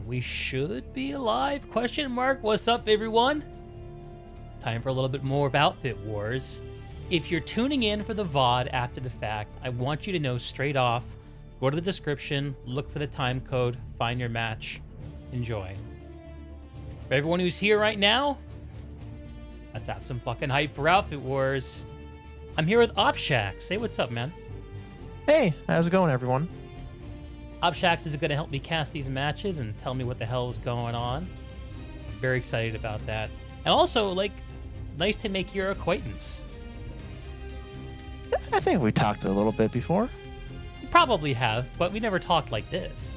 we should be live? Question mark. What's up, everyone? Time for a little bit more of Outfit Wars. If you're tuning in for the VOD after the fact, I want you to know straight off, go to the description, look for the time code, find your match, enjoy. For everyone who's here right now, let's have some fucking hype for Outfit Wars. I'm here with Opshax. Say what's up, man. Hey, how's it going, everyone? Opshax is going to help me cast these matches and tell me what the hell is going on. Very excited about that. And also, like, nice to make your acquaintance. I think we talked a little bit before. We probably have, but we never talked like this.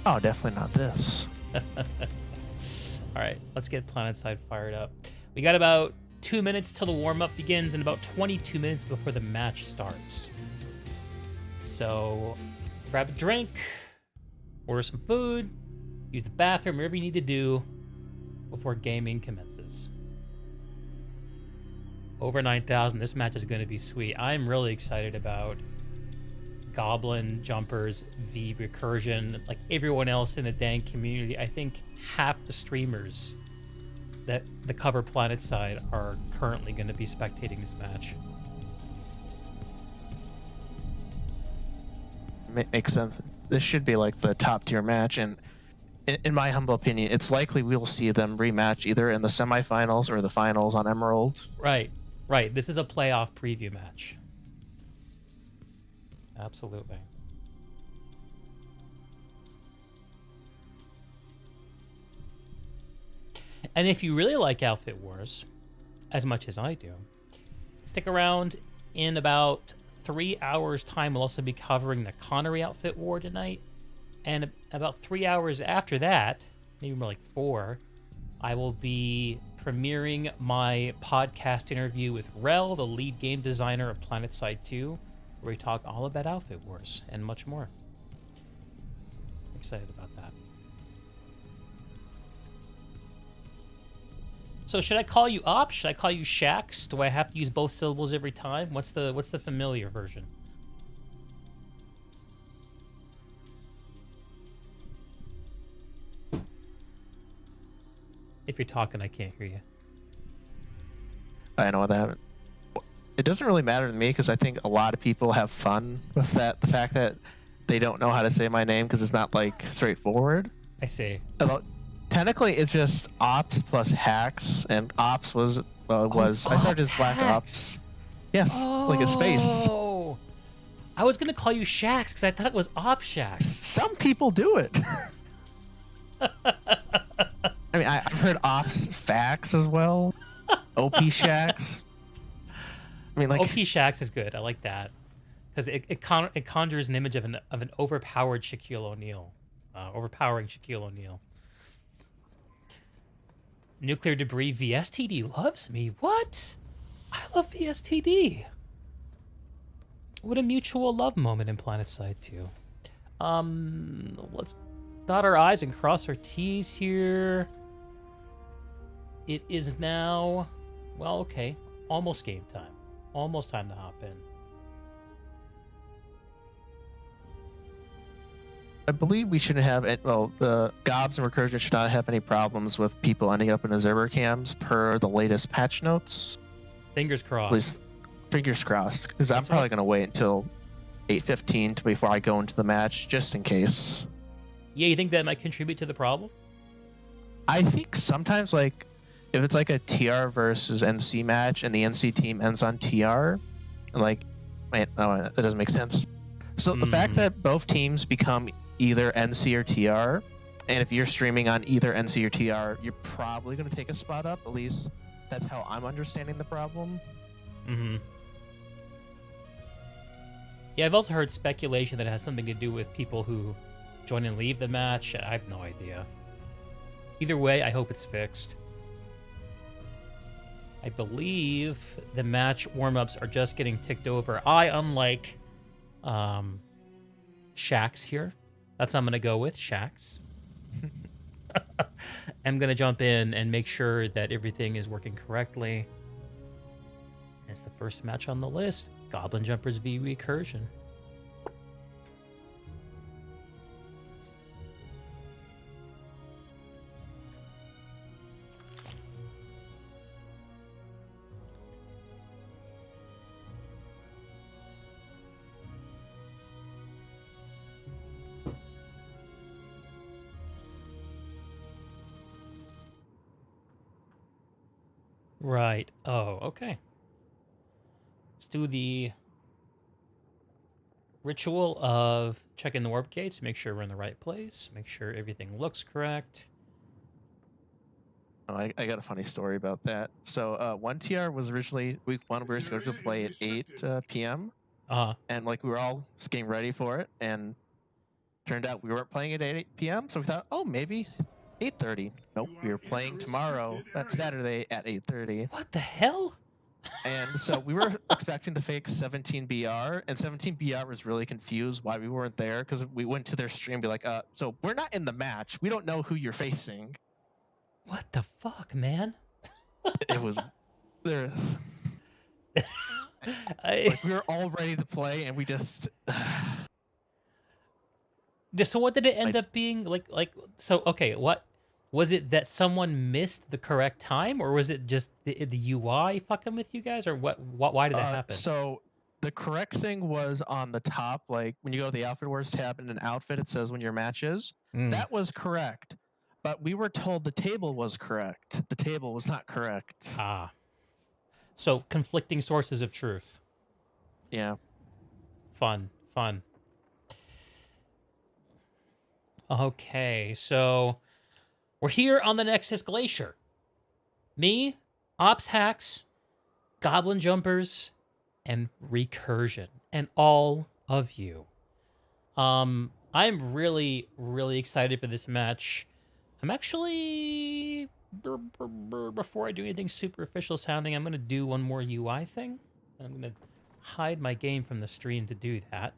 Oh, definitely not this. All right, let's get Planetside fired up. We got about 2 minutes till the warm-up begins and about 22 minutes before the match starts. So grab a drink, order some food, use the bathroom, whatever you need to do before gaming commences. Over 9,000. This match is going to be sweet. I'm really excited about Goblin Jumpers v Recursion. Like everyone else in the dang community, I think half the streamers that cover Planetside are currently going to be spectating this match. Makes sense. This should be like the top tier match, and in my humble opinion, it's likely we will see them rematch either in the semifinals or the finals on Emerald. Right. This is a playoff preview match. Absolutely. And if you really like Outfit Wars, as much as I do, stick around. In about 3 hours' time, we'll also be covering the Connery Outfit War tonight. And about 3 hours after that, maybe more like 4, I will be premiering my podcast interview with Rel, the lead game designer of Planetside 2, where we talk all about Outfit Wars and much more. Excited about that. So should I call you Op? Should I call you Shax? Do I have to use both syllables every time? What's the familiar version? If you're talking, I can't hear you. I know that. It doesn't really matter to me because I think a lot of people have fun with that. The fact that they don't know how to say my name because it's not like straightforward. I see. Although, technically, it's just Ops plus Hacks, and Ops was I started as Black Ops. Yes, like a space. Oh, I was gonna call you Shax because I thought it was Opshax. Some people do it. I mean, I've heard Ops Fax as well. OP Shax. I mean, like OP Shax is good. I like that because it conjures an image of an overpowered Shaquille O'Neal, overpowering Shaquille O'Neal. Nuclear debris VSTD loves me. What? I love VSTD. What a mutual love moment in Planetside 2. Let's dot our I's and cross our T's here. It is now, well, okay, almost game time. Almost time to hop in. I believe we shouldn't have it. Well, the GOBS and Recursion should not have any problems with people ending up in observer cams per the latest patch notes. Fingers crossed. At least, fingers crossed, because I'm probably going to wait until 8:15 before I go into the match, just in case. Yeah, you think that might contribute to the problem? I think sometimes, like, if it's like a TR versus NC match and the NC team ends on TR, like, wait, no, that doesn't make sense. So the fact that both teams become either NC or TR, and if you're streaming on either NC or TR, you're probably going to take a spot up. At least that's how I'm understanding the problem. Mm-hmm. Yeah, I've also heard speculation that it has something to do with people who join and leave the match. I have no idea. Either way, I hope it's fixed. I believe the match warm-ups are just getting ticked over. Unlike Shax here. That's what I'm going to go with, Shax. I'm going to jump in and make sure that everything is working correctly. It's the first match on the list. Goblin Jumpers v Recursion. Right. Oh, okay. Let's do the ritual of checking the warp gates, make sure we're in the right place, make sure everything looks correct. Oh, I got a funny story about that. So 1TR was originally week 1. We were scheduled to play at 8 p.m. Uh-huh. And like we were all just getting ready for it, and turned out we weren't playing at 8 p.m. So we thought, oh, maybe 8:30. Nope, we were playing tomorrow. That's Saturday at 8:30. What the hell? And so we were expecting the fake 17BR, and 17BR was really confused why we weren't there, because we went to their stream and be like, so we're not in the match. We don't know who you're facing. What the fuck, man? It was there. Like, we were all ready to play, and we just. So what did it end up being? So okay, what was it that someone missed the correct time, or was it just the UI fucking with you guys, or what? Why did that happen? So the correct thing was on the top, like when you go to the Outfit Wars tab in an outfit, it says when your match is. That was correct, but we were told the table was correct. The table was not correct. Ah. So conflicting sources of truth. Yeah. Fun. Okay, so we're here on the Nexus Glacier. Me, Opshax, Goblin Jumpers, and Recursion, and all of you. I'm really, really excited for this match. I'm actually, before I do anything super official sounding, I'm going to do one more UI thing. I'm going to hide my game from the stream to do that.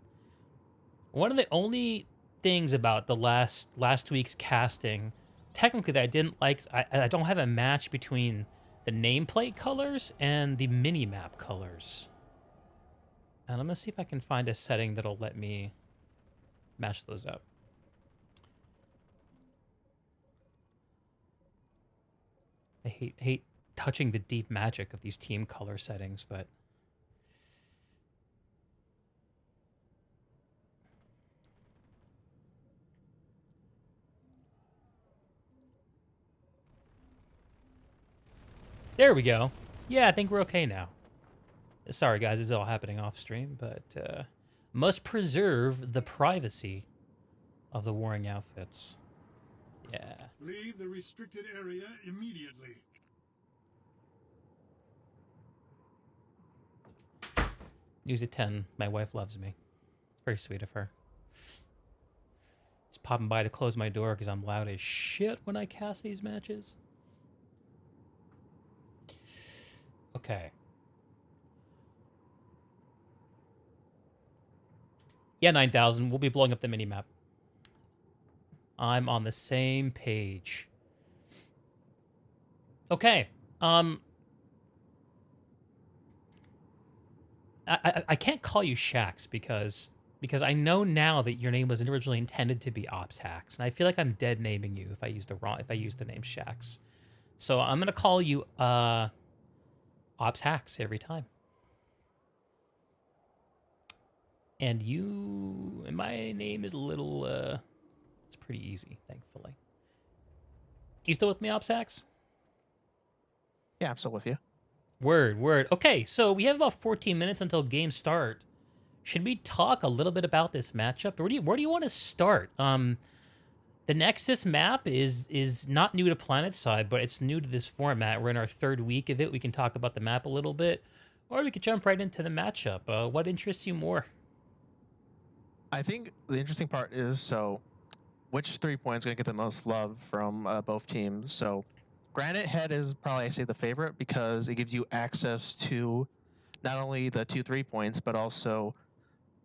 One of the only things about the last week's casting, technically, that I didn't like, I don't have a match between the nameplate colors and the mini-map colors. And I'm going to see if I can find a setting that'll let me match those up. I hate touching the deep magic of these team color settings, but there we go. Yeah, I think we're okay now. Sorry, guys, this is all happening off stream, but must preserve the privacy of the warring outfits. Yeah. Leave the restricted area immediately. Use a 10. My wife loves me. It's very sweet of her. Just popping by to close my door because I'm loud as shit when I cast these matches. Okay. Yeah, 9,000. We'll be blowing up the minimap. I'm on the same page. Okay. I can't call you Shax because I know now that your name was originally intended to be Opshax, and I feel like I'm dead naming you if I use the name Shax. So I'm gonna call you Opshax every time. And my name is a little, it's pretty easy, thankfully. You still with me, Opshax? Yeah, I'm still with you. Word. Okay, so we have about 14 minutes until games start. Should we talk a little bit about this matchup? Where do you want to start? The Nexus map is not new to Planetside, but it's new to this format. We're in our 3rd week of it. We can talk about the map a little bit, or we could jump right into the matchup. What interests you more? I think the interesting part is, so which 3 points going to get the most love from both teams? So Granite Head is probably, I say, the favorite because it gives you access to not only the 2 3 points, but also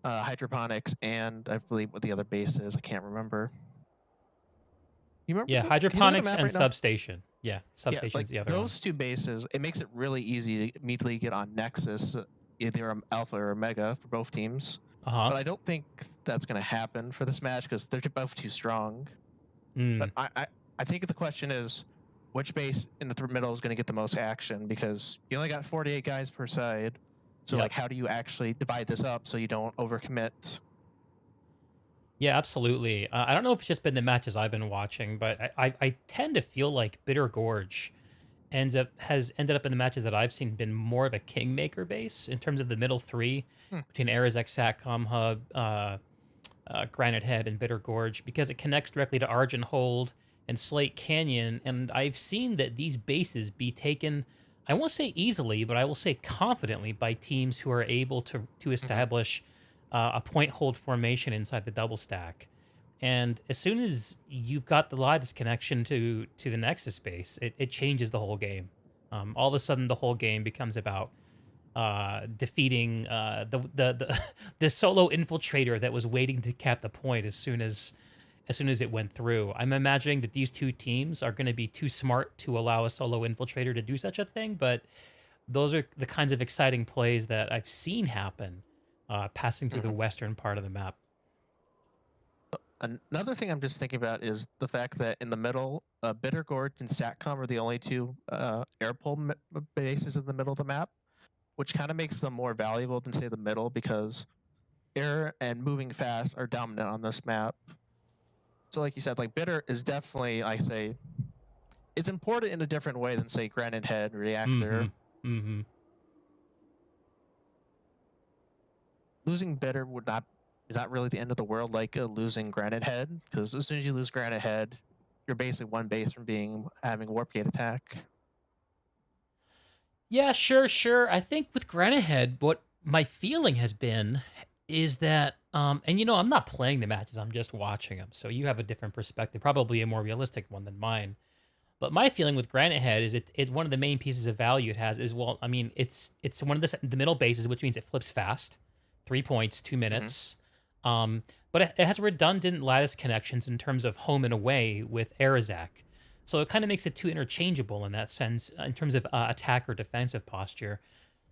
hydroponics and I believe what the other base is. I can't remember. You remember? Yeah, hydroponics and substation. Yeah, substation's like the other one. Those 2 bases, it makes it really easy to immediately get on Nexus, either Alpha or Omega for both teams. But I don't think that's going to happen for this match because they're both too strong. But I think the question is, which base in the middle is going to get the most action? Because you only got 48 guys per side. So, like, how do you actually divide this up so you don't overcommit? Yeah, absolutely. I don't know if it's just been the matches I've been watching, but I tend to feel like Bitter Gorge has ended up in the matches that I've seen been more of a kingmaker base in terms of the middle three between Arazek, Satcom Hub, Granite Head, and Bitter Gorge, because it connects directly to Argent Hold and Slate Canyon. And I've seen that these bases be taken, I won't say easily, but I will say confidently, by teams who are able to establish a point hold formation inside the double stack. And as soon as you've got the lightest connection to the Nexus base, it changes the whole game. All of a sudden, the whole game becomes about defeating the solo infiltrator that was waiting to cap the point as soon as it went through. I'm imagining that these two teams are going to be too smart to allow a solo infiltrator to do such a thing, but those are the kinds of exciting plays that I've seen happen passing through the western part of the map. Another thing I'm just thinking about is the fact that in the middle, Bitter Gorge and Satcom are the only two air pull bases in the middle of the map, which kind of makes them more valuable than, say, the middle, because air and moving fast are dominant on this map. So like you said, like Bitter is definitely, I say, it's important in a different way than, say, Granite Head, Reactor. Losing Bitter is not really the end of the world, like losing Granite Head, because as soon as you lose Granite Head, you're basically one base from having a Warp Gate attack. Yeah, sure. I think with Granite Head, what my feeling has been is that, and I'm not playing the matches, I'm just watching them, so you have a different perspective, probably a more realistic one than mine. But my feeling with Granite Head is it's one of the main pieces of value it has is, well, I mean, it's one of the middle bases, which means it flips fast, 3 points, 2 minutes. But it has redundant lattice connections in terms of home and away with Arazak. So it kind of makes it too interchangeable in that sense, in terms of attack or defensive posture.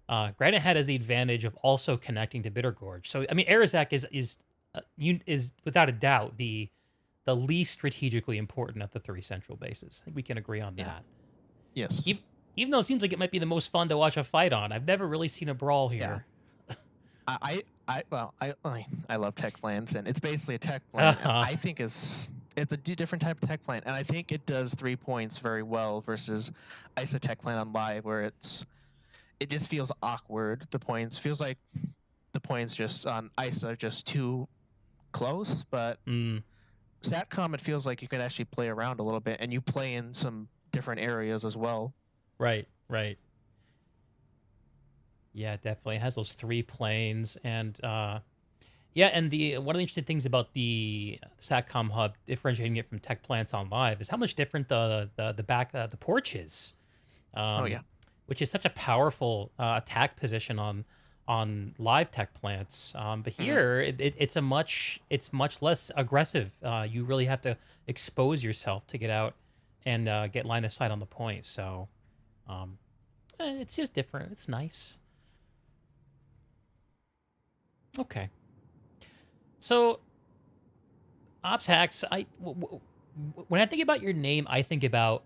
Granite Head has the advantage of also connecting to Bitter Gorge. So I mean, Arazak is without a doubt the least strategically important of the three central bases. I think we can agree on that. Yes. Even though it seems like it might be the most fun to watch a fight on, I've never really seen a brawl here. Yeah. I love tech plans, and it's basically a tech plan. I think it's a different type of tech plan, and I think it does 3 points very well versus ISO tech plan on live, where it just feels awkward. Feels like the points just on ISO are just too close, but Satcom, it feels like you can actually play around a little bit, and you play in some different areas as well. Right. Yeah, definitely. It has those 3 planes, and and one of the interesting things about the Satcom hub, differentiating it from tech plants on live, is how much different the porch is. Which is such a powerful attack position on live tech plants. But here it's much less aggressive. You really have to expose yourself to get out and get line of sight on the point. So it's just different. It's nice. Okay. So, Opshax, when I think about your name, I think about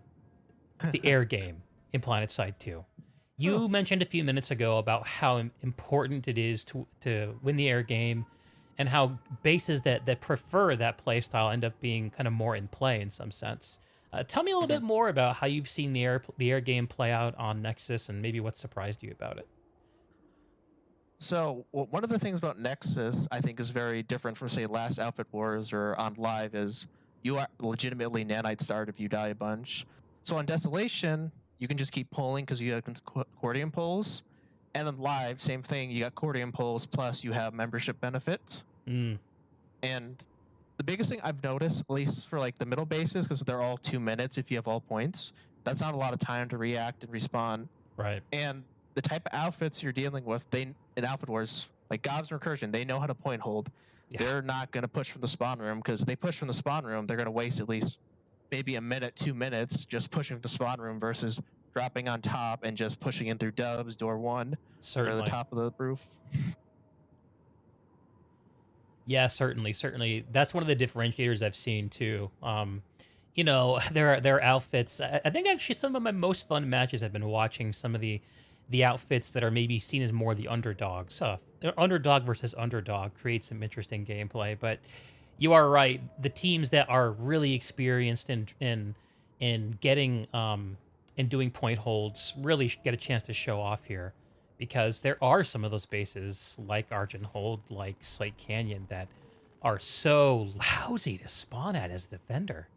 the air game in Planetside 2. You mentioned a few minutes ago about how important it is to win the air game, and how bases that prefer that playstyle end up being kind of more in play in some sense. Tell me a little bit more about how you've seen the air game play out on Nexus, and maybe what surprised you about it. So one of the things about Nexus I think is very different from, say, last Outfit Wars or on live is you are legitimately nanite starred if you die a bunch. So on Desolation, you can just keep pulling because you have accordion pulls. And then live, same thing, you got accordion pulls plus you have membership benefit. And the biggest thing I've noticed, at least for like the middle bases, because they're all 2 minutes if you have all points, that's not a lot of time to react and respawn. Right. And the type of outfits you're dealing with, in Outfit Wars, like GOBS and Recursion, they know how to point hold. Yeah. They're not going to push from the spawn room, because if they push from the spawn room, they're going to waste at least maybe a minute, 2 minutes just pushing from the spawn room versus dropping on top and just pushing in through dubs, door 1, or the top of the roof. Yeah, certainly. That's one of the differentiators I've seen too. There are outfits. I think actually some of my most fun matches have been watching some of the outfits that are maybe seen as more the underdogs. Underdog versus underdog creates some interesting gameplay. But you are right. The teams that are really experienced in getting and doing point holds really get a chance to show off here, because there are some of those bases like Argent Hold, like Slate Canyon, that are so lousy to spawn at as a defender.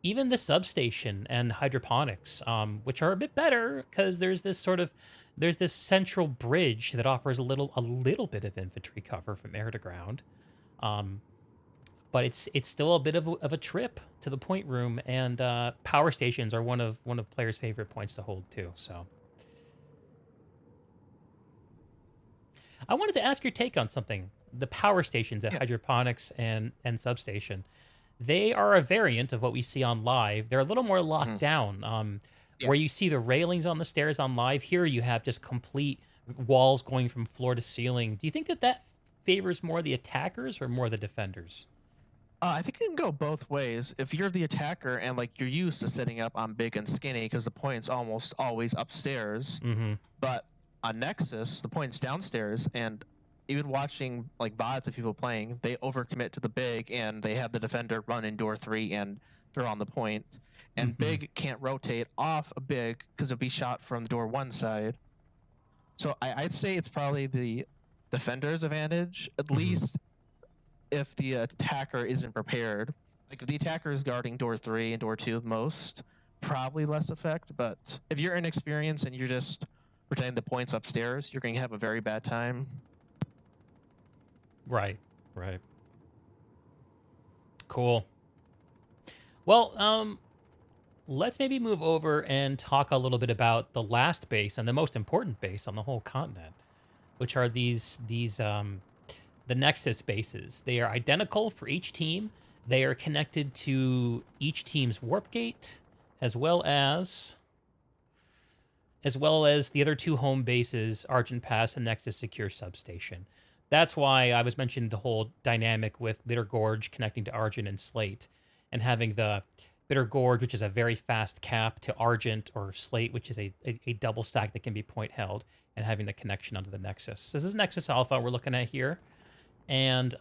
Even the substation and hydroponics, which are a bit better because there's this central bridge that offers a little bit of infantry cover from air to ground. But it's still a bit of a trip to the point room, and power stations are one of players' favorite points to hold too. So I wanted to ask your take on something. The power stations at hydroponics and substation, they are a variant of what we see on live. They're a little more locked down. Where you see the railings on the stairs on live, here you have just complete walls going from floor to ceiling. Do you think that favors more the attackers or more the defenders? I think it can go both ways. If you're the attacker and like you're used to sitting up on big and skinny because the point's almost always upstairs, but on Nexus the point's downstairs, and even watching like VODs of people playing, they overcommit to the big and they have the defender run in door 3 and they're on the point. And big can't rotate off a big because it'll be shot from the door 1 side. So I'd say it's probably the defender's advantage, at least if the attacker isn't prepared. Like if the attacker is guarding door 3 and door 2 the most, probably less effect. But if you're inexperienced and you're just pretending the point's upstairs, you're going to have a very bad time. Right. Cool. Well, let's maybe move over and talk a little bit about the last base and the most important base on the whole continent, which are these the Nexus bases. They are identical for each team. They are connected to each team's warp gate, as well as the other 2 home bases, Argent Pass and Nexus Secure Substation. That's why I was mentioning the whole dynamic with Bitter Gorge connecting to Argent and Slate, and having the Bitter Gorge, which is a very fast cap, to Argent or Slate, which is a double stack that can be point held, and having the connection onto the Nexus. So this is Nexus Alpha we're looking at here. And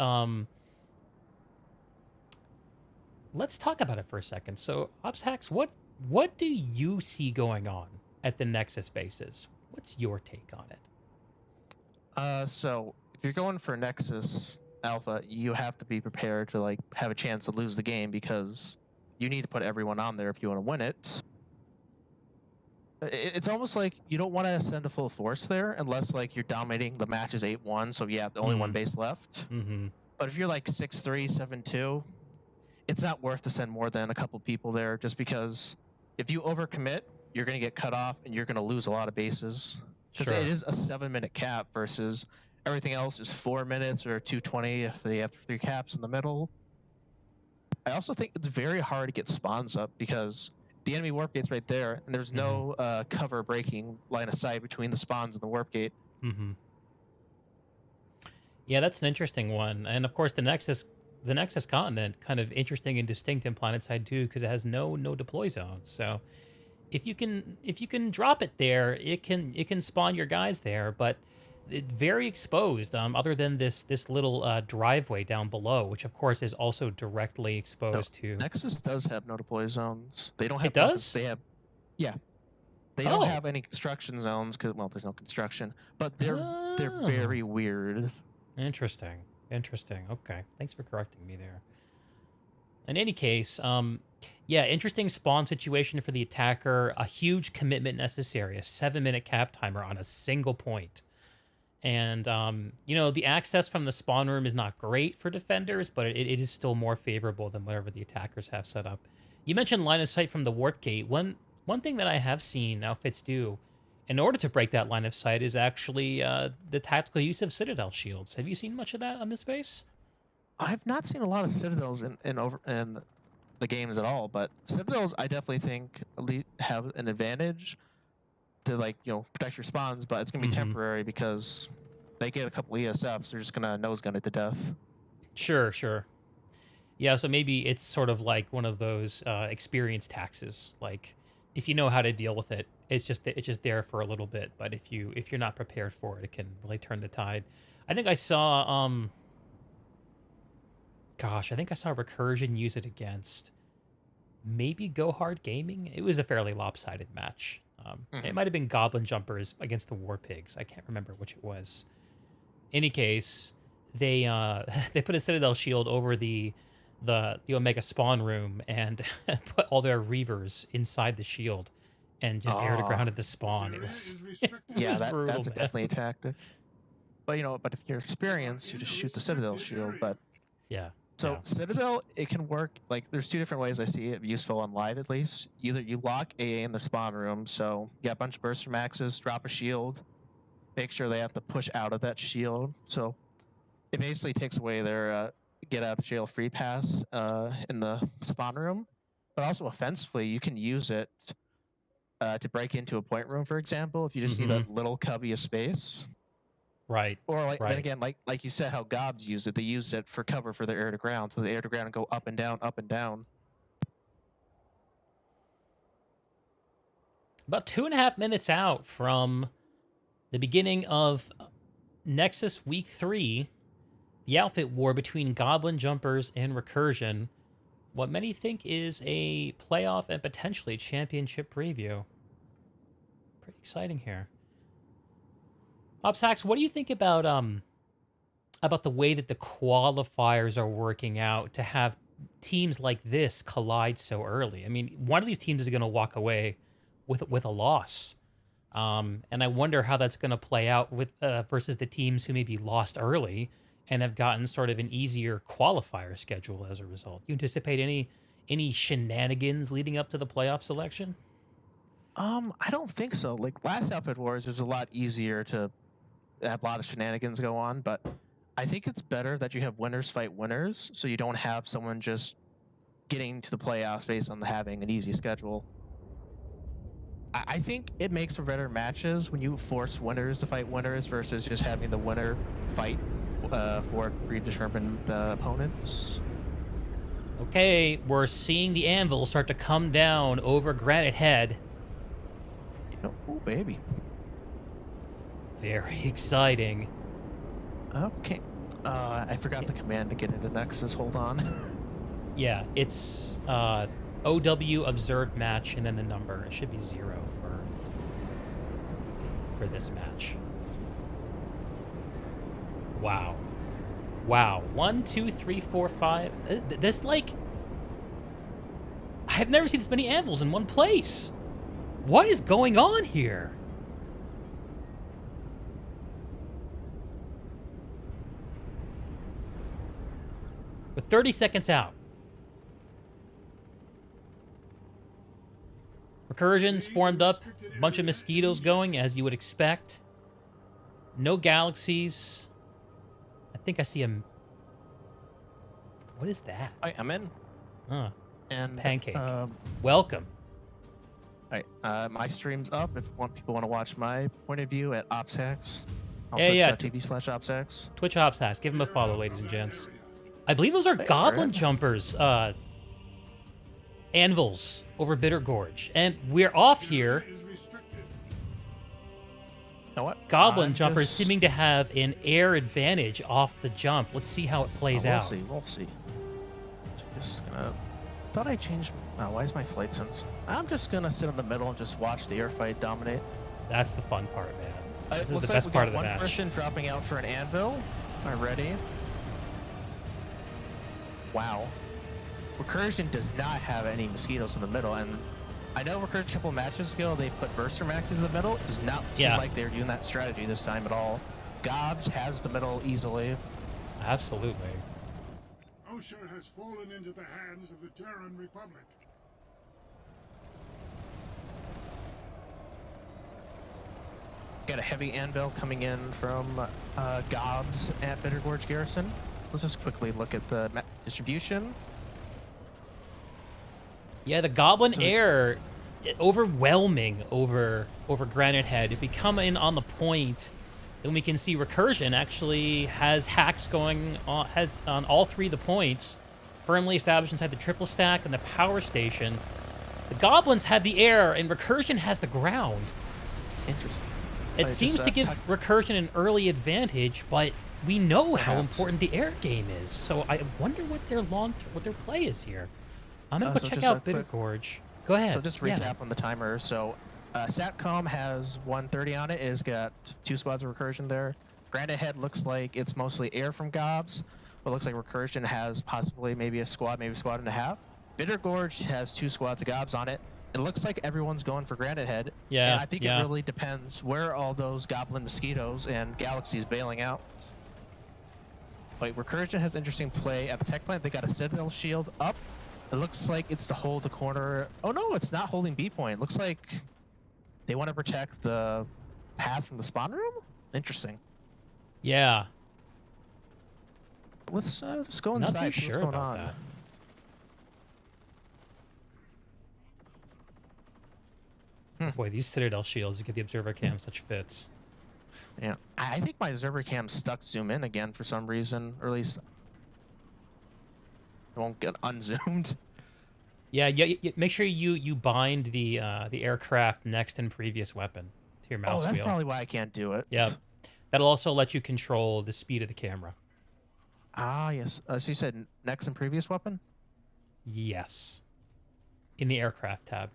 let's talk about it for a second. So Opshax, what do you see going on at the Nexus bases? What's your take on it? So if you're going for Nexus Alpha, you have to be prepared to like have a chance to lose the game, because you need to put everyone on there if you want to win it. It's almost like you don't want to send a full force there unless like you're dominating the match is 8-1, so yeah, the only one base left. But if you're like 6-3, 7-2, it's not worth to send more than a couple people there, just because if you overcommit, you're going to get cut off and you're going to lose a lot of bases. Because it is a 7-minute cap versus everything else is 4 minutes or 2:20 if they have 3 caps in the middle. I also think it's very hard to get spawns up because the enemy warp gate's right there, and there's no cover breaking line of sight between the spawns and the warp gate. Yeah, that's an interesting one. And of course, the Nexus continent, kind of interesting and distinct in Planetside too, because it has no deploy zone. So if you can drop it there, it can spawn your guys there, but it's very exposed. Other than this little driveway down below, which of course is also directly exposed to. Nexus does have no deploy zones. They don't have. It does. They have, yeah. They don't have any construction zones because there's no construction, but they're very weird. Interesting. Okay, thanks for correcting me there. In any case, yeah, interesting spawn situation for the attacker. A huge commitment necessary. A 7-minute cap timer on a single point. And, the access from the spawn room is not great for defenders, but it is still more favorable than whatever the attackers have set up. You mentioned line of sight from the warp gate. One thing that I have seen outfits do in order to break that line of sight is actually the tactical use of Citadel shields. Have you seen much of that on this base? I've not seen a lot of Citadels in the games at all, but Citadels I definitely think have an advantage to protect your spawns, but it's gonna be temporary because they get a couple ESFs, they're just gonna nose gun it to death. Sure. Yeah, so maybe it's sort of like one of those experience taxes. Like if you know how to deal with it, it's just there for a little bit. But if you're not prepared for it, it can really turn the tide. I think I saw Recursion use it against maybe Go Hard Gaming. It was a fairly lopsided match. It might have been Goblin Jumpers against the War Pigs. I can't remember which it was. Any case, they they put a Citadel shield over the Omega spawn room and put all their Reavers inside the shield and just air to ground at the spawn. It was, brutal, that's man. definitely a tactic. But but if you're experienced, you just shoot the Citadel shield. But Yeah. so yeah. Citadel, it can work. Like there's two different ways I see it useful on live at least. Either you lock AA in the spawn room, so you got a bunch of Burster Maxes, drop a shield, make sure they have to push out of that shield. So it basically takes away their get out of jail free pass in the spawn room. But also offensively, you can use it to break into a point room, for example, if you just need a little cubby of space. Right. Or like right. then again, like you said, how GOBS use it. They use it for cover for their air to ground, so the air to ground go up and down, up and down. About 2.5 minutes out from the beginning of Nexus Week 3, the outfit war between Goblin Jumpers and Recursion, what many think is a playoff and potentially championship preview. Pretty exciting here. Opshax, what do you think about the way that the qualifiers are working out to have teams like this collide so early? I mean, one of these teams is going to walk away with a loss, and I wonder how that's going to play out with versus the teams who maybe lost early and have gotten sort of an easier qualifier schedule as a result. Do you anticipate any shenanigans leading up to the playoff selection? I don't think so. Like last Outfit Wars, it was a lot easier to have a lot of shenanigans go on, but I think it's better that you have winners fight winners, so you don't have someone just getting to the playoffs based on having an easy schedule. I think it makes for better matches when you force winners to fight winners versus just having the winner fight for predetermined opponents. Okay, we're seeing the anvil start to come down over Granite Head. Oh, baby. Very exciting. Okay. I forgot the command to get into Nexus. Hold on. Yeah, it's OW observed match and then the number. It should be 0 for this match. Wow. Wow. 1, 2, 3, 4, 5. This like I've never seen this many anvils in one place. What is going on here? With 30 seconds out. Recursion's formed up. A bunch of mosquitoes going, as you would expect. No galaxies. I think I see a... What is that? I'm in. Huh. And Pancake. Welcome. All right, my stream's up. If people want to watch my point of view at Opshax, Yeah. twitch.tv/Opshax. Twitch Opshax. Give him a follow, ladies and gents. I believe those are Goblin Jumpers. Anvils over Bitter Gorge. And we're off here. You know what? Goblin Jumpers seeming to have an air advantage off the jump. Let's see how it plays out. We'll see. Just gonna... Thought I changed... Oh, why is my flight sense? I'm just gonna sit in the middle and just watch the air fight dominate. That's the fun part, man. This is the like best part of the one match. person dropping out for an anvil. Am I ready? Wow. Recursion does not have any mosquitoes in the middle, and I know Recursion a couple matches ago, they put Burster Maxes in the middle. It does not seem like they're doing that strategy this time at all. GOBS has the middle easily. Absolutely. Osher has fallen into the hands of the Terran Republic. Got a heavy anvil coming in from GOBS at Bitter Gorge Garrison. Let's just quickly look at the distribution. Yeah, the Goblin Air, overwhelming over Granite Head. If we come in on the point, then we can see Recursion actually has hacks going on, has on all 3 of the points, firmly established inside the triple stack and the power station. The Goblins have the air, and Recursion has the ground. Interesting. It seems to give Recursion an early advantage, but we know how important the air game is. So I wonder what their play is here. I'm gonna go So check just a out Bitter quick- Gorge. Go ahead. So just Yeah. recap on the timer. So Satcom has 130 on it. It's got 2 squads of recursion there. Granite Head looks like it's mostly air from GOBS, but looks like recursion has possibly maybe a squad, maybe a squad and a half. Bitter Gorge has 2 squads of GOBS on it. It looks like everyone's going for Granite Head. Yeah, And I think yeah. it really depends where all those goblin mosquitoes and galaxies bailing out. Like recursion has interesting play at the tech plant. They got a Citadel shield up. It looks like it's to hold the corner. Oh no, it's not holding B point. Looks like they want to protect the path from the spawn room. Interesting. Yeah. Let's just go Not inside. too See what's sure going about on. that. Boy, these Citadel shields give the observer cam such fits. Yeah, I think my observer cam's stuck zoom in again for some reason, or at least it won't get unzoomed. Yeah, make sure you bind the aircraft next and previous weapon to your mouse Oh, that's wheel. probably why I can't do it. Yeah, that'll also let you control the speed of the camera. Ah, yes. So you said next and previous weapon? Yes, in the aircraft tab.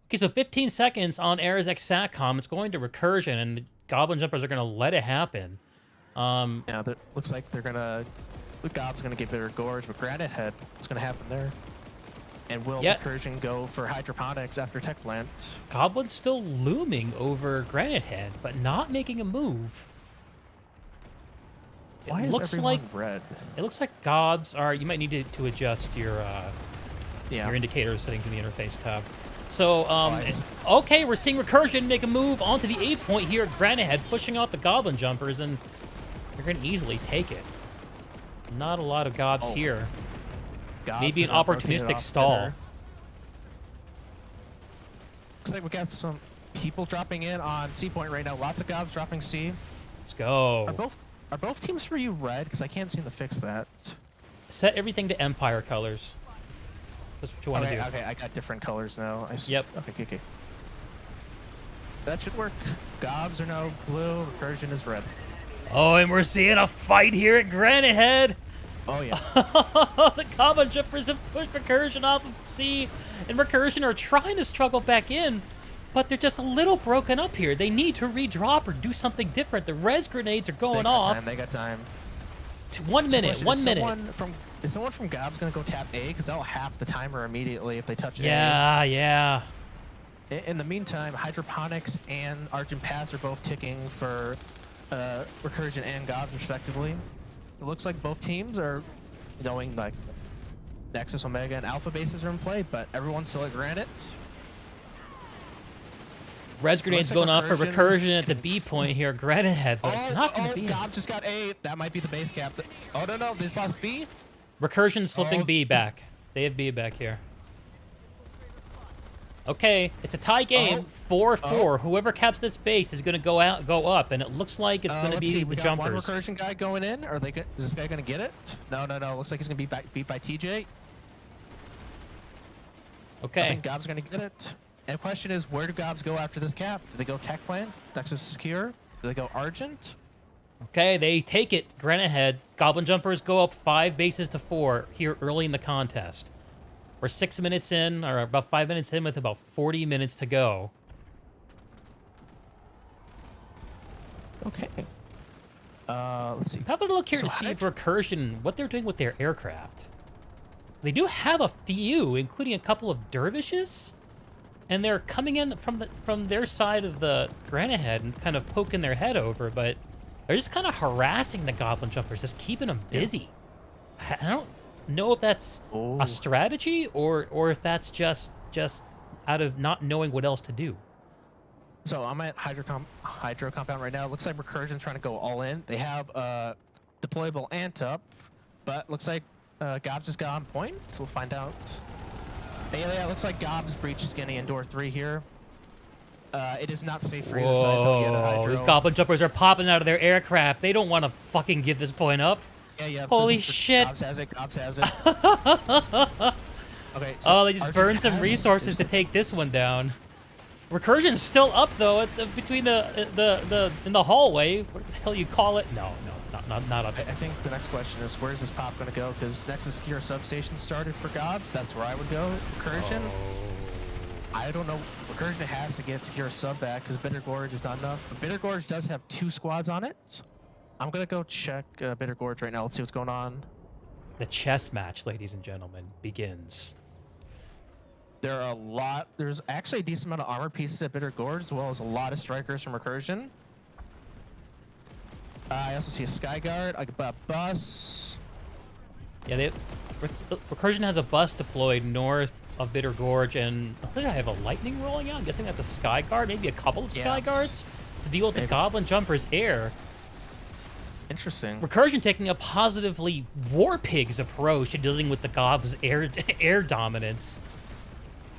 Okay, so 15 seconds on Air's Satcom. It's going to recursion, and the Goblin Jumpers are going to let it happen. Yeah, that looks like they're gonna. GOBS gonna get Bitter Gorge, but Granite Head. What's gonna happen there? And will Yeah. recursion go for hydroponics after tech plant? Goblin's still looming over Granite Head, but not making a move. Why It is looks everyone like red? it looks like GOBS are. You might need to adjust your Yeah. indicator settings in the interface tab. So, Why? okay, we're seeing recursion make a move onto the A point here. Granite Head pushing out the Goblin Jumpers, and they're going to easily take it. Not a lot of GOBS Oh. here. GOBS Maybe an are not rotated opportunistic off stall. center. Looks like we got some people dropping in on C point right now. Lots of GOBS dropping C. Let's go. Are both teams for you red? Because I can't seem to fix that. Set everything to Empire colors. That's what you want to do. Okay, I got different colors now. Yep. Okay. That should work. GOBS are now blue. Recursion is red. Oh, and we're seeing a fight here at Granite Head. Oh yeah. The Goblin Jumpers have pushed Recursion off of C, and Recursion are trying to struggle back in, but they're just a little broken up here. They need to redrop or do something different. The res grenades are going off. They got time. 1 minute. 1 minute. Is someone from GOBS gonna go tap A? Because that'll half the timer immediately if they touch A. Yeah. In the meantime, Hydroponics and Argent Pass are both ticking for Recursion and GOBS respectively. It looks like both teams are going like Nexus, Omega, and Alpha bases are in play, but everyone's still at Granite. Res grenades like going off for Recursion Recursion at the B point here. Granite Head, but it's not going to be. GOBS just got A. That might be the base cap. Oh no, they just lost B. Recursion's flipping Oh. B back. They have B back here. Okay, it's a tie game, 4-4. Whoever caps this base is going to go up, and it looks like it's going to Let's be see, the we got Jumpers. one Recursion guy going in. Is this guy gonna get it? No. Looks like he's gonna be beat by TJ. I Okay, think GOBS gonna get it. And the question is, where do GOBS go after this cap? Do they go tech plan? Nexus secure? Do they go Argent? okay, they take it. Granite Head. Goblin Jumpers go up 5 bases to 4 here early in the contest. We're 6 minutes in, or about 5 minutes in with about 40 minutes to go. Okay. Let's see. Have a look here So to see how if did- Recursion, what they're doing with their aircraft. They do have a few, including a couple of dervishes, and they're coming in from their side of the Granite Head and kind of poking their head over, but they're just kind of harassing the Goblin Jumpers, just keeping them busy. I don't know if that's Oh. a strategy or if that's just out of not knowing what else to do. So I'm at Hydro Compound right now. Looks like Recursion's trying to go all in. They have deployable ant up, but looks like GOBS just got on point, so we'll find out. Yeah, looks like GOBS breach is getting in door 3 here. It is not safe for either side though yet at Whoa, Hydro. these Goblin Jumpers are popping out of their aircraft. They don't want to fucking give this point up. Yeah. Holy this is- shit. GOBS has it. Okay. So Oh, they just Argent burned some has it. resources to take this one down. Recursion's still up though, between in the hallway. What the hell you call it? No. Not up. I think the next question is, where's this pop going to go? Because Nexus Secure Substation started for GOBS. That's where I would go. Recursion, I don't know. Recursion has to get Secure Sub back because Bitter Gorge is not enough. But Bitter Gorge does have 2 squads on it. I'm going to go check Bitter Gorge right now. Let's see what's going on. The chess match, ladies and gentlemen, begins. There are a lot. There's actually a decent amount of armor pieces at Bitter Gorge, as well as a lot of strikers from Recursion. I also see a Skyguard, a bus. Yeah, Recursion has a bus deployed north of Bitter Gorge, and I think I have a lightning rolling out. I'm guessing that's a Skyguard, maybe a couple of Skyguards to deal with the Goblin Jumper's air. Interesting. Recursion taking a positively War Pigs approach to dealing with the GOBS air dominance.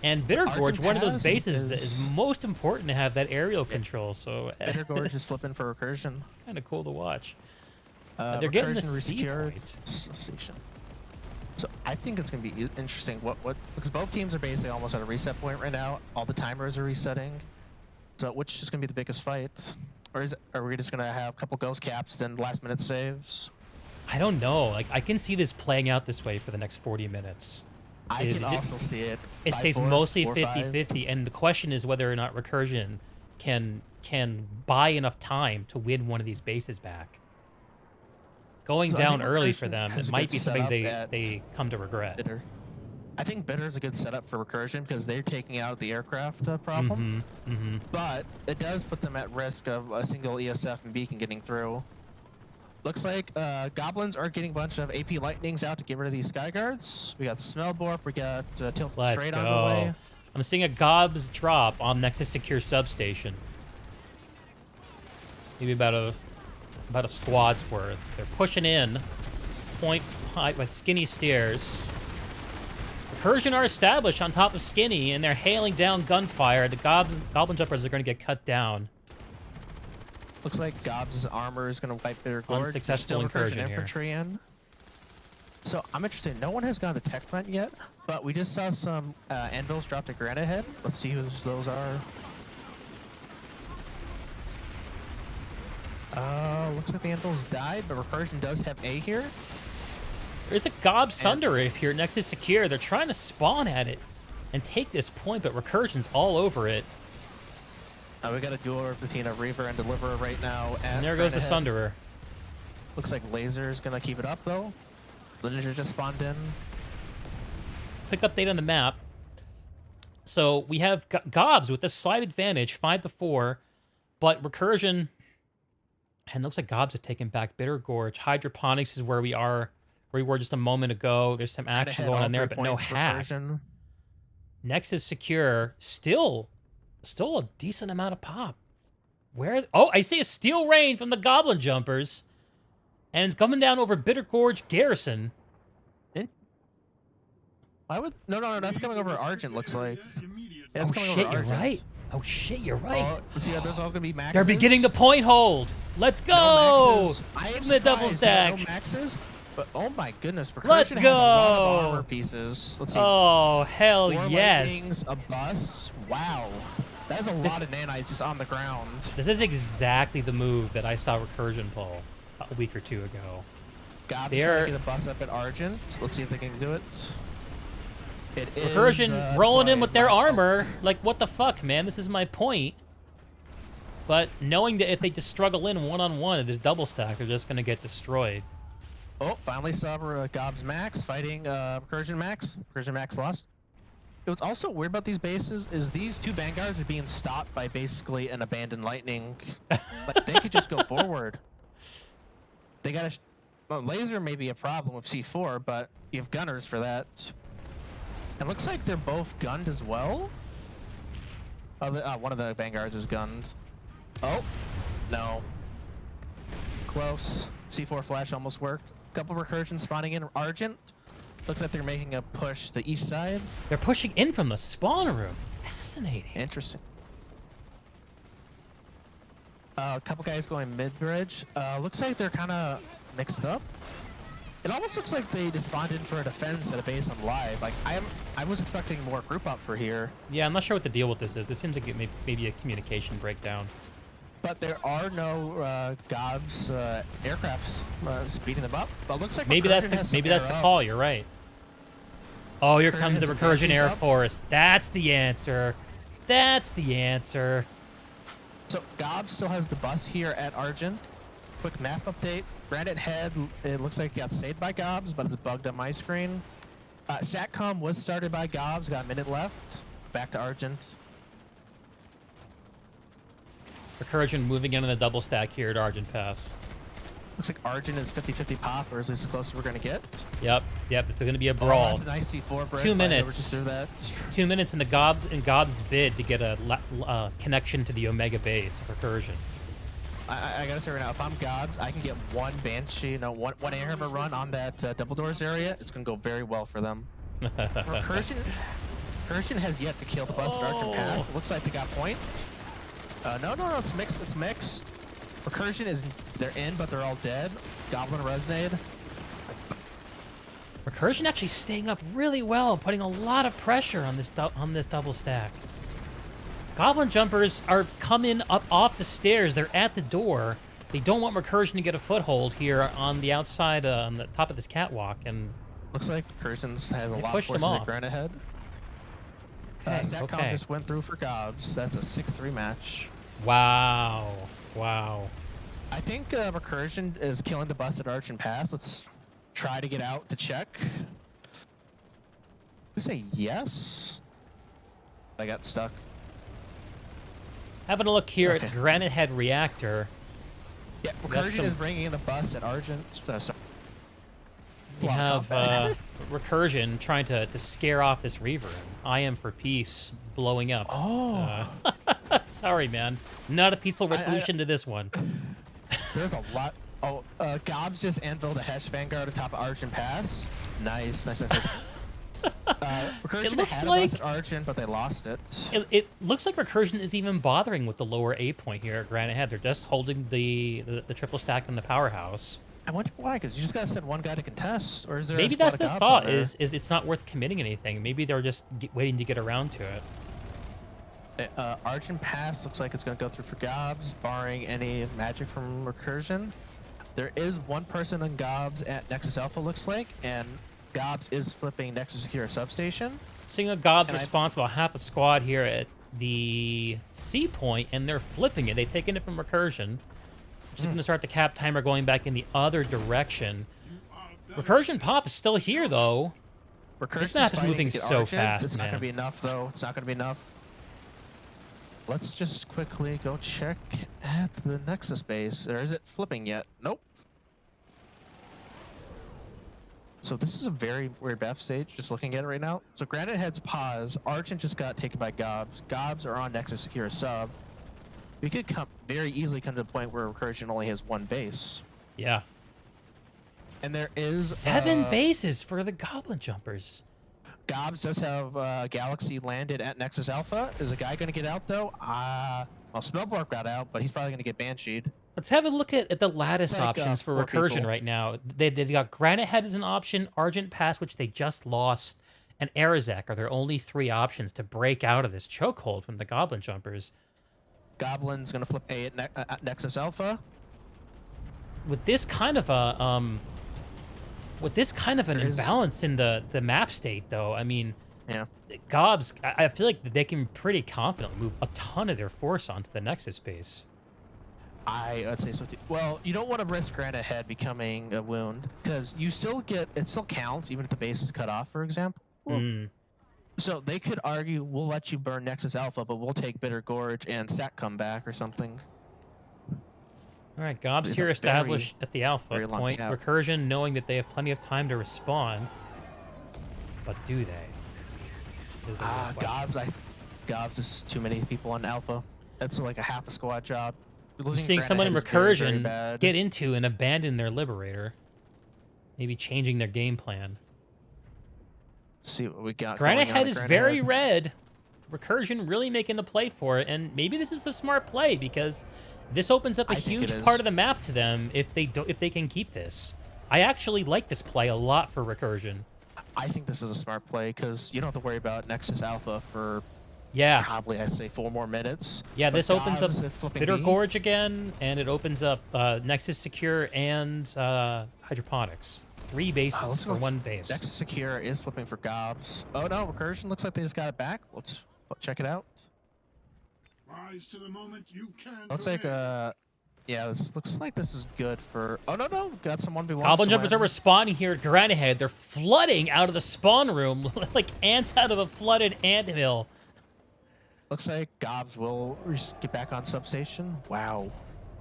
And Bitter Gorge, one of those bases that is most important to have that aerial control. So Bitter Gorge is flipping for Recursion. Kind of cool to watch. They're getting the secured station. So I think it's going to be interesting. Because both teams are basically almost at a reset point right now. All the timers are resetting. So which is going to be the biggest fight? Or are we just going to have a couple ghost caps, then last minute saves? I don't know. Like, I can see this playing out this way for the next 40 minutes. I can also see it. It stays mostly 50-50, and the question is whether or not Recursion can buy enough time to win one of these bases back. Going down early for them, it might be something they come to regret. Bitter. I think Bitter is a good setup for Recursion because they're taking out the aircraft problem. But it does put them at risk of a single ESF and Beacon getting through. Looks like Goblins are getting a bunch of AP Lightnings out to get rid of these Skyguards. We got Smellborp, we got Tilt Straight on the way. I'm seeing a GOBS drop on Nexus Secure Substation. Maybe about a squad's worth. They're pushing in, point high with Skinny stairs. Recursion are established on top of Skinny, and they're hailing down gunfire. The Goblin Jumpers are going to get cut down. Looks like GOBS' armor is going to wipe Bitter Gorge. Unsuccessful incursion here. Infantry in. So I'm interested. No one has gone to tech front yet, but we just saw some anvils drop to Granite Head. Let's see who those are. Looks like the anvils died, but Recursion does have A here. There's a GOBS Sunder Wave here next to Secure. They're trying to spawn at it and take this point, but Recursion's all over it. We got a dual Bettina Reaver and Deliverer right now. And there goes the Sunderer. Looks like Laser's gonna keep it up though. The Ninja just spawned in. Quick update on the map. So we have GOBS with the slight advantage, 5-4, but Recursion, and looks like GOBS have taken back Bitter Gorge. Hydroponics is where we were just a moment ago. There's some action going on there, but no hack. Nexus Secure, still a decent amount of pop. Oh, I see a steel rain from the Goblin Jumpers. And it's coming down over Bitter Gorge Garrison. No, that's coming over Argent, looks like. Yeah, oh shit, you're right. Oh shit, you're right. Let's see, there's all gonna be maxes. They're beginning to point hold. Let's go! No I am the double stack. No maxes, but oh my goodness, Recursion Let's go! Has a lot of armor pieces. Let's see. Oh hell 4 yes! Lightnings, a bus. Wow, that's a lot of nanites just on the ground. This is exactly the move that I saw Recursion pull a week or two ago. GOBS trying to get a bus up at Argent. Let's see if they can do it. Recursion rolling in with their armor. Like, what the fuck, man? This is my point. But knowing that if they just struggle in one-on-one at this double stack, they're just going to get destroyed. Oh, finally saw GOBS Max fighting Recursion Max. Recursion Max lost. What's also weird about these bases is these 2 Vanguards are being stopped by basically an abandoned Lightning. Like, they could just go forward. They got Laser may be a problem with C4, but you have gunners for that. It looks like they're both gunned as well. One of the Vanguards is gunned. Oh, no. Close. C4 flash almost worked. Couple Recursion spawning in Argent. Looks like they're making a push the east side. They're pushing in from the spawn room. Fascinating. Interesting. A couple guys going mid-bridge. Looks like they're kind of mixed up. It almost looks like they just spawned in for a defense at a base on live. Like I was expecting more group up for here. Yeah, I'm not sure what the deal with this is. This seems like it maybe a communication breakdown. But there are no GOBS aircrafts speeding them up. But looks like Maybe that's Recursion has the some air up. call. You're right. Oh, here comes the has some Recursion batteries Air up. Force. That's the answer. That's the answer. So GOBS still has the bus here at Argent. Quick map update. Granite Head, it looks like it got saved by GOBS, but it's bugged on my screen. SATCOM was started by GOBS, got a minute left. Back to Argent. Recursion moving in on the double stack here at Argent Pass. Looks like Argent is 50-50 pop, or is this as close as we're going to get? Yep, it's going to be a Oh, brawl. that's a nice C4 break. 2 by minutes. Just through that. 2 minutes in the GOBS bid to get a connection to the Omega base of Recursion. I gotta say right now, if I'm GOBS, I can get one Banshee, one airhammer run on that double doors area. It's gonna go very well for them. Recursion has yet to kill the bus at Argent Pass. Looks like they got point. No, it's mixed. It's mixed. Recursion they're in, but they're all dead. Goblin Resonade. Recursion actually staying up really well, putting a lot of pressure on this double stack. Goblin jumpers are coming up off the stairs. They're at the door. They don't want Recursion to get a foothold here on the outside, on the top of this catwalk, and looks like Recursion's has a lot of pushed them forces off. at Granite Head. SATCOM just went through for GOBS. That's a 6-3 match. Wow. I think Recursion is killing the bus at Argent Pass. Let's try to get out to check. We say yes. I got stuck. Having a look here at Granite Head Reactor. Yeah, Recursion is bringing in the bus at Argent. You have Recursion trying to scare off this Reaver. I am for peace blowing up. Oh. Sorry, man. Not a peaceful resolution to this one. There's a lot. Oh, GOBS just anviled a Hesh Vanguard atop of Argent Pass. Nice. Recursion looks had like- a bus at Argent, but they lost it. It looks like Recursion isn't even bothering with the lower A point here at Granite Head. They're just holding the triple stack in the powerhouse. I wonder why, because you just gotta send one guy to contest, or is there? Maybe a squad that's of the GOBS thought, on there? is it's not worth committing anything. Maybe they're just waiting to get around to it. Argent Pass looks like it's gonna go through for GOBS, barring any magic from Recursion. There is one person on GOBS at Nexus Alpha, looks like, and GOBS is flipping Nexus Secure Substation. Seeing a GOBS And responsible half a squad here at the C point, and they're flipping it. They've taken it from Recursion. Just going to start the cap timer going back in the other direction. Recursion Pop is still here, though. This map is moving so fast, It's not man. gonna be enough, though. It's not gonna be enough. Let's just quickly go check at the Nexus base. Or is it flipping yet? Nope. So this is a very weird BF stage, just looking at it right now. So Granite Head's pause. Argent just got taken by GOBS. GOBS are on Nexus Secure Sub. We could very easily come to the point where Recursion only has one base. Yeah. And there is 7 bases for the Goblin Jumpers. GOBS does have Galaxy landed at Nexus Alpha. Is a guy going to get out, though? Well, Spellborg got out, but he's probably going to get Bansheed. Let's have a look at the lattice Like, options for 4 Recursion people. right now. They got Granite Head as an option, Argent Pass, which they just lost, and Arazak are their only 3 options to break out of this chokehold from the Goblin Jumpers. Goblin's going to flip A at Nexus Alpha. With this kind of a There is- imbalance in the map state, though, I mean, Yeah. GOBS, I feel like they can pretty confidently move a ton of their force onto the Nexus base. I'd say so too. Well, you don't want to risk Granite Head becoming a wound, because you still get, it still counts even if the base is cut off, for example. So they could argue, we'll let you burn Nexus Alpha, but we'll take Bitter Gorge and Satcom back or something. All right, GOBS It's here a established at the Alpha very long point. cap. Recursion knowing that they have plenty of time to respond. But do they? Is the real question. GOBS is too many people on Alpha. That's like a half a squad job. Losing Seeing Granite someone in Head is very, very Recursion bad. get into and abandon their Liberator. Maybe changing their game plan. Let's see what we got. Granite going on Head at is Granite very Head. red. Recursion really making a play for it, and maybe this is the smart play because this opens up a I think huge it part is. of the map to them if they can keep this. I actually like this play a lot for Recursion. I think this is a smart play because you don't have to worry about Nexus Alpha for Yeah. probably, I'd say 4 more minutes. Yeah, But this opens up GOBS is flipping Bitter B. Gorge again, and it opens up Nexus Secure and Hydroponics. 3 bases Let's for go. 1 base. Nexus Secure is flipping for GOBS. Oh no, Recursion looks like they just got it back. Let's check it out. Rise to the moment you can. Looks like yeah, this looks like this is good for. Oh no, got some 1v1. Goblin Jumpers are respawning here at Granite Head. They're flooding out of the spawn room like ants out of a flooded anthill. Looks like GOBS will get back on substation. Wow.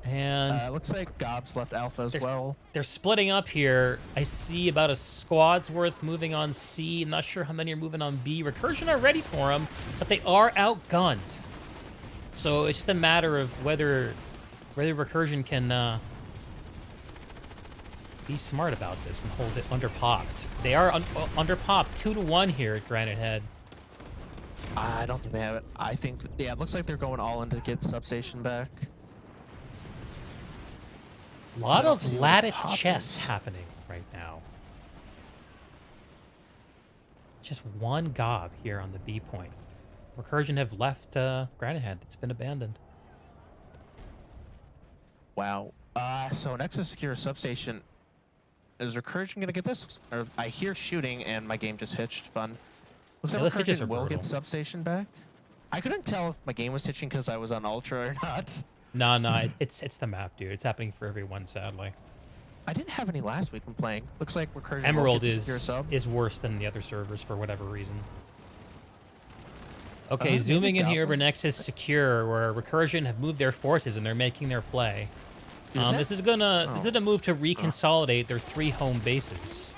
And Looks like GOBS left alpha as well. they're splitting up here. I see about a squad's worth moving on C. I'm not sure how many are moving on B. Recursion are ready for them, but they are outgunned. So it's just a matter of whether Recursion can be smart about this and hold it under popped. They are under popped 2-1 here at Granite Head. I don't think they have it. I think, yeah, it looks like they're going all in to get substation back. A lot don't of see what lattice happens. chess happening right now. Just 1 gob here on the B point. Recursion have left Granite Head. It's been abandoned. Wow. So Nexus Secure substation. Is Recursion gonna get this? Or I hear shooting and my game just hitched. Fun. Looks Yeah, like those hitches Recursion are will brutal. get substation back. I couldn't tell if my game was hitching because I was on Ultra or not. No, it's the map, dude. It's happening for everyone, sadly. I didn't have any last week when playing. Looks like Recursion Emerald will get Secure sub. is worse than the other servers for whatever reason. Okay, Maybe zooming in here over Goblin. Nexus Secure, where Recursion have moved their forces and they're making their play. Is This that- is a move to reconsolidate their 3 home bases.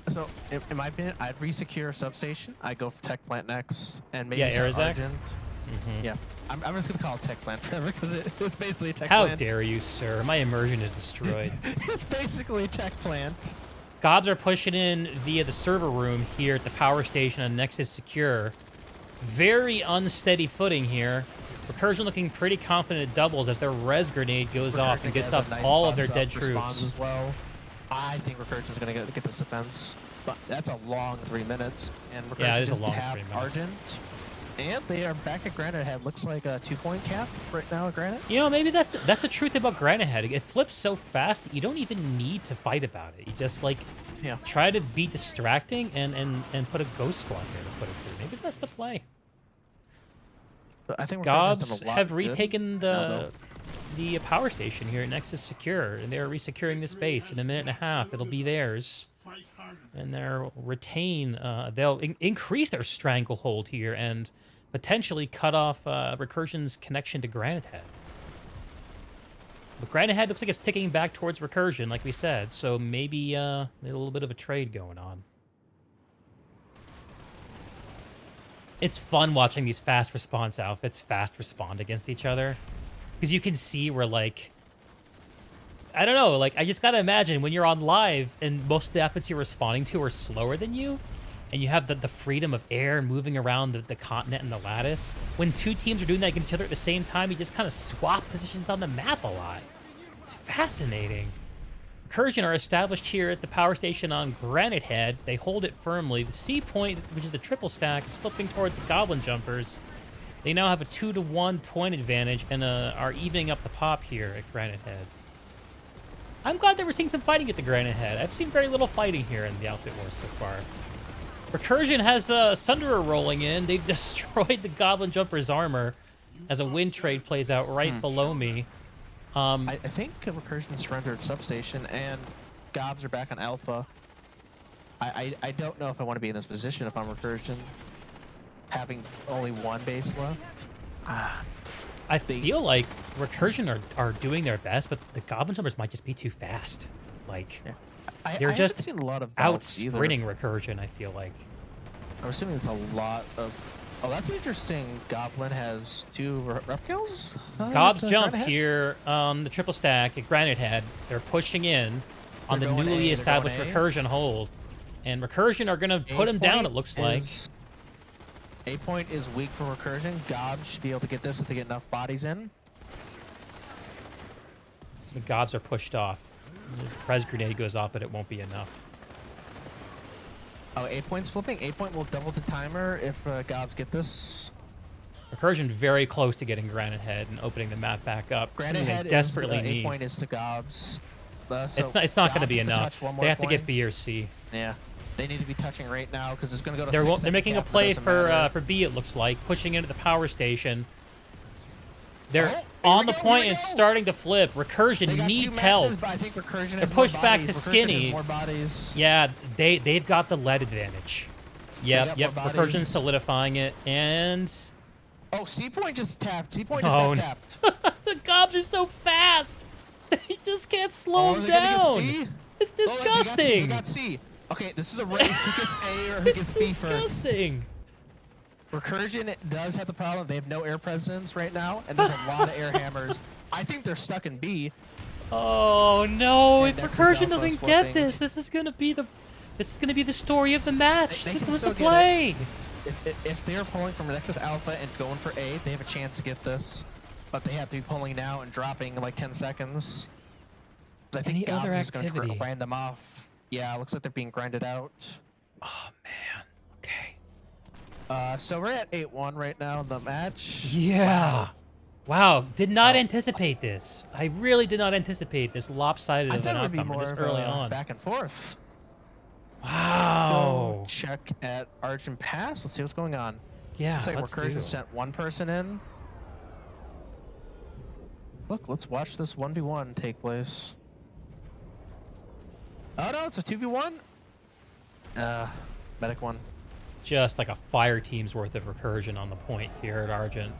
So, in my opinion, I'd resecure substation. I go for Tech Plant next, and maybe Yeah, some Arizak? Argent. Yeah, I'm just gonna call it Tech Plant forever because it's basically a Tech How Plant. dare you, sir? My immersion is destroyed. It's basically Tech Plant. GOBS are pushing in via the server room here at the power station on Nexus Secure. Very unsteady footing here. Recursion looking pretty confident it doubles as their res grenade goes off Recursion and gets has a up nice all of buzz their dead up, responds troops. as well. I think Recursion's gonna get this defense, but that's a long 3 minutes. And Recursion Yeah, it is a just long have 3 minutes. Argent, and they are back at Granite Head. Looks like a 2-point cap right now at Granite. You know, maybe that's the truth about Granite Head. It flips so fast that you don't even need to fight about it. You just like Yeah. try to be distracting and put a ghost squad there to put it through. Maybe that's the play. But I think Recursion's GOBS done a lot have good retaken now, the power station here at Nexus Secure, and they're resecuring this base in a minute and a half. It'll be theirs, Fight harder. and they'll increase their stranglehold here and potentially cut off Recursion's connection to Granite Head. But Granite Head looks like it's ticking back towards Recursion, like we said, so maybe a little bit of a trade going on. It's fun watching these fast response outfits fast respond against each other. Because you can see where, like... I don't know, like, I just gotta imagine when you're on live and most of the outfits you're responding to are slower than you, and you have the freedom of air moving around the continent and the lattice. When 2 teams are doing that against each other at the same time, you just kind of swap positions on the map a lot. It's fascinating. Recursion are established here at the power station on Granite Head. They hold it firmly. The C point, which is the triple stack, is flipping towards the Goblin Jumpers. They now have a 2-to-1 point advantage and are evening up the pop here at Granite Head. I'm glad that we're seeing some fighting at the Granite Head. I've seen very little fighting here in the Outfit Wars so far. Recursion has Sunderer rolling in. They've destroyed the Goblin Jumper's armor as a wind trade plays out right below me. I think Recursion surrendered substation, and GOBS are back on Alpha. I don't know if I want to be in this position if I'm Recursion, having only 1 base left. I feel like Recursion are doing their best, but the Goblin Jumpers might just be too fast. Like, they're I just haven't seen a lot of out bounce either. sprinting Recursion, I feel like. I'm assuming it's a lot of... Oh, that's interesting. Goblin has 2 rep kills? GOBS to jump Granite Head? here on the triple stack at Granite Head. They're pushing in on They're the going A, newly they're established going A. Recursion hold. And Recursion are going to put him down, it looks like. A point is weak for Recursion. GOBS should be able to get this if they get enough bodies in. The GOBS are pushed off. The Res Grenade goes off, but it won't be enough. Oh, 8 points flipping. 8 point will double the timer if GOBS get this. Recursion very close to getting Granite Head and opening the map back up. Granite Something Head they desperately is, 8 need. point is to GOBS. It's not going to be enough. They have to get B or C. Yeah, they need to be touching right now because it's going to go to They're making a play for B. It looks like pushing into the power station. They're on the point and starting to flip. Recursion needs help. But I think Recursion They're has pushed more back bodies. to Recursion Skinny. has more bodies. Yeah, they've got the lead advantage. Yep. Recursion solidifying it and. Oh, C point just tapped. C point just got tapped. The GOBS are so fast. They just can't slow them down. It's disgusting. They got C. Okay, this is a race. Who gets A or who gets B first? It's disgusting. Recursion does have the problem. They have no air presence right now, and there's a lot of air hammers. I think they're stuck in B. Oh no! And if Nexus Recursion Alpha's doesn't flipping. get this, this is gonna be the story of the match. They This can was the still get play. If they're pulling from Nexus Alpha and going for A, they have a chance to get this. But they have to be pulling now and dropping in like 10 seconds. I think Any other GOBS is going to activity? grind them off. Yeah, it looks like they're being grinded out. Oh man. Okay. So we're at 8-1 right now in the match. Yeah. Wow. Did not anticipate this. I really did not anticipate this lopsided I of an thought it would be outcome more this of early a on. back and forth. Wow. Let's go check at Argent Pass. Let's see what's going on. Yeah. Looks like let's do Recursion it. sent one person in. Look, let's watch this 1v1 take place. Oh no, it's a 2v1. Medic one. Just like a fire team's worth of Recursion on the point here at Argent.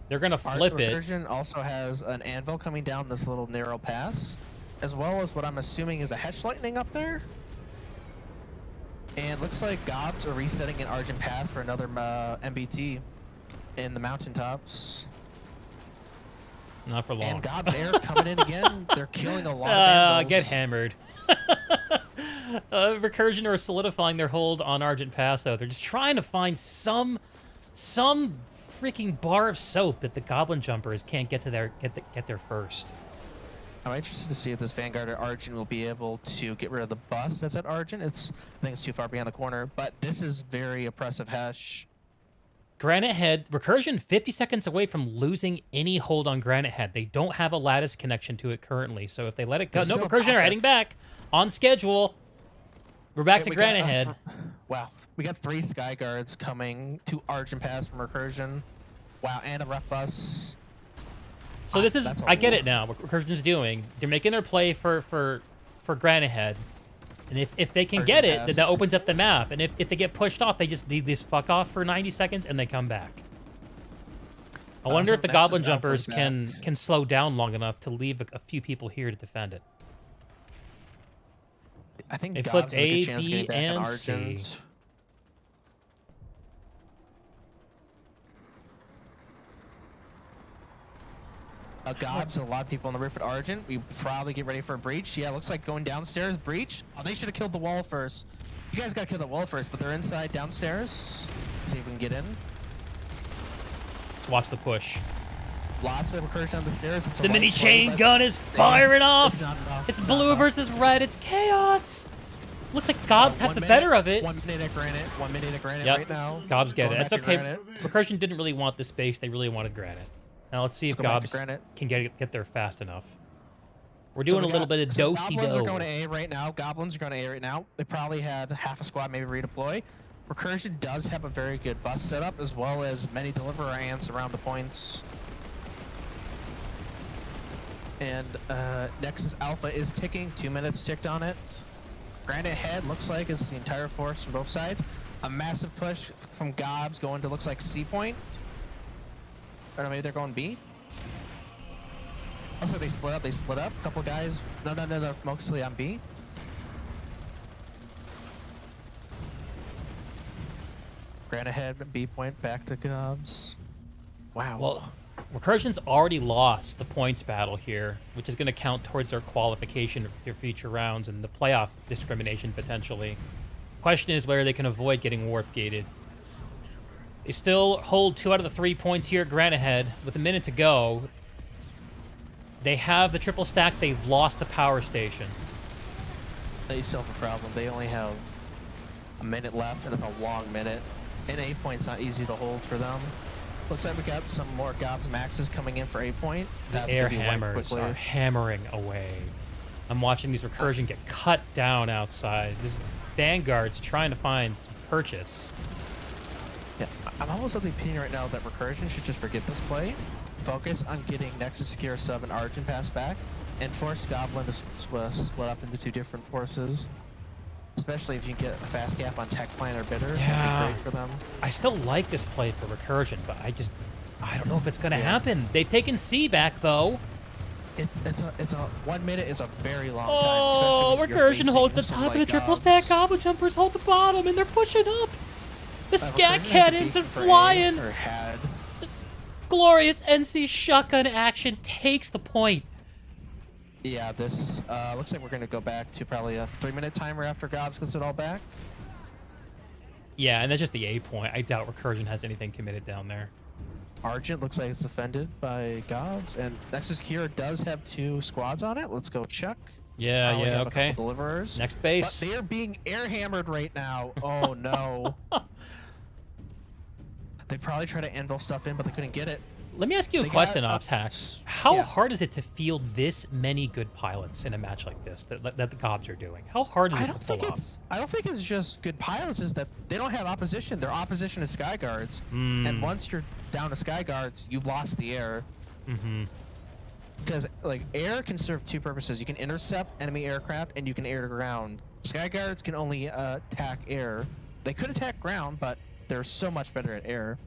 They're gonna flip it. Recursion also has an anvil coming down this little narrow pass, as well as what I'm assuming is a Hedge Lightning up there. And looks like GOBS are resetting an Argent Pass for another MBT in the mountaintops. Not for long. And GOBS Air coming in again. They're killing a lot of anvils. Get hammered. Recursion are solidifying their hold on Argent Pass, though. They're just trying to find some freaking bar of soap that the Goblin Jumpers can't get to get there first. I'm interested to see if this Vanguard at Argent will be able to get rid of the bus that's at Argent. I think it's too far behind the corner, but this is very oppressive hash. Granite Head, Recursion 50 seconds away from losing any hold on Granite Head. They don't have a lattice connection to it currently, so if they let it go... No, Recursion are heading back on schedule. We're back to Granite Head. Wow, we got 3 Sky Guards coming to Argent Pass from Recursion. Wow, and a ref bus. So this is... I get it now, what Recursion's doing. They're making their play for Granite Head. And if they can get it, then that opens up the map. And if they get pushed off, they just fuck off for 90 seconds and they come back. I wonder if the Goblin Jumpers can slow down long enough to leave a few people here to defend it. I think they GOBS flipped has a good A, chance of B, getting back in and C. Argent. GOBS, a lot of people on the roof at Argent. We probably get ready for a breach. Yeah, looks like going downstairs. Breach. Oh, they should have killed the wall first. You guys gotta kill the wall first, but they're inside downstairs. Let's see if we can get in. Let's watch the push. Lots of Recursion on the stairs. The mini chain gun is firing off. It's blue versus red. It's chaos. Looks like GOBS have the better of it. 1 minute at Granite. 1 minute at Granite right now. GOBS get it. That's okay. Granite. Recursion didn't really want the space. They really wanted Granite. Now let's see if GOBS can get there fast enough. We're doing a little bit of do-si-do. Goblins are going to A right now. Goblins are going to A right now. They probably had half a squad maybe redeploy. Recursion does have a very good bus setup, as well as many deliverer ants around the points. And Nexus Alpha is ticking. 2 minutes ticked on it. Granite Head looks like it's the entire force from both sides. A massive push from GOBS going to looks like C point. Or no, maybe they're going B. Also, they split up. They split up. A couple guys. No. Mostly on B. Granite Head, B point, back to GOBS. Wow. Well, Recursion's already lost the points battle here, which is going to count towards their qualification for their future rounds and the playoff discrimination potentially. Question is whether they can avoid getting warp gated. They still hold 2 out of the 3 points here at Granite Head with a minute to go. They have the triple stack. They've lost the power station. They still have a problem. They only have a minute left, and it's a long minute. And 8 point's not easy to hold for them. Looks like we got some more GOBS maxes coming in for 8 point. The air hammers are hammering away. I'm watching these Recursion get cut down outside. This Vanguard's trying to find some purchase. Yeah, I'm almost of the opinion right now that Recursion should just forget this play, focus on getting Nexus Secure Sub and Argent pass back, and force Goblin to split up into 2 different forces. Especially if you can get a fast cap on Tech Plan or Bitter. Yeah. That'd be great for them. I still like this play for Recursion, but I don't know if it's going to happen. They've taken C back, though. It's a 1 minute is a very long time. Oh, Recursion holds the top of the triple stack. Goblin Jumpers hold the bottom, and they're pushing up. The scat cannons are flying. Glorious NC shotgun action takes the point. Yeah, this looks like we're going to go back to probably a 3-minute timer after GOBS gets it all back. Yeah, and that's just the A point. I doubt Recursion has anything committed down there. Argent looks like it's defended by GOBS, and Nexus Secure does have 2 squads on it. Let's go check. Yeah, we have okay. A couple deliverers. Next base. But they are being air hammered right now. Oh no. They probably tried to anvil stuff in, but they couldn't get it. Let me ask you a question, Opshax. How hard is it to field this many good pilots in a match like this that the GOBS are doing? How hard is it to pull off? I don't think it's just good pilots. Is that they don't have opposition. Their opposition is Sky Guards, and once you're down to Sky Guards, you've lost the air. Because like air can serve 2 purposes. You can intercept enemy aircraft, and you can air to ground. Sky Guards can only attack air. They could attack ground, but they're so much better at air.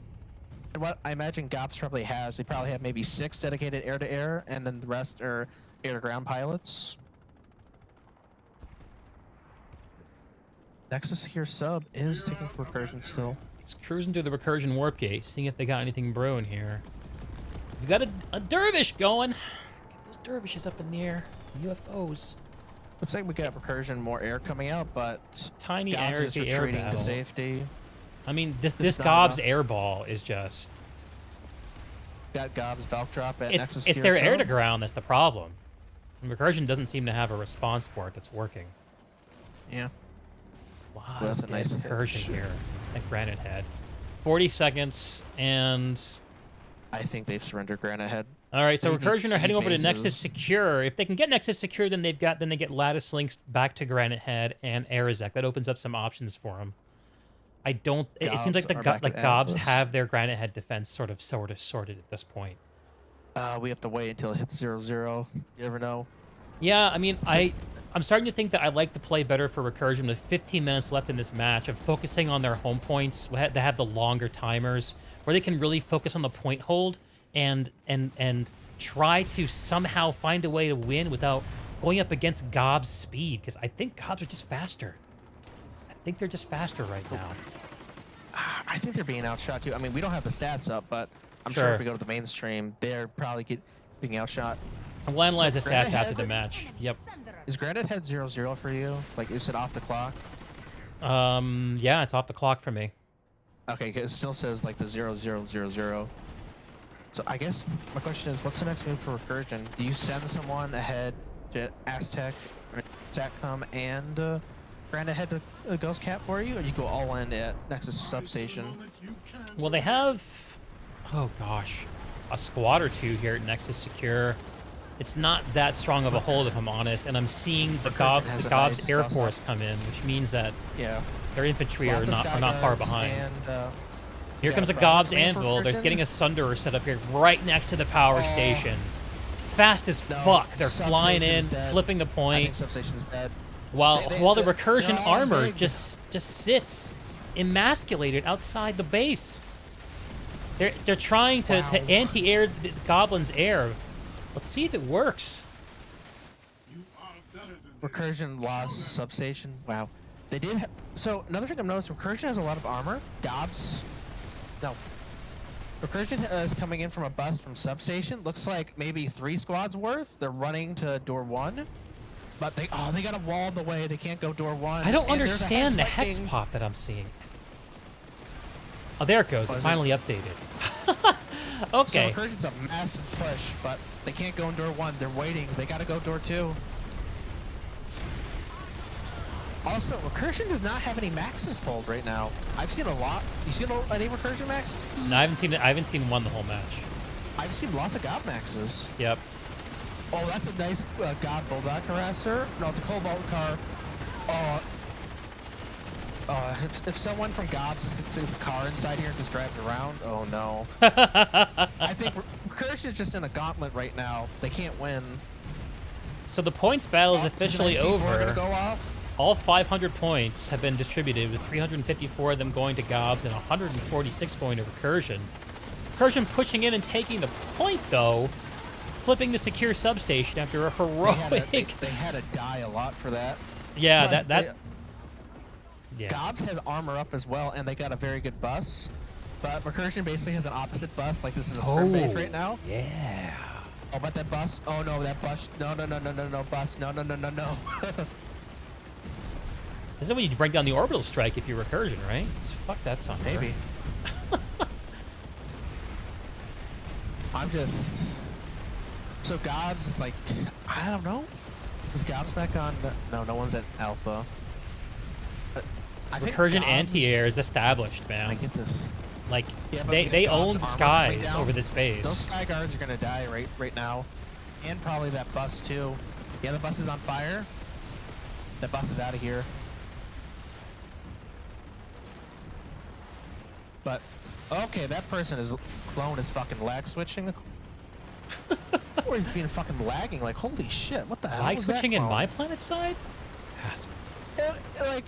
And what I imagine GOBS probably has, they probably have maybe 6 dedicated air-to-air, and then the rest are air-to-ground pilots. Nexus here sub is taking for Recursion still. It's cruising through the Recursion warp gate, seeing if they got anything brewing here. We got a dervish going. Get those dervishes up in the air. UFOs. Looks like we got Recursion more air coming out, but tiny GOBS air is to air retreating battle. to safety. I mean, this GOBS air ball is just... Got GOBS Valk drop at Nexus It's their air to ground that's the problem. And Recursion doesn't seem to have a response for it that's working. Yeah. Wow, That's a nice Recursion hit. here at Granite Head. 40 seconds, and... I think they've surrendered Granite Head. All right, so They Recursion are heading over to bases. Nexus Secure. If they can get Nexus Secure, then they get Lattice links back to Granite Head and Arizek. That opens up some options for them. I don't. It seems like GOBS have their Granite Head defense sort of sorted at this point. We have to wait until it hits 0-0. You never know. Yeah, I mean, I'm starting to think that I like the play better for Recursion with 15 minutes left in this match of focusing on their home points. They have the longer timers where they can really focus on the point hold and try to somehow find a way to win without going up against GOBS' speed, because I think GOBS are just faster. I think they're just faster right now. I think they're being outshot too. I mean, we don't have the stats up, but I'm sure if we go to the mainstream, they're probably being outshot. We'll analyze the stats Granite after Head- the match. Yep. Is Granite Head 0-0 for you? Like, is it off the clock? Yeah, it's off the clock for me. Okay, 'cause it still says like the 0-0-0-0. So I guess my question is, what's the next move for Recursion? Do you send someone ahead to Aztec, or Satcom, and Granite Head to Ghost Cap for you, or you go all in at Nexus Substation? Well, they have, oh gosh, a squad or 2 here at Nexus Secure. It's not that strong of a hold, if I'm honest, and I'm seeing the GOBS Air Force come in, which means that their infantry are not far behind. And, Here comes a GOBS Anvil. There's getting a Sunderer set up here right next to the power station. Fast as fuck. They're flying in, flipping the I think point, Substation's dead. while the Recursion armor just sits emasculated outside the base. They're trying to anti-air the Goblin's air. Let's see if it works. Recursion lost Substation. Wow. They did. So another thing I've noticed, Recursion has a lot of armor. GOBS, no. Recursion is coming in from a bust from Substation. Looks like maybe 3 squads worth. They're running to door 1, but they got a wall in the way. They can't go door 1. I don't understand the hex pop that I'm seeing. Oh, there it goes. It finally updated. Okay. So Recursion's a massive push, but they can't go in door 1. They're waiting. They got to go door 2. Also, Recursion does not have any maxes pulled right now. I've seen a lot. You seen any Recursion maxes? No, I haven't seen one the whole match. I've seen lots of GOB maxes. Yep. Oh, that's a nice GOB Bulldog harasser. No, it's a Cobalt car. If someone from GOBS sits a car inside here and just drives around, oh no. I think Recursion is just in a gauntlet right now. They can't win. So the points battle is officially over. Go off? All 500 points have been distributed, with 354 of them going to GOBS and 146 going to Recursion. Recursion pushing in and taking the point, though, flipping the secure substation after a heroic... They had to die a lot for that. Yeah, yeah. GOBS has armor up as well, and they got a very good bus. But Recursion basically has an opposite bus, like this is a sprint base right now. Yeah. Oh, but that bus... Oh, no, that bus... No, bus. No. This is when you break down the orbital strike if you're Recursion, right? Just fuck that son. Maybe. I'm just... So GOBS is like... I don't know. Is GOBS back on... No one's at Alpha. I think Recursion GOBS... anti-air is established, man. I get this. Like, Yeah, but they GOBS own the armor skies way down. over this base. Those sky guards are gonna die right now. And probably that bus too. Yeah, the bus is on fire. That bus is out of here. But, okay, that person is clone is fucking lag switching. Or he's being fucking lagging, like, holy shit, what the hell Lag was that switching in clone? my Planetside? Like,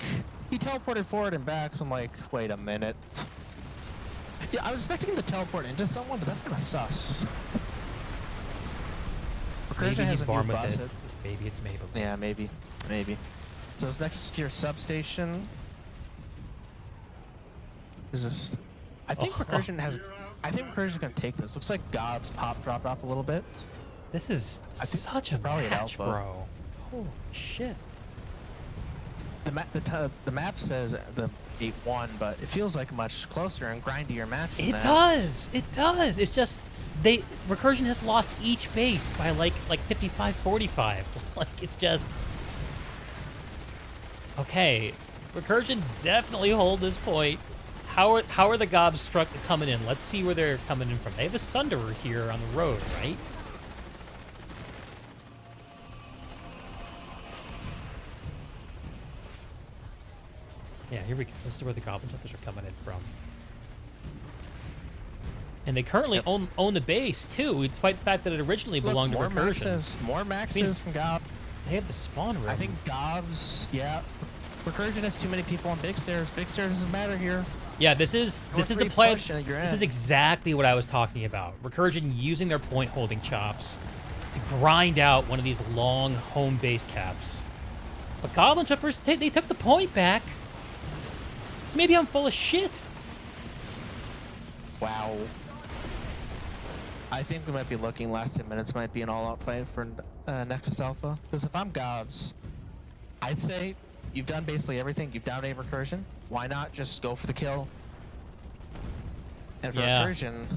he teleported forward and back, so I'm like, wait a minute. Yeah, I was expecting him to teleport into someone, but that's kind of sus. Maybe Recursion has he's a new born with bus. it. Maybe it's Mabel. Yeah, maybe. So this next secure substation is this. I think Recursion has. I think Recursion's gonna take this. Looks like GOBS dropped off a little bit. This is I think such a probably at match, Alpha. bro. Holy shit. The map says the 8-1, but it feels like a much closer and grindier match. Than It that. does. It does. It's just Recursion has lost each base by like 55-45. Like it's just okay. Recursion definitely hold this point. How are the GOBS struck coming in? Let's see where they're coming in from. They have a Sunderer here on the road, right? Yeah, here we go. This is where the Goblin Jumpers are coming in from. And they currently own the base, too, despite the fact that it originally belonged to Recursion. More maxes from GOBS. They have the spawn room. I think GOBS, yeah. Recursion has too many people on big stairs. Big stairs doesn't matter here. Yeah, this is the play. This is exactly what I was talking about. Recursion using their point holding chops to grind out one of these long home base caps. But Goblin Jumpers, they took the point back. So maybe I'm full of shit. Wow. I think we might be looking last 10 minutes might be an all-out fight for Nexus Alpha. Because if I'm GOBS, I'd say you've done basically everything. You've dominated Recursion. Why not just go for the kill? And for Recursion... And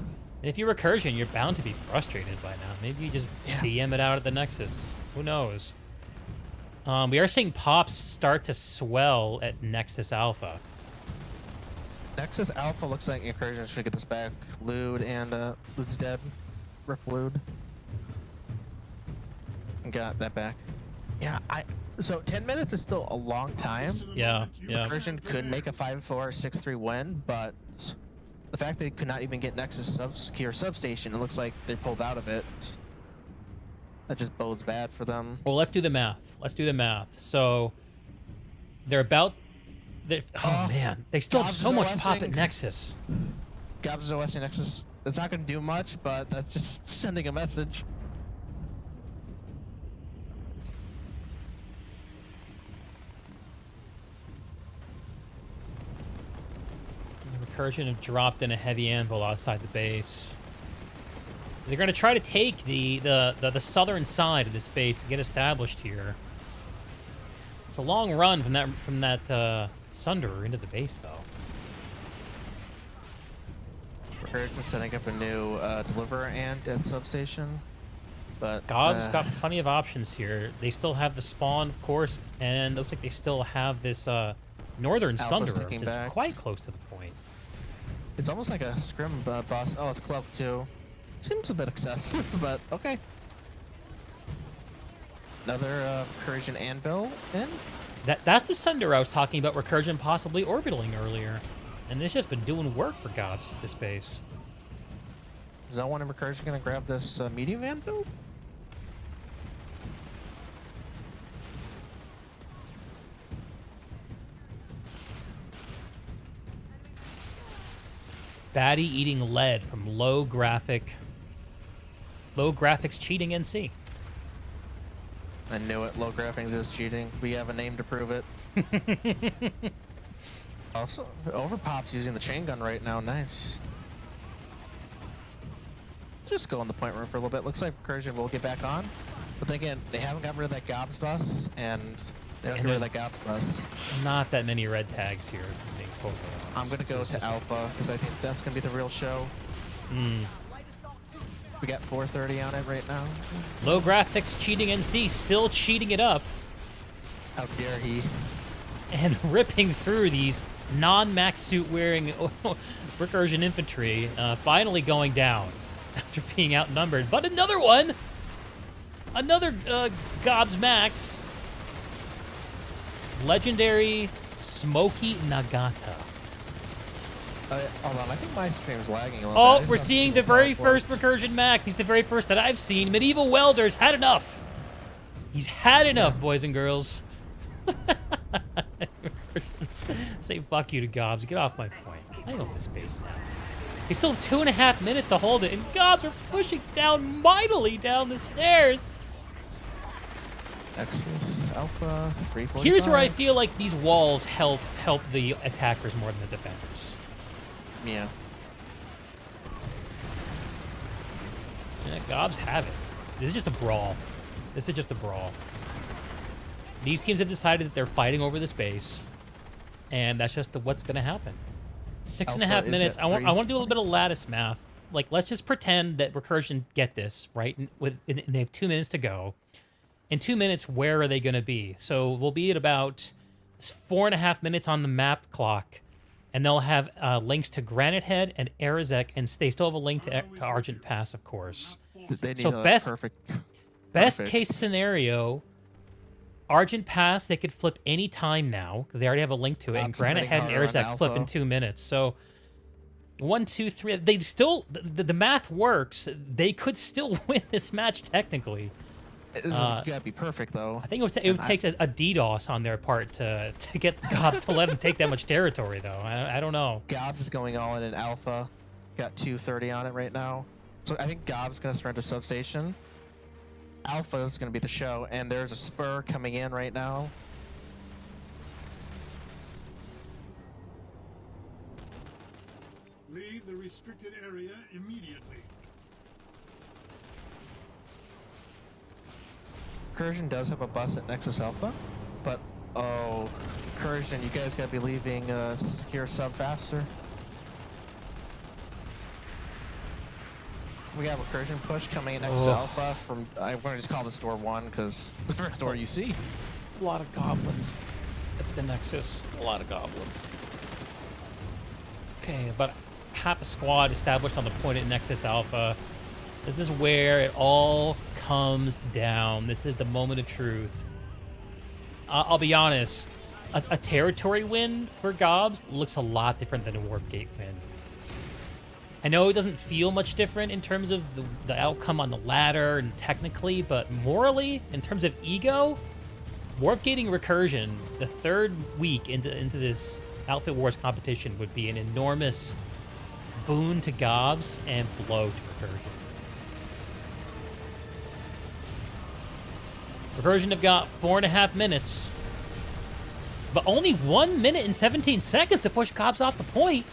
if you're Recursion, you're bound to be frustrated by now. Maybe you just DM it out at the Nexus. Who knows? We are seeing pops start to swell at Nexus Alpha. Nexus Alpha looks like Recursion should get this back. Lude and Lude's dead. Rip Lude. Got that back. Yeah, so 10 minutes is still a long time. Yeah. Recursion could make a 5-4 or 6-3 win, but the fact they could not even get Nexus secure substation, it looks like they pulled out of it. That just bodes bad for them. Well, let's do the math. So they're about... Oh, man. They still have so much pop at Nexus. GOBS is OSing Nexus. That's not going to do much, but that's just sending a message. Recursion have dropped in a heavy anvil outside the base. They're going to try to take the southern side of this base and get established here. It's a long run from that Sunderer into the base, though. Recursion setting up a new deliver and death substation. But GOBS got plenty of options here. They still have the spawn, of course, and looks like they still have this Northern Alpha's Sunderer, sticking which is back. quite close to the point. It's almost like a scrim boss. Oh, it's club too. Seems a bit excessive, but okay. Another Recursion Anvil in. That's the Sunderer I was talking about, Recursion possibly orbitaling earlier. And it's just been doing work for GOBS at this base. Is that one in Recursion gonna grab this medium Anvil? Baddie eating lead from low graphics cheating NC. I knew it. Low graphics is cheating. We have a name to prove it. Also, Overpop's using the chain gun right now. Nice. Just go in the point room for a little bit. Looks like Recursion will get back on. But then again, they haven't gotten rid of that GOBS bus, and they haven't gotten rid of that GOBS bus. Not that many red tags here. Being totally honest. I'm going to go to Alpha, because I think that's going to be the real show. We got 430 on it right now. Low graphics cheating NC, still cheating it up. How dare he? And ripping through these non-max suit wearing Recursion infantry, finally going down after being outnumbered. But another one! Another GOBS max. Legendary Smoky Nagata. Hold on, I think my stream's lagging a little bit. Oh, we're seeing the very first Recursion max. He's the very first that I've seen. Medieval Welder's had enough. He's had enough, boys and girls. Say fuck you to GOBS. Get off my point. I own this base now. He still have 2.5 minutes to hold it, and GOBS are pushing down mightily down the stairs. Nexus, Alpha, 345. Here's where I feel like these walls help the attackers more than the defenders. Yeah. Yeah, GOBS have it. This is just a brawl. This is just a brawl. These teams have decided that they're fighting over this base, and that's just what's going to happen. 6.5 minutes. I want to do a little bit of lattice math. Like, let's just pretend that Recursion get this, right? And they have 2 minutes to go. In 2 minutes, where are they going to be? So we'll be at about 4.5 minutes on the map clock, and they'll have links to Granite Head and Arazek, and they still have a link to Argent Pass, of course. They need So best case scenario, Argent Pass, they could flip any time now, because they already have a link to it, and Granite Head and Arazek flip in 2 minutes. So 1, 2, 3, they still, the math works. They could still win this match technically. It's gotta be perfect, though. I think it would take a DDoS on their part to get GOBS to let them take that much territory, though. I don't know. GOBS is going all in Alpha. Got 230 on it right now. So I think GOBS is going to surrender substation. Alpha is going to be the show, and there's a spur coming in right now. Leave the restricted area immediately. Recursion does have a bus at Nexus Alpha, but oh, Recursion, you guys gotta be leaving secure sub faster. We got Recursion push coming in Nexus Alpha from, I'm gonna just call this door 1 because the first door you see. A lot of goblins at the Nexus. A lot of goblins. Okay, about half a squad established on the point at Nexus Alpha. This is where it all comes down. This is the moment of truth. I'll be honest, a territory win for GOBS looks a lot different than a Warp Gate win. I know it doesn't feel much different in terms of the outcome on the ladder and technically, but morally, in terms of ego, Warp Gating Recursion, the third week into this Outfit Wars competition, would be an enormous boon to GOBS and blow to Recursion. Recursion have got 4.5 minutes, but only 1 minute and 17 seconds to push GOBS off the point.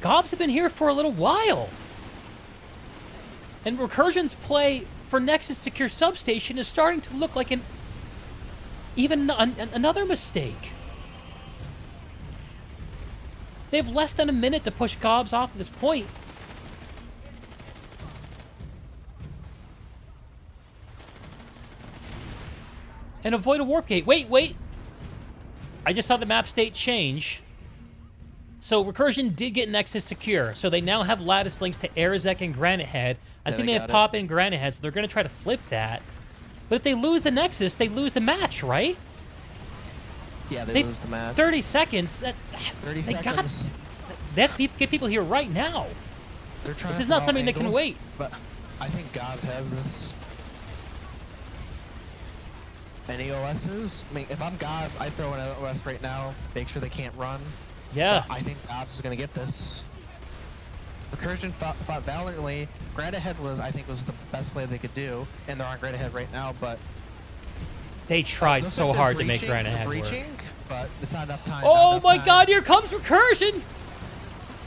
GOBS have been here for a little while. And Recursion's play for Nexus Secure Substation is starting to look like another mistake. They have less than a minute to push GOBS off at this point. and avoid a warp gate. Wait. I just saw the map state change. So Recursion did get Nexus secure, so they now have lattice links to Arazek and Granite Head. I see they have Pop and Granite Head, so they're going to try to flip that. But if they lose the Nexus, they lose the match, right? Yeah, they lose the match. 30 seconds. 30 seconds. They have to get people here right now. They're trying this is not something that can wait. But I think GOBS has this. Any OSs? I mean, if I'm GOBS, I throw an OS right now. Make sure they can't run. Yeah. But I think GOBS is going to get this. Recursion fought valiantly. Granite Head I think, was the best play they could do. And they're on Granite Head right now, but... They tried so hard to make Granite Head work. But it's not enough time. Oh my god, here comes Recursion!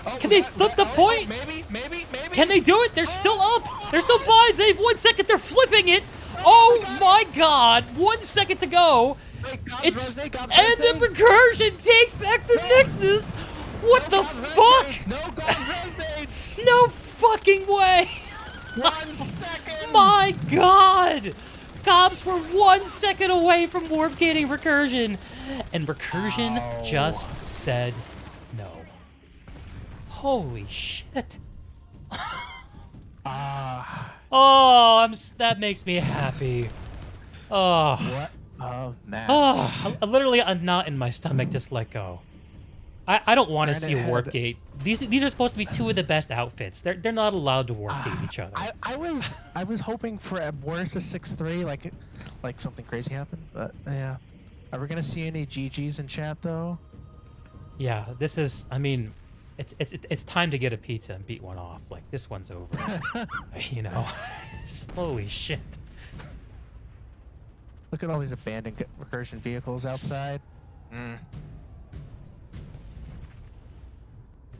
Oh, can they flip the point? Maybe. Can they do it? They're still up. They're still buys. They have 1 second. They're flipping it. Oh my god. 1 second to go. It's and the Recursion takes back the Nexus. What the fuck? No GOBS resonates. No fucking way. 1 second. My god. GOBS were 1 second away from warp gating Recursion. And Recursion just said no. Holy shit. That makes me happy. Oh. What a match. Oh, literally a knot in my stomach just let go. I don't want to see a warp gate. These are supposed to be two of the best outfits. They're not allowed to warp gate each other. I was hoping for at worst a 6-3, like something crazy happened, but yeah. Are we gonna see any GGs in chat though? Yeah, this is. I mean, it's time to get a pizza and beat one off. Like this one's over. You know. Holy shit. Look at all these abandoned Recursion vehicles outside.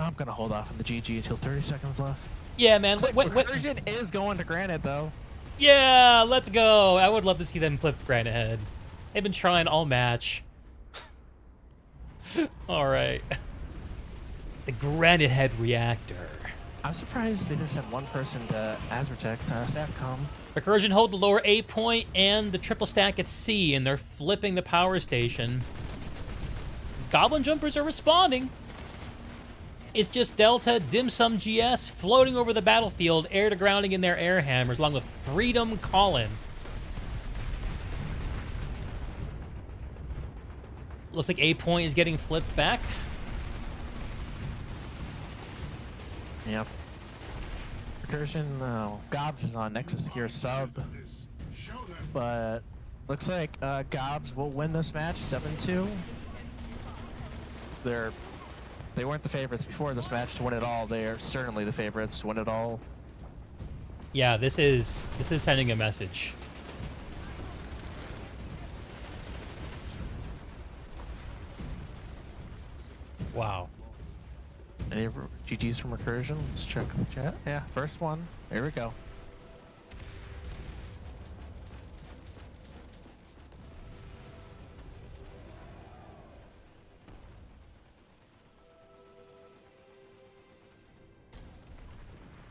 I'm gonna hold off on the GG until 30 seconds left. Yeah, man. Recursion is going to Granite though. Yeah, let's go. I would love to see them flip Granite Head. They've been trying all match. All right. The Granite Head reactor. I'm surprised they just sent one person to Azratech to StatCom. Recursion hold the lower A point and the triple stack at C, and they're flipping the power station. Goblin Jumpers are responding. It's just Delta, Dim Sum GS floating over the battlefield, air to grounding in their air hammers, along with Freedom Colin. Looks like A point is getting flipped back. Yep. Recursion, GOBS is on Nexus here sub. But looks like GOBS will win this match 7-2. They weren't the favorites before this match to win it all. They are certainly the favorites to win it all. Yeah, this is sending a message. Wow. Any GGs from Recursion? Let's check the chat. Yeah, first one. There we go.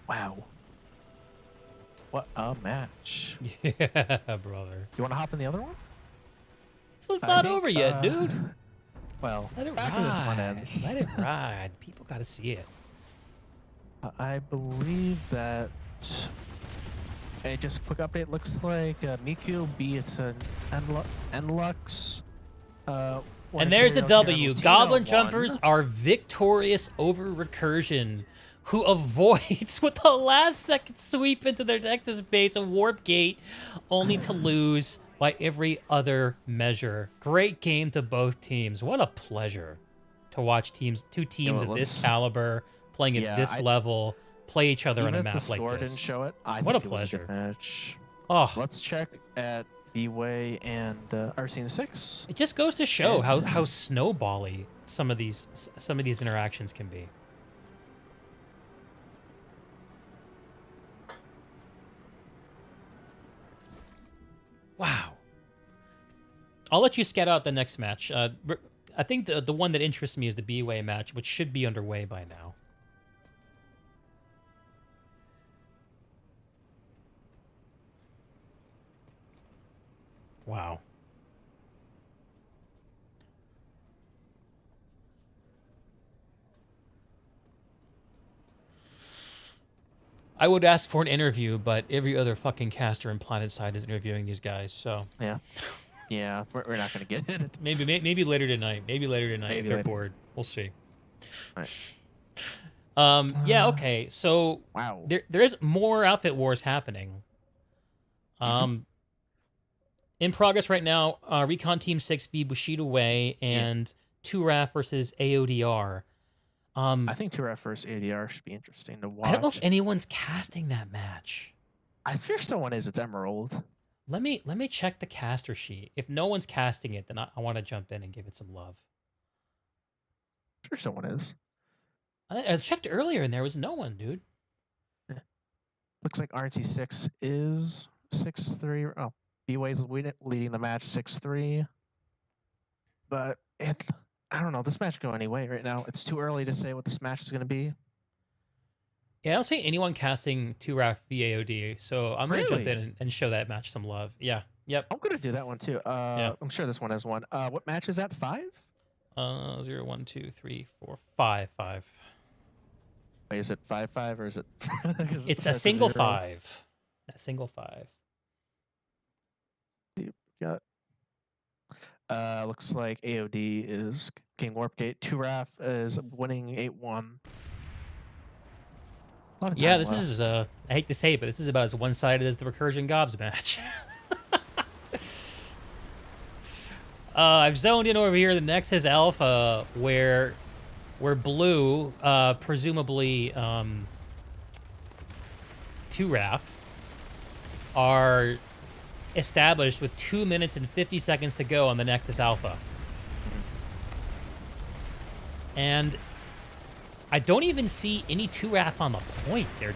Wow. What a match. Yeah, brother. You want to hop in the other one? This one's not over yet, dude. Well, let it after ride. This one ends. Let it ride. People got to see it. I believe that... Hey, just a quick update. Looks like Miku beat Enlux. And there's the W. Goblin Jumpers are victorious over Recursion, who avoids with the last second sweep into their Nexus base and warp gate, only to lose by every other measure. Great game to both teams. What a pleasure to watch two teams of this caliber playing at this level play each other on a map like this. Didn't show it. What a pleasure. Match. Oh, let's check at BWAE and Arsene 6. It just goes to show how snowbally some of these interactions can be. Wow. I'll let you scout out the next match. I think the one that interests me is the BWAE match, which should be underway by now. Wow. I would ask for an interview, but every other fucking caster in Planetside is interviewing these guys, so Yeah. Yeah, we're not gonna get it. maybe later tonight. Maybe later tonight if Maybe they're later. bored. We'll see. All right. Yeah, okay. So Wow. there is more outfit wars happening. In progress right now, Recon Team 6 v Bushido Way and 2RAF versus AODR. I think 2RAF versus ADR should be interesting to watch. I don't know if anyone's casting that match. I fear someone is. It's Emerald. Let me check the caster sheet. If no one's casting it, then I want to jump in and give it some love. I'm sure someone is. I checked earlier and there was no one, dude. Looks like RNC6 is 6-3. Oh, BWAE's leading the match 6-3. But I don't know. This match could go any way right now. It's too early to say what this match is going to be. Yeah, I don't see anyone casting 2RAF VAOD, so I'm going to jump Really? in and show that match some love. Yeah, yep. I'm going to do that one too. I'm sure this one has one. What match is that? 5? 0, 1, 2, 3, 4, 5, 5. Wait, is it 5-5 or is it? 'Cause it It's a starts at single 0. 5. A single 5. Got. Looks like AOD is King Warpgate. 2RAF is winning 8-1. Yeah, this is I hate to say it, but this is about as one-sided as the Recursion GOBS match. I've zoned in over here the Nexus Alpha where Blue, presumably 2RAF, are established with 2 minutes and 50 seconds to go on the Nexus Alpha. And I don't even see any 2RAF on the point. They're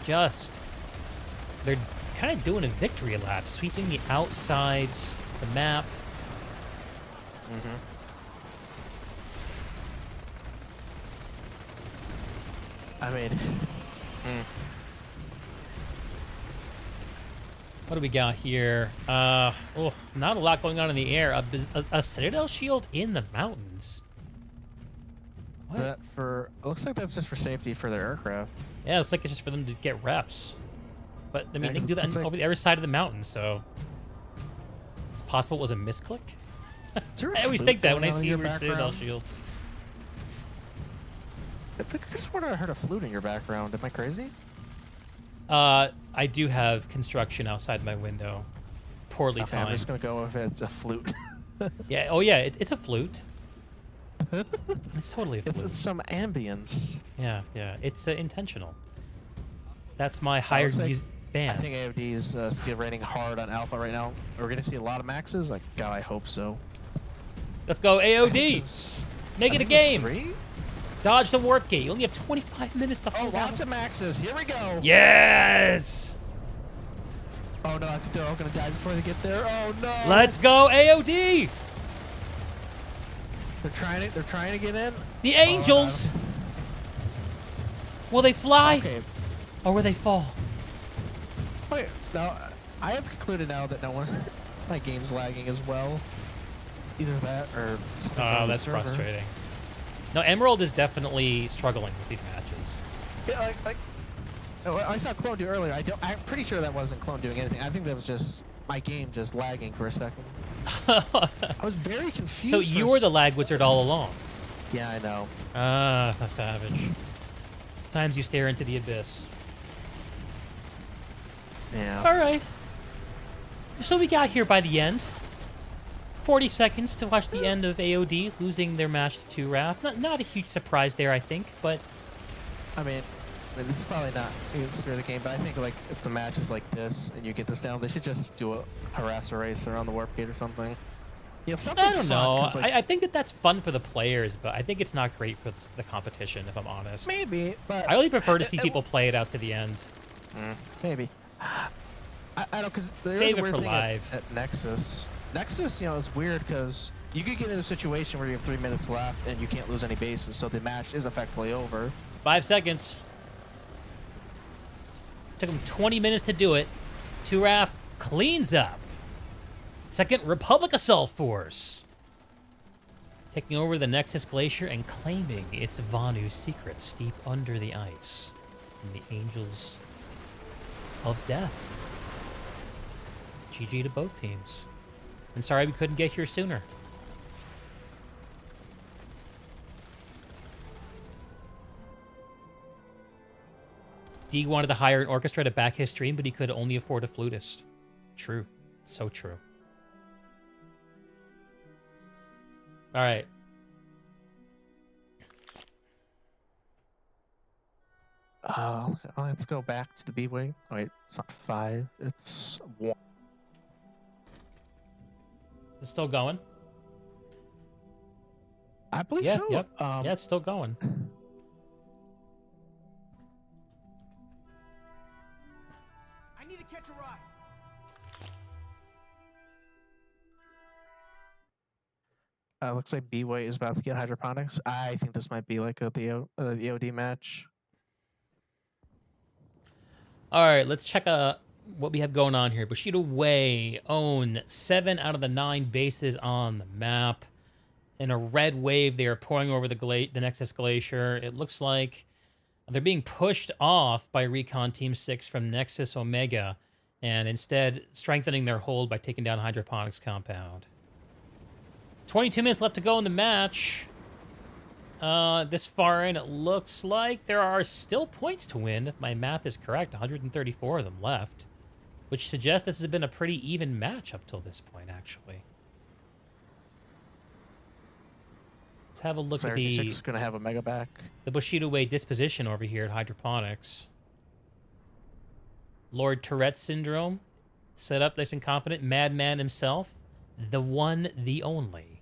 kind of doing a victory lap, sweeping the outsides, the map. I mean, What do we got here? Not a lot going on in the air. A Citadel shield in the mountains. What? that for it looks like that's just for safety for their aircraft. Yeah, it looks like it's just for them to get reps. But, I mean, Yeah, they can do that it's like- over the other side of the mountain, so... It's possible it was a misclick? Is there a I always flute think that going when I on in see your weird Citadel background? shields. I think I just I heard a flute in your background. Am I crazy? I do have construction outside my window. Poorly Okay, I'm timed. just gonna go with it's a flute. Yeah, oh yeah, it's a flute. It's totally a flute. It's some ambience. Yeah, it's intentional. That's my hired looks like- music band. I think AOD is still raining hard on Alpha right now. We're gonna see a lot of maxes. Like, God, I hope so. Let's go, I think AOD! there's- Make I it a think there's game! 3? Dodge the warp gate. You only have 25 minutes to Oh, hold lots out. of maxes. Here we go. Yes! Oh no, I think they're all gonna die before they get there. Oh no. Let's go, AOD! They're trying to get in. The Angels! Will they fly? Okay. Or will they fall? Wait. Now, I have concluded now that no one. My game's lagging as well. Either that or something. Oh, on the that's server. frustrating. No, Emerald is definitely struggling with these matches. Yeah, like. Oh, I saw Clone do earlier. I'm pretty sure that wasn't Clone doing anything. I think that was just my game just lagging for a second. I was very confused. So you were the lag wizard all along. Yeah, I know. Ah, a savage. Sometimes you stare into the abyss. Yeah. All right. So we got here by the end. 40 seconds to watch the end of AOD losing their match to 2RAF. Not a huge surprise there, I think, but I mean, it's probably not against the game, but I think like if the match is like this and you get this down, they should just do a harasser race around the warp gate or something. You know, something I don't fun, know. 'cause, like, I think that's fun for the players, but I think it's not great for the competition, if I'm honest. maybe, but I really prefer to see people play it out to the end. maybe. I don't, because there's Save a it weird for thing live. at Nexus. Nexus, you know, it's weird because you could get in a situation where you have 3 minutes left and you can't lose any bases, so the match is effectively over. 5 seconds. Took him 20 minutes to do it. 2RAF cleans up. Second Republic Assault Force. Taking over the Nexus Glacier and claiming its Vanu secret deep under the ice. And the Angels of death. GG to both teams. And sorry we couldn't get here sooner. D wanted to hire an orchestra to back his stream, but he could only afford a flutist. True. So true. All right. Let's go back to the BWAE. Oh, wait, it's not 5. It's 1. It's still going? I believe Yeah, so. yep. Yeah, it's still going. I need to catch a ride. Looks like BWAE is about to get hydroponics. I think this might be like the EOD match. All right, let's check what we have going on here. Bushido Way own 7 out of the 9 bases on the map. In a red wave, they are pouring over the Nexus Glacier. It looks like they're being pushed off by Recon Team 6 from Nexus Omega, and instead strengthening their hold by taking down Hydroponics Compound. 22 minutes left to go in the match. This far in, it looks like there are still points to win, if my math is correct. 134 of them left, which suggests this has been a pretty even match up till this point, actually. Let's have a look at the... RG6 is going to have a mega back. The Bushido Way disposition over here at Hydroponics. Lord Tourette Syndrome, set up nice and confident. Madman himself, the one, the only.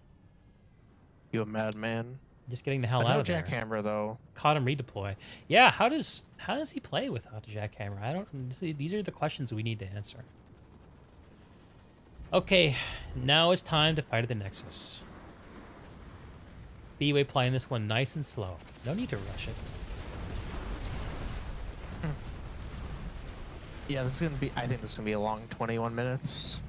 You a madman. Just getting the hell But out no of there. jackhammer though. Caught him redeploy. Yeah, how does he play without the jackhammer? I don't see. These are the questions we need to answer. Okay, now it's time to fight at the Nexus. BWAE playing this one nice and slow. No need to rush it. Yeah, this is gonna be. I think this is gonna be a long 21 minutes.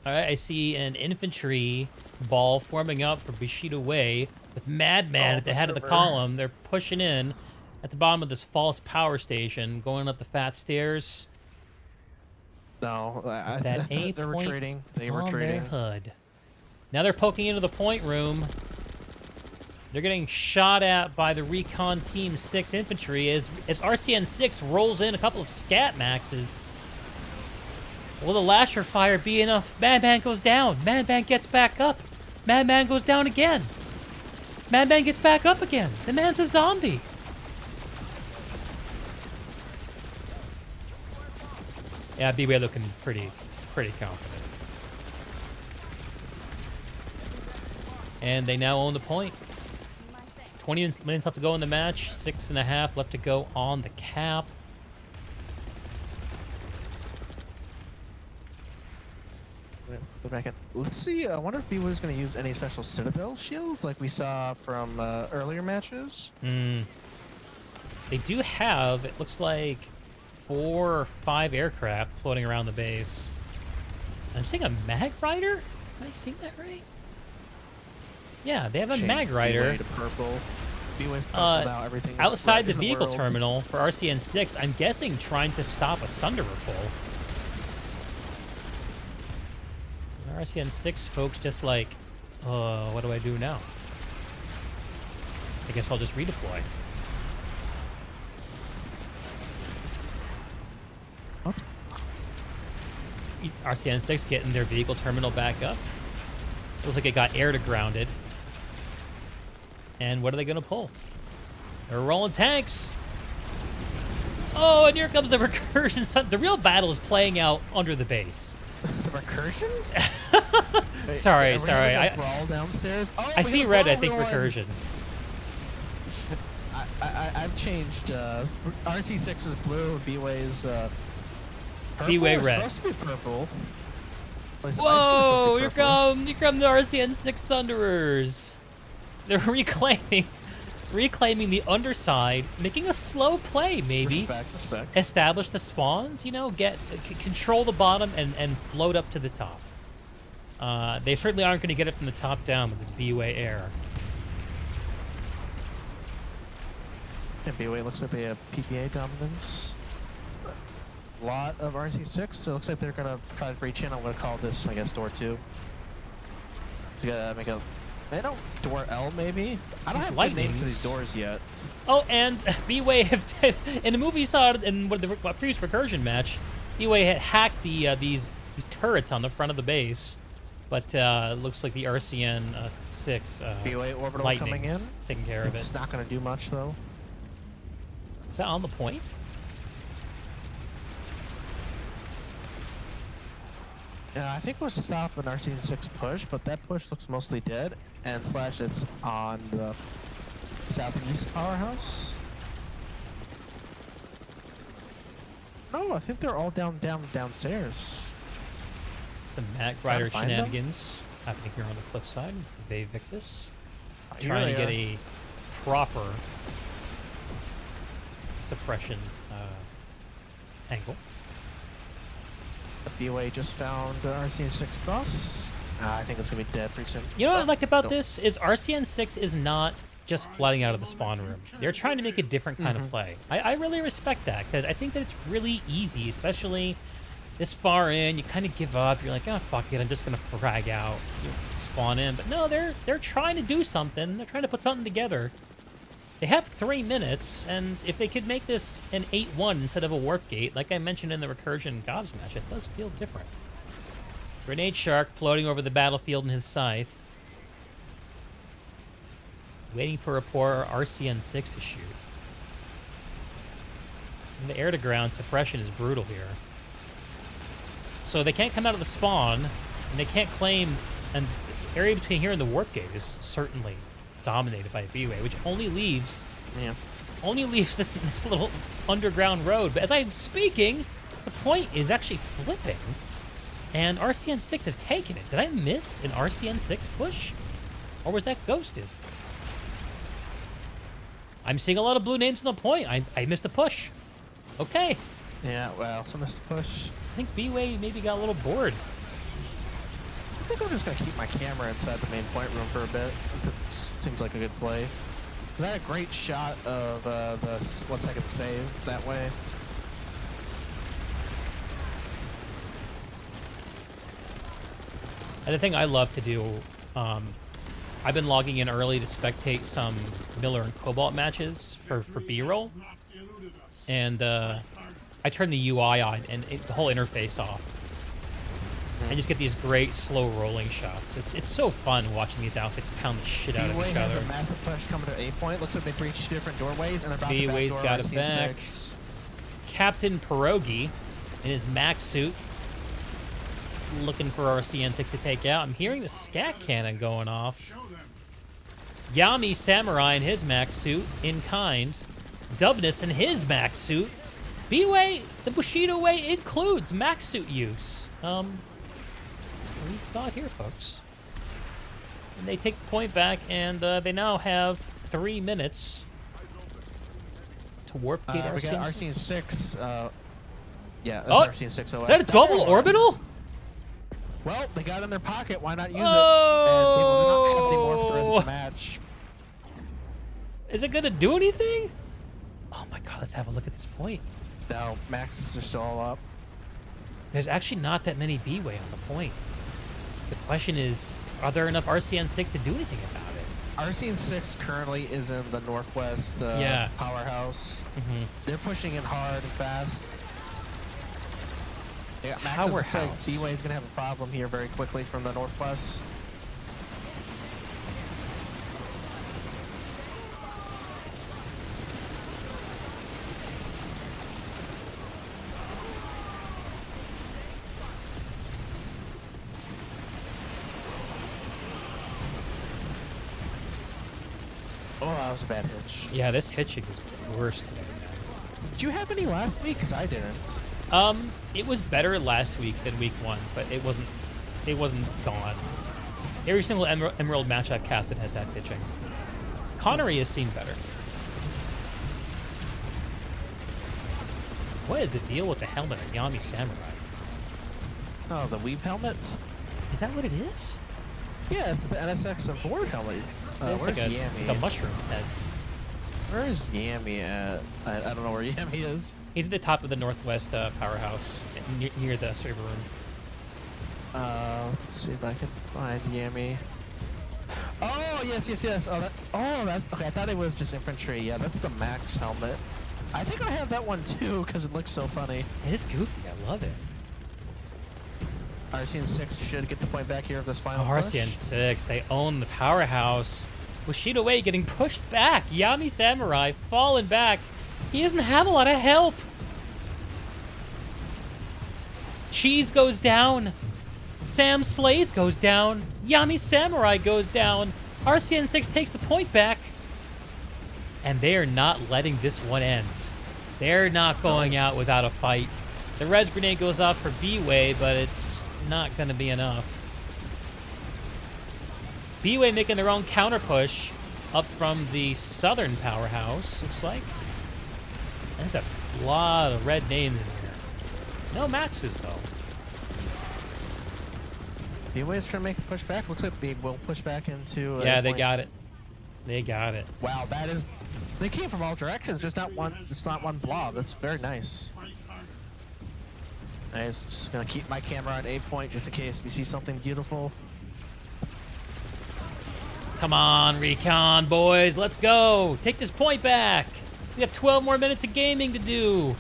All right, I see an infantry ball forming up for Bushido Way with Madman at the head of the column. They're pushing in at the bottom of this false power station, going up the fat stairs. No, That A they're point retreating. They on retreating. their hood. Now they're poking into the point room. They're getting shot at by the Recon Team 6 infantry as RCN 6 rolls in a couple of scat maxes. Will the Lasher fire be enough? Madman goes down. Madman gets back up. Madman goes down again. Madman gets back up again. The man's a zombie. Yeah, BWAE looking pretty confident. And they now own the point. 20 minutes left to go in the match. 6.5 left to go on the cap. Let's see. I wonder if BWAE is going to use any special Citadel shields like we saw from earlier matches. They do have, it looks like, 4 or 5 aircraft floating around the base. I'm seeing a Mag Rider? Am I seeing that right? Yeah, they have a Mag Rider. BWAE to purple. BWAE's purple now. Everything outside the vehicle world. terminal for RCN 6. I'm guessing trying to stop a Sunderer pull. RCN 6 folks just like, what do I do now? I guess I'll just redeploy. What? RCN 6 getting their vehicle terminal back up. Looks like it got air to grounded. And what are they going to pull? They're rolling tanks. Oh, and here comes the recursion. The real battle is playing out under the base. The recursion? Wait, sorry. Brawl downstairs. Oh, I see red. I think recursion. I've changed. RC6 is blue. BWAE's purple. BWAE red. Supposed to be purple. Whoa! Here come the RCN 6 Sunderers. They're reclaiming the underside, making a slow play, maybe. Respect. Establish the spawns, you know, control the bottom and float up to the top. They certainly aren't going to get it from the top down with this BWAE air. And BWAE looks like they have PPA dominance. A lot of RC6, so it looks like they're gonna try to breach in. I'm gonna call this, I guess, door 2. He's gonna make a, I don't, door L maybe? I don't have a name for these doors yet. Oh, and BWAE in the movie you saw it in the previous recursion match, BWAE had hacked these turrets on the front of the base, but it looks like the RCN 6 BWAE orbital coming in, taking care of it. It's not gonna do much though. Is that on the point? I think it was to stop an RC6 push, but that push looks mostly dead, and slash it's on the southeast powerhouse. No, I think they're all downstairs. Some Mac Rider shenanigans happening here on the cliff side. Ve Victus trying to get a proper suppression angle. The BWAE just found RCN6 cross. I think it's gonna be dead pretty soon. You know what I like about this is RCN6 is not just flooding out of the spawn room. They're trying to make a different kind of play. I really respect that because I think that it's really easy, especially this far in. You kind of give up. You're like, oh fuck it, I'm just gonna frag out, spawn in. But no, they're trying to do something. They're trying to put something together. They have 3 minutes, and if they could make this an 8-1 instead of a warp gate, like I mentioned in the recursion GOBS match, it does feel different. Grenade Shark floating over the battlefield in his scythe. Waiting for a poor RCN6 to shoot. And the air-to-ground suppression is brutal here. So they can't come out of the spawn, and they can't claim... And the area between here and the warp gate is certainly dominated by BWAE, which only leaves this little underground road. But as I'm speaking, the point is actually flipping, and RCN6 has taken it. Did I miss an RCN6 push, or was that ghosted? I'm seeing a lot of blue names on the point. I missed a push. Okay. Yeah, well, so missed a push. I think BWAE maybe got a little bored. I think I'm just gonna keep my camera inside the main point room for a bit. It seems like a good play. Cause I had a great shot of the 1 second save that way. And the thing I love to do, I've been logging in early to spectate some Miller and Cobalt matches for B-roll, and I turn the UI on and the whole interface off. And just get these great slow rolling shots. It's so fun watching these outfits pound the shit out of each BWAE has other. a massive push coming to A point. Looks like they breached different doorways and about to BWAE's got a back. Captain Pierogi in his max suit, looking for RCN6 to take out. I'm hearing the scat cannon going off. Yami Samurai in his max suit, in kind. Dubness in his max suit. BWAE, the Bushido way includes max suit use. We saw it here, folks. And they take the point back, and they now have 3 minutes to warp gate we got RCN6. RCN6. Yeah, that's RCN6 OS. Is that a double orbital? Well, they got it in their pocket. Why not use Oh! it? And they will not have any more for the rest of the match. Is it going to do anything? Oh my god, let's have a look at this point. No, maxes are still all up. There's actually not that many BWAE on the point. The question is, are there enough RCN6 to do anything about it? RCN6 currently is in the northwest powerhouse. They're pushing in hard and fast. Yeah, Powerhouse. BWAE is going to have a problem here very quickly from the northwest. Oh, that was a bad hitch. Yeah, this hitching is worse today, man. Did you have any last week? Because I didn't. It was better last week than week 1, but it wasn't gone. Every single Emerald match I've casted has had hitching. Connery has seen better. What is the deal with the helmet of Yami Samurai? Oh, the Weeb helmet? Is that what it is? Yeah, it's the NSX and board helmet. It's Where's like Yami? a mushroom head. Where is Yami at? I don't know where Yami is. He's at the top of the northwest powerhouse, near the server room. Let's see if I can find Yami. Oh, yes. Okay, I thought it was just infantry. Yeah, that's the Max helmet. I think I have that one too, because it looks so funny. It is goofy. I love it. RCN 6 should get the point back here of this final RCN 6, they own the powerhouse. Bushido Way getting pushed back. Yami Samurai falling back. He doesn't have a lot of help. Cheese goes down. Sam Slays goes down. Yami Samurai goes down. RCN 6 takes the point back. And they are not letting this one end. They're not going out without a fight. The res grenade goes off for BWAE, but it's not going to be enough. BWAE making their own counter push up from the southern powerhouse, looks like. There's a lot of red names in here. No Maxes, though. BWAE is trying to make a push back. Looks like they will push back into... Yeah, they got it. They got it. Wow, that is... They came from all directions, just not one. It's not one blob. That's very nice. I'm just gonna keep my camera on A point just in case we see something beautiful. Come on, Recon boys, let's go. Take this point back. We have 12 more minutes of gaming to do.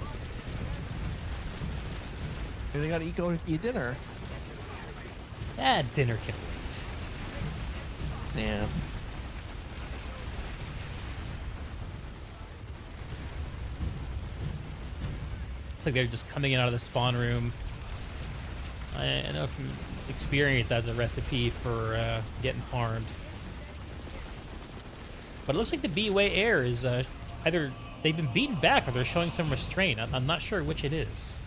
Maybe they gotta go eat dinner. Dinner can wait. Yeah. Looks like they're just coming in out of the spawn room. I know from experience that's a recipe for getting farmed. But it looks like the BWAE Air is either they've been beaten back or they're showing some restraint. I'm not sure which it is.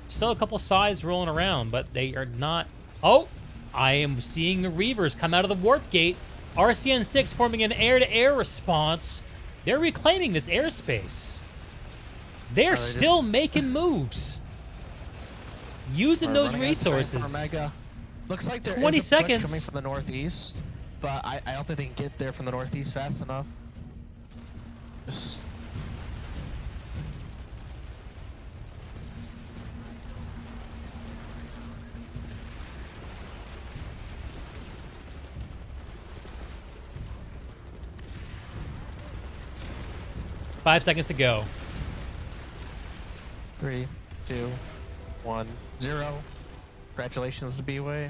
Still a couple sides rolling around, but they are not... Oh! I am seeing the Reavers come out of the warp gate. RCN 6 forming an air-to-air response. They're reclaiming this airspace. They're still making moves. Using those resources. Looks like there 20 is a push seconds coming from the northeast, but I don't think they can get there from the northeast fast enough. Just... Five seconds to go. 3, 2, 1, 0. Congratulations to BWAE.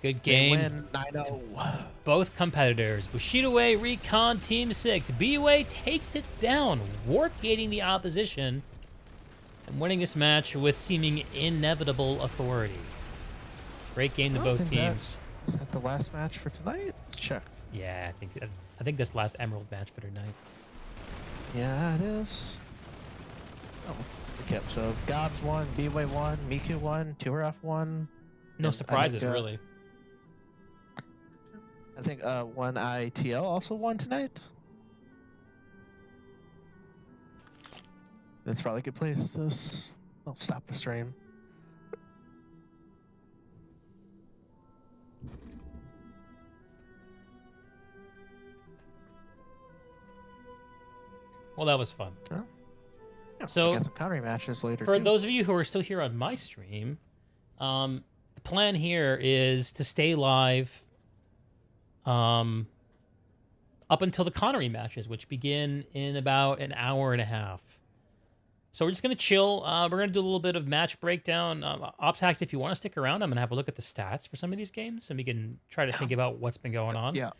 Good game. They win 9-0. Both competitors. Bushido Way, Recon, Team 6. BWAE takes it down, warp gating the opposition and winning this match with seeming inevitable authority. Great game to both teams. Is that the last match for tonight? Let's check. Yeah, I think this is the last Emerald match for tonight. Yeah, it is. Oh, let's recap. So, GOBS won, BWAE won, Miku won, 2RF won. No surprises, really. I think one ITL also won tonight. That's probably a good place to stop the stream. Well, that was fun. Yeah, so, we got some counter matches later. For too. those of you who are still here on my stream, the plan here is to stay live up until the Connery matches, which begin in about an hour and a half. So we're just going to chill. We're going to do a little bit of match breakdown. Opshax, if you want to stick around, I'm going to have a look at the stats for some of these games, and we can try to think about what's been going on. Yeah.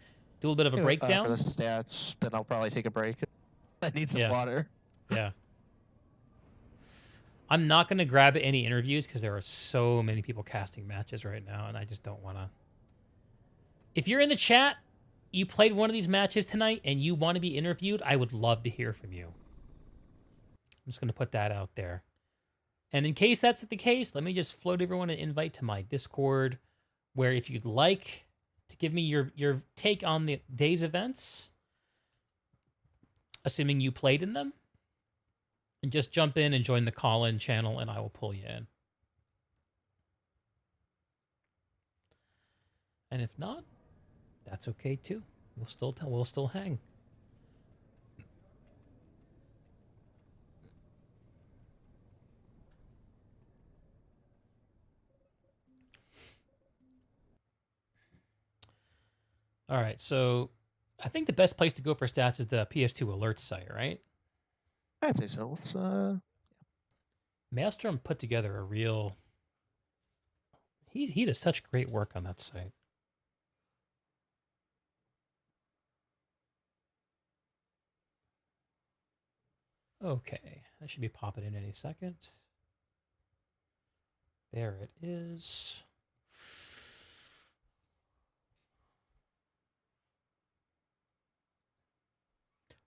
Do a little bit of a breakdown. For the stats, then I'll probably take a break. I need some water. Yeah. I'm not going to grab any interviews because there are so many people casting matches right now, and I just don't want to. If you're in the chat, you played one of these matches tonight, and you want to be interviewed, I would love to hear from you. I'm just going to put that out there. And in case that's the case, let me just float everyone an invite to my Discord, where if you'd like to give me your take on the day's events, assuming you played in them, and just jump in and join the call-in channel, and I will pull you in. And if not, That's okay too. We'll still hang. All right, so I think the best place to go for stats is the PS2 alert site, right? I'd say so. Let's Maelstrom put together a real. He does such great work on that site. Okay, that should be popping in any second. There it is.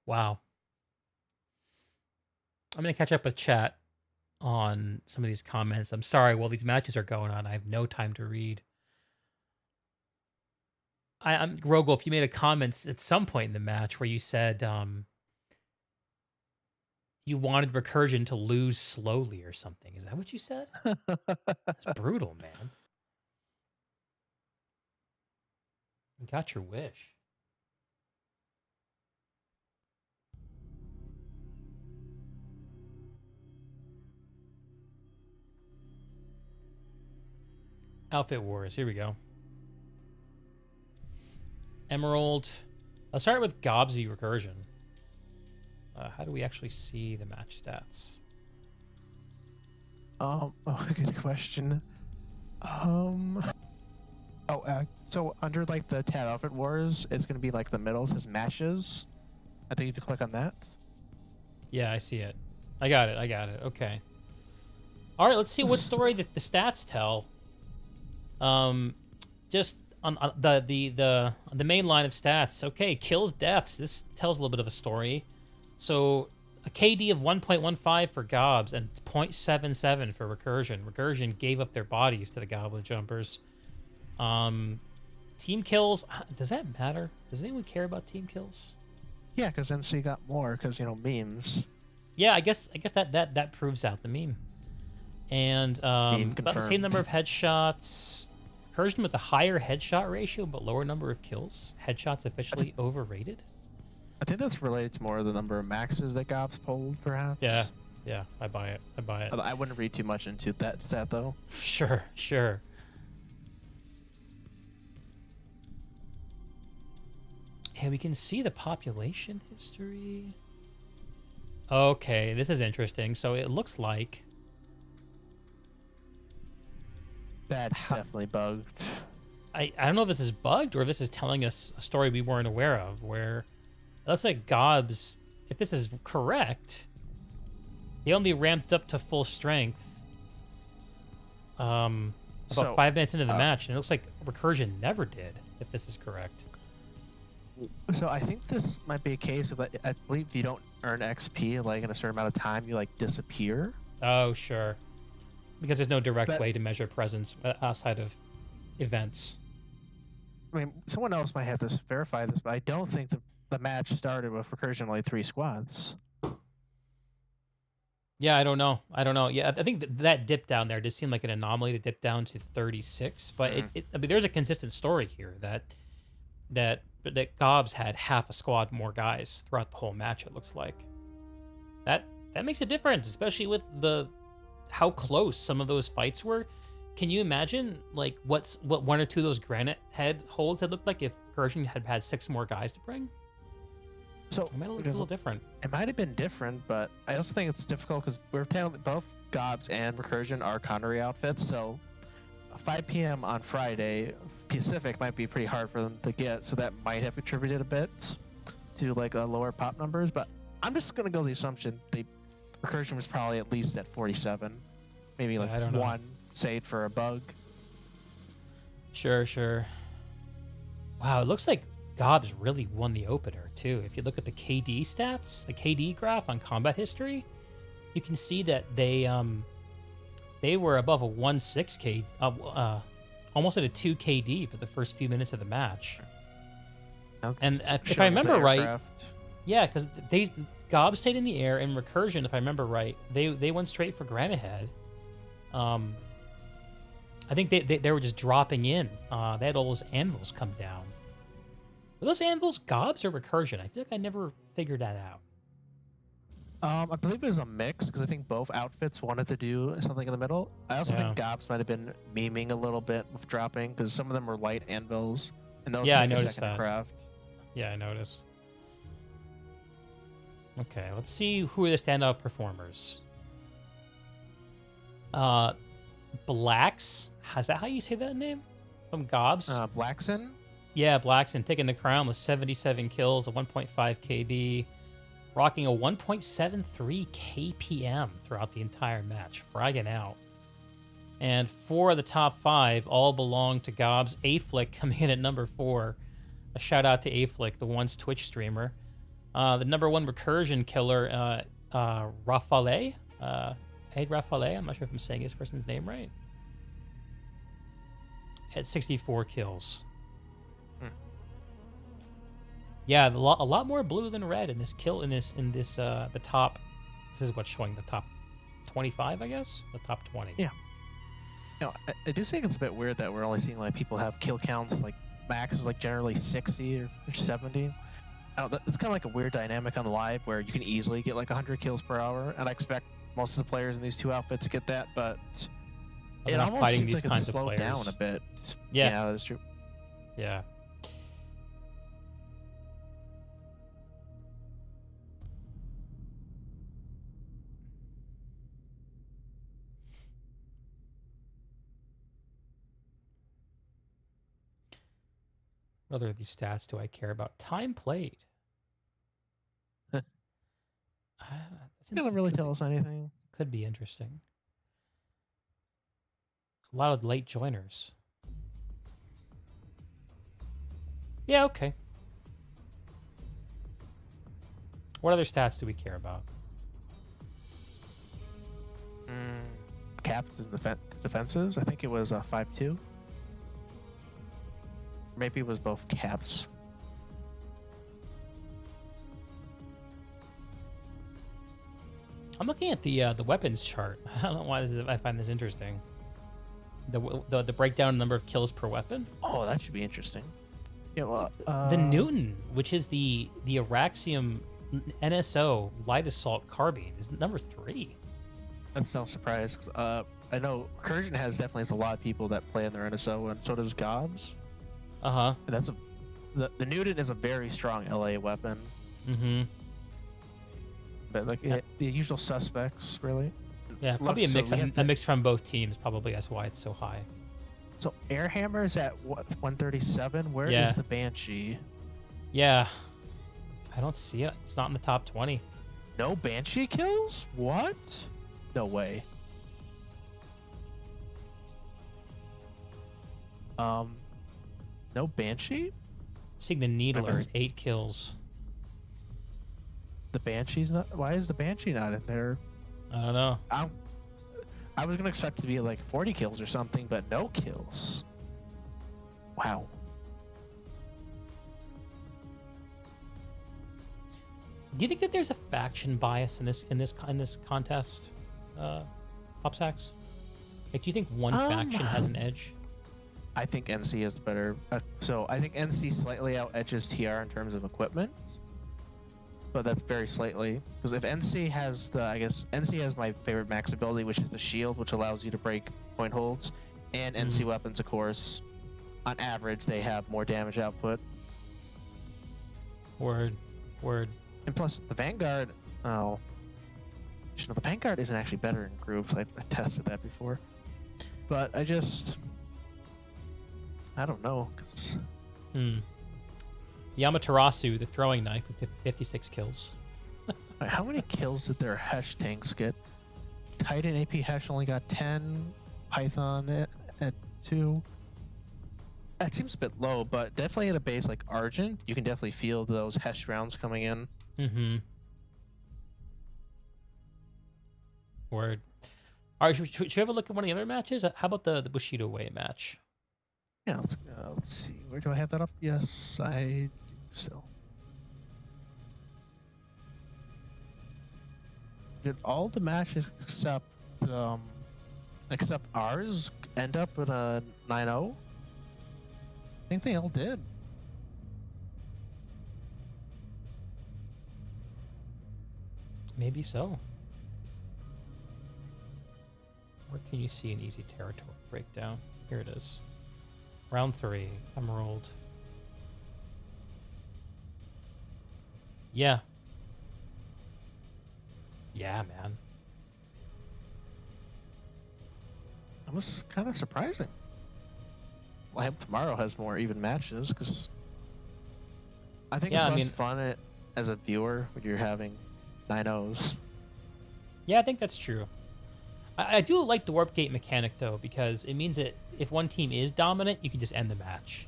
Wow. I'm going to catch up with chat on some of these comments. I'm sorry, while these matches are going on, I have no time to read. I'm Rogo, if you made a comment at some point in the match where you said you wanted Recursion to lose slowly or something. Is that what you said? That's brutal, man. You got your wish. Outfit Wars, here we go. Emerald. I'll start with GOBS v Recursion. How do we actually see the match stats? Oh, good question. So under like the tab outfit wars, it's gonna be like the middle says matches. I think you have to click on that. Yeah, I see it. I got it. Okay. All right, let's see what story the stats tell. Just on the main line of stats. Okay, kills, deaths. This tells a little bit of a story. So a KD of 1.15 for GOBS and 0.77 for Recursion. Recursion gave up their bodies to the Goblin Jumpers. Team kills. Does that matter? Does anyone care about team kills? Yeah, because NC got more because memes. Yeah, I guess that proves out the meme. And about the same number of headshots. Recursion with a higher headshot ratio but lower number of kills. Headshots officially overrated. I think that's related to more of the number of maxes that GOBS pulled, perhaps. Yeah, I buy it. I wouldn't read too much into that stat, though. Sure. And we can see the population history. Okay, this is interesting. So it looks like... That's definitely bugged. I don't know if this is bugged or if this is telling us a story we weren't aware of, where it looks like GOBS, if this is correct, they only ramped up to full strength about 5 minutes into the match, and it looks like Recursion never did, if this is correct. So I think this might be a case of, I believe if you don't earn XP like in a certain amount of time, you like disappear. Oh, sure. Because there's no direct way to measure presence outside of events. I mean, someone else might have to verify this, but I don't think the match started with Recursion like 3 squads. Yeah, I don't know. Yeah, I think that dip down there just seemed like an anomaly to dip down to 36. But I mean, there's a consistent story here that GOBS had half a squad more guys throughout the whole match. It looks like that makes a difference, especially with how close some of those fights were. Can you imagine like what 1 or 2 of those granite head holds had looked like if Recursion had 6 more guys to bring? So it might look a little different. It might have been different, but I also think it's difficult because we're telling both GOBS and Recursion are Connery outfits. So 5 p.m. on Friday Pacific might be pretty hard for them to get. So that might have contributed a bit to like lower pop numbers. But I'm just gonna go with the assumption Recursion was probably at least at 47, maybe like one saved for a bug. Sure. Wow, it looks like GOBS really won the opener too. If you look at the KD stats, the KD graph on combat history, you can see that they were above a 1.6 KD, almost at a 2 KD for the first few minutes of the match. And if I remember right, yeah, because GOBS stayed in the air, and Recursion, if I remember right, they went straight for Granite Head. I think they were just dropping in. They had all those anvils come down. Were those anvils GOBS or recursion? I feel like I never figured that out. I believe it was a mix because I think both outfits wanted to do something in the middle. I also think GOBS might have been memeing a little bit with dropping because some of them were light anvils, and those Yeah, I take a noticed second to that. craft. Yeah, I noticed. Okay, let's see who are the standout performers. Blacks, is that how you say that name? From GOBS? Blackson? Yeah, Blackson taking the crown with 77 kills, a 1.5 KD, rocking a 1.73 KPM throughout the entire match, fragging out. And 4 of the top 5 all belong to GOBS. A-Flick coming in at number 4. A shout out to A-Flick, the once Twitch streamer. The number 1 recursion killer, Rafale. Ed Rafale, I'm not sure if I'm saying this person's name right. At 64 kills. Yeah, a lot more blue than red in this kill the top. This is what's showing the top 25, I guess, the top 20. Yeah. You know, I do think it's a bit weird that we're only seeing like people have kill counts like max is like generally 60 or 70. It's kind of like a weird dynamic on live where you can easily get like 100 kills per hour, and I expect most of the players in these two outfits to get that, but it almost seems like it's slowed down a bit. Yeah, that is true. Yeah. What other of these stats do I care about? Time played. That doesn't really tell us anything. Could be interesting. A lot of late joiners. Yeah, okay. What other stats do we care about? Caps and defenses. I think it was 5-2. Maybe it was both caps. I'm looking at the weapons chart. I don't know why I find this interesting. The breakdown in number of kills per weapon. Oh, that should be interesting. Yeah, well, the Newton, which is the Araxium NSO light assault carbine, is number 3. That's no surprise. 'Cause, I know Recursion has definitely a lot of people that play in their NSO, and so does GOBS. And that's the Newton is a very strong LA weapon. But like the usual suspects, really. Yeah, probably a mix from both teams. Probably that's why it's so high. So Airhammer's at what, 137. Where is the Banshee? Yeah, I don't see it. It's not in the top 20. No Banshee kills? What? No way. No Banshee? I'm seeing the Needler, 8 kills. The Banshee's not. Why is the Banshee not in there? I don't know. I was gonna expect it to be like 40 kills or something, but no kills. Wow. Do you think that there's a faction bias in this contest, Opshax? Like, do you think one faction has an edge? I think NC is the better. So I think NC slightly out edges TR in terms of equipment, but that's very slightly. Because if NC has I guess NC has my favorite max ability, which is the shield, which allows you to break point holds, and NC weapons, of course, on average they have more damage output. Word. And plus the Vanguard. Oh, the Vanguard isn't actually better in groups. I tested that before, but I don't know. Yamaterasu, the throwing knife, with 56 kills. Wait, how many kills did their Hesh tanks get? Titan AP Hesh only got 10. Python at 2. That seems a bit low, but definitely at a base like Argent, you can definitely feel those Hesh rounds coming in. Word. All right, should we have a look at one of the other matches? How about the Bushido Way match? Yeah, let's see. Where do I have that up? Yes, I do so. Did all the matches except ours end up in a 9-0? I think they all did. Maybe so. Where can you see an easy territory breakdown? Here it is. Round 3, Emerald. Yeah. Yeah, man. That was kind of surprising. Well, I hope tomorrow has more even matches, because I think it's less fun as a viewer when you're having 9-0s. Yeah, I think that's true. I do like the warp gate mechanic, though, because it means that if one team is dominant, you can just end the match.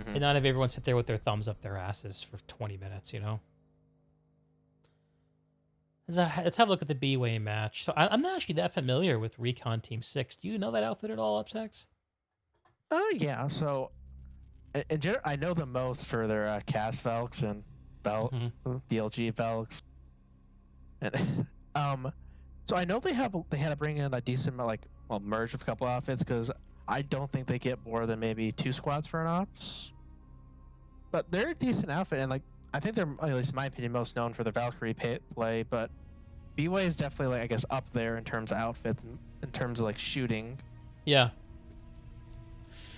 And not have everyone sit there with their thumbs up their asses for 20 minutes, you know? Let's have a look at the BWAE match. So I'm not actually that familiar with Recon Team 6. Do you know that outfit at all, Opshax? Yeah, so in general, I know them most for their cast Velks and BLG Velks. And so I know they had to bring in a decent merge of a couple outfits, because I don't think they get more than maybe 2 squads for an ops. But they're a decent outfit, and I think they're, at least in my opinion, most known for their Valkyrie play. But BWAE is definitely I guess up there in terms of outfits, in terms of shooting. Yeah.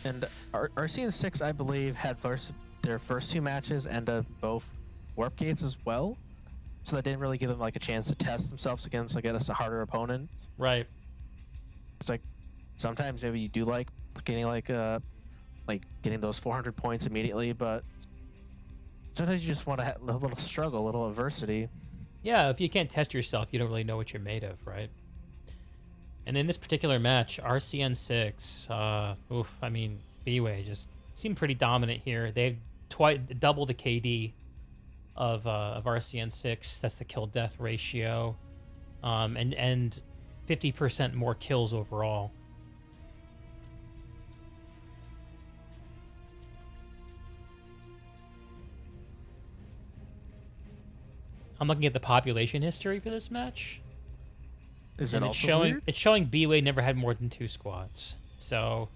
And RCN6, I believe, had their first 2 matches and both warp gates as well. So that didn't really give them a chance to test themselves against a harder opponent. Right. It's sometimes maybe you do getting getting those 400 points immediately, but sometimes you just want to have a little struggle, a little adversity. Yeah, if you can't test yourself, you don't really know what you're made of, right? And in this particular match, RCN6, BWAE just seemed pretty dominant here. They've double the KD of RCN6. That's the kill-death ratio. And 50% more kills overall. I'm looking at the population history for this match. Is it also showing weird? It's showing BWAE never had more than 2 squads. So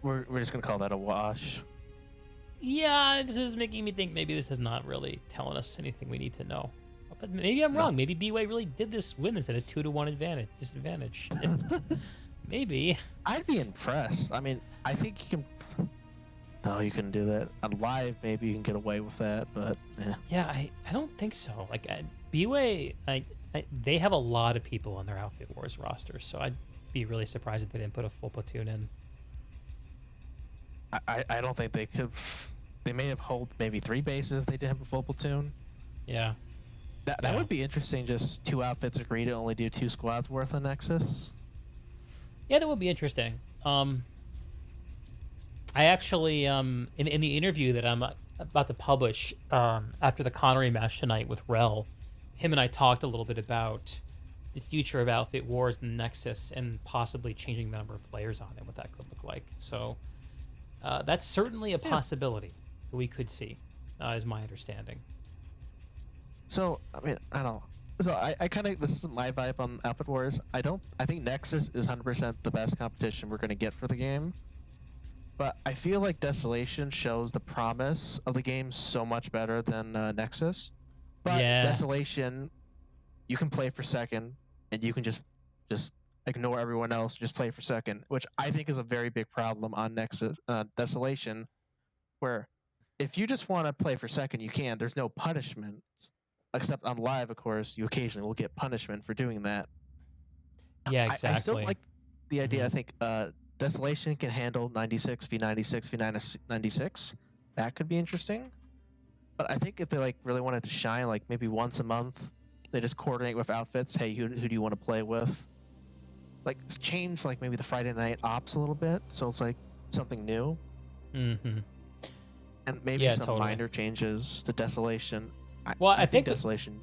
we're just gonna call that a wash. Yeah, this is making me think maybe this is not really telling us anything we need to know. But maybe I'm wrong. Maybe BWAE really did win this at a 2-to-1 disadvantage. Maybe. I'd be impressed. I mean, I think you can. No, you couldn't do that. On live, maybe you can get away with that, but yeah, I don't think so. BWAE, they have a lot of people on their Outfit Wars roster, so I'd be really surprised if they didn't put a full platoon in. I don't think they could. They may have held maybe 3 bases if they didn't have a full platoon. Yeah. That would be interesting. Just 2 outfits agree to only do 2 squads worth of Nexus. Yeah, that would be interesting. I actually, in the interview that I'm about to publish after the Connery match tonight with Rel, him and I talked a little bit about the future of Outfit Wars and Nexus and possibly changing the number of players on it, what that could look like. So that's certainly a possibility that we could see, is my understanding. So, I mean, I don't know. So I kind of, this is my vibe on Outfit Wars. I think Nexus is 100% the best competition we're going to get for the game. But I feel like Desolation shows the promise of the game so much better than Nexus. But Desolation, you can play for second, and you can just ignore everyone else, just play for second, which I think is a very big problem on Nexus Desolation, where if you just want to play for second, you can. There's no punishment. Except on live, of course, you occasionally will get punishment for doing that. Yeah, exactly. I still like the idea. I think Desolation can handle 96 v 96 v 96. That could be interesting. But I think if they really wanted to shine, maybe once a month, they just coordinate with outfits. Hey, who do you want to play with? Change maybe the Friday night ops a little bit, so it's something new. Mm-hmm. And maybe some minor changes to Desolation. I think Desolation.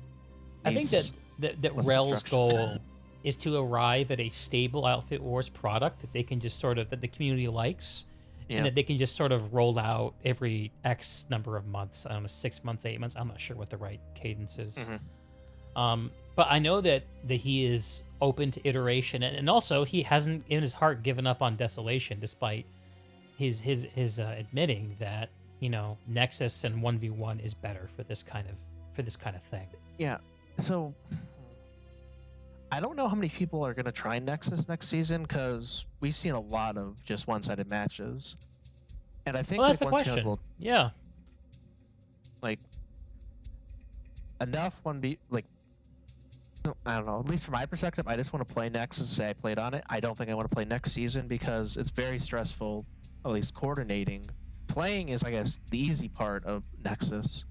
I think that Rel's goal is to arrive at a stable Outfit Wars product that they can just that the community likes, and that they can just roll out every X number of months. I don't know, 6 months, 8 months. I'm not sure what the right cadence is. Mm-hmm. But I know that he is open to iteration, and also he hasn't in his heart given up on Desolation, despite his admitting that Nexus and 1v1 is better for this kind of thing. Yeah, So I don't know how many people are going to try Nexus next season because we've seen a lot of just one-sided matches, and I think Well, that's like, the once you have, question. well, Yeah. like enough one be like I don't know. At least from my perspective, I just want to play Nexus. Say I played on it. I don't think I want to play next season because it's very stressful. At least coordinating. Playing is, I guess, the easy part of Nexus.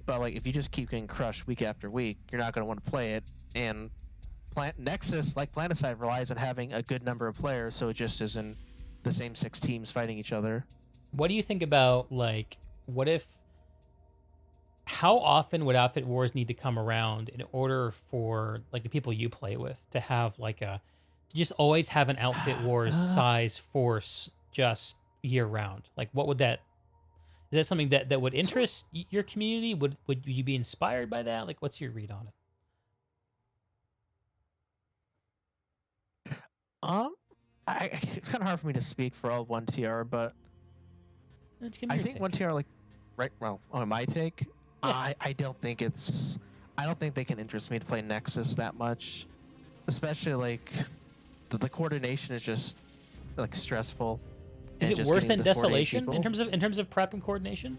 But like, if you just keep getting crushed week after week, you're not going to want to play it. And Nexus, like Planetside, relies on having a good number of players, so it just isn't the same 6 teams fighting each other. What do you think about, like, what if... How often would Outfit Wars need to come around in order for, like, the people you play with to have, like, to just always have an Outfit Wars size force just year-round? Like, what would that... Is that something that would interest your community? Would you be inspired by that? Like, what's your read on it? It's kind of hard for me to speak for all 1TR, but Just give me I your think take. 1TR, like, right, well, on my take, Yeah. I don't think it's... I don't think they can interest me to play Nexus that much. Especially, like, the coordination is just, like, stressful. Is and it just worse getting than the 48 Desolation people. in terms of prep and coordination?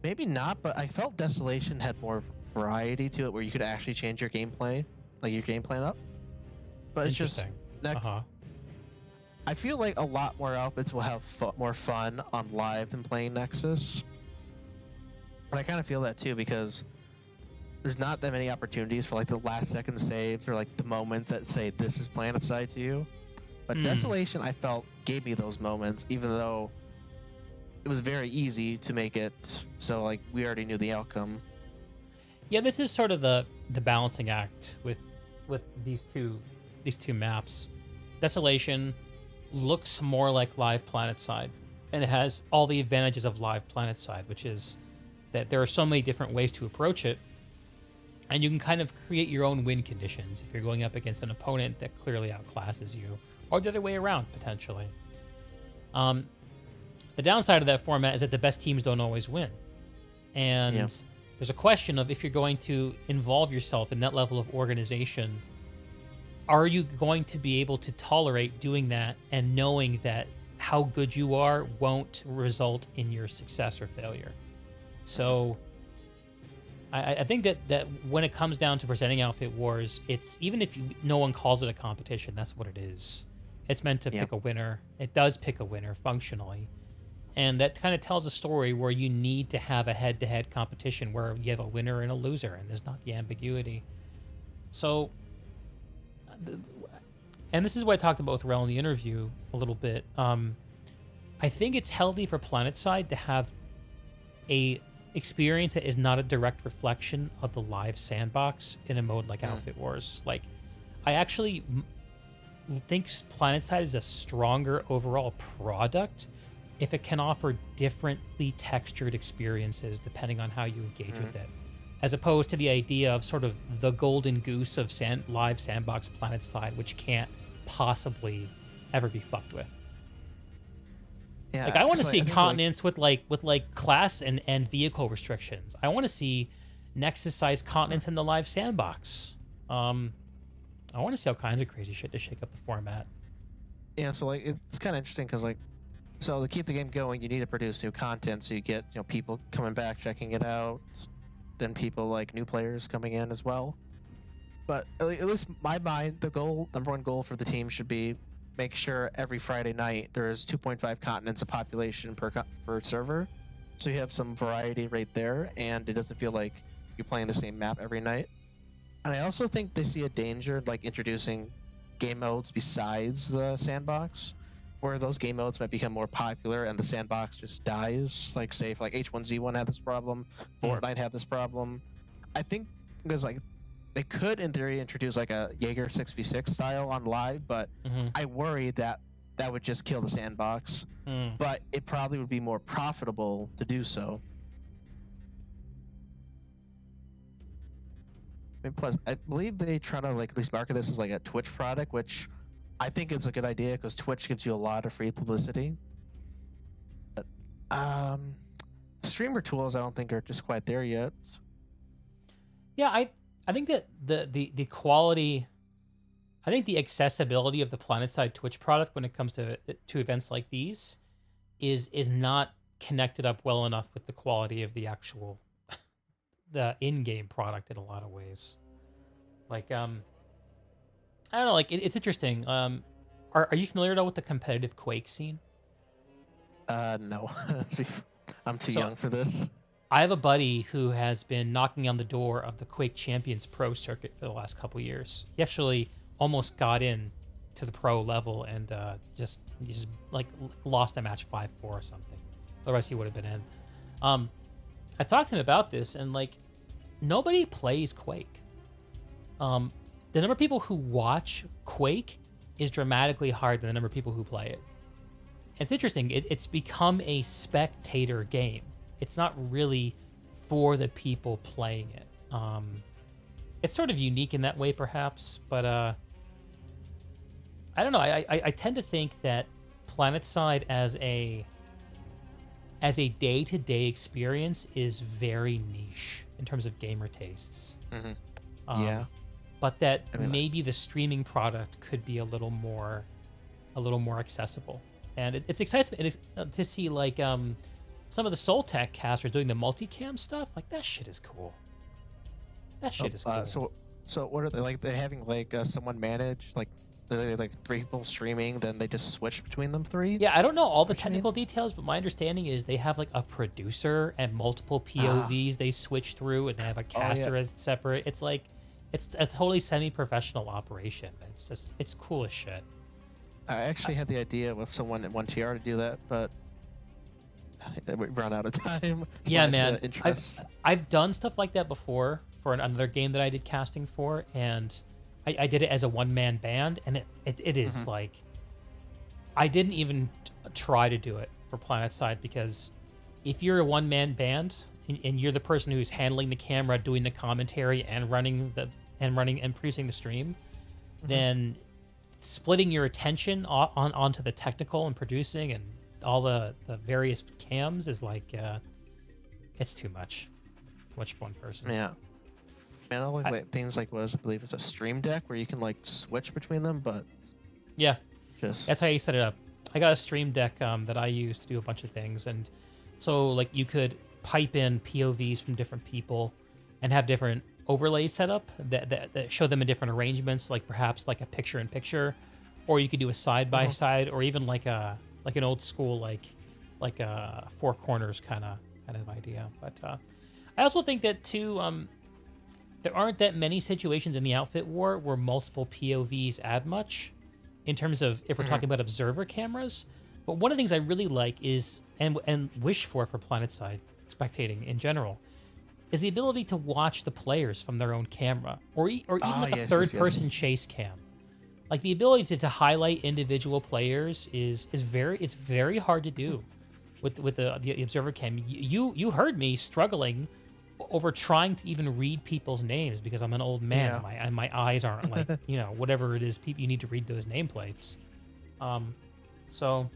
Maybe not, but I felt Desolation had more variety to it where you could actually change your gameplay, like your game plan up. But it's just... Interesting. Next, Uh-huh. I feel like a lot more outfits will have more fun on live than playing Nexus. But I kind of feel that too because there's not that many opportunities for like the last second saves or like the moment that say this is Planetside to you. But Desolation, I felt, gave me those moments, even though it was very easy to make it so like we already knew the outcome. Yeah, this is sort of the balancing act with these two maps. Desolation looks more like live Planetside, and it has all the advantages of live Planetside, which is that there are so many different ways to approach it, and you can kind of create your own win conditions if you're going up against an opponent that clearly outclasses you, or the other way around, potentially. The downside of that format is that the best teams don't always win. And there's a question of if you're going to involve yourself in that level of organization, are you going to be able to tolerate doing that and knowing that how good you are won't result in your success or failure? So I think that when it comes down to presenting Outfit Wars, it's even if no one calls it a competition, that's what it is. It's meant to pick a winner. It does pick a winner functionally. And that kind of tells a story where you need to have a head-to-head competition where you have a winner and a loser, and there's not the ambiguity. So, and this is what I talked about with Rel in the interview a little bit. I think it's healthy for Planetside to have a experience that is not a direct reflection of the live sandbox in a mode like Outfit Wars. Like, I actually think Planetside is a stronger overall product if it can offer differently textured experiences depending on how you engage with it, as opposed to the idea of sort of the golden goose of live sandbox Planetside, which can't possibly ever be fucked with. Yeah, Like, I want to see I think, continents with class and vehicle restrictions. I want to see Nexus-sized continents in the live sandbox. I want to see all kinds of crazy shit to shake up the format. Yeah, so like it's kind of interesting because like, so to keep the game going, you need to produce new content. So you get people coming back, checking it out, then people like new players coming in as well. But at least in my mind, the number one goal for the team should be make sure every Friday night there is 2.5 continents of population per server, so you have some variety right there, and it doesn't feel like you're playing the same map every night. And I also think they see a danger like introducing game modes besides the sandbox, where those game modes might become more popular and the sandbox just dies. Like say if like H1Z1 had this problem, Fortnite had this problem. I think because like they could in theory introduce like a Jaeger 6v6 style on live, but I worry that would just kill the sandbox. But it probably would be more profitable to do so. And plus, I believe they try to like at least market this as like a Twitch product, which I think is a good idea because Twitch gives you a lot of free publicity. But streamer tools, I don't think are just quite there yet. Yeah, I think that the quality, I think the accessibility of the Planetside Twitch product when it comes to events like these is not connected up well enough with the quality of the actual the in-game product in a lot of ways. Like I don't know, like it's interesting. Are you familiar at all with the competitive Quake scene? No. I'm too So young for this. I have a buddy who has been knocking on the door of the Quake Champions Pro circuit for the last couple years. He actually almost got in to the pro level and just like lost a match 5-4 or something. Otherwise, he would have been in. I talked to him about this, and like nobody plays Quake. The number of people who watch Quake is dramatically higher than the number of people who play it. It's interesting. It's become a spectator game. It's not really for the people playing it. It's sort of unique in that way, perhaps, but I don't know. I tend to think that Planetside as a day-to-day experience is very niche in terms of gamer tastes. Mm-hmm. Yeah. But that maybe the streaming product could be a little more accessible. And it's exciting to see like some of the Soul Tech casters doing the multicam stuff. Like that shit is cool. That shit is cool. So what are they like? They're having like someone manage like they're like 3 people streaming, then they just switch between them 3. Yeah, I don't know all the technical details, but my understanding is they have like a producer and multiple POVs they switch through, and they have a caster that's separate. It's like it's a totally semi-professional operation. It's cool as shit. I actually had the idea with someone at 1TR to do that, but we run out of time. Yeah, man. Interest. I've done stuff like that before for another game that I did casting for, and I did it as a one-man band, and it is like I didn't even try to do it for Planetside, because if you're a one-man band and you're the person who's handling the camera, doing the commentary, and running and producing the stream, then splitting your attention onto the technical and producing and all the various cams is like it's too much for one person. Yeah. Man, I like things like what I believe is a stream deck where you can like switch between them, but yeah, just that's how you set it up. I got a stream deck that I use to do a bunch of things, and so like you could pipe in POVs from different people and have different overlays set up that show them in different arrangements, like perhaps like a picture-in-picture, or you could do a side-by-side, or even like an old school like a 4 corners kind of idea. But I also think that too there aren't that many situations in the outfit war where multiple POVs add much in terms of if we're talking about observer cameras. But one of the things I really like is and wish for Planetside spectating in general is the ability to watch the players from their own camera, or even like a third-person chase cam. Like the ability to highlight individual players is very hard to do with the observer cam. You heard me struggling over trying to even read people's names because I'm an old man and my eyes aren't like whatever it is you need to read those nameplates. So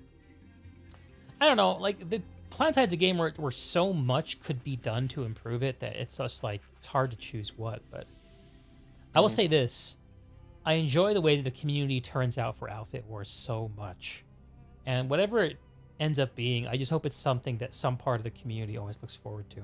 I don't know, like the Planetide's a game where so much could be done to improve it that it's just like it's hard to choose what. But I will say this: I enjoy the way that the community turns out for Outfit Wars so much, and whatever it ends up being, I just hope it's something that some part of the community always looks forward to.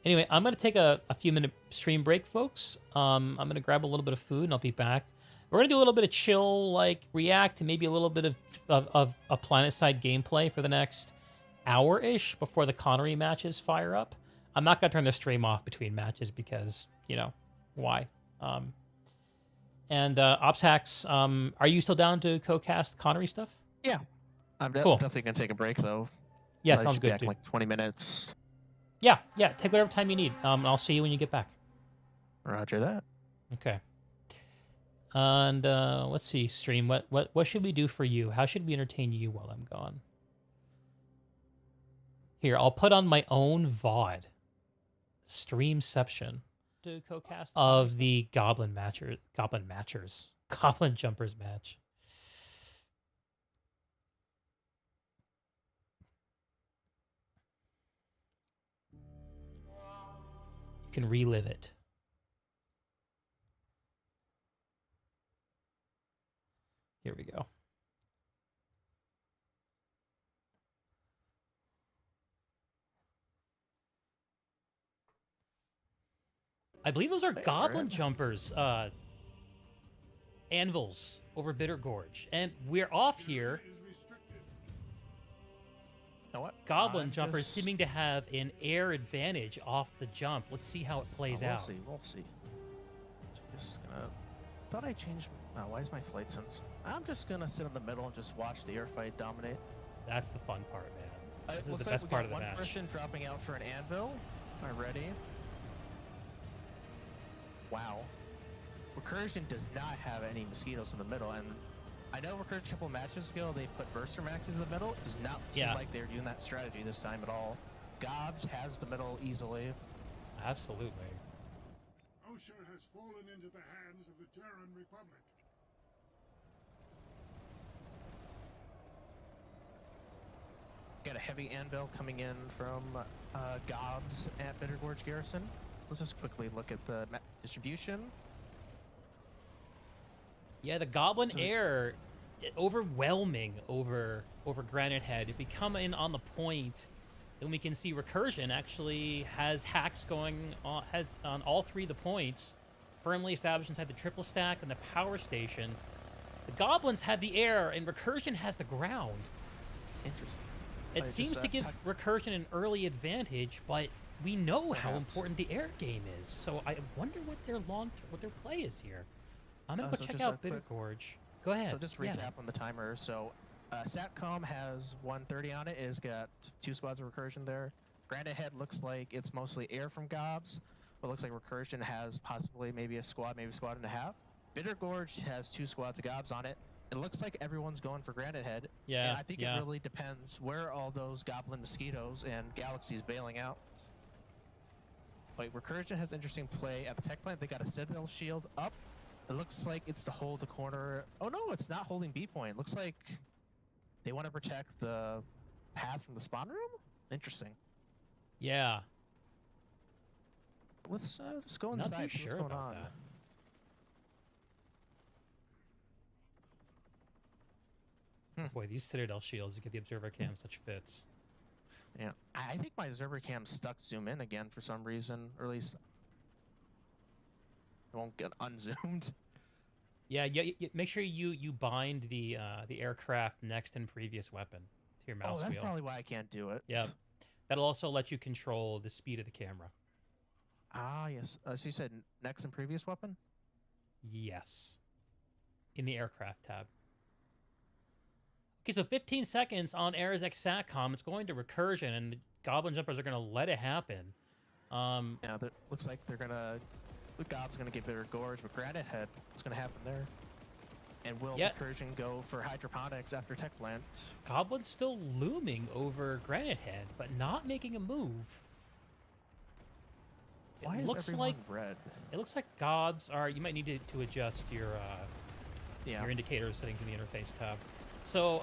Anyway, I'm going to take a few minute stream break, folks. I'm going to grab a little bit of food, and I'll be back. We're going to do a little bit of chill, like react to maybe a little bit of a Planetside gameplay for the next hour-ish before the Connery matches fire up. I'm not going to turn the stream off between matches because, why? And Opshax, are you still down to co-cast Connery stuff? Yeah. I'm cool. Definitely going to take a break, though. Yeah, so sounds good, back in like 20 minutes. Yeah, take whatever time you need. I'll see you when you get back. Roger that. Okay. And let's see, stream. What should we do for you? How should we entertain you while I'm gone? Here, I'll put on my own VOD. Streamception. To co-cast of the Goblin Jumpers match. can relive it. Here we go. I believe those are goblin jumpers, anvils over Bitter Gorge. And we're off here. You know what? Goblin jumpers seeming to have an air advantage off the jump. Let's see how it plays out. We'll see. Just gonna... Thought I changed... why is my flight sense? I'm just gonna sit in the middle and just watch the air fight dominate. That's the fun part, man. This is the like best part of the one match. person dropping out for an anvil. Am I ready? Wow. Recursion does not have any mosquitoes in the middle, and I know Recursion a couple matches ago, they put Burster Maxes in the middle. It does not seem like they're doing that strategy this time at all. GOBS has the middle easily. Absolutely. Osher has fallen into the hands of the Terran Republic. Got a heavy anvil coming in from GOBS at Bitter Gorge Garrison. Let's just quickly look at the distribution. Yeah, the Goblin Air, overwhelming over Granite Head. If we come in on the point, then we can see Recursion actually has hacks going on, has on all three of the points, firmly established inside the triple stack and the power station. The Goblins have the air, and Recursion has the ground. Interesting. It seems to give Recursion an early advantage, but we know how important the air game is. So I wonder what their play is here. I'm gonna go check out Bitter Gorge. Go ahead. So just recap on the timer. So Satcom has 130 on it. It's got 2 squads of Recursion there. Granite Head looks like it's mostly air from GOBS, but looks like Recursion has possibly maybe a squad, maybe a squad and a half. Bitter Gorge has 2 squads of GOBS on it. It looks like everyone's going for Granite Head. Yeah. And I think it really depends where all those goblin mosquitoes and galaxies bailing out. Like Recursion has interesting play at the tech plant. They got a Citadel shield up. It looks like it's to hold the corner. Oh no, it's not holding B point. Looks like they want to protect the path from the spawn room? Interesting. Yeah. Let's just go inside. Not too sure what's going about on. that. Boy, these Citadel shields, you get the observer cam, such fits. Yeah, I think my observer cam stuck zoom in again for some reason, or at least it won't get unzoomed. Yeah, make sure you bind the aircraft next and previous weapon to your mouse wheel. Oh, that's probably why I can't do it. Yeah, that'll also let you control the speed of the camera. Ah, yes. So you said next and previous weapon? Yes. In the aircraft tab. Okay, so 15 seconds on Airzex Satcom. It's going to Recursion, and the Goblin Jumpers are going to let it happen. Yeah, that looks like they're going to... The GOBS going to get Bitter Gorge, but Granite Head, what's going to happen there? And will Recursion go for hydroponics after tech plant? Goblin's still looming over Granite Head, but not making a move. Why is everyone red? It looks like GOBS are... You might need to adjust your indicator settings in the interface tab. So,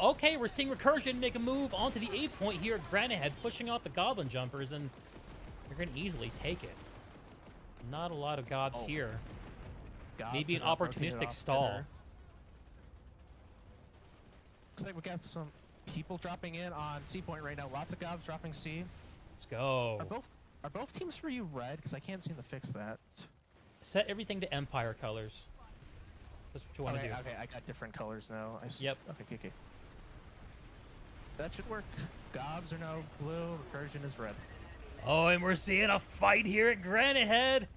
okay, we're seeing Recursion make a move onto the A point here at Granite Head, pushing out the Goblin Jumpers, and they're going to easily take it. Not a lot of GOBS here. GOBS maybe an opportunistic stall. Looks like we got some people dropping in on C point right now. Lots of GOBS dropping C. Let's go. Are both teams for you red? Because I can't seem to fix that. Set everything to Empire colors. That's what you want to do. Okay, I got different colors now. Yep. Okay. That should work. GOBS are now blue. Recursion is red. Oh, and we're seeing a fight here at Granite Head.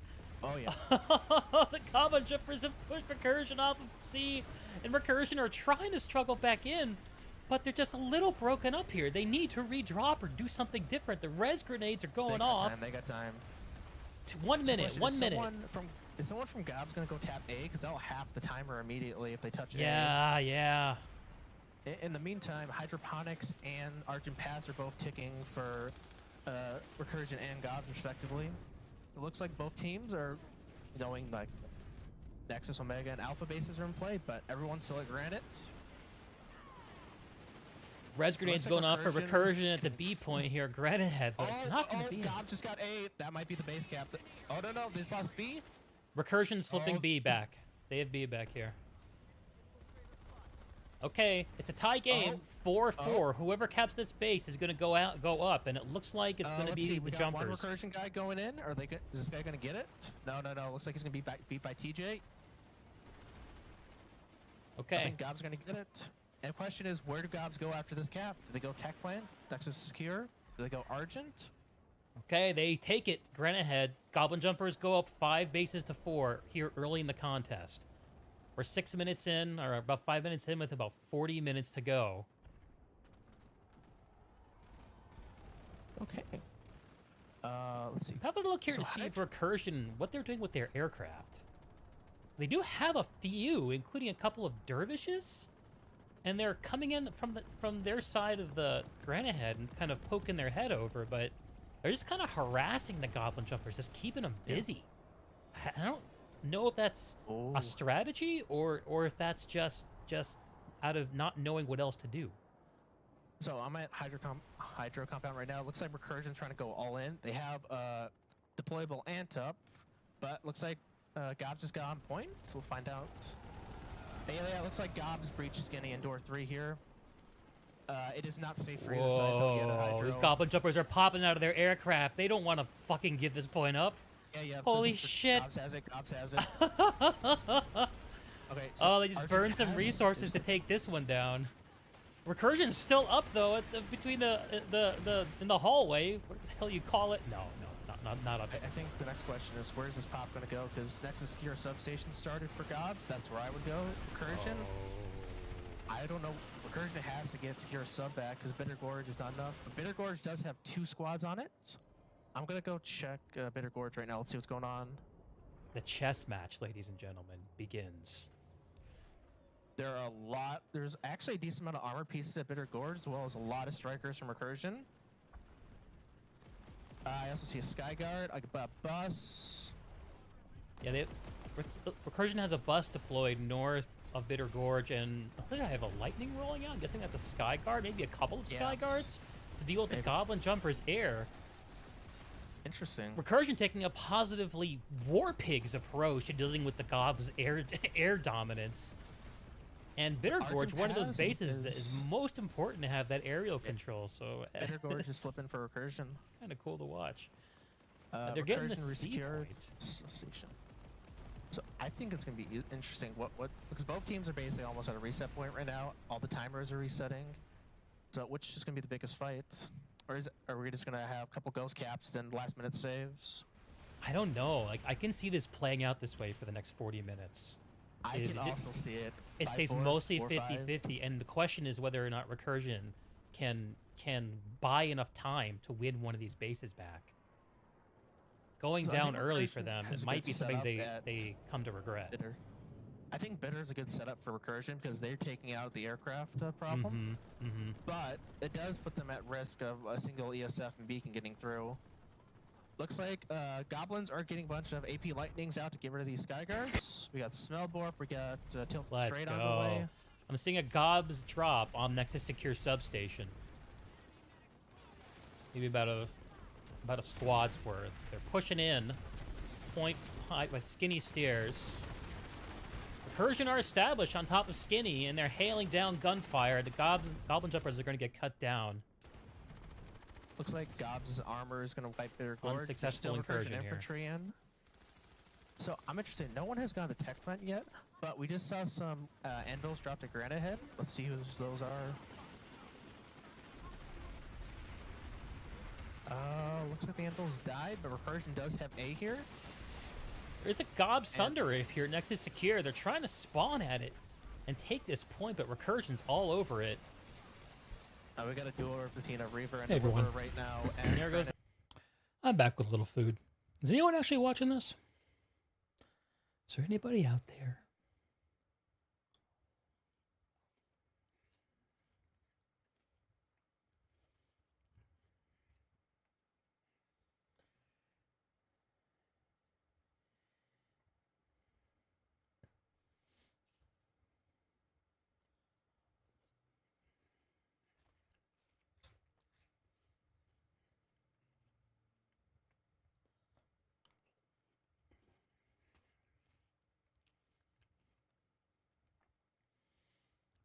Oh, yeah. The Goblin Jumpers have pushed Recursion off of C, and Recursion are trying to struggle back in, but they're just a little broken up here. They need to redrop or do something different. The res grenades are going off. They got time. 1 minute. 1 minute. Is someone from GOBS going to go tap A? Because that'll half the timer immediately if they touch A. Yeah. In the meantime, Hydroponics and Argent Pass are both ticking for Recursion and GOBS respectively. It looks like both teams are knowing like Nexus, Omega, and Alpha bases are in play, but everyone's still at Granite. Res grenades like going off for Recursion. recursion at the B point here. Granite head, but it's not going to be. GOBS just got A. That might be the base cap. Oh, no, they just lost B. Recursion's flipping Oh. B back. They have B back here. Okay, it's a tie game. 4-4. Whoever caps this base is going to go up, and it looks like it's going to Let's be see. the We got jumpers. one recursion guy going in. Is this guy going to get it? No. Looks like he's going to be beat by TJ. I Okay. think GOBS going to get it. And the question is, where do GOBS go after this cap? Do they go Tech Plan? Nexus Secure? Do they go Argent? Okay, they take it. Granite head. Goblin jumpers go up 5 bases to 4 here early in the contest. We're 6 minutes in, or about 5 minutes in, with about 40 minutes to go. Okay. Let's see. Have a look here So to how see if did- Recursion, what they're doing with their aircraft. They do have a few, including a couple of dervishes, and they're coming in from their side of the granite head and kind of poking their head over, but they're just kind of harassing the goblin jumpers, just keeping them busy. I don't know if that's Oh. a strategy or if that's just out of not knowing what else to do. So I'm at Hydro Compound right now. It looks like Recursion's trying to go all in. They have deployable ant up, but looks like GOBS just got on point, so we'll find out. Yeah, it looks like GOBS breaches Skinny in door 3 here. It is not safe for either side though yet at Whoa, Hydro. these goblin jumpers are popping out of their aircraft. They don't want to fucking give this point up. Yeah. Holy shit. GOBS has it. Okay. So Oh, they just Argent burned some has it. resources to take this one down. Recursion's still up though, between the in the hallway. What the hell you call it? No, not up. I think the next question is, where's this pop going to go? Because Nexus Secure Substation started for GOBS. That's where I would go. Recursion, I don't know. Recursion has to get Secure Sub back because Bitter Gorge is not enough. But Bitter Gorge does have 2 squads on it. I'm going to go check Bitter Gorge right now. Let's see what's going on. The chess match, ladies and gentlemen, begins. There are there's actually a decent amount of armor pieces at Bitter Gorge, as well as a lot of strikers from Recursion. I also see a Skyguard, a bus. Yeah, Recursion has a bus deployed north of Bitter Gorge, and I think I have a lightning rolling out. I'm guessing that's a Sky Guard, maybe a couple of Sky Guards to deal with the Goblin Jumper's air. Interesting. Recursion taking a positively War Pigs approach to dealing with the GOBS air dominance. And Bitter Gorge, one of those bases that is most important to have that aerial control. So Bitter Gorge is flipping for Recursion. Kind of cool to watch. They're getting the C resecured point. station. So I think it's going to be interesting. Because both teams are basically almost at a reset point right now. All the timers are resetting. So which is going to be the biggest fight? Or are we just going to have a couple ghost caps, then last minute saves? I don't know. Like, I can see this playing out this way for the next 40 minutes. I can also see it. It stays 5-4, mostly 4-5. 50-50, and the question is whether or not Recursion can buy enough time to win one of these bases back. Going So I down think early Recursion for them, has it a might good be something setup they come to regret. Bitter. I think Bitter is a good setup for Recursion because they're taking out the aircraft problem. But it does put them at risk of a single ESF and Beacon getting through. Looks like Goblins are getting a bunch of AP Lightnings out to get rid of these Skyguards. We got Smellborp, we got Tilt Let's Straight go. on the way. I'm seeing a GOBS drop on Nexus Secure Substation. Maybe about a squad's worth. They're pushing in. Point high with Skinny stairs. Recursion are established on top of Skinny, and they're hailing down gunfire. The Goblin Jumpers are going to get cut down. Looks like GOBS' armor is going to wipe Bitter Gorge. There's Unsuccessful still incursion Recursion here. infantry in. So I'm interested. No one has gone to Tech Plant yet, but we just saw some anvils drop to Granite Head. Let's see who those are. Looks like the anvils died, but Recursion does have A here. There's a GOBS Sunder if here Nexus Secure. They're trying to spawn at it and take this point, but Recursion's all over it. We got a duel with Bettina Reaver and Hey, everyone. Reaver right now. And There goes. I'm back with a little food. Is anyone actually watching this? Is there anybody out there?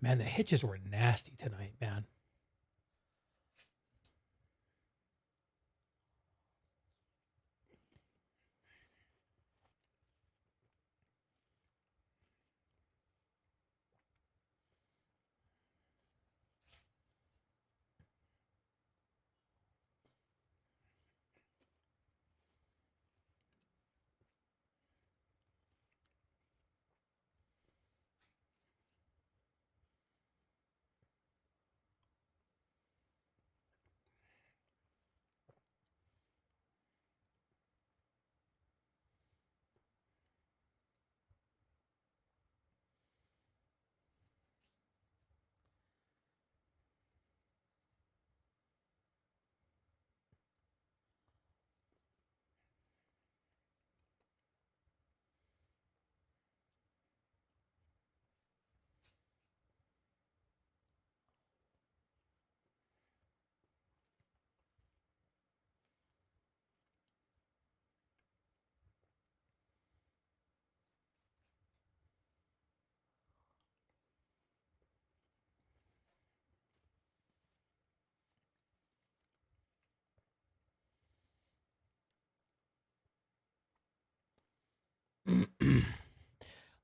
Man, the hitches were nasty tonight, man.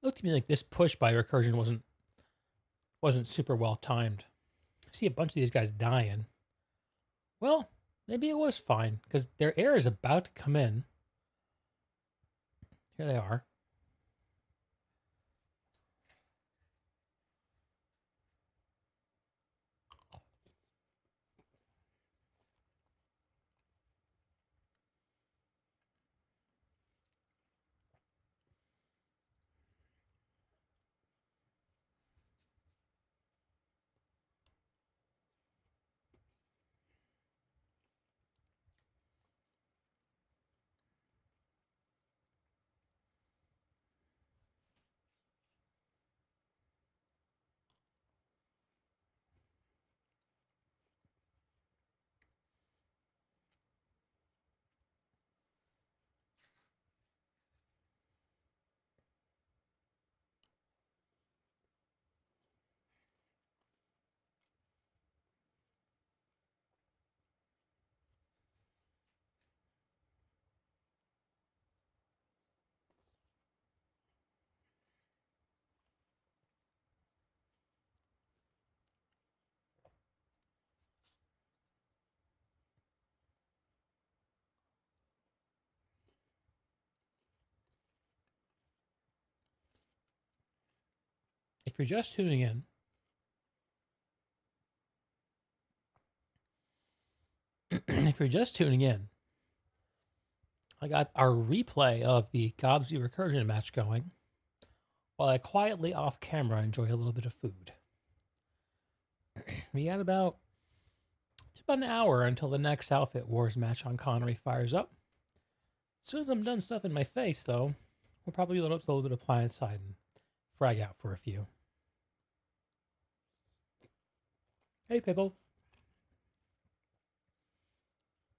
Looked to me like this push by Recursion wasn't super well timed. I see a bunch of these guys dying. Well, maybe it was fine, because their air is about to come in. Here they are. If you're just tuning in, I got our replay of the GOBS v Recursion match going, while I quietly off camera enjoy a little bit of food. We got it's about an hour until the next Outfit Wars match on Connery fires up. As soon as I'm done stuffing my face, though, we'll probably load up a little bit of Planetside and frag out for a few. Hey, Pibble.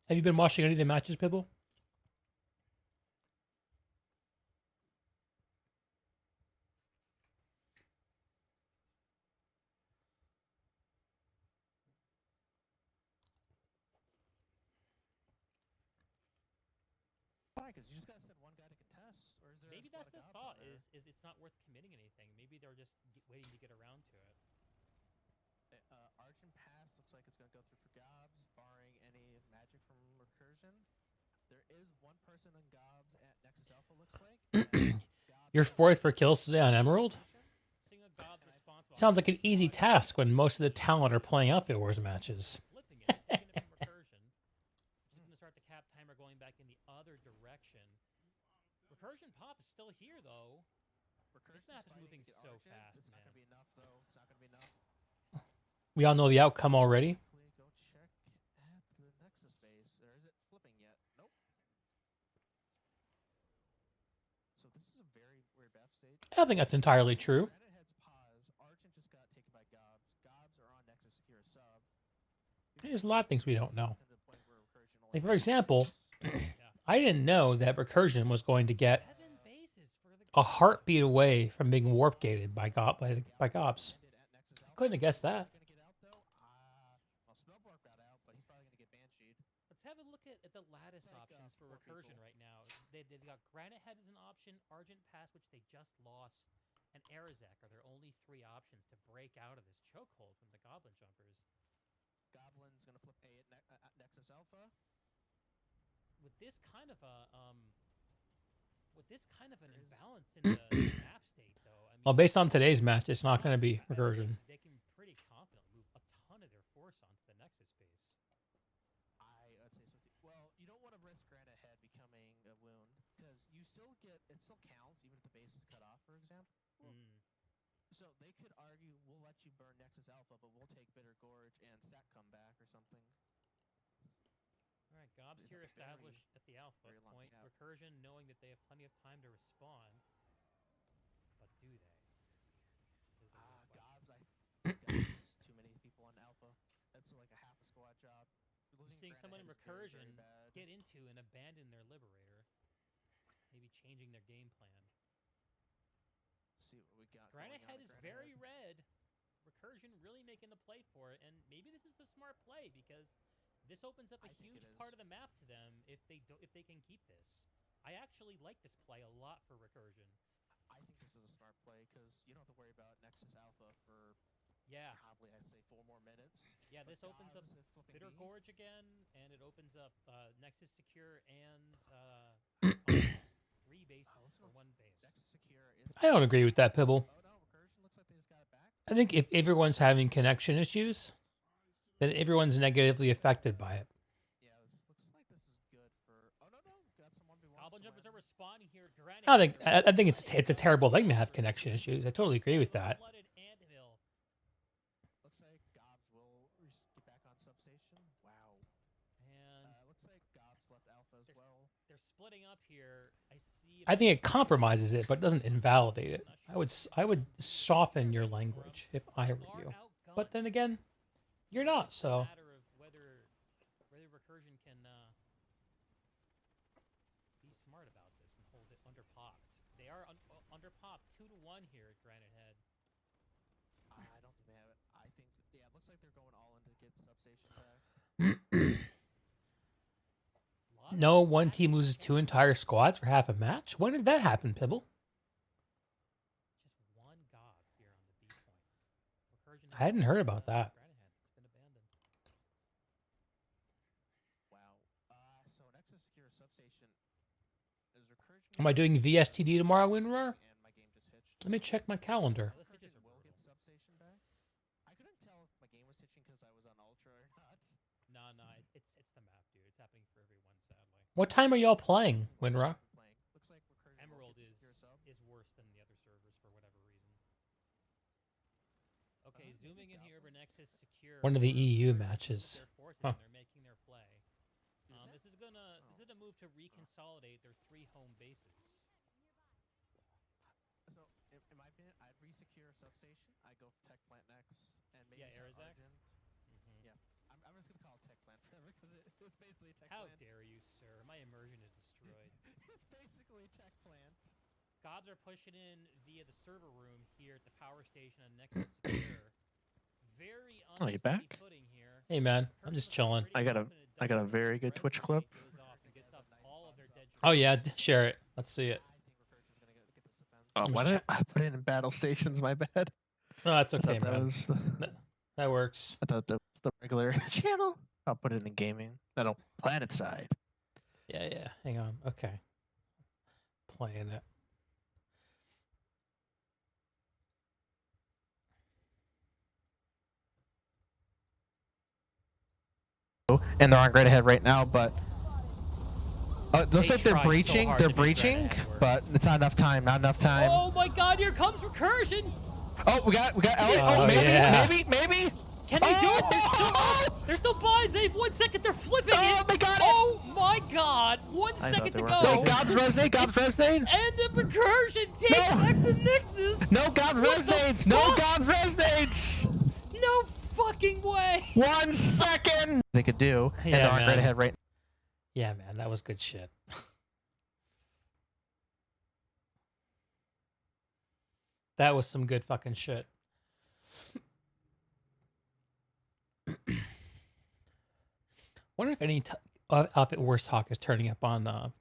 Have you been watching any of the matches, Pibble? Why? Because you just gotta send one guy to contest, or is there? Maybe that's the thought. Is it's not worth committing anything. Maybe they're just waiting to get around to it. Arch and Pass looks like it's gonna go through for GOBS, barring any magic from Recursion. There is one person on GOBS at Nexus Alpha, looks like. You're fourth for kills today on Emerald? Sounds like an easy task when most of the talent are playing Outfit Wars matches. Flipping it, taking it from Recursion, which is going to start the cap timer going back in the other direction. Recursion Pop is still here, though. This map is moving so fast, It's man. not gonna be enough, though. It's not gonna be enough. We all know the outcome already. Go check at the Nexus base. Or is it flipping yet? Nope. So this is a very weird BF stage. I think that's entirely true. Reddit heads pause. Archon just got taken by GOBS. GOBS are on Nexus secure sub. There's a lot of things we don't know. To the point where Recursion only Like, for example, I didn't know that Recursion was going to get 7 bases for the a heartbeat away from being warp gated by GOBS. ended at Nexus Couldn't have guessed that. Gonna get out though. Well, Snowborg got out, but he's probably gonna get bansheed. Let's have a look at the lattice Like, options for 4 recursion people. right now. They've got Granite Head as an option, Argent Pass, which they just lost, and Arazak are their only 3 options to break out of this chokehold from the Goblin Jumpers. Goblin's gonna flip A at Nexus Alpha. With this kind of a an imbalance in the map state, though. I mean, Well, based on today's match, it's not going to be recursion. They can pretty confidently move a ton of their force onto the Nexus base. I'd say something. Well, you don't want to risk Granite Head becoming a wound because you still get it still counts even if the base is cut off, for example. So they could argue we'll let you burn Nexus Alpha, but we'll take Bitter Gorge and Sack come back or something. All right, GOBS It's here a established at the Alpha very long point. cap. Recursion knowing that they have plenty of time to respond, but do they? Is the real question. GOBS, GOBS, too many people on Alpha. That's like a half a squad job. Losing Seeing Granite someone in Head is very, recursion very bad. get into and abandon their Liberator, maybe changing their game plan. Let's see what we got. Granite going on Head at is Granite very Head. red. Recursion really making a play for it, and maybe this is the smart play because this opens up a I think huge it part is. of the map to them if they can keep this. I actually like this play a lot for Recursion. I think this is a smart play because you don't have to worry about Nexus Alpha for Yeah, probably I'd say 4 more minutes. yeah. But This opens up GOBS, if flipping Bitter B, Gorge again, and it opens up Nexus Secure and 3 bases let's for go 1 base. Nexus Secure is. I don't agree with that, Pibble. Oh no, Recursion looks like they just got it back. I think if everyone's having connection issues, then everyone's negatively affected by it. Yeah, this looks like this is good for. Oh no, got some 1v1. Goblin Jumpers are responding here. Granite I think Head I think it's a terrible thing to have connection issues. I totally agree with that. Blooded Anthill. Looks like GOBS will get back on substation. Wow. And Looks like GOBS left Alpha as well. they're splitting up here. I see. I think it compromises it, but doesn't invalidate it. I would soften your language if I were you. But then again, you're not, It's a so matter of whether Recursion can be smart about this and hold it under popped. They are under popped 2-1 here at Granite Head. I don't think they have it. I think it looks like they're going all in to get substation back. no one team loses 2 entire squads for half a match. When did that happen, Pibble? Just 1 gob here on the B point. Recursion I hadn't heard about that. Granite Head. It's been abandoned. Wow. So Nexus Secure substation is Recursion. Am I doing VSTD tomorrow, WinRoar? And my game just hitched. Let me check my calendar. So this Recursion is will get substation back. I couldn't tell if my game was hitching because I was on Ultra or not. No, it's the map, dude. It's happening for everyone, sadly. What time are y'all playing, WinRoar? Playing. Looks like Recursion Emerald will is get secure sub. worse than the other servers for whatever reason. Okay, zooming in here over Nexus Secure. One of the EU Recursion matches. They're forcing Huh. and they're making their play. This is a move to reconsolidate their 3 home bases. So, in my opinion, I'd re-secure substation. I go for Tech Plant next, and maybe Yeah, some Arazak? Argent. Yeah, I'm just gonna call it Tech Plant forever because it's basically a Tech How Plant. dare you, sir? My immersion is destroyed. It's basically Tech Plant. GOBS are pushing in via the server room here at the power station on Nexus Secure. Very Oh, you unsteady back? footing here. Hey man, I'm just chilling. I got a very good Twitch clip. Goes off and gets up all of their dead Oh yeah, share it. Let's see it. I think Recursion's gonna get this defense. I'm Why just did I put it in battle stations? My bad. No, that's I okay, thought that man. was. That works. I thought that was the regular channel. I'll put it in gaming. No, Planetside. Yeah. Hang on. Okay. Playing it. And they're on Great Ahead right now, but it looks They like they're tried so breaching. hard They're to make Great breaching, Ahead work. but it's not enough time. Not enough time. Oh my god, here comes Recursion! Oh, we got Elliot. Oh, Oh, maybe, yeah. maybe. Can they do it? Oh! They're still buys. They have 1 second. They're flipping Oh, it. they got it! Oh my god. 1 I second thought they to were. go. Wait, GOBS resonate. And the Recursion takes No. back the Nexus. No GOBS What the resonates. No fuck? GOBS resonates. No fucking way. 1 second. They could do. Yeah, and they're on man. Great Ahead right now. Yeah, man, that was good shit. That was some good fucking shit. Wonder if any outfit worst talk is turning up on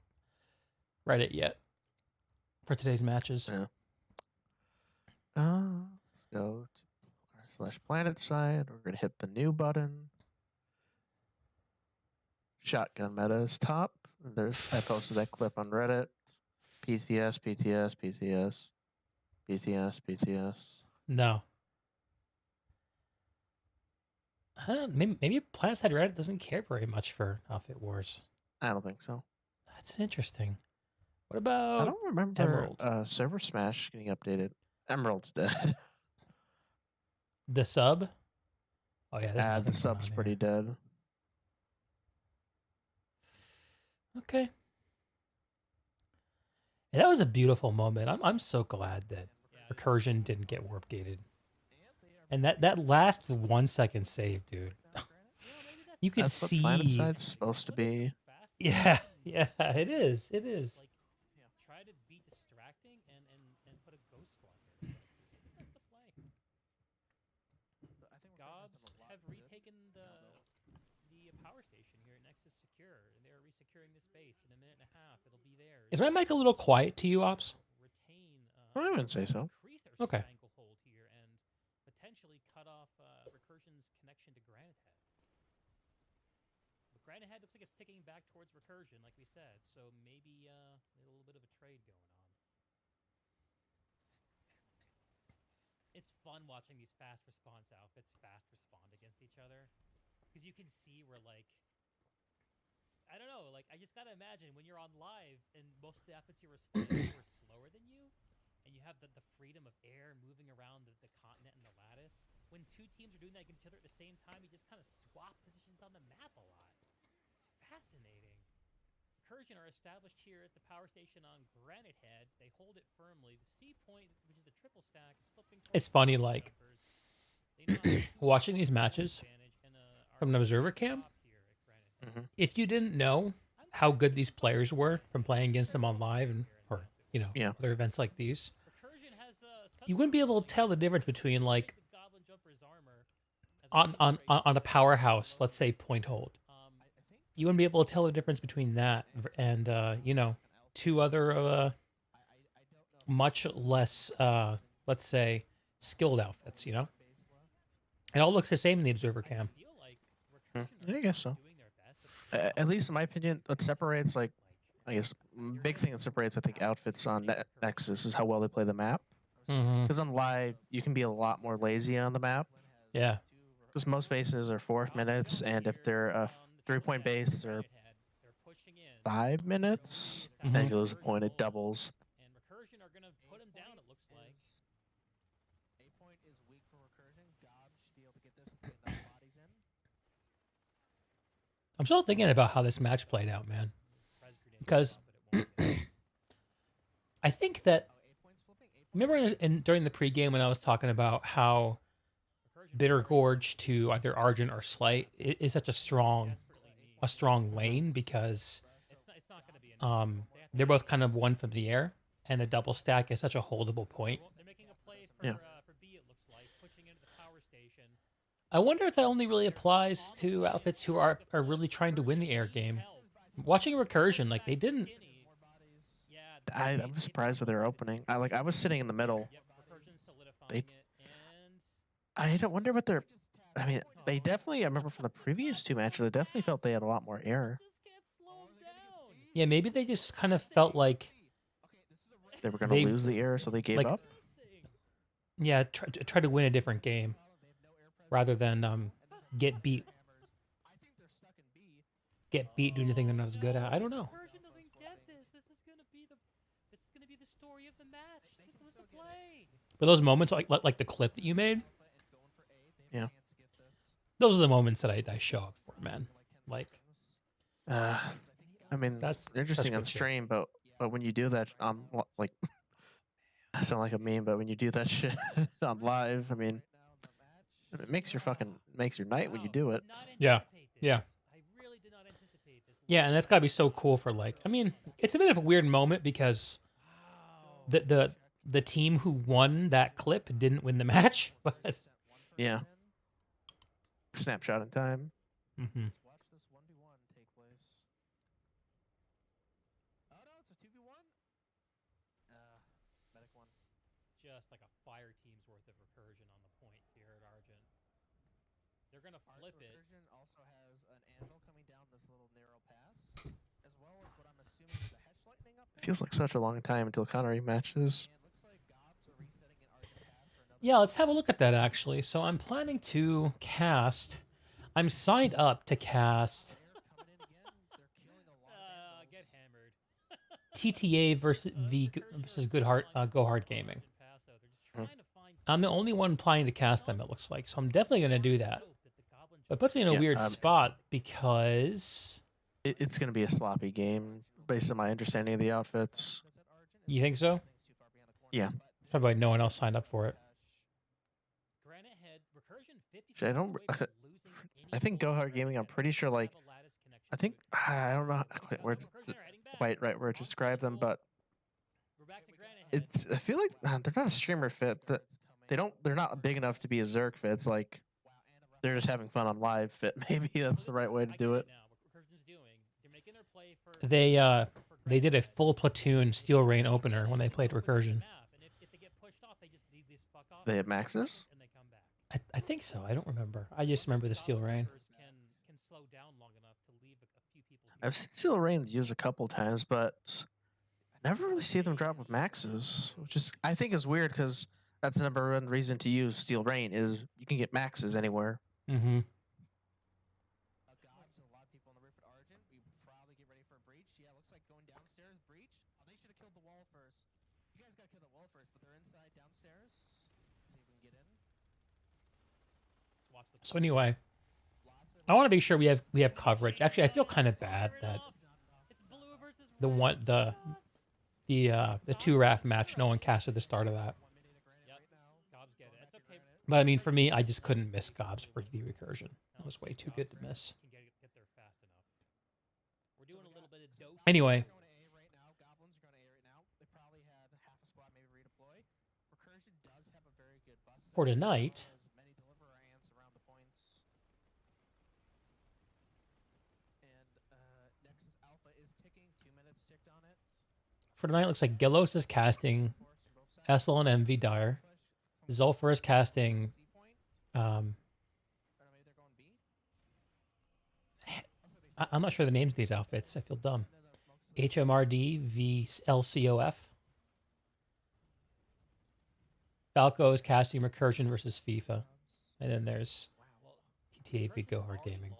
Reddit yet for today's matches. Yeah. Let's go to /Planetside. We're gonna hit the new button. Shotgun meta is top. I posted that clip on Reddit. PTS, PTS, PTS, PTS, PTS. No. Maybe Planetside Reddit doesn't care very much for outfit wars. I don't think so. That's interesting. What about I don't remember Emerald? Server Smash getting updated. Emerald's dead. The sub? Oh yeah, there's The nothing going sub's on pretty here. dead. Okay. Yeah, that was a beautiful moment. I'm so glad that Recursion didn't get warp gated. And that last 1 second save, dude. You could That's see. what Planetside's supposed to be. Yeah, yeah, it is. It is. Try to be distracting and put a ghost squad there. That's the play. GOBS have retaken the power station here at Nexus Secure, and they're resecuring this base in a minute and a half. It'll be theirs. Is my mic a little quiet to you, Ops? Retain. I wouldn't say so. Increase their Okay. stranglehold here and potentially cut off Recursion's connection to Granite Head. But Granite Head looks like it's ticking back towards Recursion, like we said. So maybe a little bit of a trade going on. It's fun watching these fast response outfits fast respond against each other, because you can see where, like, I don't know, like, I just gotta imagine when you're on live and most of the outfits you're responding to are slower than you, and you have the freedom of air moving around the continent and the lattice. When two teams are doing that against each other at the same time, you just kind of swap positions on the map a lot. It's fascinating. Recursion are established here at the power station on Granite Head. They hold it firmly. The C point, which is the triple stack, is flipping towards It's funny, the like, numbers. They now have watching these matches advantage and, are from an observer cam, top here at Granite Head. if you didn't know how good these players were from playing against them on live and or Yeah. other events like these, Recursion has, you wouldn't be able to tell the difference between, like, the Goblin Jumper's armor as on a powerhouse, let's say point hold. You wouldn't be able to tell the difference between that and two other much less let's say skilled outfits. It all looks the same in the observer cam. I guess so. At least in my opinion, what separates, like, I guess, big thing that separates, I think, outfits on Nexus is how well they play the map. Because on live, you can be a lot more lazy on the map. Yeah. Because most bases are 4 minutes, and if they're a 3-point base, they're 5 minutes. And if you lose a point, it doubles. And Recursion are gonna put him down, it looks like. A point is weak for Recursion. GOBS should be able to get this and get enough bodies in. I'm still thinking about how this match played out, man. Because I think that remember during the pregame when I was talking about how Bitter Gorge to either Argent or Slight is such a strong lane because they're both kind of one from the air, and the double stack is such a holdable point. They're making a play for, Yeah. For B, it looks like, pushing into the power station. I wonder if that only really applies to outfits who are really trying to win the air game. Watching Recursion, like, they didn't. Yeah, I was surprised with their opening. I was sitting in the middle. yep, Recursion solidifying They- it, and I don't wonder what their. I mean, they definitely. I remember from the previous 2 matches, I definitely felt they had a lot more air. this can't slow him down. Yeah, maybe they just kind of felt like, They were going They- to lose the air, so they gave like- up. yeah, try to win a different game rather than get beat doing anything they're not as good at. I don't know. Recursion doesn't get this. This is gonna be the story of the match. This was the play. But those moments, like the clip that you made, Yeah. those are the moments that I show up for, man. Like, I mean, That's interesting on good shit. stream, but when you do that like, I sound like a meme, but when you do that shit on live, I mean, it makes your night when you do it. Yeah, yeah. I really did not anticipate this. yeah, and that's gotta be so cool for, like, I mean, it's a bit of a weird moment because Wow. the team who won that clip didn't win the match, but Yeah. Snapshot in time. mhm. gonna flip it. Recursion also has an anvil coming down this little narrow pass, as well as what I'm assuming is a hedge lightning up there. Feels like such a long time until Connery matches. And looks like GOBS are resetting an Argent pass for another. Yeah, let's have a look at that actually. So I'm planning to cast. I'm signed up to cast Get hammered. TTA versus Good Heart Go Hard Gaming. I'm the only one planning to cast them, it looks like. So I'm definitely going to do that. But it puts me in a weird spot because... It's going to be a sloppy game based on my understanding of the outfits. You think so? Yeah. Probably no one else signed up for it. I don't... I think Go Hard Gaming, I'm pretty sure, like... I think... I don't know quite where to describe them, but... I feel like they're not a streamer fit. They're not big enough to be a Zerg fit. It's like they're just having fun on live fit. Maybe that's the right way to do it. They did a full platoon Steel Rain opener when they played Recursion. They have maxes? I think so. I don't remember. I just remember the Steel Rain. I've seen Steel Rains used a couple times, but I never really see them drop with maxes, which is I think is weird because that's the number one reason to use Steel Rain is you can get maxes anywhere. Mm-hmm. GOBS, a lot of people in the Rift Argent. We probably get ready for a breach. Yeah, looks like going downstairs. Breach. Oh, they should have killed the wall first. You guys got to kill the wall first, but they're inside downstairs. Let's see if we can get in. So anyway, I want to be sure we have coverage. Actually, I feel kind of bad that the 2 RAF match, no one casted the start of that. But I mean, for me, I just couldn't miss GOBS for the Recursion. It was way too good to miss. Anyway. For tonight, looks like Gelos is casting SLNM v Dire. Zulfur is casting I'm not sure the names of these outfits. I feel dumb. HMRD v LCOF. Falco is casting Recursion versus FIFA. And then there's TTA v Go Hard Gaming.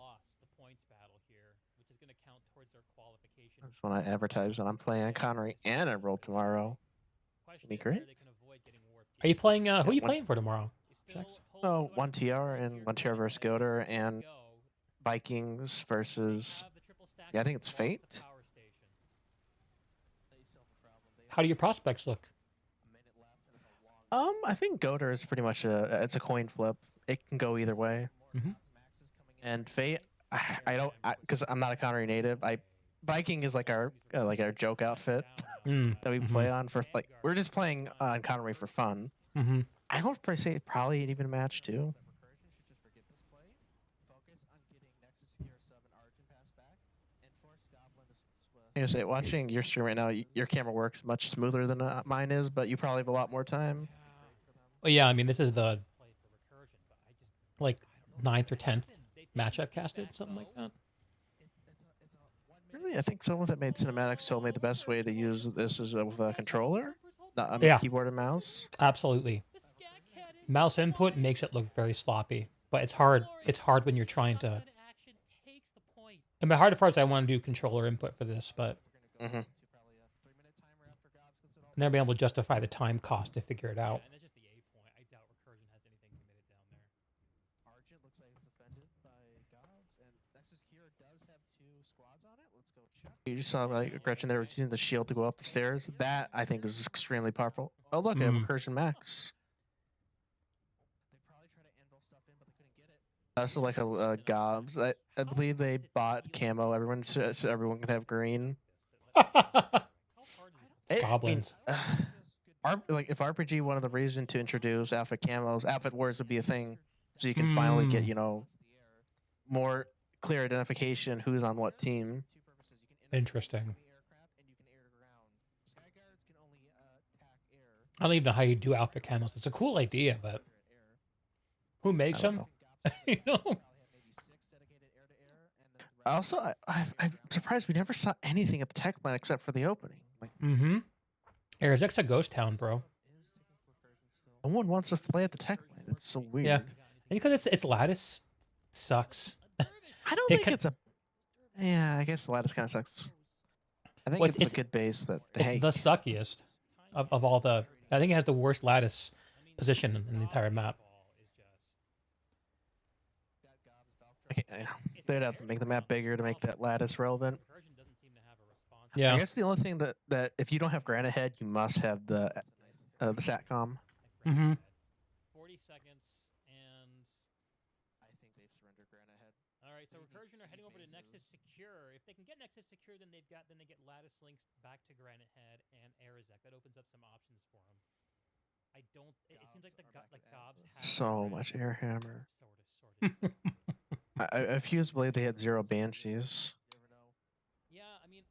I just want to advertise that I'm playing Connery and I roll tomorrow. Be great. Are you playing? Who are you playing for tomorrow? Oh, 1 TR and 1 TR versus Goder and Vikings versus. Yeah, I think it's Fate. How do your prospects look? I think Goder is pretty much it's a coin flip. It can go either way. Mm-hmm. And Fate, I don't because I'm not a Connery native. Viking is like our joke outfit that we play on for like we're just playing on Connery for fun. Mm-hmm. I would probably say probably an even match too. You say watching your stream right now, your camera works much smoother than mine is, but you probably have a lot more time. Well, yeah, I mean this is the like 9th or 10th matchup casted, something like that. Really, I think someone that made cinematics told me the best way to use this is with a controller, not keyboard and mouse. Absolutely. Mouse input makes it look very sloppy, but it's hard. It's hard when you're trying to. And the hardest part is I want to do controller input for this, but never been able to justify the time cost to figure it out. You saw like Gretchen there using the shield to go up the stairs. That I think is extremely powerful. Oh look, I have Recursion Max. Also like a GOBS. I believe they bought camo. So everyone can have green. Goblins. Like if RPG one of the reason to introduce outfit camos, outfit wars would be a thing, so you can finally get more clear identification who's on what team. Interesting. I don't even know how you do outfit camos. It's a cool idea, but who makes them? You know? I'm surprised we never saw anything at the tech plant except for the opening. Like, Mm-hmm. Arizek's a ghost town, bro. no one wants to play at the tech plant. It's so weird. Yeah. And because its lattice sucks. I don't It think could- it's a. Yeah, I guess the lattice kind of sucks. I think Well, it's a good base that they It's hate. the suckiest of all the. I think it has the worst lattice position in the entire map. They'd have to make the map bigger to make that lattice relevant. Yeah. I guess the only thing that if you don't have Granite Head, you must have the SATCOM. Mm-hmm. 40 seconds, and I think they've surrendered Granite Head. all right. So Recursion are heading over to Nexus Secure. If they can get Nexus Secure, then they get lattice links back to Granite Head and Arizek. That opens up some options for them. I don't. It seems like the GOBS have So Granite much Head, air hammer. Sort of. I refuse to believe they had 0 Banshees. Yeah, I mean,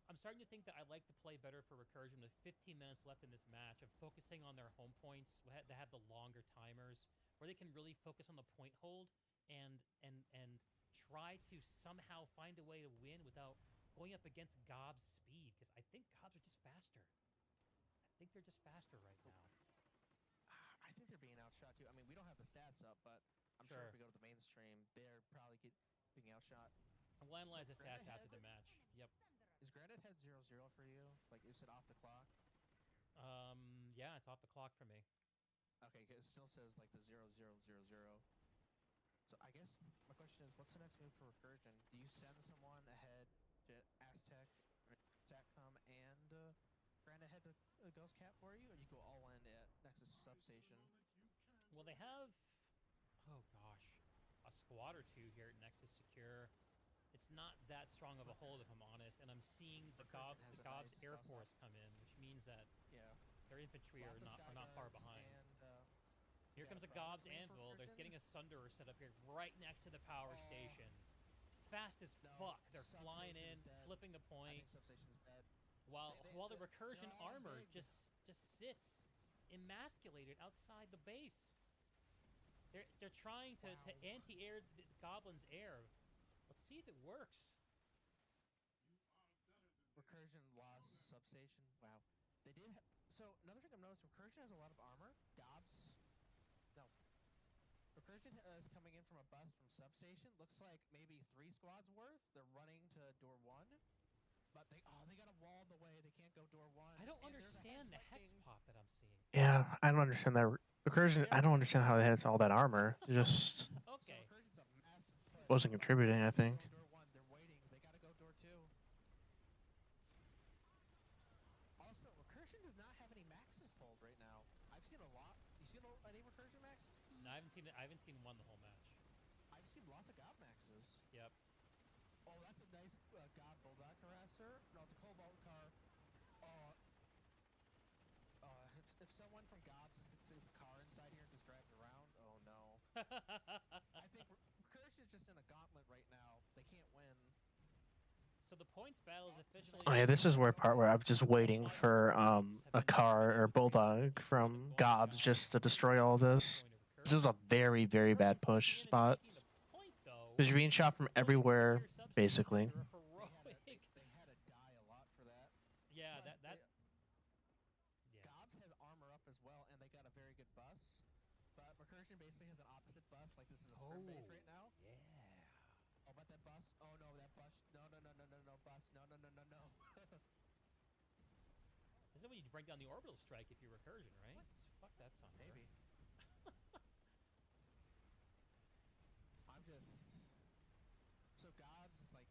I'm starting to think that I like to play better for Recursion with 15 minutes left in this match of focusing on their home points. They have the longer timers where they can really focus on the point hold and try to somehow find a way to win without going up against GOBS' speed, because I think GOBS are just faster. I think they're just faster right now. I think they're being outshot too. I mean, we don't have the stats up, but I'm sure if we go to the mainstream, they're probably being outshot. We'll analyze the stats after the match. Yep. Is Granite Head 0-0 for you? Like, is it off the clock? Yeah, it's off the clock for me. Okay, 'cause it still says like the 0-0-0-0. So I guess my question is, what's the next move for Recursion? Do you send someone ahead to Aztec, or SATCOM, and Granite Head to Ghost Cap for you, or you go all in at Nexus Substation? Well, they have, oh gosh, a squad or two here at Nexus Secure. It's not that strong of a hold, if I'm honest, and I'm seeing the GOBS Air Force come in, which means that their infantry are not far behind. Here comes a GOBS Anvil. They're getting a Sunderer set up here right next to the power station. Fast as fuck. They're flying in, flipping the point, while the Recursion armor just sits emasculated outside the base. They're trying to anti-air the Goblin's air. Let's see if it works. Recursion lost substation. Wow. They did. So another thing I've noticed, Recursion has a lot of armor. GOBS. No. Recursion is coming in from a bus from substation. Looks like maybe 3 squads worth. They're running to door 1. But they got a wall in the way. They can't go door 1. I don't understand the hex pop that I'm seeing. Yeah, I don't understand that. Recursion, I don't understand how they had all that armor. It just Okay. wasn't contributing, I think. They're waiting. They gotta go door 2. Also, Recursion does not have any maxes pulled right now. I've seen a lot. You seen any Recursion maxes? No, I haven't seen one the whole match. I've seen lots of GOB maxes. Yep. Oh, that's a nice GOB Bulldog harasser. No, it's a Cobalt car. If someone from GOBS sits a car inside here and just drives around, oh no. I think Recursion is just in a gauntlet right now. They can't win. So the points battle is officially. Oh yeah, this is where part where I'm just waiting for a car or Bulldog from GOBS just to destroy all this. This was a very, very bad push spot. Because you're being shot from everywhere, basically. They had to die a lot for that. Yeah, Plus, that. Yeah. GOBS has armor up as well, and they got a very good bus. But Recursion basically has an opposite bus, like this is a sprint base right now. Yeah. Oh, but that bus? Oh no, that bus. No, bus. No. This is when you bring down the orbital strike if you're Recursion, right? Fuck that son. Maybe. I'm just. So GOBS is like,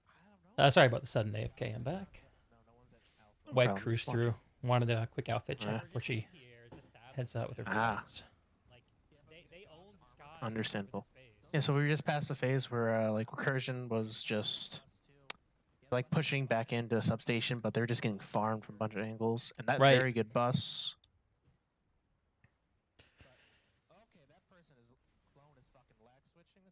I don't know. Sorry about the sudden AFK. I'm back. No one's at Alpha. Wife problem. cruised through. Wanted a quick outfit check Yeah. before she heads out with her Ah. friends. Like they own the sky. Understandable. over the space. Yeah, so we were just past the phase where like Recursion was just like pushing back into a substation, but they're just getting farmed from a bunch of angles. And that Right. very good bus. Okay, that person is clone is fucking lag switching.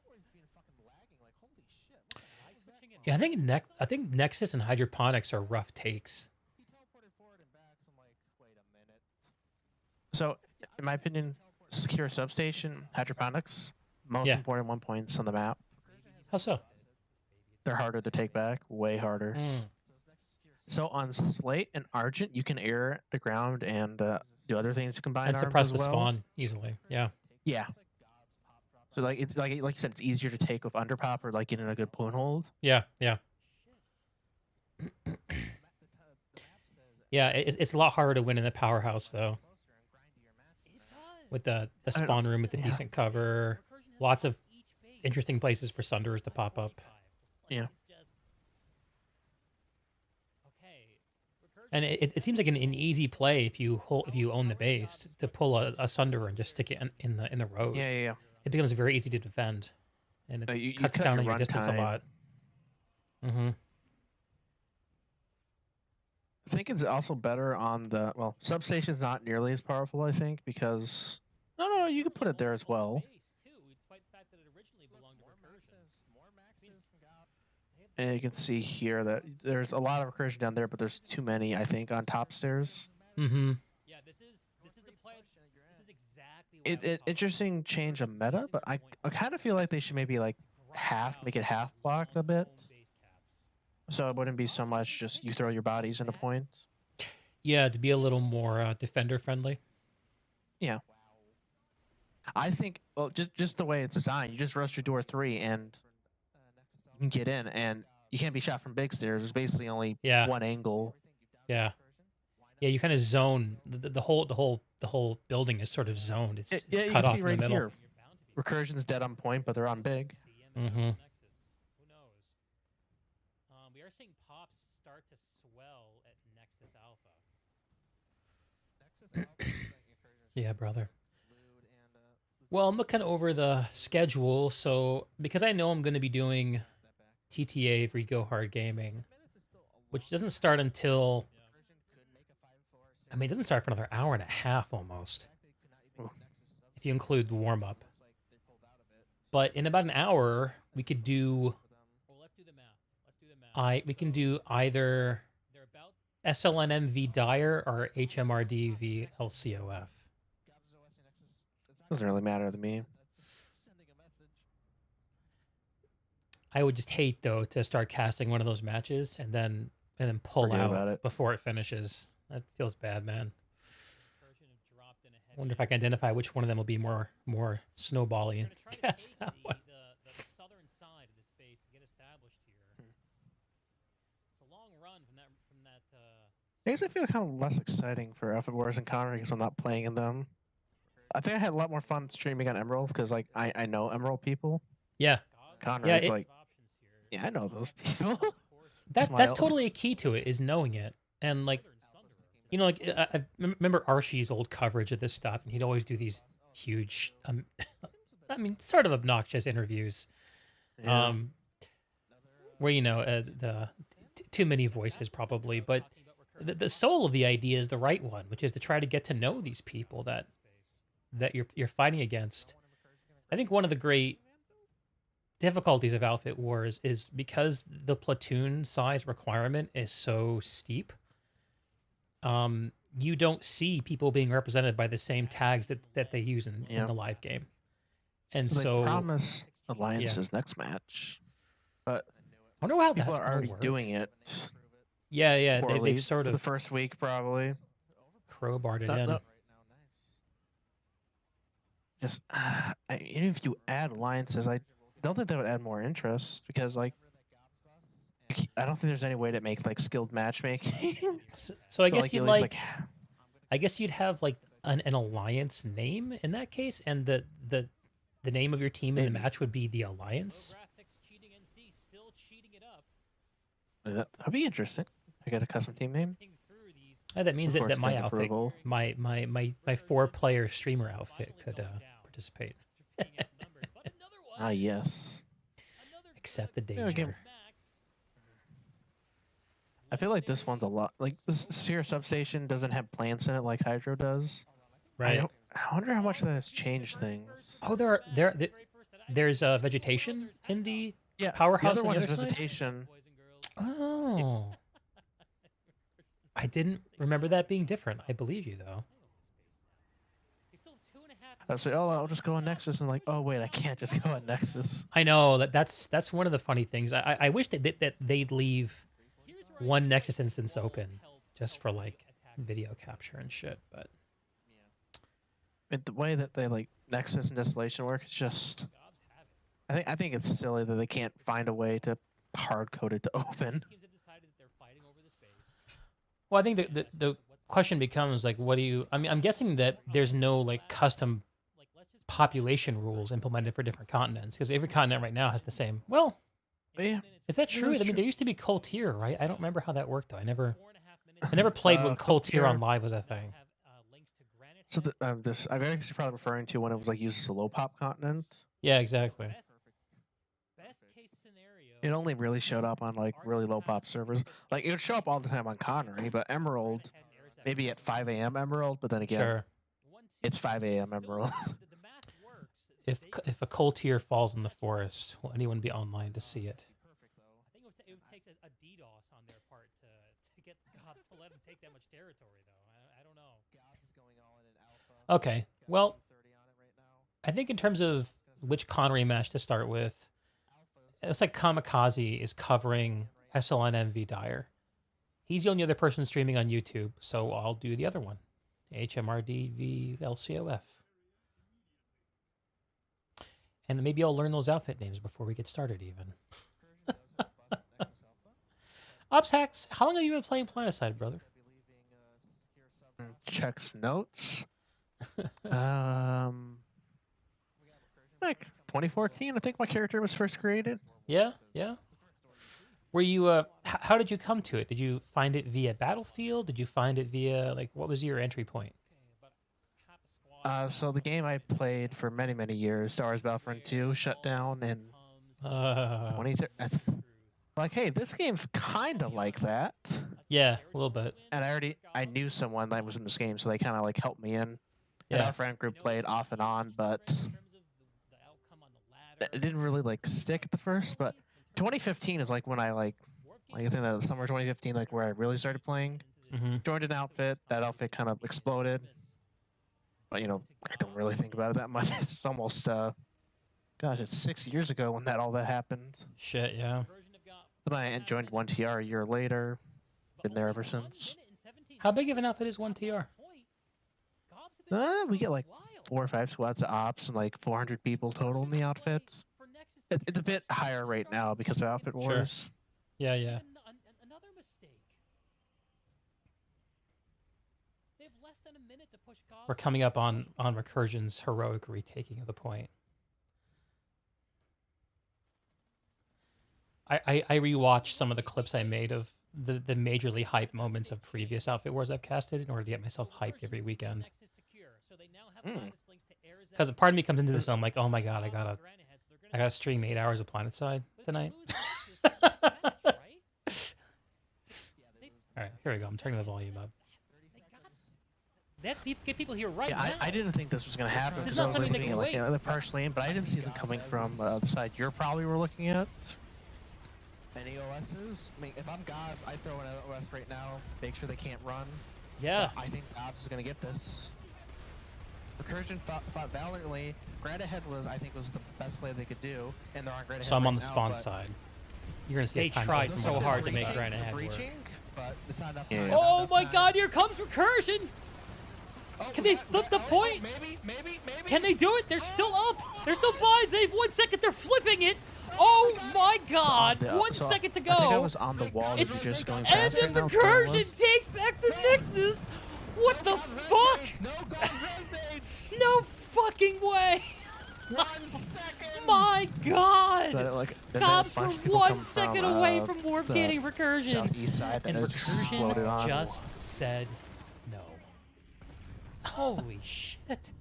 Or he's being fucking lagging. Like, holy shit. What the hell Lag was that switching from? and- Yeah, I think Nexus and Hydroponics are rough takes. He teleported forward and back, so I'm like, wait a minute. So, in my opinion, secure substation, hydroponics, most Yeah. important 1 points on the map. How so? They're harder to take back, way harder. Mm. So on Slate and Argent, you can air the ground and do other things to combine And arms suppress as the well. spawn easily. Yeah. Yeah. So like it's like you said, it's easier to take with underpop or like getting a good point hold. Yeah. Yeah. Yeah. It's a lot harder to win in the powerhouse though. With the spawn room with the yeah. decent cover, lots of interesting places for Sunderers to pop up. Yeah. And it seems like an easy play if you own the base to pull a Sunderer and just stick it in the road. Yeah. It becomes very easy to defend, and it You cuts cut down your on your run distance time. a lot. Mm-hmm. I think it's also better on the substation's not nearly as powerful, I think, because no, you can put it there as well. And you can see here that there's a lot of recursion down there, but there's too many, I think, on top stairs. Mm-hmm. Yeah, this is the play. This is exactly It interesting change of meta, but I kind of feel like they should maybe like make it half blocked a bit, so it wouldn't be so much just you throw your bodies into points. Yeah, to be a little more defender friendly. Yeah. I think just the way it's designed, you just rush your door 3 and you can get in, and you can't be shot from big stairs. There's basically only one angle. Yeah. Yeah, you kind of zone the whole building is sort of zoned. It's You cut can off see in right the middle. here. Recursion's dead on point, but they're on big. Mm-hmm. Who knows? We are seeing pops start to swell at Nexus Alpha. Yeah, brother. Well, I'm looking over the schedule, so because I know I'm going to be doing TTA Rico Hard Gaming, which doesn't start until, I mean, it doesn't start for another hour and a half almost, if you include the warm-up. But in about an hour, we could do, Well, let's do the math. we can do either They're about SLNM v Dire or HMRD v LCOF. Doesn't really matter to me. I would just hate though to start casting one of those matches and then pull Forget about out it. before it finishes. That feels bad, man. Recursion have dropped in a I wonder if I can identify which one of them will be more snowbally and cast that one. The southern side of this base to get established here. It's a long run from that. I guess I feel kind of less exciting for Alpha Wars and Connor because I'm not playing in them. I think I had a lot more fun streaming on Emerald because like I know Emerald people. Yeah, Connor, Yeah, it's it- like, yeah, I know those people. that's Smile. totally a key to it, is knowing it. And like, you know, like I remember Archie's old coverage of this stuff, and he'd always do these huge, I mean, sort of obnoxious interviews, Yeah. where too many voices probably, but the soul of the idea is the right one, which is to try to get to know these people that you're fighting against. I think one of the great difficulties of Outfit Wars is because the platoon size requirement is so steep. You don't see people being represented by the same tags that they use in the live game, and They so promised alliances next match, but I wonder how people that's are gonna already work. doing it. Yeah, Poorly they've sort for the of first week probably. crowbarred it No, in. no. Just even if you add alliances, I don't think that would add more interest because like I don't think there's any way to make like skilled matchmaking. So I guess like, you'd at least, like, I guess you'd have like an alliance name in that case, and the name of your team in the Maybe. match would be the alliance. Graphics cheating NC still cheating it up. that'd be interesting. I got a custom team name. Thinking through these That means Of that course, my stamp outfit, approval. my 4-player streamer outfit could participate. being outnumbered, but another one. Ah yes. Another Accept the Yeah, danger. again. Max. I feel like this one's a lot like this Seer substation doesn't have plants in it like Hydro does. Right. I wonder how much that has changed things. Oh, there's vegetation in the Yeah, powerhouse the other on one the is other side? vegetation. Boys and girls. Oh. I didn't remember that being different. I believe you though. They still have 2.5 I was like, oh, I'll just go on Nexus, and like, oh wait, I can't just go on Nexus. I know that's one of the funny things. I wish that they'd leave one Nexus instance open just for like video capture and shit. But The way that they like Nexus and distillation work is just, I think it's silly that they can't find a way to hard code it to open. well, I think the question becomes like, what do you? I mean, I'm guessing that there's no like custom population rules implemented for different continents because every continent right now has the same. Well, Yeah, is that true? I that's mean, true. there used to be cold tier, right? I don't remember how that worked though. I never played when cold tier Tier- on live was a thing. So this, I'm actually probably referring to when it was like used as a low pop continent. Yeah, exactly. It only really showed up on like really low pop servers. Like it would show up all the time on Connery, but Emerald, maybe at 5 a.m. Emerald, but then again, Sure. it's 5 a.m. Emerald. If a cold tier falls in the forest, will anyone be online to see it? I think it would take a DDoS on their part to get GOBS to let them take that much territory, though. I don't know. GOBS is going all in alpha. Okay, Got well, 230 on it right now. I think in terms of which Connery match to start with, it's like Kamikaze is covering SLNM v Dire. He's the only other person streaming on YouTube, so I'll do the other one. HMRD v LCOF. And maybe I'll learn those outfit names before we get started even. Recursion does have a buzz at Nexus Alpha. Opshax, how long have you been playing Planetside, brother? I'll be leaving secure sub. Checks notes. We got Recursion Like 2014, I think my character was first created. Yeah, yeah. Were you how did you come to it? Did you find it via Battlefield? Did you find it via like what was your entry point? So the game I played for many, many years, Star Wars Battlefront 2, shut down in 2013. Like, hey, this game's kind of like that. Yeah, a little bit. And I knew someone that was in this game, so they kind of like helped me in. And Yeah. our friend group played off and on, but it didn't really like stick at the first. But 2015 is like when I like I think that was summer 2015, like where I really started playing. Mm-hmm. Joined an outfit. That outfit kind of exploded. But I don't really think about it that much. It's almost gosh, it's 6 years ago when all that happened. Shit, yeah. Then I joined 1TR a year later. Been there ever since. How big of an outfit is 1TR? We get like 4 or 5 squads of ops and like 400 people total in the outfits. It's a bit higher right now because of outfit wars. Yeah, yeah. Another mistake. They have less than a minute to push GOBS. We're coming up on Recursion's heroic retaking of the point. I rewatched some of the clips I made of the majorly hype moments of previous outfit wars I've casted in order to get myself hyped every weekend. Because part of me comes into this and I'm like, oh my god, I gotta stream 8 hours of Planetside tonight. All right, here we go. I'm turning the volume up. Get people here right Yeah, now. I didn't think this was gonna happen This is because I not was something looking that at can like partially in, but I didn't see them coming from the side you're probably were looking at. Any OSs? I mean, if I'm GOBS, I throw an OS right now. Make sure they can't run. Yeah. I think GOBS is gonna get this. Recursion fought valiantly. Grad ahead was the best play they could do, and they're on grad ahead. So I'm right on the now, spawn but side. You're gonna see They a time tried code so from hard to Recursion. make breaching, Grad ahead work. breaching, but it's not enough Yeah. time. Oh not enough my time. god, here comes Recursion! Oh, Can they flip the point? Maybe. Can they do it? They're still up! They're still buys! They have 1 second, they're flipping it! Oh my god! Yeah, 1 so second to I think I go! was on the wall. It's You're just going and fast then right now, Star Wars. Recursion takes back the Nexus! What the fuck? No gold resonates. No fucking way! 1 second. My god! So, like, then GOBS a bunch were of people 1 come second from, away from warp the getting Recursion. southeast side, And it just exploded Recursion on. just said no. Holy shit.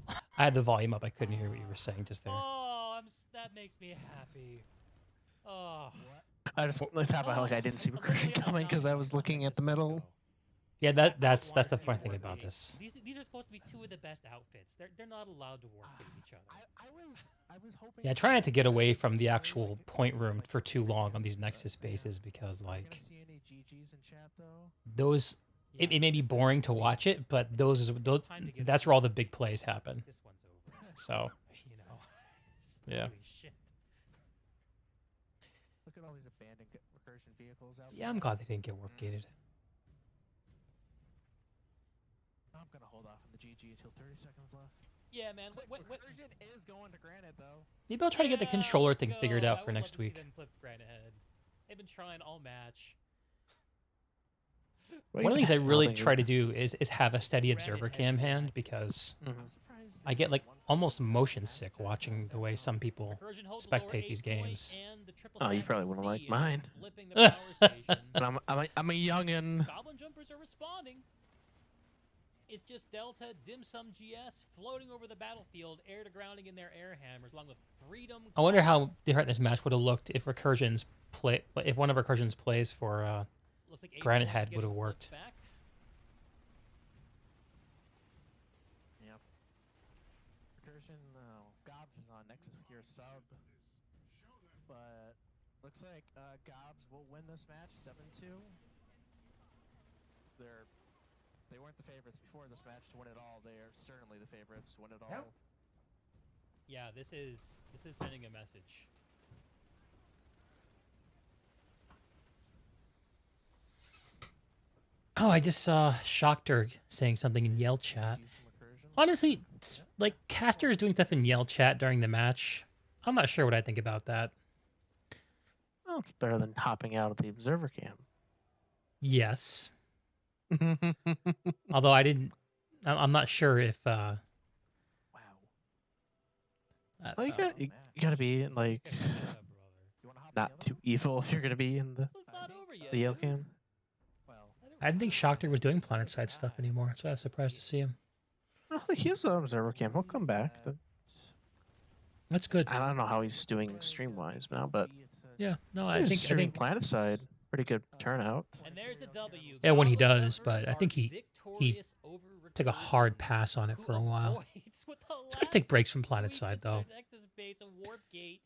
I had the volume up. I couldn't hear what you were saying just there. Oh, that makes me happy. Oh. I just like I didn't see Recursion coming because I was looking at the middle. Yeah, that's the funny thing about this. These are supposed to be 2 of the best outfits. They're not allowed to work with each other. I was hoping. Yeah, try not to get away from the actual point room for too long on these Nexus bases because like See any GGs in chat though? those it may be boring to watch it, but those that's where all the big plays happen. This one's over. So You know. Yeah. Holy shit. Look at all these abandoned recursion vehicles outside. yeah, I'm glad they didn't get warp gated. I'm gonna hold off on the GG until 30 seconds left. Yeah, man. Recursion is going to Granite though. Maybe I'll try to get the controller thing figured out for next week. Flip Granite head. They've been trying all match. One of the things I really try to do is have a steady observer cam hand, because I'm surprised I get like almost motion sick watching the way some people Recursion holds the lower spectate these 8 point games. and the triple Oh, you stack probably in wouldn't C like is mine. flipping the power station. But I'm a youngin. Goblin jumpers are responding. It's just Delta Dim Sum GS floating over the battlefield, air to grounding in their air hammers, along with Freedom. I wonder how different this match would have looked if if one of Recursion's plays for Looks like 8 Granite points Head getting would've flipped worked. Back. Yep. Recursion, GOBS is on Nexus gear sub. But looks like GOBS will win this match 7-2. They weren't the favorites before this match to win it all. They are certainly the favorites to win it all. Yeah, this is sending a message. Oh, I just saw Shockter saying something in Yell chat. Use from Recursion. Honestly, like Caster is doing stuff in Yell chat during the match. I'm not sure what I think about that. Well, it's better than hopping out of the observer cam. Yes, although I'm not sure if Wow. I Well, don't know. you gotta be like Shut up, brother. You wanna hop in the not other too one? evil if you're gonna be in This one's not over yet. the Yell dude. cam. Well, I didn't think Shockter was doing Planetside stuff anymore, so I was surprised to see him. Oh, he has an observer cam. He'll come back. That's good. I don't know how he's doing stream wise now, but Yeah, no, I he's think streaming Planetside. Pretty good turnout. And there's the W. Yeah, when he Goblin does, jumpers but I think are he victorious over took a Recursion, hard pass on it who for a while. avoids with the It's gonna take last breaks from sweep Planetside, into though. their Nexus base and Warp Gate,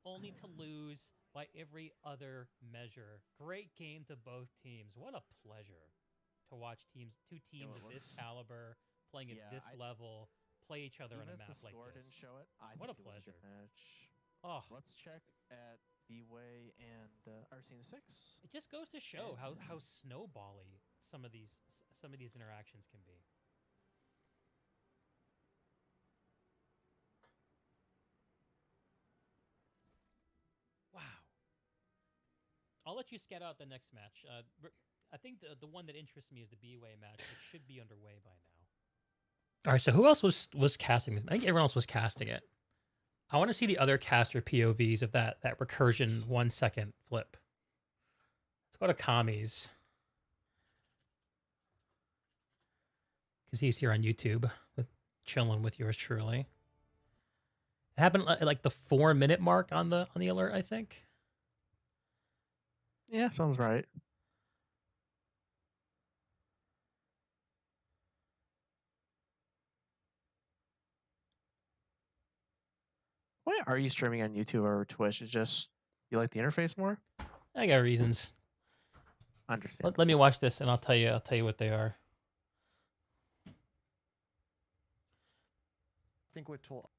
only to lose by every other measure. Great game to both teams. What a pleasure to watch two teams it of this was. caliber playing at Yeah, this level play each other on even a if map the like score this. didn't show it, I What a think it was good pleasure. match. Oh, Let's check at BWAE and Arsene 6. it just goes to show how snowbally some of these interactions can be. Wow. I'll let you scout out the next match. I think the one that interests me is the BWAE match. It should be underway by now. All right, so who else was casting this? I think everyone else was casting it. I want to see the other caster POVs of that recursion 1 second flip. Let's go to Kami's, because he's here on YouTube with chilling with yours truly. It happened at like the 4-minute mark on the alert, I think. Yeah, sounds right. Why are you streaming on YouTube or Twitch? It's just you like the interface more? I got reasons. Understand. Let me watch this, and I'll tell you what they are. I think we're taught.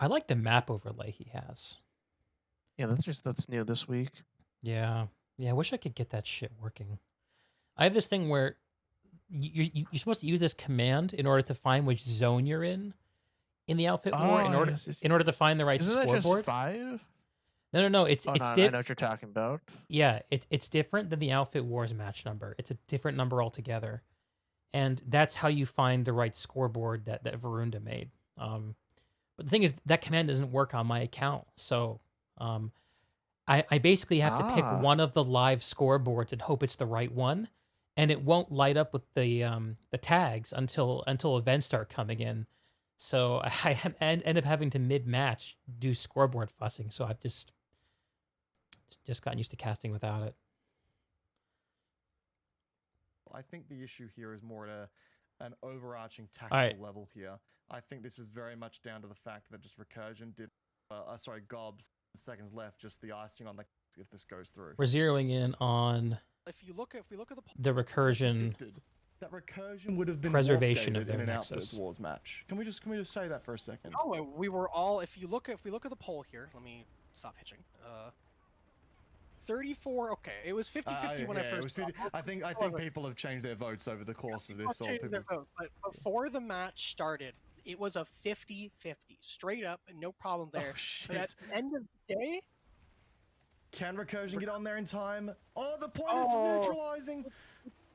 I like the map overlay he has. Yeah, that's new this week. Yeah, I wish I could get that shit working. I have this thing where you're supposed to use this command in order to find which zone you're in the outfit war in order yes, in order to find the right Isn't that scoreboard. just 5? No. It's Oh, no, I know what you're talking about. Yeah, it's different than the outfit wars match number. It's a different number altogether, and that's how you find the right scoreboard that Varunda made. But the thing is, that command doesn't work on my account, so I basically have to pick one of the live scoreboards and hope it's the right one, and it won't light up with the tags until events start coming in. So I end up having to mid-match do scoreboard fussing. So I've just gotten used to casting without it. I think the issue here is more at an overarching tactical level here. I think this is very much down to the fact that just Recursion did, GOBS, seconds left, just the icing on the if this goes through. We're zeroing in on If we look at the the recursion. Predicted. that Recursion would have been Preservation warp of their gated in an Nexus. Outfits Wars match. Can we just say that for a second? Oh, we were all. If we look at the poll here, let me stop hitching. 34. Okay, it was 50-50 when I it was first. 50, I think people have changed their votes over the course of this. Or Changed their people... vote, but before the match started, it was a 50-50, straight up, no problem there. Oh, shit. But at the end of the day, can Recursion get on there in time? Oh, the point is neutralizing.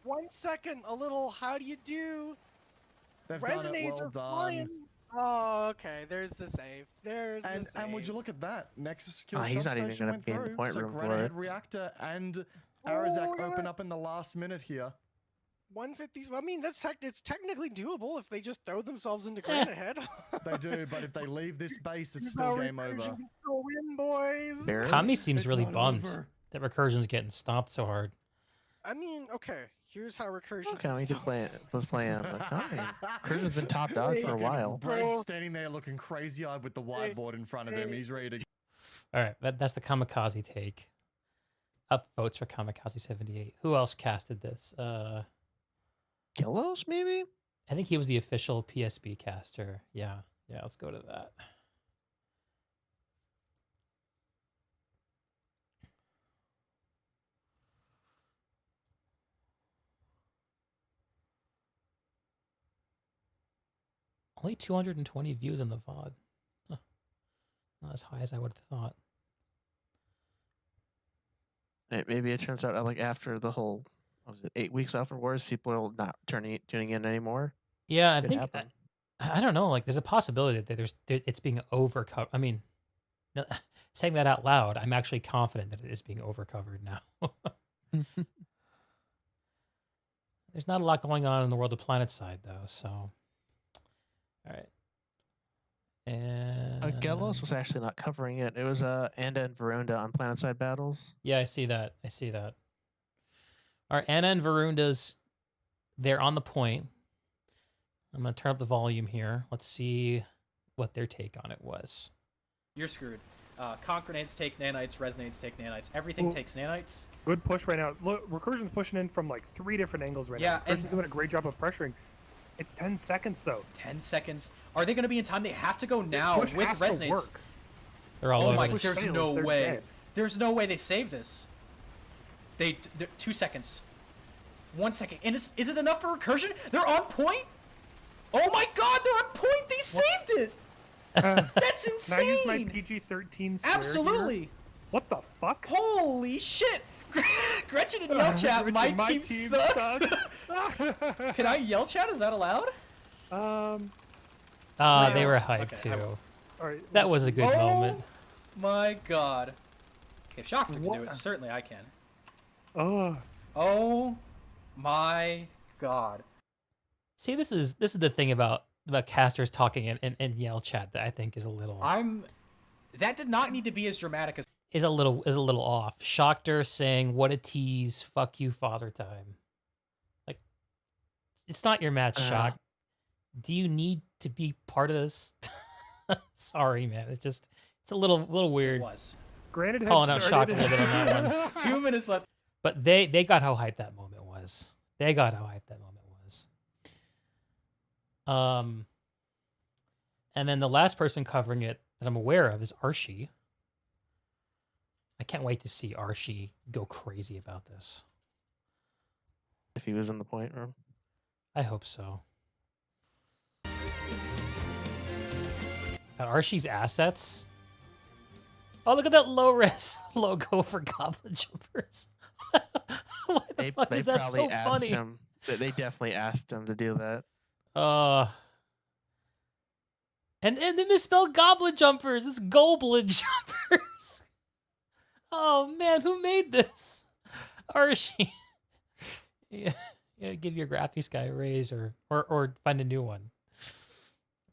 1 second, a little. How do you do? They've Resonades done it. Well are flying. Oh, okay. There's the save. There's the save. And would you look at that? Nexus kill he's not even substation gonna went be in the through. point So room for Grenade it. Reactor and Arazak open up in the last minute here. 150. I mean, it's technically doable if they just throw themselves into Grand ahead. They do, but if they leave this base, it's still game over. Still win, boys. Barely? Kami seems It's really not bummed over. that Recursion's getting stopped so hard. I mean, okay. Here's how Recursion. Okay, we just play. Let's play him. Recursion's been top dog for a while. Brad's standing there looking crazy-eyed with the whiteboard in front of him. He's ready to. All right, that's the Kamikaze take. Up votes for Kamikaze 78. Who else casted this? Gillos, maybe? I think he was the official PSB caster. Yeah, let's go to that. Only 220 views on the VOD. Huh. Not as high as I would have thought. Maybe it turns out like after the whole, what was it, 8 weeks after Wars, people are not tuning in anymore. Yeah, I Could think happen. I don't know. Like, there's a possibility that it's being overcovered. I mean, saying that out loud, I'm actually confident that it is being overcovered now. There's not a lot going on in the world of Planetside, though. So, all right. And Gelos was actually not covering it. It was Anda and Verunda on Planetside battles. yeah, I see that. All right, Anna and Varunda's, they're on the point. I'm going to turn up the volume here. Let's see what their take on it was. You're screwed. Conch grenades take nanites, resonates take nanites. Everything takes nanites. Good push right now. Look, Recursion's pushing in from like 3 different angles right Yeah, now. Recursion's doing a great job of pressuring. It's 10 seconds though. 10 seconds. Are they going to be in time? They have to go now with has to resonates. work. They're all Oh over my! the There's fails, no they're way. dead. There's no way they save this. They're 2 seconds. 1 second. And is it enough for Recursion? They're on point. Oh my God! They're on point. They saved it. That's Can I use my insane. PG-13 swear Absolutely. here? What the fuck? Holy shit! Gretchen and Yell Chat, my team sucks. Can I Yell Chat? Is that allowed? They were hyped Okay, too. All right. That was a good moment. My God. Okay, if Shocker can do What? it, certainly I can. Oh, Oh my God. See, this is the thing about casters talking in Yell Chat that I think is a little That did not need to be as dramatic as. is a little off. Shocker saying, "What a tease! Fuck you, Father Time." Like, it's not your match, Shock. Do you need to be part of this? Sorry, man. It's a little weird. It was. granted, Calling out Shock a little bit on that one. 2 minutes left. But they got how hyped that moment was. And then the last person covering it that I'm aware of is Archie. I can't wait to see Archie go crazy about this. If he was in the point room. I hope so. Archie's assets. Oh, look at that low-res logo for Goblin Jumpers. Why the fuck is that so funny? They definitely asked him to do that. And they misspelled Goblin Jumpers. It's Goblin Jumpers. Oh man, who made this? Archie. Yeah, give your graphics guy a raise or find a new one.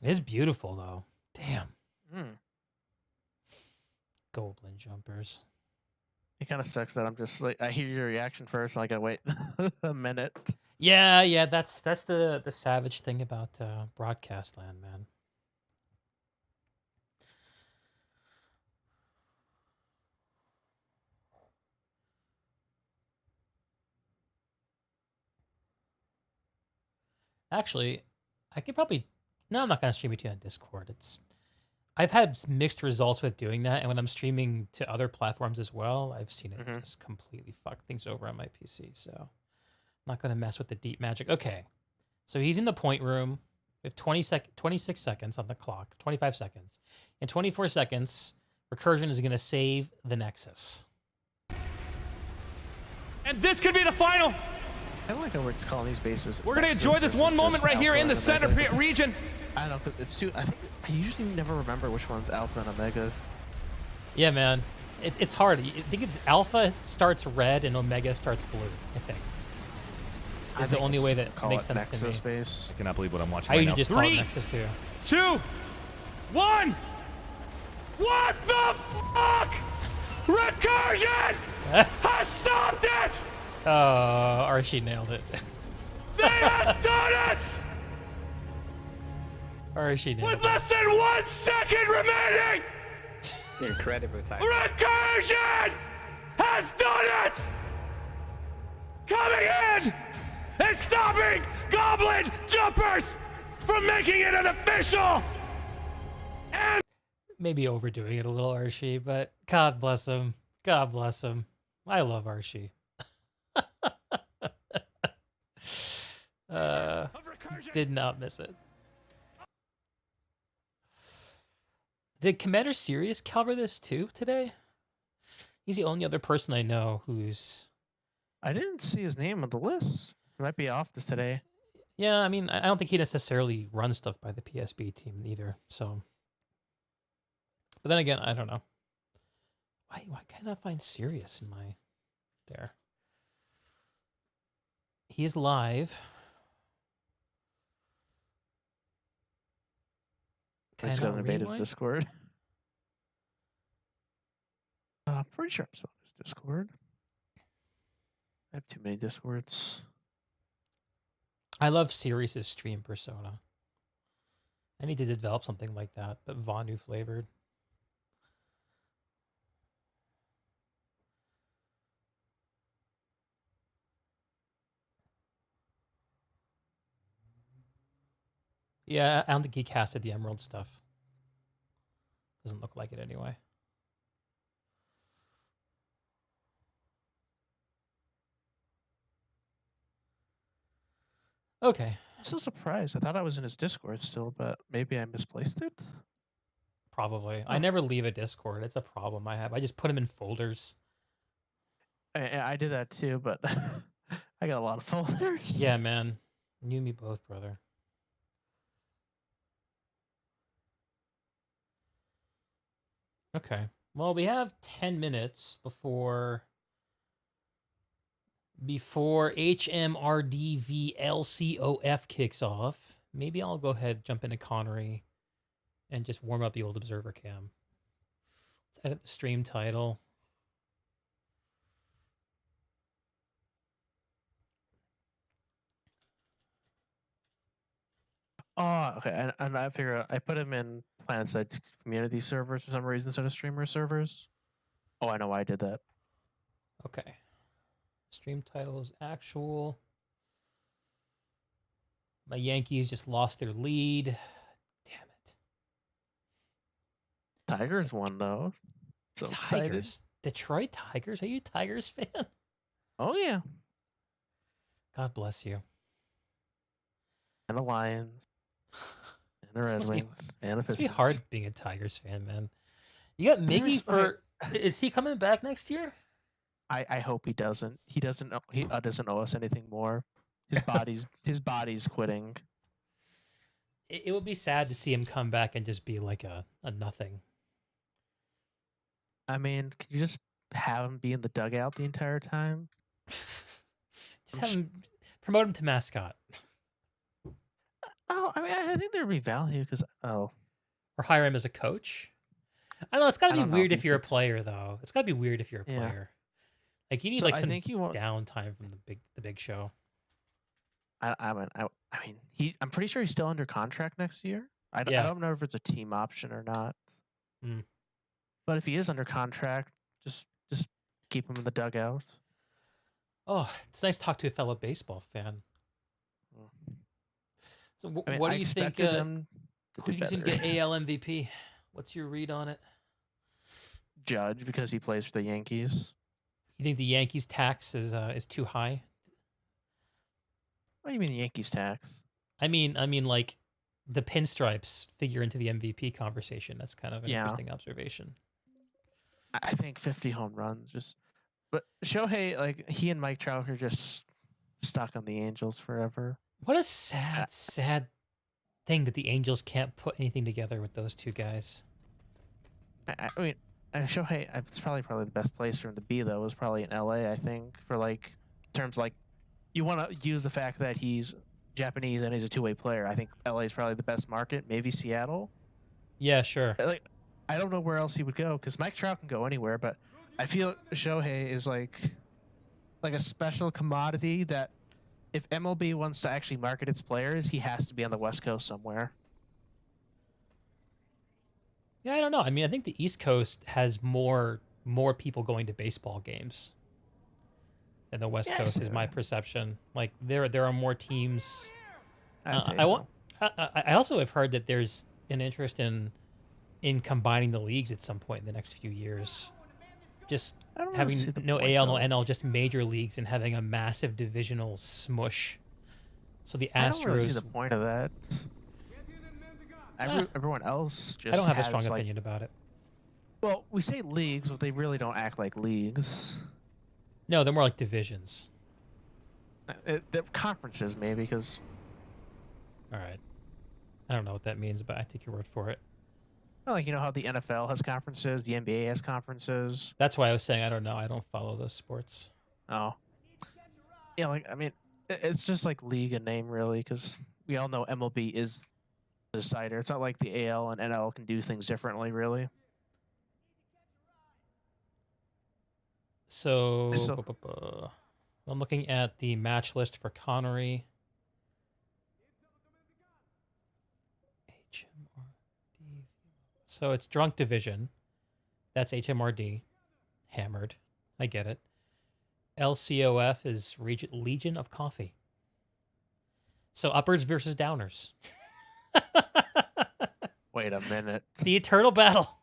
It is beautiful though. Damn. Goblin Jumpers. It kind of sucks that I'm just like, I hear your reaction first and I gotta wait a minute. Yeah, that's the savage thing about broadcast land, man. Actually, I could probably. No, I'm not gonna stream it to you on Discord. I've had mixed results with doing that, and when I'm streaming to other platforms as well, I've seen it just completely fuck things over on my PC. So I'm not gonna mess with the deep magic. Okay, so he's in the point room. We have 26 seconds on the clock. 25 seconds. In 24 seconds, Recursion is gonna save the Nexus. And this could be the final. I don't like how we're just calling these bases. We're going to enjoy this one moment right here in the center region. I don't know, it's too. I think I usually never remember which one's Alpha and Omega. Yeah, man. It's hard. I think it's Alpha starts red and Omega starts blue, I think. Is the only way that makes sense Nexus to me. base. I cannot believe what I'm watching I right usually now. just call it Nexus too. 2, 1. What the fuck? Recursion has solved it! Oh, Archie nailed it. They have done it! Archie nailed With it. less than 1 second remaining! Incredible time. Recursion has done it! Coming in and stopping Goblin Jumpers from making it an official! And Maybe overdoing it a little, Archie, but God bless him. God bless him. I love Archie. Did not miss it. Did Commander Sirius cover this too today? He's the only other person I know who's... I didn't see his name on the list. He might be off this today. Yeah, I mean, I don't think he necessarily runs stuff by the PSB team either, so... But then again, I don't know. Why can't I find Sirius in my... There. He is live. I just got to invade his Discord. I'm pretty sure I'm still in his Discord. I have too many Discords. I love Sirius's stream persona. I need to develop something like that, but Vonu flavored. Yeah, I don't think he casted the Emerald stuff. Doesn't look like it anyway. Okay. I'm so surprised. I thought I was in his Discord still, but maybe I misplaced it? Probably. I never leave a Discord. It's a problem I have. I just put them in folders. I did that too, but I got a lot of folders. Yeah, man. You and me both, brother. Okay. Well, we have 10 minutes before HMRD v LCOF kicks off. Maybe I'll go ahead, jump into Connery, and just warm up the old observer cam. Let's edit the stream title. Oh, okay. And I figure out I put him in Planetside community servers for some reason instead of streamer servers. Oh, I know why I did that. Okay. Stream title is actual. My Yankees just lost their lead. Damn it. Tigers won though. So Tigers. excited. Detroit Tigers? Are you a Tigers fan? Oh yeah. God bless you. And the Lions. And the Red Wings. And the It's Pistons. be hard being a Tigers fan, man. You got Mickey for... Is he coming back next year? I hope he doesn't. He doesn't owe us anything more. His body's quitting. It would be sad to see him come back and just be like a nothing. I mean, could you just have him be in the dugout the entire time? Just have him... Promote him to mascot. Oh, I mean, I think there'd be value because or hire him as a coach. I don't know. It's got to be weird if you're a fits. player, though. It's got to be weird if you're a player. Like you need So like I some think you want- downtime from the big show. I mean, I'm pretty sure he's still under contract next year. I don't know if it's a team option or not. Mm. But if he is under contract, just keep him in the dugout. Oh, it's nice to talk to a fellow baseball fan. So I mean, what I do you think? expected them to Who do do you think better. get AL MVP? What's your read on it? Judge, because he plays for the Yankees. You think the Yankees tax is too high? What do you mean the Yankees tax? I mean, like the pinstripes figure into the MVP conversation. That's kind of an Yeah. interesting observation. I think 50 home runs just. But Shohei, like he and Mike Trout are just stuck on the Angels forever. What a sad thing that the Angels can't put anything together with those two guys. I mean, Shohei, it's probably the best place for him to be though. Was probably in LA, I think, for like terms like you want to use the fact that he's Japanese and he's a two-way player. I think LA is probably the best market. Maybe Seattle. Yeah, sure. Like, I don't know where else he would go because Mike Trout can go anywhere, but I feel Shohei is like a special commodity that if MLB wants to actually market its players, he has to be on the West Coast somewhere. Yeah, I don't know. I mean, I think the East Coast has more people going to baseball games than the West Coast is my perception. Like there are more teams. I'd say so. I also have heard that there's an interest in combining the leagues at some point in the next few years. Just having no AL, no NL, just major leagues and having a massive divisional smush. So the Astros. I don't really see the point of that. Everyone else just. I don't have a has, strong like, opinion about it. Well, we say leagues, but they really don't act like leagues. No, they're more like divisions. They're conferences, maybe, because. All right. I don't know what that means, but I take your word for it. Well, like, you know how the NFL has conferences, the NBA has conferences. That's why I was saying I don't know. I don't follow those sports. Oh. Yeah, like, I mean, it's just like league in name, really, because we all know MLB is the decider. It's not like the AL and NL can do things differently, really. So, I'm looking at the match list for Connery. HMRD. So it's Drunk Division. That's HMRD. Hammered. I get it. LCOF is Legion of Coffee. So uppers versus downers. Wait a minute. The eternal battle.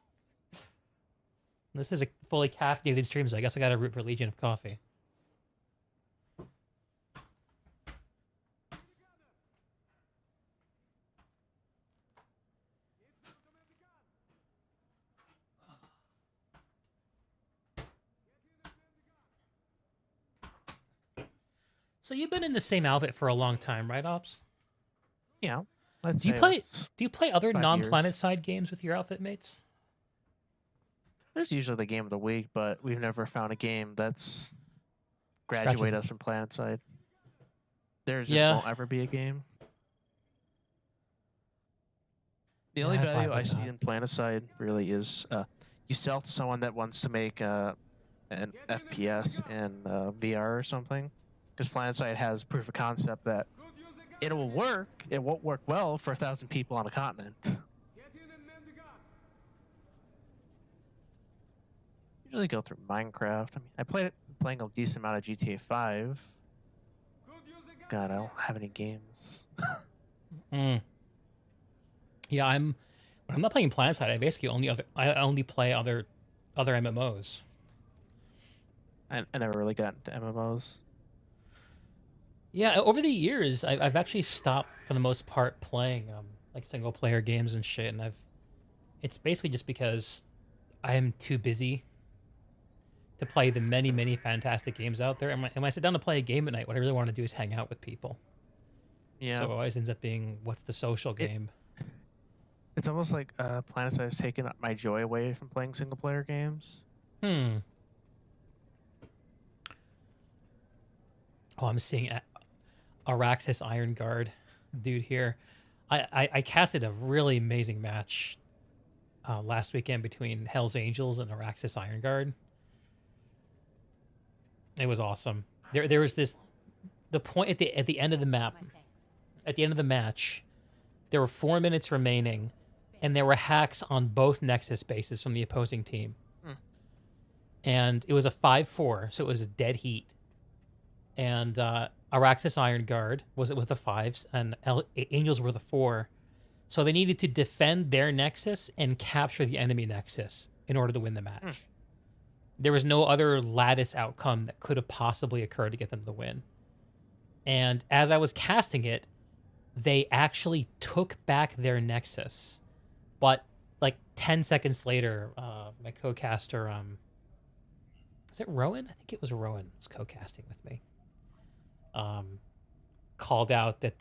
This is a fully caffeinated stream, so I guess I gotta root for Legion of Coffee. So you've been in the same outfit for a long time, right, Ops? Yeah. Do you play other non-Planetside games with your outfit mates? There's usually the game of the week, but we've never found a game that's graduate us from Planetside. There's just won't ever be a game. The only value I see in Planetside really is you sell to someone that wants to make an FPS in VR or something. Because Planetside has proof of concept that it will work. It won't work well for 1,000 people on a continent. Usually go through Minecraft. I mean, I playing a decent amount of GTA 5. God, I don't have any games. Yeah, when I'm not playing Planetside, I basically only play other MMOs. I never really got into MMOs. Yeah, over the years, I've actually stopped for the most part playing like single player games and shit, and it's basically just because I'm too busy to play the many fantastic games out there. And when I sit down to play a game at night, what I really want to do is hang out with people. Yeah. So it always ends up being, what's the social game? It's almost like Planetside has taken my joy away from playing single player games. Oh, I'm seeing Araxis Iron Guard dude here. I casted a really amazing match last weekend between Hell's Angels and Araxis Iron Guard. It was awesome. There was the point at the end of the map. At the end of the match, there were 4 minutes remaining, and there were hacks on both Nexus bases from the opposing team. And it was a 5-4, so it was a dead heat. And Araxis Iron Guard was the 5s, and Angels were the 4. So they needed to defend their Nexus and capture the enemy Nexus in order to win the match. There was no other lattice outcome that could have possibly occurred to get them to win. And as I was casting it, they actually took back their Nexus. But like 10 seconds later, my co-caster, is it Rowan? I think it was Rowan was co-casting with me. Called out that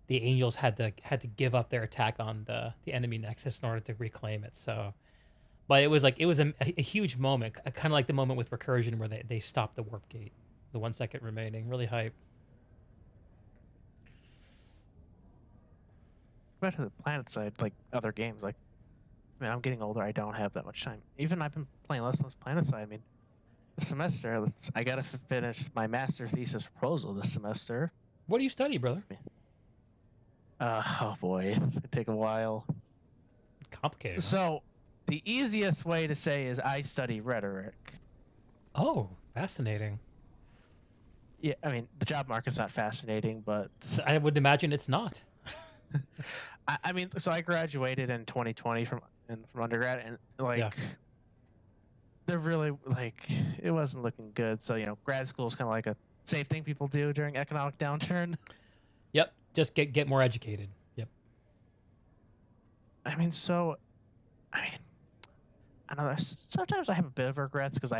the Angels had to give up their attack on the enemy Nexus in order to reclaim it. So, but it was a huge moment, kind of like the moment with Recursion where they stopped the warp gate, the 1 second remaining. Really hype. Back to the Planetside, like other games, like, I mean, I'm getting older. I don't have that much time. Even I've been playing less and less Planetside. I mean, this semester, I gotta finish my master thesis proposal this semester. What do you study, brother? Oh boy, it's gonna take a while. Complicated. Huh? So, the easiest way to say is I study rhetoric. Oh, fascinating. Yeah, I mean, the job market's not fascinating, but I would imagine it's not. I mean, so I graduated in 2020 from undergrad, and like, they're really like, it wasn't looking good. So, you know, grad school is kind of like a safe thing people do during economic downturn. Yep, just get more educated. Yep. I mean, so, I know sometimes I have a bit of regrets because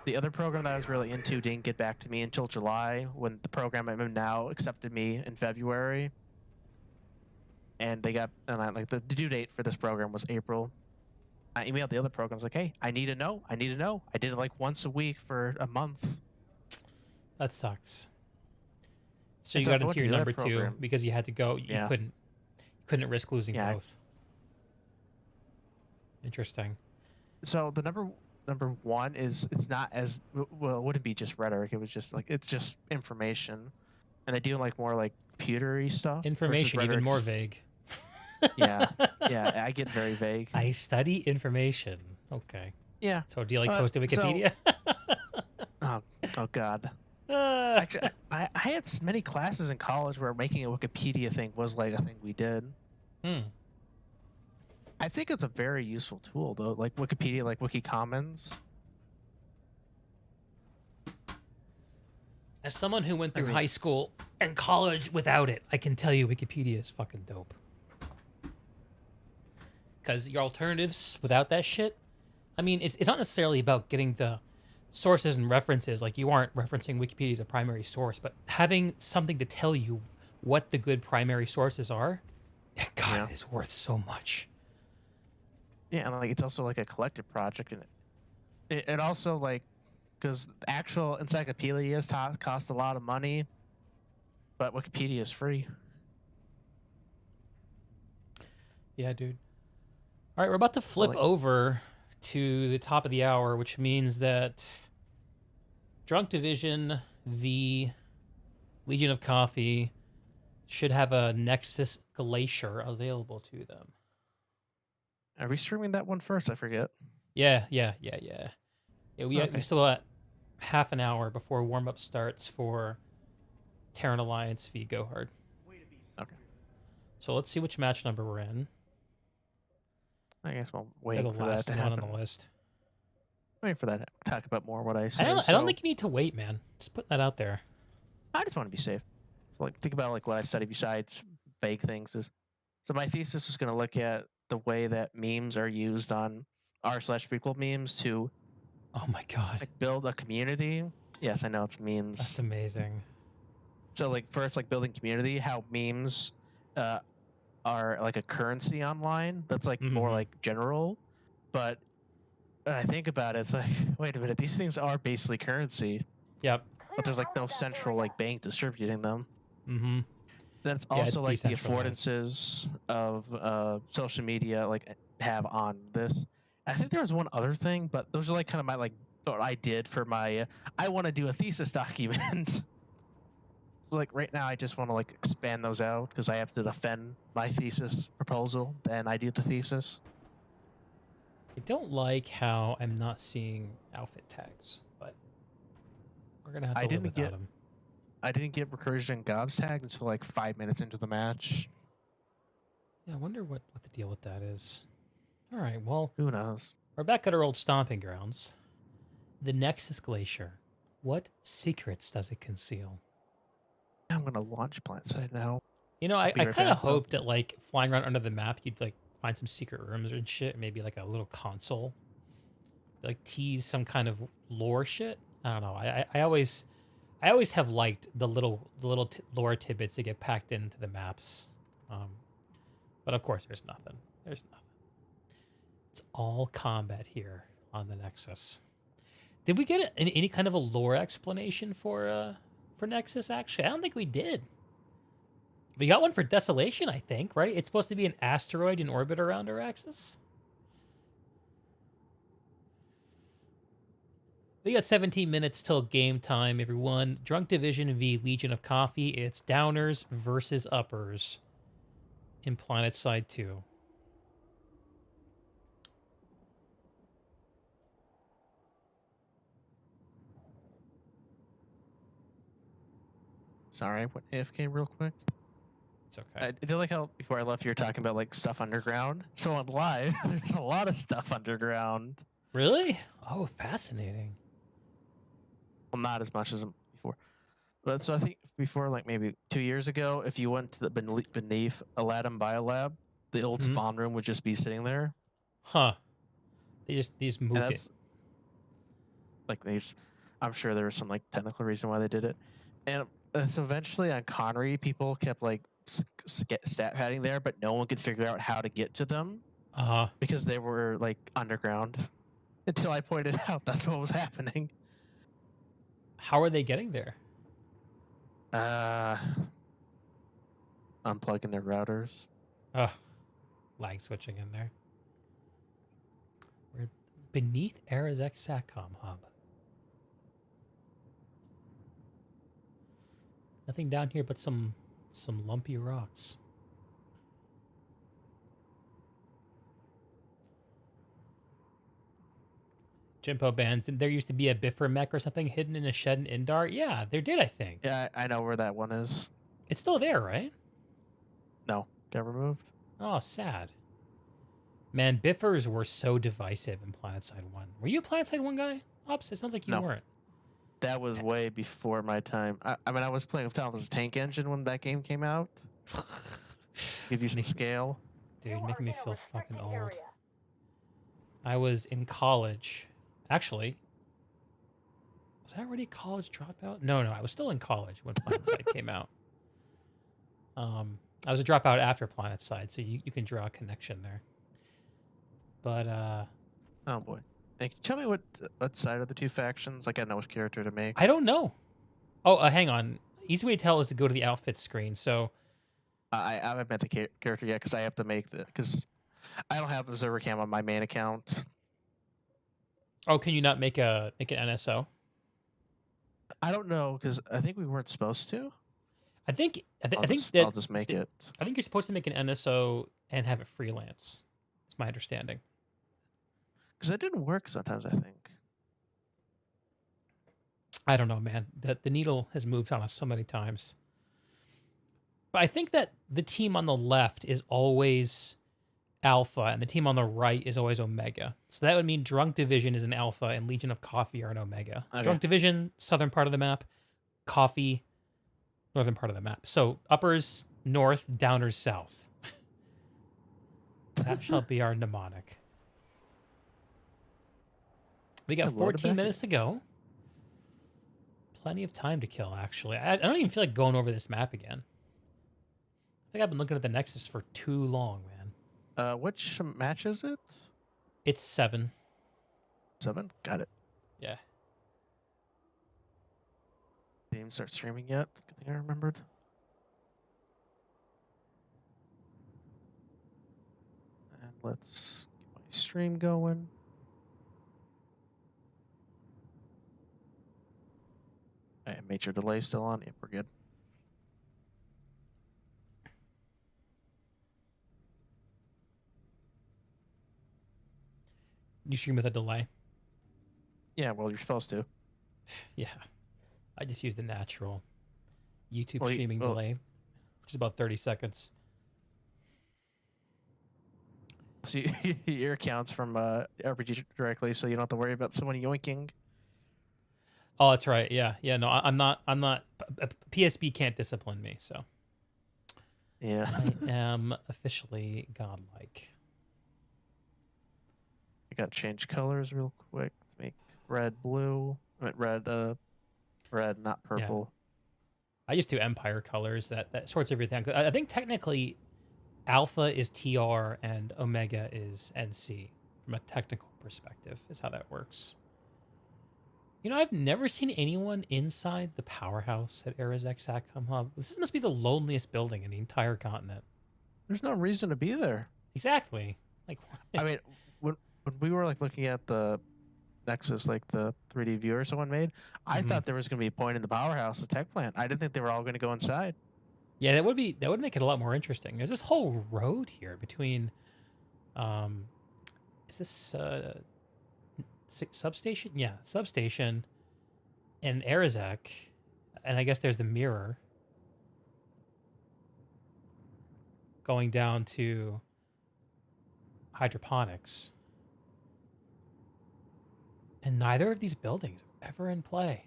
the other program that I was really into didn't get back to me until July, when the program I'm in now accepted me in February. And the due date for this program was April. I emailed the other programs like, hey, I need to know. I did it like once a week for a month. That sucks. So you got into your number 2 because you had to go. You couldn't risk losing both. Interesting. So the number 1 is, it's not as well. It wouldn't be just rhetoric. It was just like, it's just information, and I do like more like computery stuff. Information, even more vague. yeah, I get very vague. I study information. Okay. Yeah. So do you like post to Wikipedia? Oh God. Actually, I had many classes in college where making a Wikipedia thing was like a thing we did. I think it's a very useful tool though, like Wikipedia, like Wiki Commons. As someone who went through high school and college without it, I can tell you Wikipedia is fucking dope. Because your alternatives without that shit, I mean, it's not necessarily about getting the sources and references. Like, you aren't referencing Wikipedia as a primary source, but having something to tell you what the good primary sources are, God, it is worth so much. Yeah, and like it's also like a collective project, and it also like, because the actual encyclopedias cost a lot of money, but Wikipedia is free. Yeah, dude. All right, we're about to flip over to the top of the hour, which means that Drunk Division v. Legion of Coffee should have a Nexus Glacier available to them. Are we streaming that one first? I forget. Yeah. We still got half an hour before warm-up starts for Terran Alliance v. Go Hard. Okay. So let's see which match number we're in. I guess we'll wait the for last that to one happen. on the list. Wait for that to talk about more what I say. I don't think you need to wait, man. Just put that out there. I just want to be safe. So, like, think about like what I study besides vague things. So my thesis is going to look at the way that memes are used on r/prequel memes to, oh my god, like, build a community. Yes, I know it's memes. That's amazing. So like first, like building community, how memes are like a currency online. That's like more like general, but when I think about it, it's like, wait a minute, these things are basically currency. Yep. But there's like no central like bank distributing them. Mm-hmm. That's also like the affordances of social media like have on this. I think there was one other thing, but those are like kind of my like what I did for my I want to do a thesis document. So like right now I just want to like expand those out because I have to defend my thesis proposal, then I do the thesis. I don't like how I'm not seeing outfit tags, but we're gonna have to live without them. I didn't get Recursion and GOBS tagged until like 5 minutes into the match. Yeah, I wonder what the deal with that is. All right, well, Who knows? we're back at our old stomping grounds. The Nexus Glacier. What secrets does it conceal? I'm gonna launch Planetside now. You know, I Be right kind of back, though. hoped that, like, flying around under the map, you'd, like, find some secret rooms and shit, maybe, like, a little console. Like, tease some kind of lore shit. I don't know. I always have liked the little lore tidbits that get packed into the maps. But, of course, there's nothing. There's nothing. It's all combat here on the Nexus. Did we get any kind of a lore explanation for Nexus, actually? I don't think we did. We got one for Desolation, I think, right? It's supposed to be an asteroid in orbit around our axis. We got 17 minutes till game time, everyone. Drunk Division v Legion of Coffee. It's downers versus uppers in Planetside 2. Sorry, what AFK real quick. It's okay. I did like how before I left you were talking about like stuff underground. So on live, there's a lot of stuff underground. Really? Oh, fascinating. Well, not as much as before. But so I think before, like maybe 2 years ago, if you went to the beneath Aladdin Biolab, the old spawn room would just be sitting there. Huh. They just moved it. Like I'm sure there was some like technical reason why they did it. And so eventually on Connery, people kept like stat padding there, but no one could figure out how to get to them. Because they were like underground. Until I pointed out that's what was happening. How are they getting there? Unplugging their routers. Lag switching in there. We're beneath Arazek Satcom Hub. Nothing down here but some lumpy rocks. Jimpo bands. There used to be a Biffer mech or something hidden in a shed in Indar. Yeah, there did, I think. Yeah, I know where that one is. It's still there, right? No, got removed. Oh, sad. Man, Biffers were so divisive in Planetside 1. Were you a Planetside 1 guy? Ops, it sounds like you weren't. That was way before my time. I mean, I was playing with Thomas Tank Engine when that game came out. Give you some scale. Dude, making me feel fucking old. I was in college. Actually, was I already a college dropout? No, I was still in college when Planetside came out. I was a dropout after Planetside, so you can draw a connection there. But, oh boy. Hey, can you tell me what side of the two factions? Like, I know which character to make. I don't know. Oh, hang on. Easy way to tell is to go to the outfit screen, so... I haven't met the character yet, because I have to make because I don't have Observer Cam on my main account. Oh, can you not make an NSO? I don't know, because I think we weren't supposed to. I think I'll just make it. I think you're supposed to make an NSO and have it freelance. That's my understanding. Because that didn't work sometimes, I think. I don't know, man. The needle has moved on us so many times. But I think that the team on the left is always Alpha, and the team on the right is always Omega. So that would mean Drunk Division is an Alpha, and Legion of Coffee are an Omega. Okay. Drunk Division, southern part of the map. Coffee, northern part of the map. So uppers, north, downers, south. That shall be our mnemonic. We got 14 minutes to go. Plenty of time to kill, actually. I don't even feel like going over this map again. I think I've been looking at the Nexus for too long, man. Which match is it? It's 7. 7? Got it. Yeah. Didn't even start streaming yet. Good thing I remembered. And let's get my stream going. All right, made sure delay still on. Yep, we're good. You stream with a delay? Yeah, well, you're supposed to. Yeah. I just use the natural. YouTube streaming delay, which is about 30 seconds. So your account's from RPG directly, so you don't have to worry about someone yoinking. Oh, that's right. Yeah, yeah. No, I'm not. PSB can't discipline me, so. Yeah. I am officially godlike. I gotta change colors real quick to make red blue. I mean, red, not purple. Yeah. I just do Empire colors. That sorts everything. I think technically, Alpha is TR and Omega is NC. From a technical perspective, is how that works. You know, I've never seen anyone inside the powerhouse at Arizek Satcom Hub. This must be the loneliest building in the entire continent. There's no reason to be there. Exactly. Like, I mean, when we were like looking at the Nexus, like the 3D viewer someone made, I thought there was going to be a point in the powerhouse, the tech plant. I didn't think they were all going to go inside. Yeah, that would make it a lot more interesting. There's this whole road here between, is this substation? Yeah, substation and Arizek, and I guess there's the mirror going down to hydroponics. And neither of these buildings are ever in play.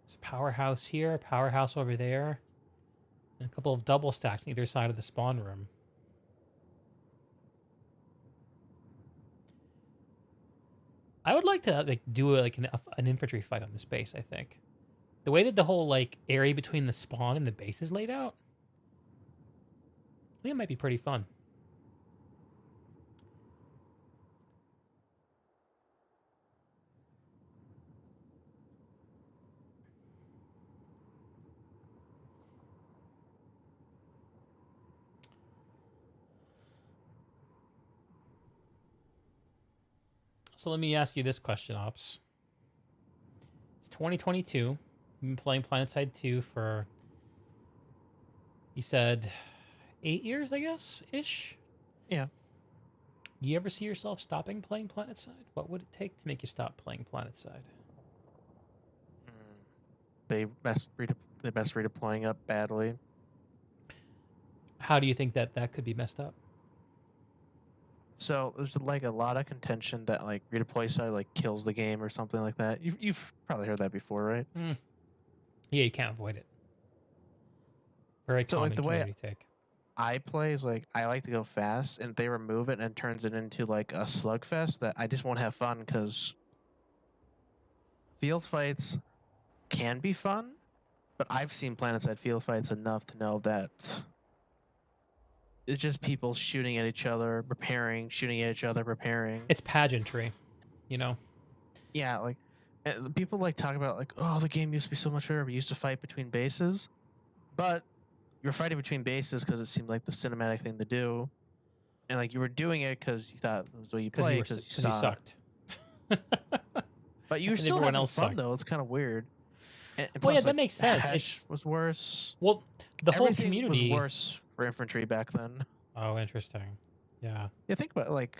There's a powerhouse here, a powerhouse over there, and a couple of double stacks on either side of the spawn room. I would like to like do like an infantry fight on this base. I think the way that the whole like area between the spawn and the base is laid out, I think it might be pretty fun. So let me ask you this question, Ops. It's 2022. You've been playing Planetside 2 for, you said, 8 years, I guess, ish? Yeah. Do you ever see yourself stopping playing Planetside? What would it take to make you stop playing Planetside? They messed redeploying up badly. How do you think that could be messed up? So there's like a lot of contention that like redeploy side like kills the game or something like that. You've probably heard that before, right? Yeah, you can't avoid it. Very common community take. I play is like I like to go fast, and if they remove it and it turns it into like a slugfest, that I just won't have fun because field fights can be fun, but I've seen Planetside field fights enough to know that it's just people shooting at each other, preparing, shooting at each other, preparing. It's pageantry, you know? Yeah, like people like talk about like, oh, the game used to be so much better. We used to fight between bases, but you were fighting between bases because it seemed like the cinematic thing to do, and like you were doing it because you thought it was what you played because you sucked. But you were still having fun though. It's kind of weird. And well, plus, yeah, that makes sense. It was worse. Well, the whole Everything community was worse for infantry back then. Oh, interesting. Yeah. Yeah, think about it, like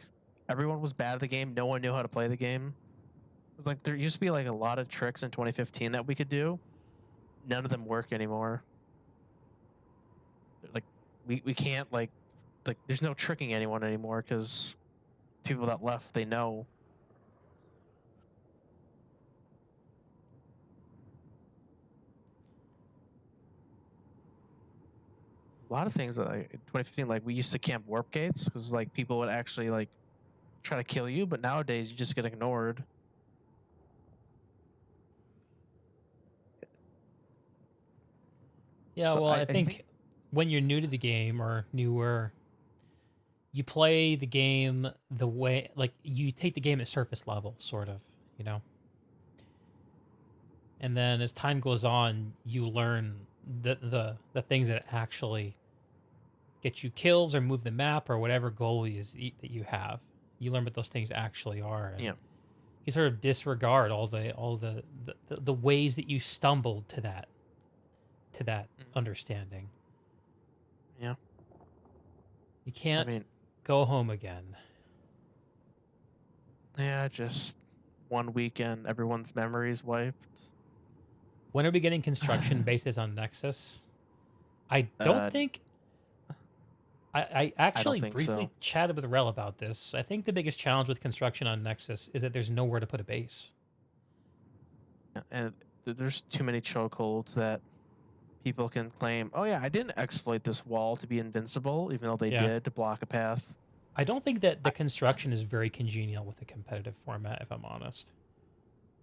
everyone was bad at the game. No one knew how to play the game. Like there used to be like a lot of tricks in 2015 that we could do. None of them work anymore. Like we can't like there's no tricking anyone anymore because people that left, they know. A lot of things that like in 2015, like we used to camp warp gates because like people would actually like try to kill you, but nowadays you just get ignored. Yeah, well, I think when you're new to the game or newer, you play the game the way, like, you take the game at surface level, sort of, you know? And then as time goes on, you learn the things that actually get you kills or move the map or whatever goal is that you have. You learn what those things actually are. And you sort of disregard all the ways that you stumbled to that understanding. Yeah. You can't go home again. Yeah, just one weekend, everyone's memories wiped. When are we getting construction bases on Nexus? I don't think. I actually think briefly so. chatted with Rel about this. I think the biggest challenge with construction on Nexus is that there's nowhere to put a base. And there's too many chokeholds that people can claim, oh yeah, I didn't exploit this wall to be invincible, even though they did to block a path. I don't think that the construction is very congenial with a competitive format, if I'm honest.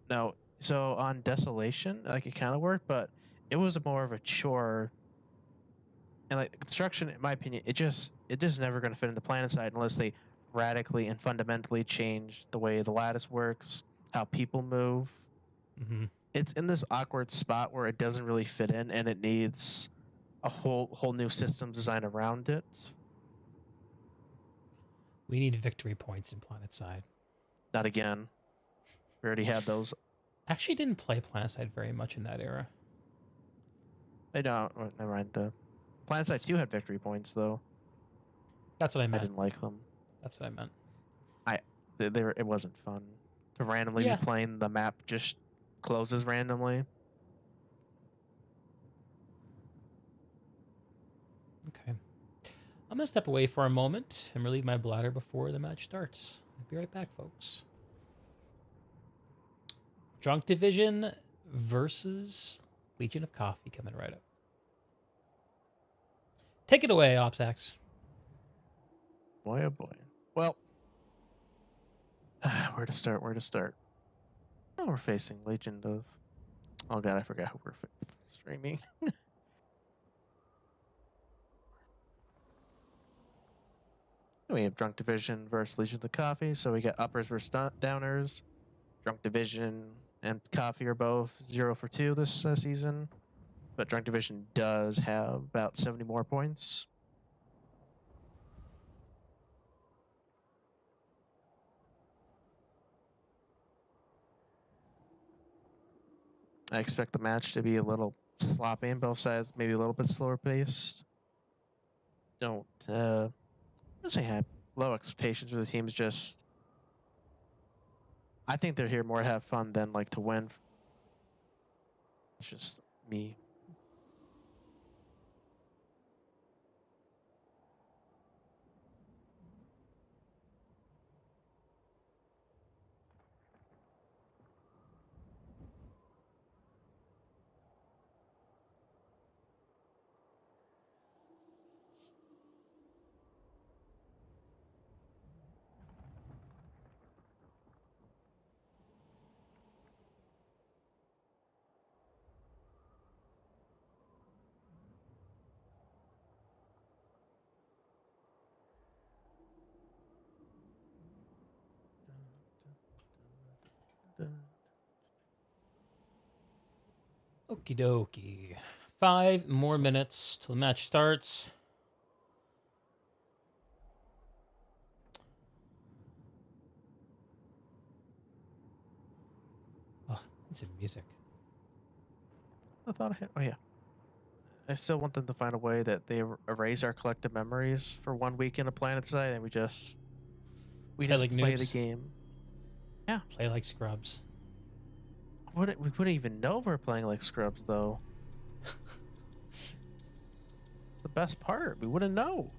No, so on Desolation, like it kind of worked, but it was more of a chore. And like construction, in my opinion, it just never going to fit into Planetside unless they radically and fundamentally change the way the lattice works, how people move. Mm-hmm. It's in this awkward spot where it doesn't really fit in, and it needs a whole new system design around it. We need victory points in Planetside. Not again. We already had those. Actually, didn't play Planetside very much in that era. I don't. Never mind. Planetside 2 had victory points though. That's what I meant. I didn't like them. That's what I meant. It wasn't fun to randomly be playing. The map just closes randomly. Okay. I'm going to step away for a moment and relieve my bladder before the match starts. I'll be right back, folks. Drunk Division versus Legion of Coffee coming right up. Take it away, Opshax. Boy, oh boy. Well, where to start? Oh, we're facing Legion of... Oh god, I forgot who we're streaming. We have Drunk Division versus Legion of Coffee, so we got uppers versus downers. Drunk Division and Coffee are both 0 for 2 this season, but Drunk Division does have about 70 more points. I expect the match to be a little sloppy on both sides, maybe a little bit slower paced. Don't say have low expectations for the teams. Just I think they're here more to have fun than like to win. It's just me. Okie dokie. 5 more minutes till the match starts. Oh, it's some music. I thought I had. Oh yeah. I still want them to find a way that they erase our collective memories for 1 week in a Planetside, and we just Play just like play noobs. the game. Yeah. Play like scrubs. We wouldn't even know we're playing like scrubs, though. The best part, we wouldn't know.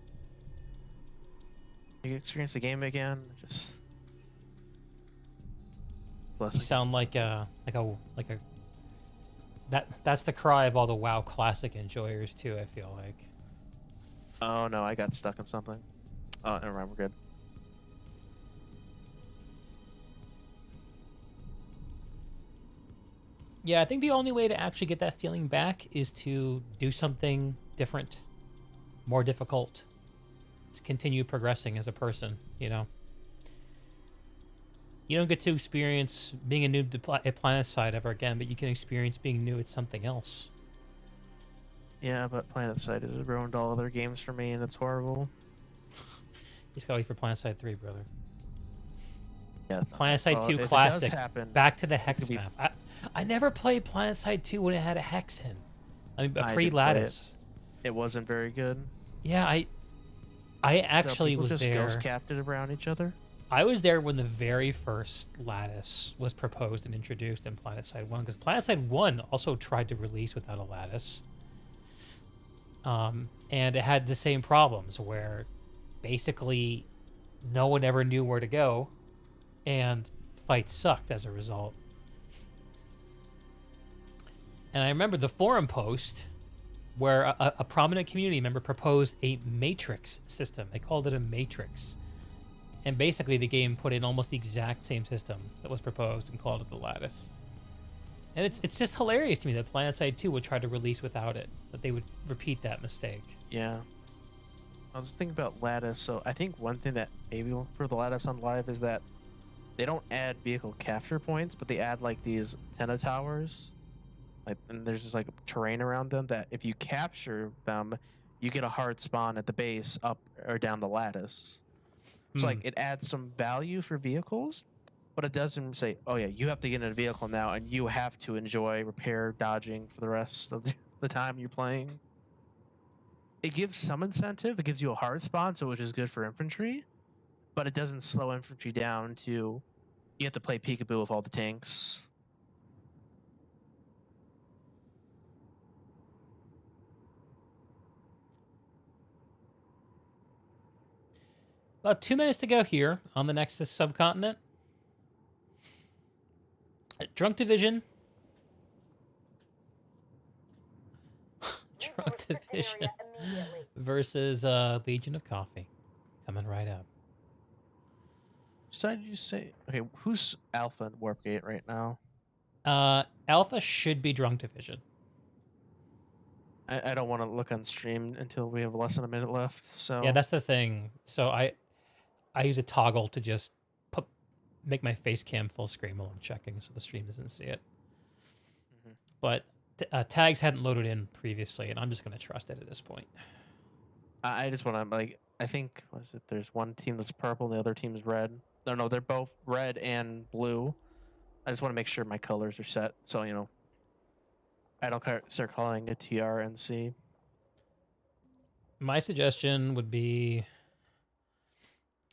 You experience the game again, just. You sound like a that's the cry of all the WoW Classic enjoyers too. I feel like. Oh no, I got stuck on something. Oh, never mind, we're good. Yeah, I think the only way to actually get that feeling back is to do something different, more difficult, to continue progressing as a person, you know? You don't get to experience being a noob at Planetside ever again, but you can experience being new at something else. Yeah, but Planetside has ruined all other games for me, and it's horrible. You just gotta wait for Planetside 3, brother. Yeah, Planetside 2 Classic, back to the Hex map. I never played Planetside 2 when it had a Hex in. I mean, a pre-lattice. It wasn't very good. Yeah, I actually was just there. Ghost capped it around each other. I was there when the very first lattice was proposed and introduced in Planetside 1, because Planetside 1 also tried to release without a lattice. And it had the same problems where basically no one ever knew where to go, and fights sucked as a result. And I remember the forum post where a prominent community member proposed a matrix system. They called it a matrix. And basically the game put in almost the exact same system that was proposed and called it the lattice. And it's just hilarious to me that Planetside 2 would try to release without it, that they would repeat that mistake. Yeah. I was thinking about lattice, so I think one thing that maybe will for the lattice on live is that they don't add vehicle capture points, but they add like these antenna towers. Like, and there's just like terrain around them that if you capture them, you get a hard spawn at the base up or down the lattice. So like it adds some value for vehicles, but it doesn't say, oh yeah, you have to get in a vehicle now and you have to enjoy repair dodging for the rest of the time you're playing. It gives some incentive. It gives you a hard spawn, so which is good for infantry, but it doesn't slow infantry down to you have to play peekaboo with all the tanks. About 2 minutes to go here on the Nexus subcontinent. Drunk Division. Drunk Division versus Legion of Coffee. Coming right up. So did you say, okay, who's Alpha and Warpgate right now? Alpha should be Drunk Division. I don't want to look on stream until we have less than a minute left. So yeah, that's the thing. So I use a toggle to just make my face cam full screen while I'm checking, so the stream doesn't see it. But tags hadn't loaded in previously, and I'm just going to trust it at this point. I just want to like, I think what is it? There's one team that's purple, and the other team is red. No, they're both red and blue. I just want to make sure my colors are set, so you know, I don't start calling it TRNC. My suggestion would be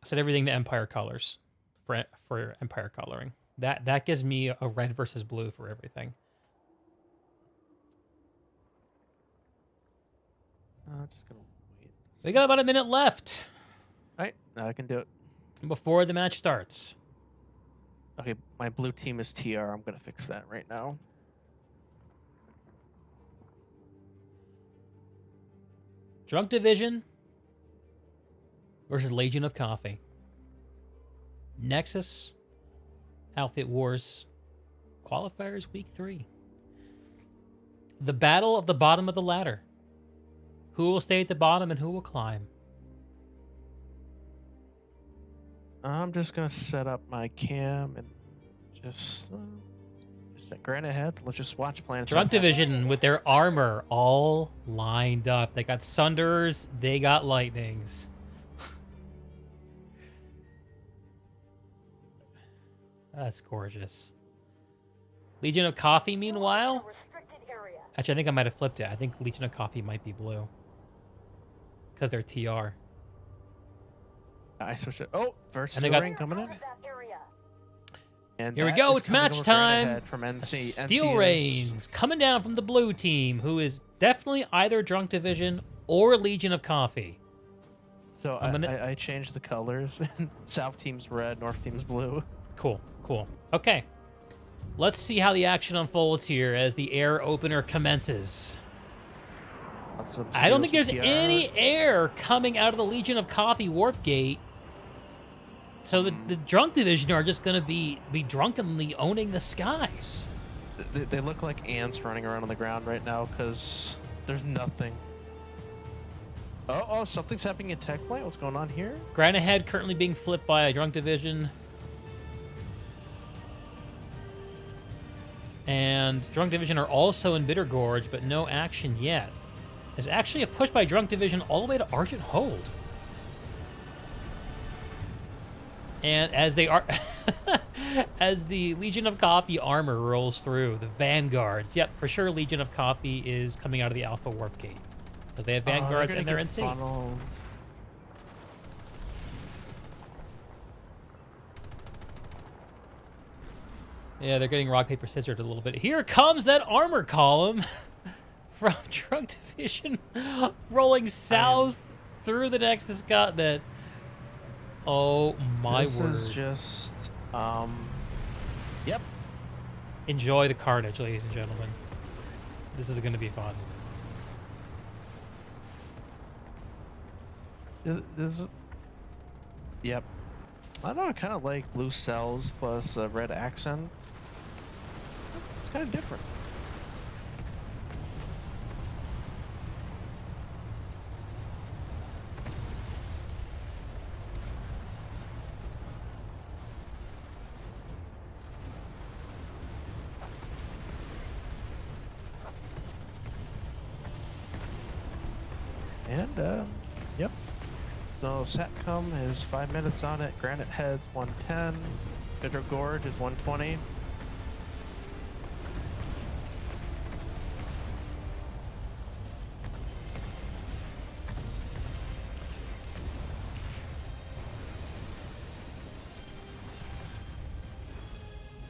set everything to Empire colors for Empire coloring. That gives me a red versus blue for everything. I'm just gonna wait. We got about a minute left. All right, now I can do it before the match starts. Okay, my blue team is TR. I'm gonna fix that right now. Drunk Division versus Legion of Coffee. Nexus Outfit Wars qualifiers week 3. The battle of the bottom of the ladder. Who will stay at the bottom and who will climb? I'm just gonna set up my cam and just grant ahead. Let's just watch Planetside. Drunk Division with their armor all lined up. They got Sunders, they got Lightnings. That's gorgeous. Legion of Coffee, meanwhile. Actually, I think I might have flipped it. I think Legion of Coffee might be blue. Because they're TR. I switched it. Oh, first and they got ring coming in. And here we go. It's match time. From NC. Steel Reigns coming down from the blue team, who is definitely either Drunk Division or Legion of Coffee. So I changed the colors. South team's red, North team's blue. Cool, cool. Okay. Let's see how the action unfolds here as the air opener commences. I don't think there's any air coming out of the Legion of Coffee warp gate. So the Drunk Division are just going to be drunkenly owning the skies. They look like ants running around on the ground right now because there's nothing. Oh, something's happening in Tech Plant. What's going on here? Grant ahead currently being flipped by a Drunk Division. And Drunk Division are also in Bitter Gorge, but no action yet. There's actually a push by Drunk Division all the way to Argent Hold. And as they are, as the Legion of Coffee armor rolls through, the Vanguards, yep, for sure Legion of Coffee is coming out of the Alpha Warp Gate. Because they have Vanguards and they're NC. Yeah, they're getting rock, paper, scissors a little bit. Here comes that armor column from Drug Division rolling south through the Nexus continent. Oh my word. This is just, yep. Enjoy the carnage, ladies and gentlemen. This is going to be fun. This, yep. I don't know, I kind of like blue cells plus a red accent. It's kind of different. And, yep. So Satcom is 5 minutes on it. Granite Head's 110. Bitter Gorge is 120.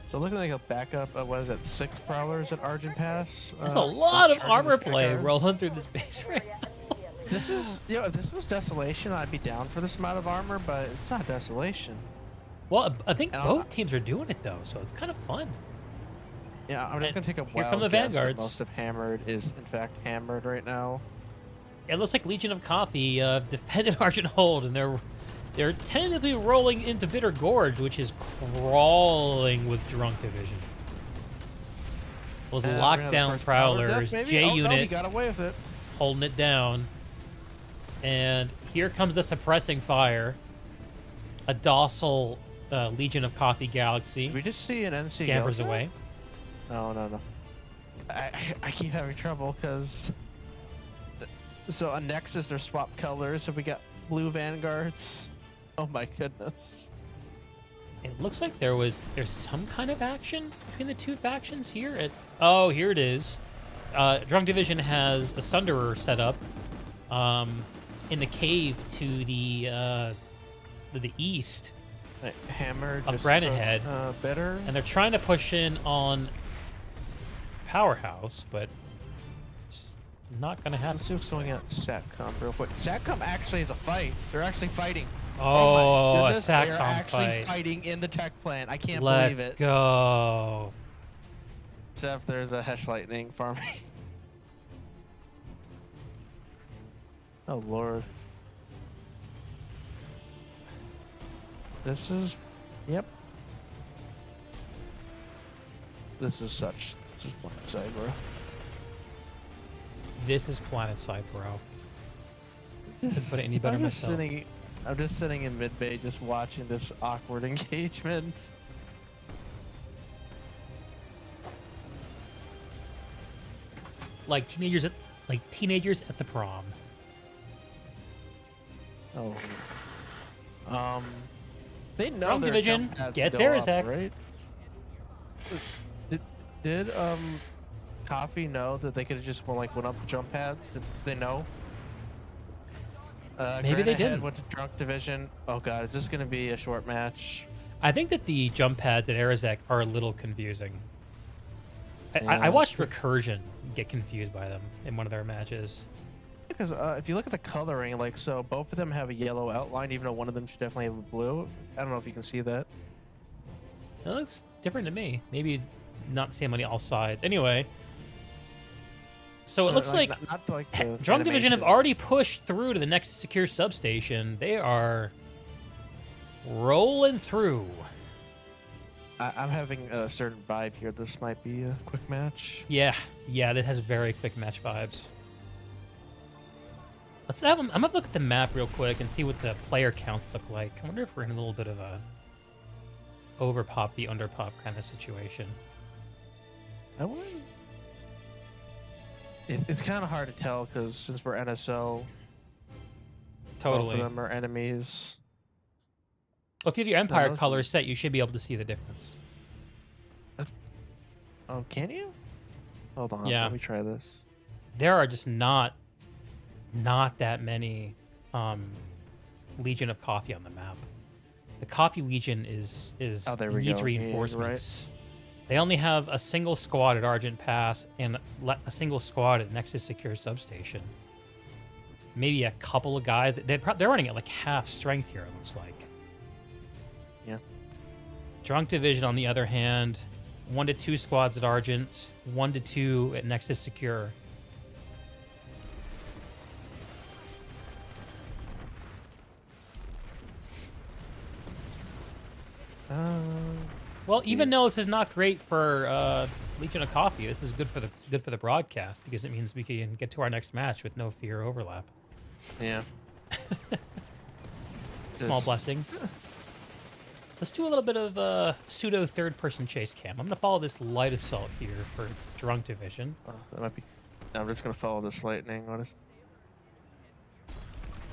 So looking like a backup, what is that, 6 Prowlers at Argent Pass? There's a lot of charging armor the play Skyguards. rolling through this base right now. This is, you know, if this was Desolation, I'd be down for this amount of armor, but it's not Desolation. Well, I think And both teams are doing it, though, so it's kind of fun. Yeah, I'm just And going to take a here come wild the guess that Vanguards. most of Hammered is, in fact, Hammered right now. It looks like Legion of Coffee defended Argent Hold, and they're tentatively rolling into Bitter Gorge, which is crawling with Drunk Division. Those We're gonna have the lockdown first Prowler prowlers, death, maybe? J Oh, no, unit he got away with it. holding it down. And here comes the suppressing fire. A docile Legion of Coffee Galaxy. Did we just see an NC scampers Delta? away. No. I keep having trouble because... So on Nexus, they're swapped colors, so we got blue Vanguards. Oh my goodness. It looks like there's some kind of action between the two factions here. Oh, here it is. Drunk Division has a Sunderer set up in the cave to the east Hammer of just Granite Head, better. and they're trying to push in on Powerhouse, but it's not going to happen. Let's see what's going on at Satcom real quick. Satcom actually is a fight. They're actually fighting. Oh, my a goodness, they're Satcom actually fight. fighting in the tech plant. I can't believe Let's it. go. Except there's a Hesh Lightning farming. Oh lord. This is, yep. This is Planetside, bro. This is Planetside, bro. Couldn't put it any better myself. I'm just sitting in mid bay, just watching this awkward engagement. Like teenagers at the prom. Oh. They know Wrong their division jump pads gets go up, Arizek. right? Did Coffee know that they could have just went up the jump pads? Did they know? Maybe they Granite Head didn't. Went to Drunk Division. Oh god, is this gonna be a short match? I think that the jump pads at Arizek are a little confusing. I Yeah. watched Recursion get confused by them in one of their matches. Because if you look at the coloring, like, so both of them have a yellow outline, even though one of them should definitely have a blue. I don't know if you can see that. It looks different to me. Maybe not the same on all sides. Anyway, so it looks like not like the Drunk Division have animation. already pushed through to the Nexus Secure substation. They are rolling through. I'm having a certain vibe here. This might be a quick match. Yeah, that has very quick match vibes. Let's have them. I'm gonna look at the map real quick and see what the player counts look like. I wonder if we're in a little bit of a overpop the underpop kind of situation. I wouldn't. It's kind of hard to tell because since we're NSO, Totally. both of them are enemies. Well, if you have your Empire those- colors set, you should be able to see the difference. Oh, can you? Hold on. Yeah. Let me try this. There are just not that many Legion of Coffee on the map. The Coffee Legion is Oh, there we needs go. Yeah, you're right. reinforcements. They only have a single squad at Argent Pass and a single squad at Nexus Secure Substation. Maybe a couple of guys. They're running at like half strength here, it looks like. Yeah. Drunk Division, on the other hand, 1 to 2 squads at Argent, 1 to 2 at Nexus Secure. Well, even though this is not great for Legion of Coffee, this is good for the broadcast because it means we can get to our next match with no fear overlap. Yeah. Small blessings. Let's do a little bit of pseudo third-person chase cam. I'm gonna follow this light assault here for Drunk Division. Oh, that might be. No, I'm just gonna follow this lightning. What is?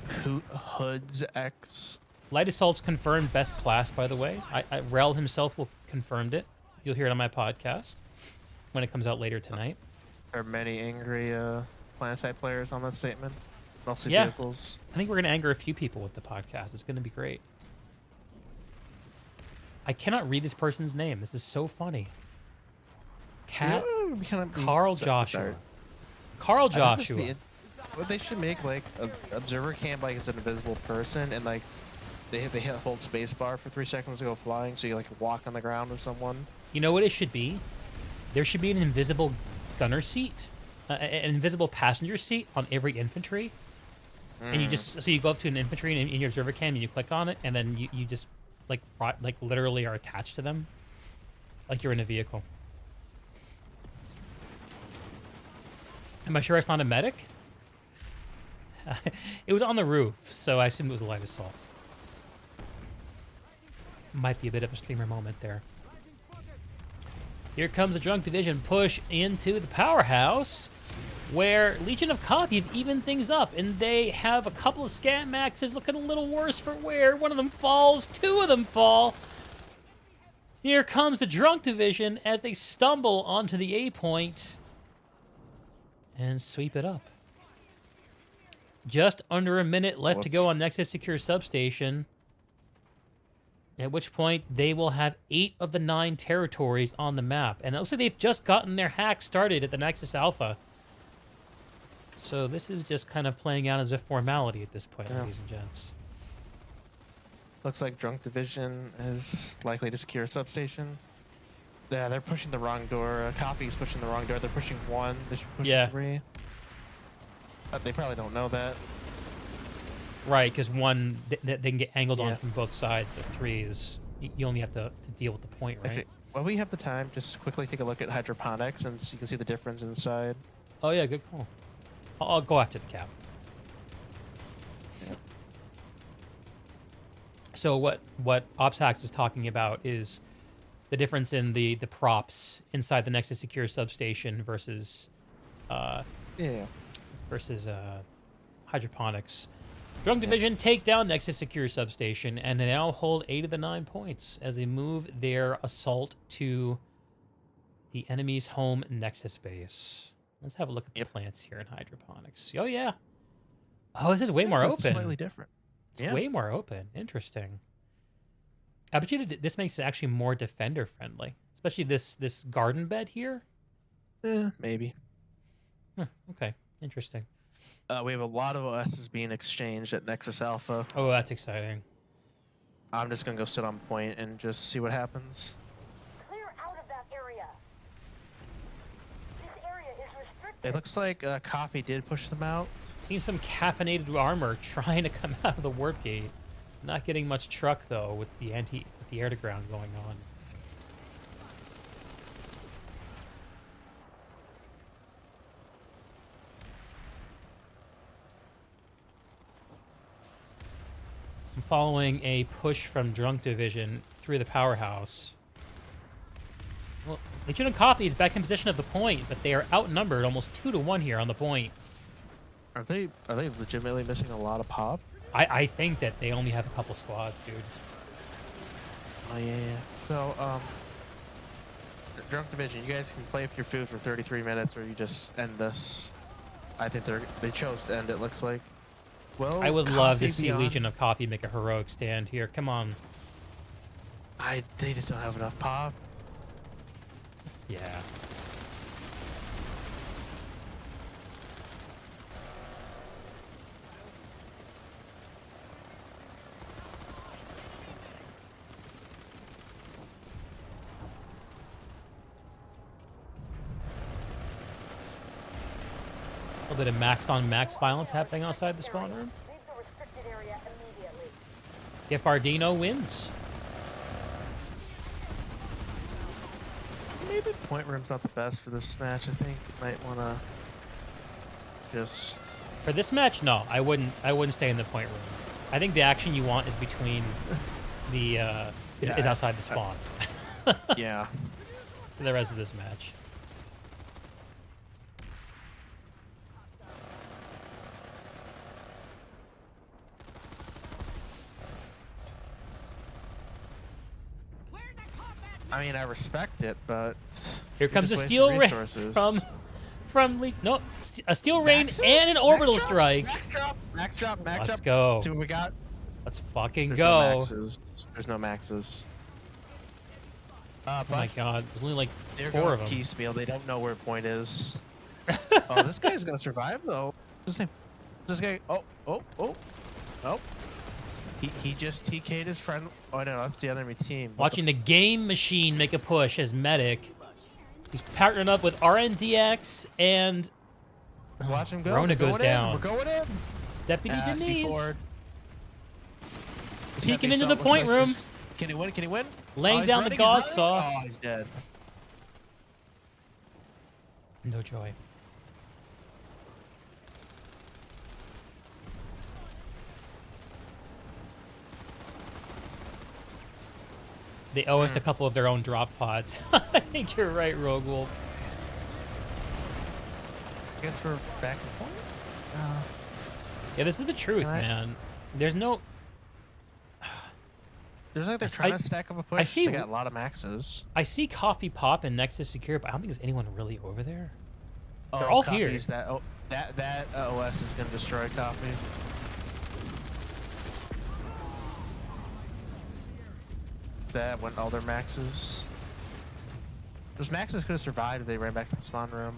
Hoods X. Light assault's confirmed best class, by the way. Rel himself will confirmed it. You'll hear it on my podcast when it comes out later tonight. There are many angry Planetside players on that statement. Mostly Yeah. vehicles. I think we're going to anger a few people with the podcast. It's going to be great. I cannot read this person's name. This is so funny. Carl Joshua. Carl Joshua. What they should make like an observer cam like it's an invisible person, and like they hold spacebar for 3 seconds to go flying, so you like walk on the ground with someone. You know what it should be? There should be an invisible gunner seat, an invisible passenger seat on every infantry. And you just, so you go up to an infantry in your observer cam and you click on it, and then you just like literally are attached to them, like you're in a vehicle. Am I sure it's not a medic? It was on the roof, so I assumed it was a light assault. Might be a bit of a streamer moment there. Here comes a Drunk Division push into the powerhouse, where Legion of Coffee have evened things up, and they have a couple of scat maxes looking a little worse for wear. One of them falls, 2 of them fall. Here comes the Drunk Division as they stumble onto the A point and sweep it up. Just under a minute left to go on Nexus Secure Substation, at which point they will have 8 of the 9 territories on the map. And it looks like they've just gotten their hack started at the Nexus Alpha. So this is just kind of playing out as a formality at this point, ladies and gents. Looks like Drunk Division is likely to secure a substation. Yeah, they're pushing the wrong door. Coffee's pushing the wrong door. They're pushing 1. They should be pushing 3. They probably don't know that. Right, because 1, they can get angled on from both sides, but 3 is, you only have to deal with the point, right? Actually, while we have the time, just quickly take a look at hydroponics, and so you can see the difference inside. Oh yeah, good call. I'll go after the cap. Yeah. So what Opshax is talking about is the difference in the props inside the Nexus Secure Substation versus hydroponics. Drunk Division take down Nexus Secure Substation, and they now hold 8 of the 9 points as they move their assault to the enemy's home Nexus base. Let's have a look at the plants here in hydroponics. Oh, yeah. Oh, this is way more open. Slightly different. It's way more open. Interesting. I bet you that this makes it actually more defender-friendly, especially this garden bed here. Maybe. Huh, okay, interesting. We have a lot of OSs being exchanged at Nexus Alpha. Oh, that's exciting. I'm just going to go sit on point and just see what happens. Clear out of that area. This area is restricted. It looks like Coffee did push them out. Seen some caffeinated armor trying to come out of the warp gate. Not getting much truck though with the air to ground going on. I'm following a push from Drunk Division through the powerhouse. Well, Legion of Coffee is back in position at the point, but they are outnumbered almost 2 to 1 here on the point. Are they legitimately missing a lot of pop? I think that they only have a couple squads, dude. Oh yeah. So Drunk Division, you guys can play with your food for 33 minutes, or you just end this. I think they chose to end it. Looks like. Well, I would love to see Legion of Coffee make a heroic stand here. Come on. They just don't have enough pop. Yeah. A little bit of max on max violence happening outside the spawn room. Leave the restricted area immediately. If Ardino wins. Maybe point room's not the best for this match. I think you might want to just. For this match, no, I wouldn't stay in the point room. I think the action you want is between the is outside the spawn. Yeah. For the rest of this match. I mean, I respect it, but Here comes a steel rain from no, a steel rain and an orbital strike. Max drop. Let's go. See what we got. Let's fucking There's go. No maxes. There's no maxes. Oh my god, there's only like they're 4 going of them. piecemeal. They don't know where point is. Oh, this guy's gonna survive though. This guy. Oh. He just TK'd his friend. Oh no, that's the enemy team. Watching the game machine make a push as medic. He's partnering up with RNDX and watch him go. Rona goes down. We're going in. Deputy Denise. C4. Peeking into the point room. Can he win? Can he win? Laying down the gauze saw. Oh, he's dead. No joy. They owe us a couple of their own drop pods. I think you're right, Rogue Wolf. I guess we're back in point. Yeah, this is the truth, man. There's no. There's like they're trying to stack up a push. I see. They got a lot of maxes. I see Coffee Pop and Nexus Secure, but I don't think there's anyone really over there. Oh, They're all Coffee's here. That OS is gonna destroy Coffee. That went all their maxes. Those maxes could have survived if they ran back to the spawn room.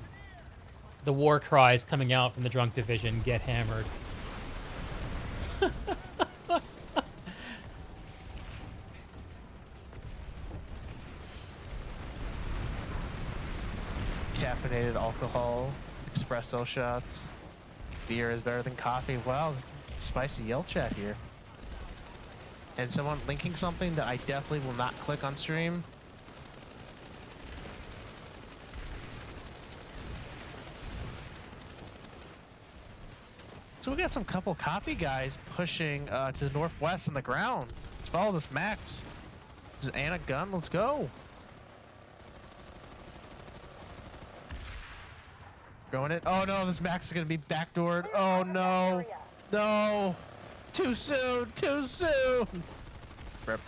The war cries coming out from the drunk division. Get hammered. Caffeinated alcohol, espresso shots. Beer is better than coffee. Wow, spicy yell chat here. And someone linking something that I definitely will not click on stream. So we got some couple coffee guys pushing to the northwest on the ground. Let's follow this Max. This is Anna Gunn. Let's go. Going in. Oh no, this Max is gonna be backdoored. Oh no. No. Too soon. Too soon. Rip.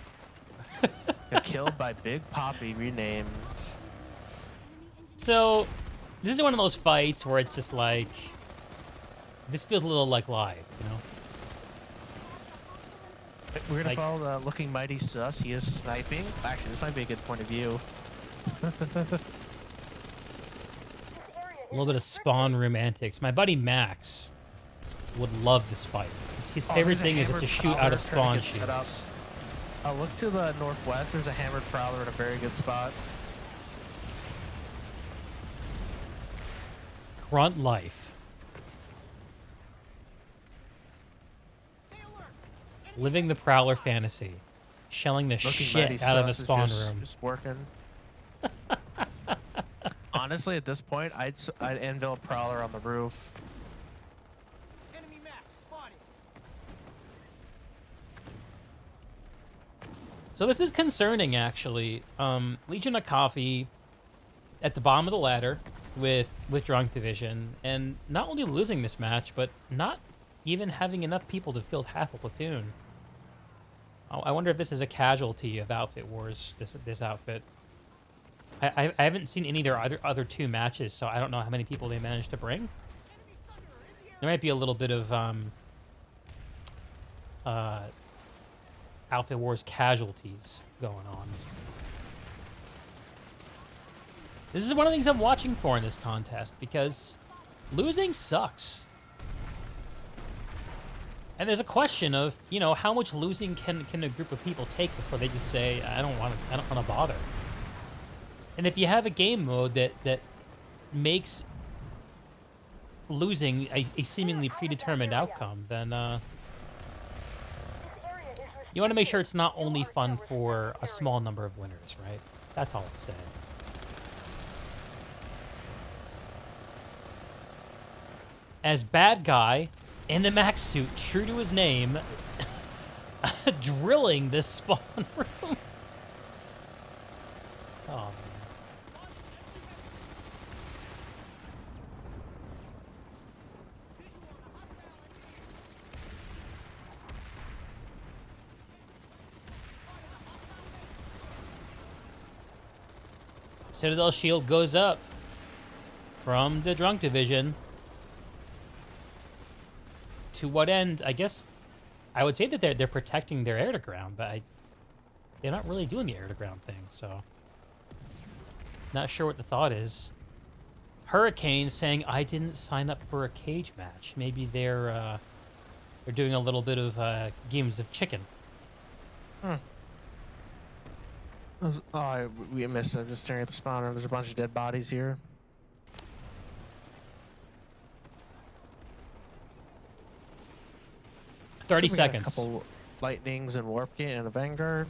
Got killed by Big Poppy, renamed. So, this is one of those fights where it's just like, this feels a little like live, you know? We're gonna follow the Looking Mighty Sus. He is sniping. Actually, this might be a good point of view. A little bit of spawn room antics. My buddy Max would love this fight. His favorite thing is to shoot out of spawn shields. Look to the northwest. There's a hammered prowler in a very good spot. Grunt life. Living the prowler fantasy. Shelling the shit out of the spawn room. Just working. Honestly, at this point, I'd anvil a prowler on the roof. Enemy max spotted. So this is concerning, actually. Legion of Coffee at the bottom of the ladder with Drunk Division, and not only losing this match, but not even having enough people to field half a platoon. I wonder if this is a casualty of Outfit Wars, this outfit. I haven't seen any of their other two matches, so I don't know how many people they managed to bring. There might be a little bit of Outfit Wars casualties going on. This is one of the things I'm watching for in this contest, because losing sucks. And there's a question of, you know, how much losing can a group of people take before they just say, I don't want to bother. And if you have a game mode that makes losing a seemingly predetermined outcome, then you want to make sure it's not only fun for a small number of winners, right? That's all I'm saying. As bad guy in the max suit, true to his name, drilling this spawn room. Oh, man. Citadel shield goes up from the drunk division. To what end? I guess I would say that they're protecting their air to ground, but they're not really doing the air to ground thing, so not sure what the thought is. Hurricane saying I didn't sign up for a cage match. Maybe they're doing a little bit of games of chicken. Oh, we missed it. I'm just staring at the spawner. There's a bunch of dead bodies here. Thirty We got seconds. A couple lightnings and warp gate and a vanguard.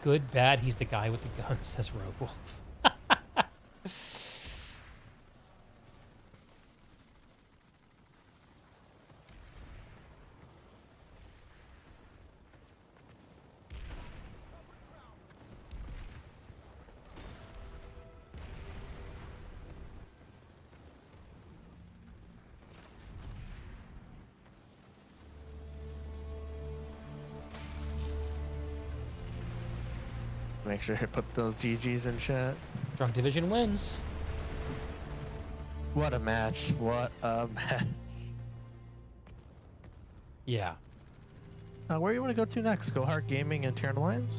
Good, bad. He's the guy with the gun, says Robo. Make sure to put those GGs in chat. Drunk Division wins. What a match. What a match. Yeah. Where do you want to go to next? Go Hard Gaming and Terran Alliance?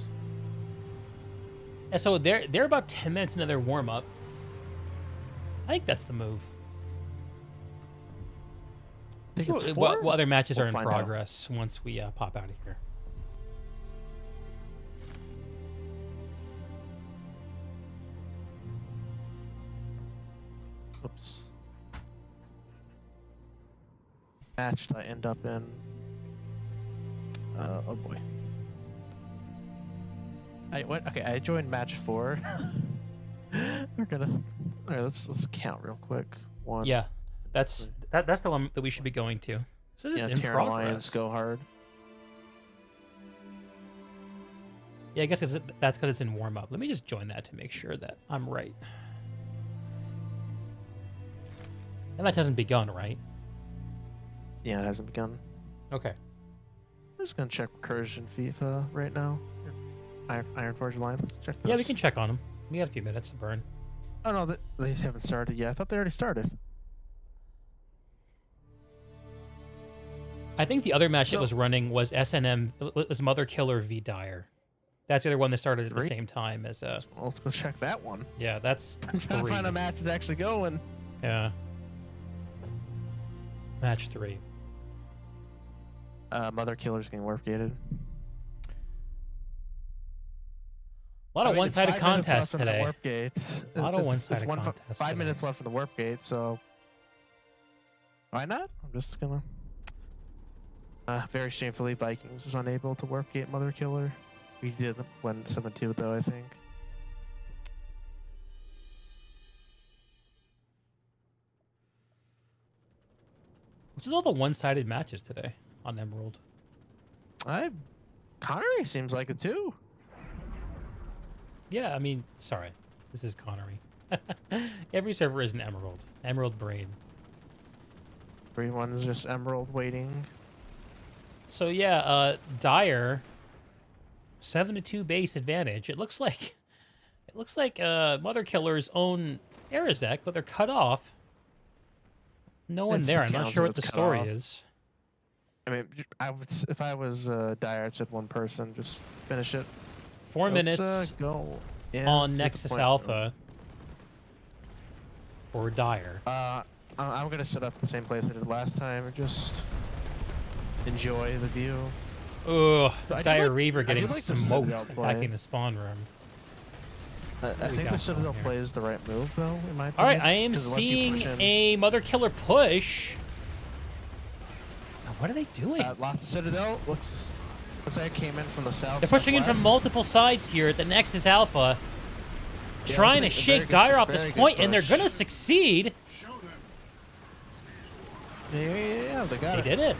And so they're about 10 minutes into their warm-up. I think that's the move. Think Let's see it's what four? other matches We'll are in find out. progress once we pop out of here. Oops. Match I end up in. Oh boy. Okay, I joined match 4. We're gonna. All right, let's count real quick. 1. Yeah, that's the one that we should be going to. So it's Yeah, in Terran progress. Alliance, go hard. Yeah, I guess that's because it's in warm up. Let me just join that to make sure that I'm right. That match hasn't begun, right? Yeah, it hasn't begun. Okay. I'm just gonna check Recursion FIFA right now. Iron Forge Alliance. Let's check this. Yeah, we can check on them. We got a few minutes to burn. Oh no, they haven't started yet. I thought they already started. I think the other match that was running was SNM, was Mother Killer v Dire. That's the other one that started at the same time as Let's go check that one. Yeah, that's I'm trying to find a match that's actually going. Yeah. Match 3. Mother Killer's getting warp gated. A lot of one-sided contests today. Warp gate. A lot of one-sided It's contests. 5 minutes left in the warp gate, so why not? I'm just gonna. Very shamefully, Vikings was unable to warp gate Mother Killer. We did win 7-2 though, I think. What's with all the one-sided matches today on Emerald? Connery seems like it too. Yeah, I mean, sorry. This is Connery. Every server is an Emerald. Emerald Brain. Everyone's just Emerald waiting. So yeah, Dire 7-2 base advantage. It looks like Mother Killer's own Arizek, but they're cut off. No one there. I'm not sure what the story is. I mean, if I was Dire, I'd said one person, just finish it. 4 minutes go on into the Nexus point Alpha for Dire. I'm gonna set up the same place I did last time and just enjoy the view. Ugh, I do Dire like- Reaver I do getting like the smoked Citadel play. attacking the spawn room. I we think got the Citadel going here? play is the right move, though, in my opinion. All right, I am 'cause once you seeing push in- a Mother Killer push. Now, what are they doing? Lost the Citadel. Looks like it came in from the south. They're pushing in from southwest. multiple sides here at the Nexus Alpha, Yeah, trying to looks like a very shake good Dire push, off this very good point, and they're push. going to succeed. Yeah, they got They it. did it.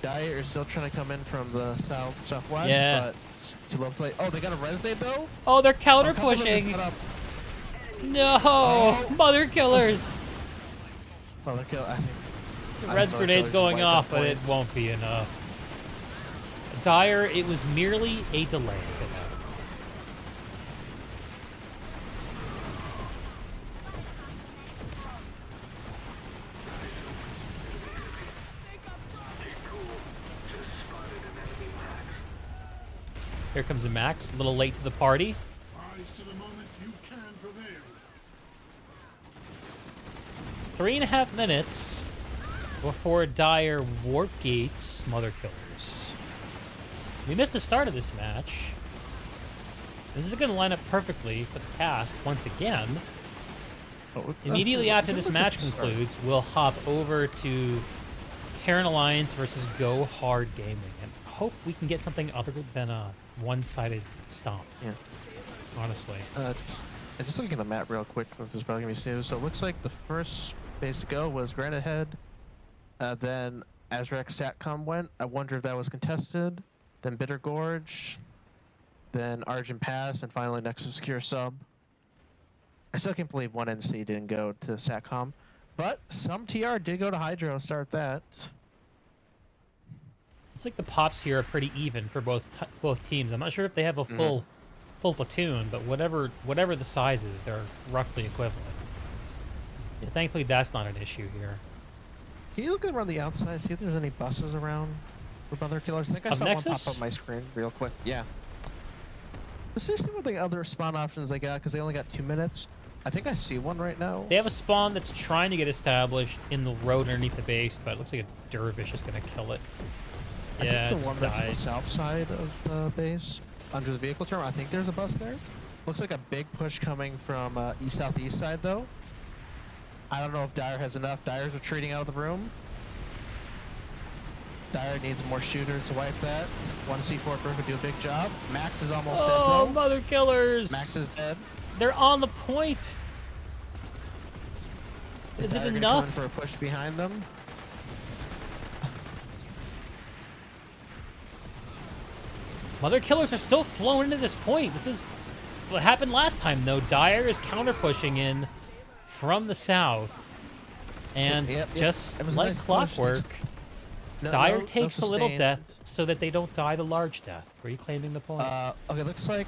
Dire is still trying to come in from the southwest, Yeah. but too low play. Oh, they got a resonate though. Oh, they're counter A couple of them just pushing. got up. No, Oh. Mother Killers. Oh, they're kill. I think. The I res think Mother grenade's Killers going wiped off, that but it point. won't be enough. Dire, it was merely a delay. Here comes a Max, a little late to the party. Rise to the moment you can prevail. 3.5 minutes before Dire warp gates Mother Killers. We missed the start of this match. This is going to line up perfectly for the cast once again. Immediately after this match concludes, we'll hop over to Terran Alliance versus Go Hard Gaming, and hope we can get something other than a one-sided stomp. Yeah. Honestly. Just looking at the map real quick since it's probably gonna be soon. So it looks like the first base to go was Granite Head. Then Azrac Satcom went. I wonder if that was contested. Then Bitter Gorge. Then Argent Pass, and finally Nexus Cure Sub. I still can't believe one NC didn't go to Satcom, but some TR did go to Hydro to start that. It's like the pops here are pretty even for both teams. I'm not sure if they have a full platoon, but whatever the size is, they're roughly equivalent. So thankfully, that's not an issue here. Can you look around the outside, see if there's any buses around with other killers? I think I Of saw Nexus? one pop up on my screen real quick. Yeah. Let's see what the other spawn options they got, because they only got 2 minutes. I think I see one right now. They have a spawn that's trying to get established in the road underneath the base, but it looks like a dervish is going to kill it. I Yeah, think it the one just that's on the died. south side of the base, under the vehicle terminal, I think there's a bus there. Looks like a big push coming from east-southeast side, though. I don't know if Dire has enough. Dire's retreating out of the room. Dire needs more shooters to wipe that. One C4 Burp would do a big job. Max is almost dead, Oh, though. Mother Killers! Max is dead. They're on the point. Is it Dire gonna come in enough? for a push behind them. Mother Killers are still flowing into this point. This is what happened last time, though. Dire is counter pushing in from the south, and Yep, just it was a like nice push. clockwork, No- Dire no takes a little sustained. death so that they don't die the large death, reclaiming the point. Okay, looks like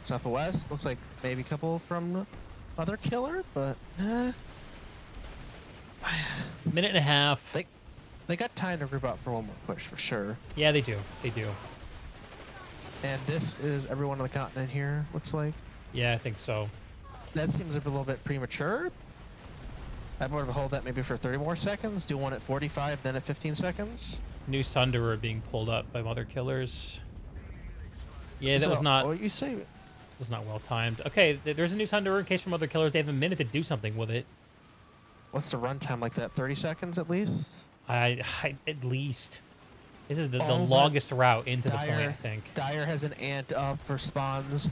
southwest. Looks like maybe a couple from Mother Killer, but Minute and a half. they got time to group out for one more push for sure. Yeah, they do. They do. And this is everyone on the continent here. Looks like Yeah, I think so. that seems a little bit premature. I'd more to hold that maybe for 30 more seconds. Do one at 45, then at 15 seconds. New Sunderer being pulled up by Mother Killers. Yeah, that was not. What you say? Was not well timed. Okay, there's a new Sunderer in case from Mother Killers. They have a minute to do something with it. What's the runtime like that? 30 seconds at least. At least. This is the Oh, but longest route into the Dire, point, I think. Dire has an ant up for spawns.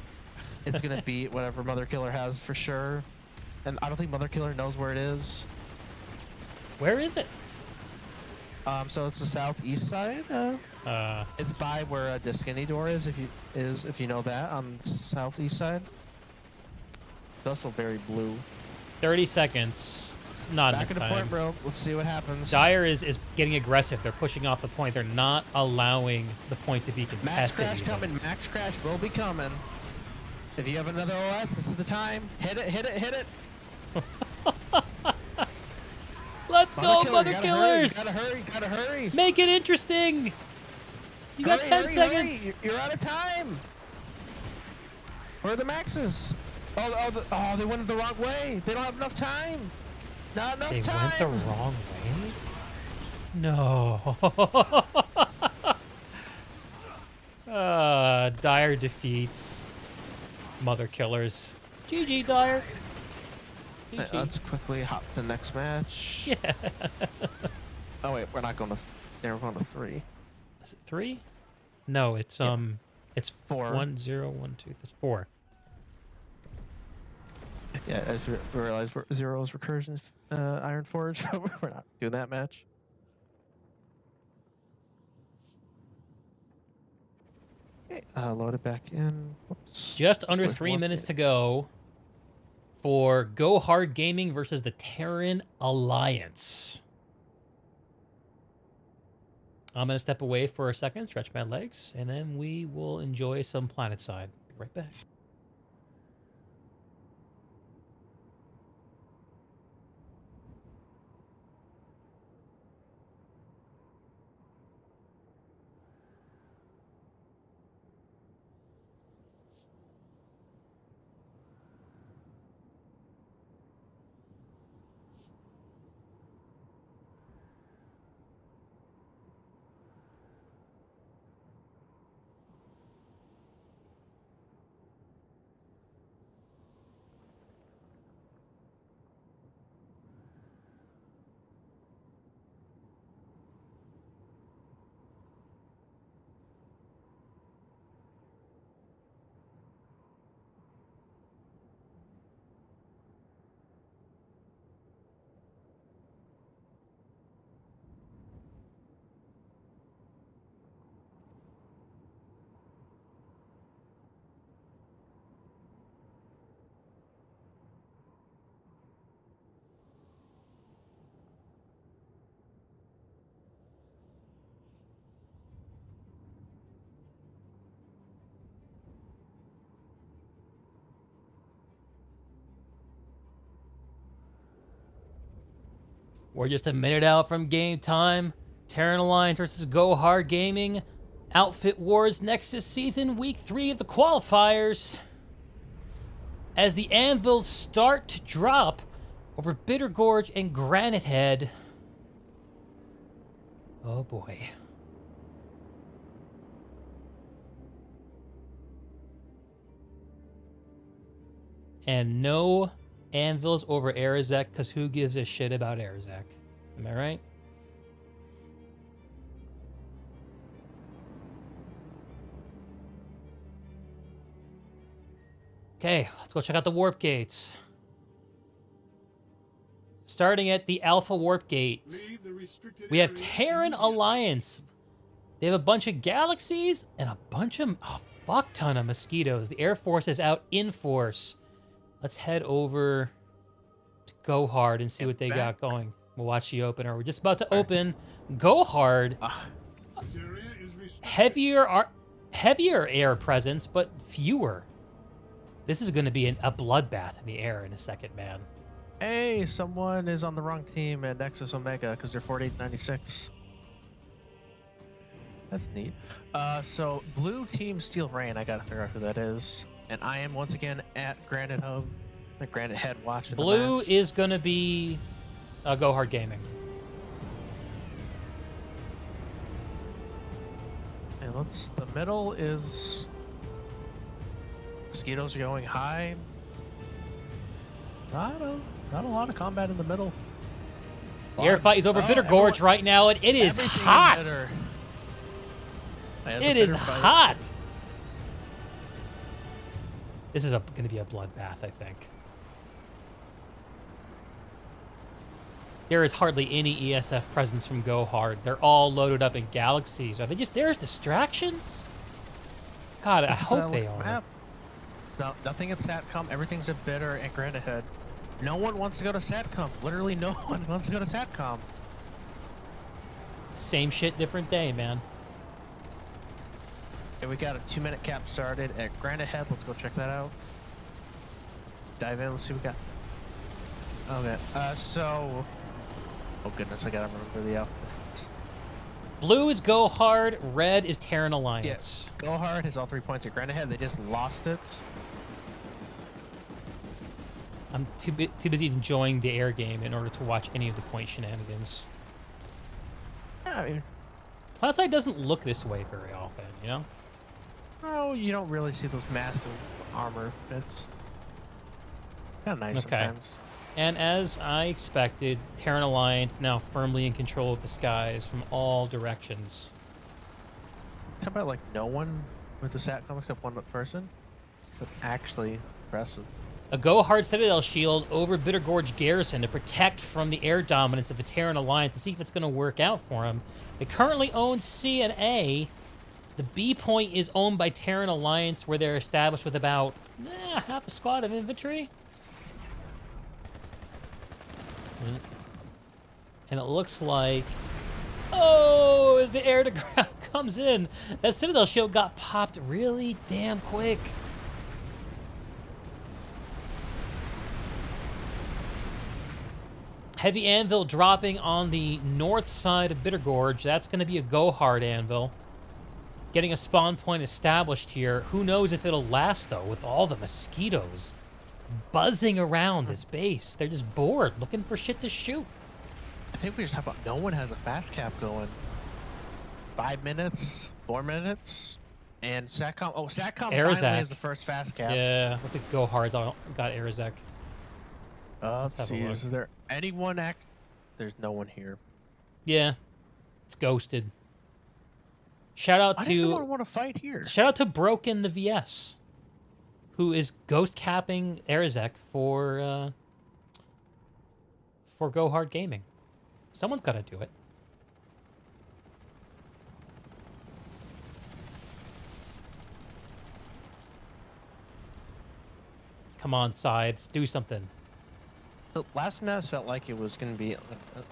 It's gonna beat whatever Mother Killer has for sure. And I don't think Mother Killer knows where it is. Where is it? So it's the southeast side. It's by where the skinny door is. If you know that on the southeast side. It's also very blue. 30 seconds. It's not Back in enough the time. point, bro. Let's see what happens. Dire is getting aggressive. They're pushing off the point. They're not allowing the point to be Max contested. crash even. coming. Max crash will be coming. If you have another OS, this is the time. Hit it! Hit it! Hit it! Let's go, Mother you gotta Killers! Hurry, you gotta hurry! Make it interesting! You got Hurry, 10 hurry, seconds. hurry. You're out of time. Where are the maxes? Oh, they went the wrong way. They don't have enough time. Not enough They time. went the wrong way? No. Dire defeats. Mother killers. GG, Dire. Right, GG. let's quickly hop to the next match. Yeah. Oh wait, we're not going to. We're going to 3. Is it 3? No, it's it's 4. 1, 0, 1, 2. That's 4. Yeah, I just realized 0 is Recursion Iron Forge. We're not doing that match. Okay, load it back in. Whoops. Just under With 3 one minutes hit. to go for Go Hard Gaming versus the Terran Alliance. I'm going to step away for a second, stretch my legs, and then we will enjoy some Planetside. Be right back. We're just a minute out from game time. Terran Alliance versus Go Hard Gaming. Outfit Wars Nexus Season Week 3 of the qualifiers. As the anvils start to drop over Bitter Gorge and Granite Head. Oh boy. And no anvils over Arazek, because who gives a shit about Arazek? Am I right? Okay, let's go check out the warp gates. Starting at the Alpha Warp Gate, we have Terran Alliance. They have a bunch of galaxies and a bunch of, a fuck ton of mosquitoes. The Air Force is out in force. Let's head over to Go Hard and see what they got going. We'll watch the opener. We're just about to open Go Hard. Heavier air presence, but fewer. This is going to be a bloodbath in the air in a second, man. Hey, someone is on the wrong team at Nexus Omega because they're 4896. That's neat. So blue team Steel Rain, I gotta figure out who that is. And I am once again at Granite Head watching. Blue the match. is gonna be Go Hard Gaming. And the middle is mosquitoes are going high. Not a lot of combat in the middle. The air fight is over Bitter Gorge right now, and it is hot. It is hot. This is going to be a bloodbath, I think. There is hardly any ESF presence from Go Hard. They're all loaded up in galaxies. Are they just there as distractions? God, I hope they are. Map. No, nothing at SATCOM. Everything's at Bitter and Granite Head. No one wants to go to SATCOM. Literally no one wants to go to SATCOM. Same shit, different day, man. Okay, we got a 2-minute cap started at Granite Head. Let's go check that out. Dive in. Let's see what we got. Okay. Oh goodness, I gotta remember the outfits. Blue is Go Hard, red is Terran Alliance. Yes. Go Hard has all 3 points at Granite Head. They just lost it. I'm too busy enjoying the air game in order to watch any of the point shenanigans. Yeah, I mean, Planetside doesn't look this way very often, you know? no, you don't really see those massive armor. It's kind of nice sometimes. And as I expected, Terran Alliance now firmly in control of the skies from all directions. How about like no one with the SATCOM except one person? That's actually impressive. A Go Hard Citadel shield over Bitter Gorge Garrison to protect from the air dominance of the Terran Alliance to see if it's going to work out for them. They currently own C and A. The B point is owned by Terran Alliance, where they're established with about half a squad of infantry. And it looks like, oh, as the air to ground comes in, that Citadel shield got popped really damn quick. Heavy Anvil dropping on the north side of Bitter Gorge. That's going to be a Go Hard Anvil. Getting a spawn point established here. Who knows if it'll last, though, with all the mosquitoes buzzing around this base. They're just bored, looking for shit to shoot. I think we just talked about no one has a fast cap going. 5 minutes, 4 minutes, and SATCOM. Oh, SATCOM finally has the first fast cap. Yeah, let's go hard. Got Arizek. Let's see. Is there anyone There's no one here. Yeah, it's ghosted. Shout out Why to. does someone want to fight here? Shout out to Broken the VS, who is ghost capping Arizek for Go Hard Gaming. Someone's got to do it. Come on, Sides, do something. The last match felt like it was going to be a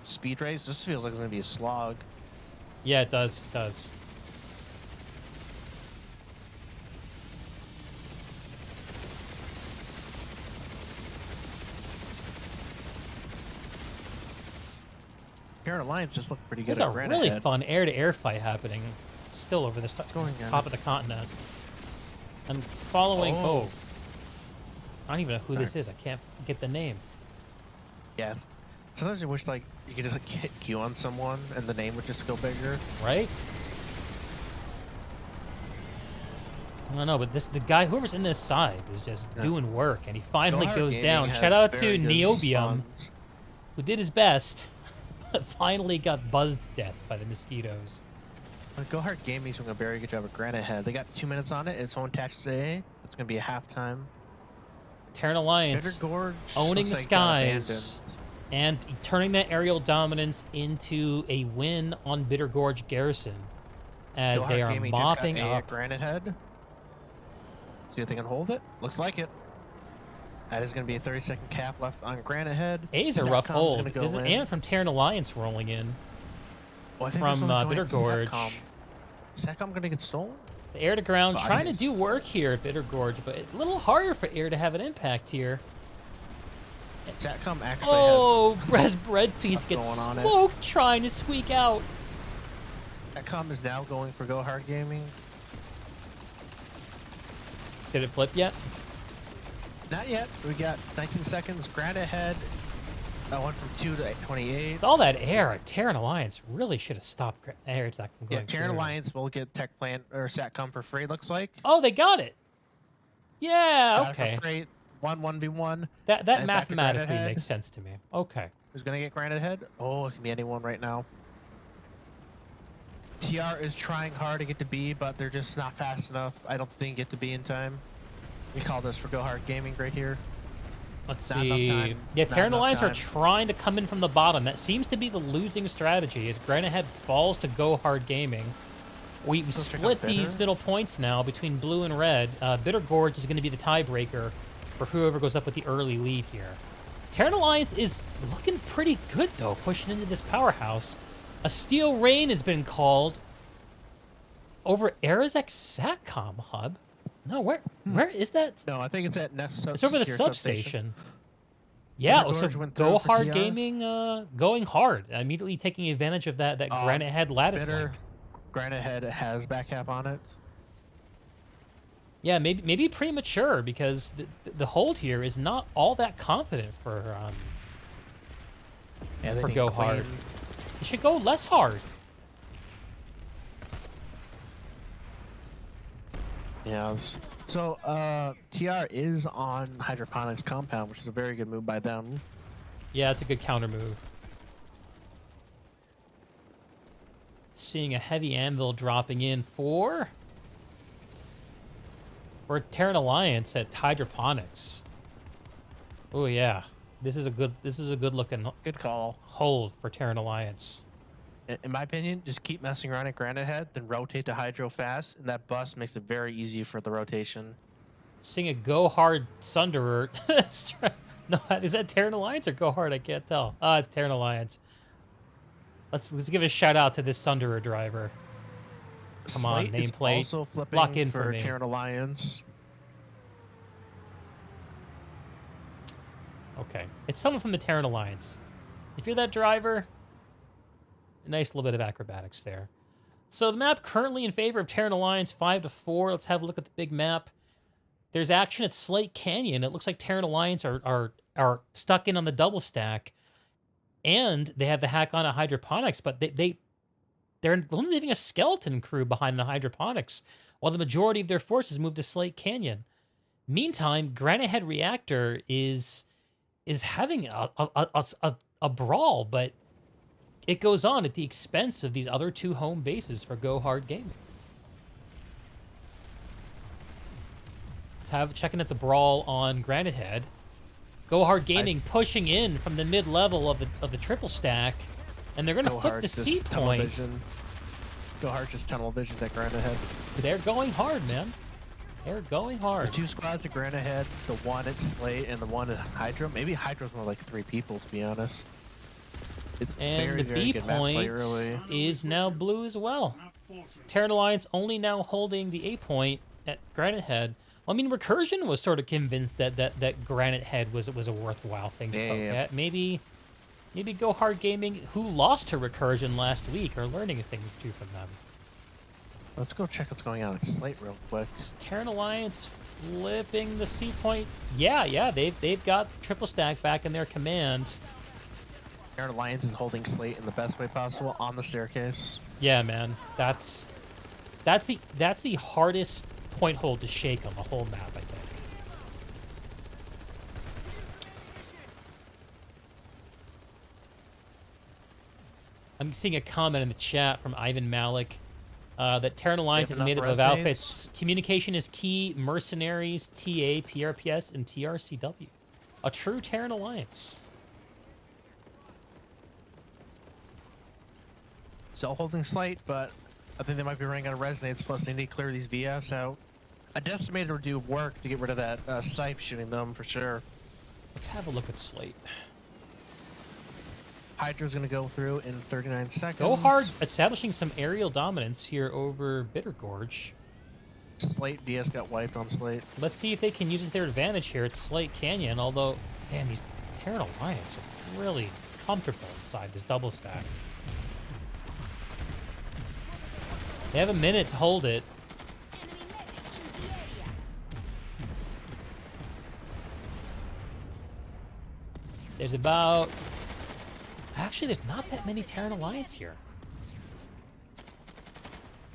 speed race. This feels like it's going to be a slog. Yeah, it does. It does. Terran Alliance just looked pretty good. There's a really fun air-to-air fight happening still over the top of the continent. I'm following... Oh. I don't even know who this is. I can't get the name. Yeah. Sometimes you wish like you could just like hit Q on someone and the name would just go bigger. Right? I don't know, but the guy, whoever's in this side, is just doing work, and he finally goes down. Shout out to Neobium, who did his best, but finally got buzzed to death by the mosquitoes. Go Hard Gaming's doing a very good job at Granite Head. They got 2 minutes on it, and someone attaches A. It's going to be a halftime. Terran Alliance owning the skies and turning that aerial dominance into a win on Bitter Gorge Garrison as they are mopping up Granite Head. See if they can hold it. Looks like it. That is going to be a 30-second cap left on Granite Head. A's a rough hold. There's an ant from Terran Alliance rolling in from Bitter Gorge. SATCOM going to get stolen? The air to ground trying to do work here at Bitter Gorge, but it's a little harder for air to have an impact here. SATCOM actually has Bread Piece gets smoked trying to squeak out. SATCOM is now going for Go Hard Gaming. Did it flip yet? Not yet. We got 19 seconds. Granite Head. That went from 2 to 28. With all that air, Terran Alliance really should have stopped air attack from going. Yeah, Terran Alliance will get Tech Plant or SATCOM for free. Looks like. Oh, they got it. Yeah. Got it for free. 1v1. That mathematically makes sense to me. Okay. Who's gonna get Granite Head? Oh, it can be anyone right now. TR is trying hard to get to B, but they're just not fast enough. I don't think get to B in time. We call this for Go Hard Gaming right here. Let's see. Yeah, Terran Alliance are trying to come in from the bottom. That seems to be the losing strategy as Granite Head falls to Go Hard Gaming. We split these middle points now between blue and red. Bitter Gorge is going to be the tiebreaker for whoever goes up with the early lead here. Terran Alliance is looking pretty good, though, pushing into this powerhouse. A Steel Rain has been called over Arizek SATCOM hub. No, where is that? No, I think it's at Nexus. It's over the substation. Yeah, Gorge so went Go through for Hard TR. Gaming going hard, immediately taking advantage of that Granite Head lattice. Bitter. Link. Granite Head has back cap on it. Yeah, maybe premature because the hold here is not all that confident for Go Hard. You should go less hard. Yeah. So TR is on Hydroponics compound, which is a very good move by them. Yeah, it's a good counter move. Seeing a heavy anvil dropping in for Terran Alliance at Hydroponics. Oh yeah, this is a good looking Good call. hold for Terran Alliance. In my opinion, just keep messing around at Granite Head, then rotate to Hydro fast, and that bust makes it very easy for the rotation. Seeing a Go Hard Sunderer. No, is that Terran Alliance or Go Hard? I can't tell. Ah, it's Terran Alliance. Let's give a shout out to this Sunderer driver. Come on, Slate is nameplate. also flipping Lock in for for me. Terran Alliance. Okay, it's someone from the Terran Alliance. If you're that driver, a nice little bit of acrobatics there. So the map currently in favor of Terran Alliance, 5-4. Let's have a look at the big map. There's action at Slate Canyon. It looks like Terran Alliance are stuck in on the double stack, and they have the hack on at Hydroponics, but they're only leaving a skeleton crew behind the Hydroponics, while the majority of their forces move to Slate Canyon. Meantime, Granite Head Reactor is having a brawl, but it goes on at the expense of these other two home bases for Go Hard Gaming. Let's have checking at the brawl on Granite Head. Go Hard Gaming pushing in from the mid level of the triple stack, and they're going to flip the C point. Go Hard just tunnel vision at Granite Head. They're going hard, man. They're going hard. The two squads at Granite Head, the one at Slate and the one at Hydro. Maybe Hydro's more like 3 people, to be honest. It's And very, the very B good map play point early. is now blue as well. Terran Alliance only now holding the A point at Granite Head. Well, I mean, Recursion was sort of convinced that Granite Head was a worthwhile thing to poke at. Maybe Go Hard Gaming, who lost to Recursion last week, are learning a thing or two from them. Let's go check what's going on at Slate real quick. Is Terran Alliance flipping the C point? Yeah, they've got the triple stack back in their command. Terran Alliance is holding Slate in the best way possible on the staircase. Yeah, man, that's the hardest point hold to shake on the whole map, I think. I'm seeing a comment in the chat from Ivan Malik that Terran Alliance is made up of outfits. Communication is key, mercenaries, TA, PRPS, and TRCW. A true Terran Alliance. Still holding Slate, but I think they might be running out of resonates, plus they need to clear these VFs out. A Decimator would do work to get rid of that Scythe shooting them, for sure. Let's have a look at Slate. Hydra's going to go through in 39 seconds. Go Hard establishing some aerial dominance here over Bitter Gorge. Slate DS got wiped on Slate. Let's see if they can use it to their advantage here at Slate Canyon, although, man, these Terran Alliance are really comfortable inside this double stack. They have a minute to hold it. There's about... Actually, there's not that many Terran Alliance here.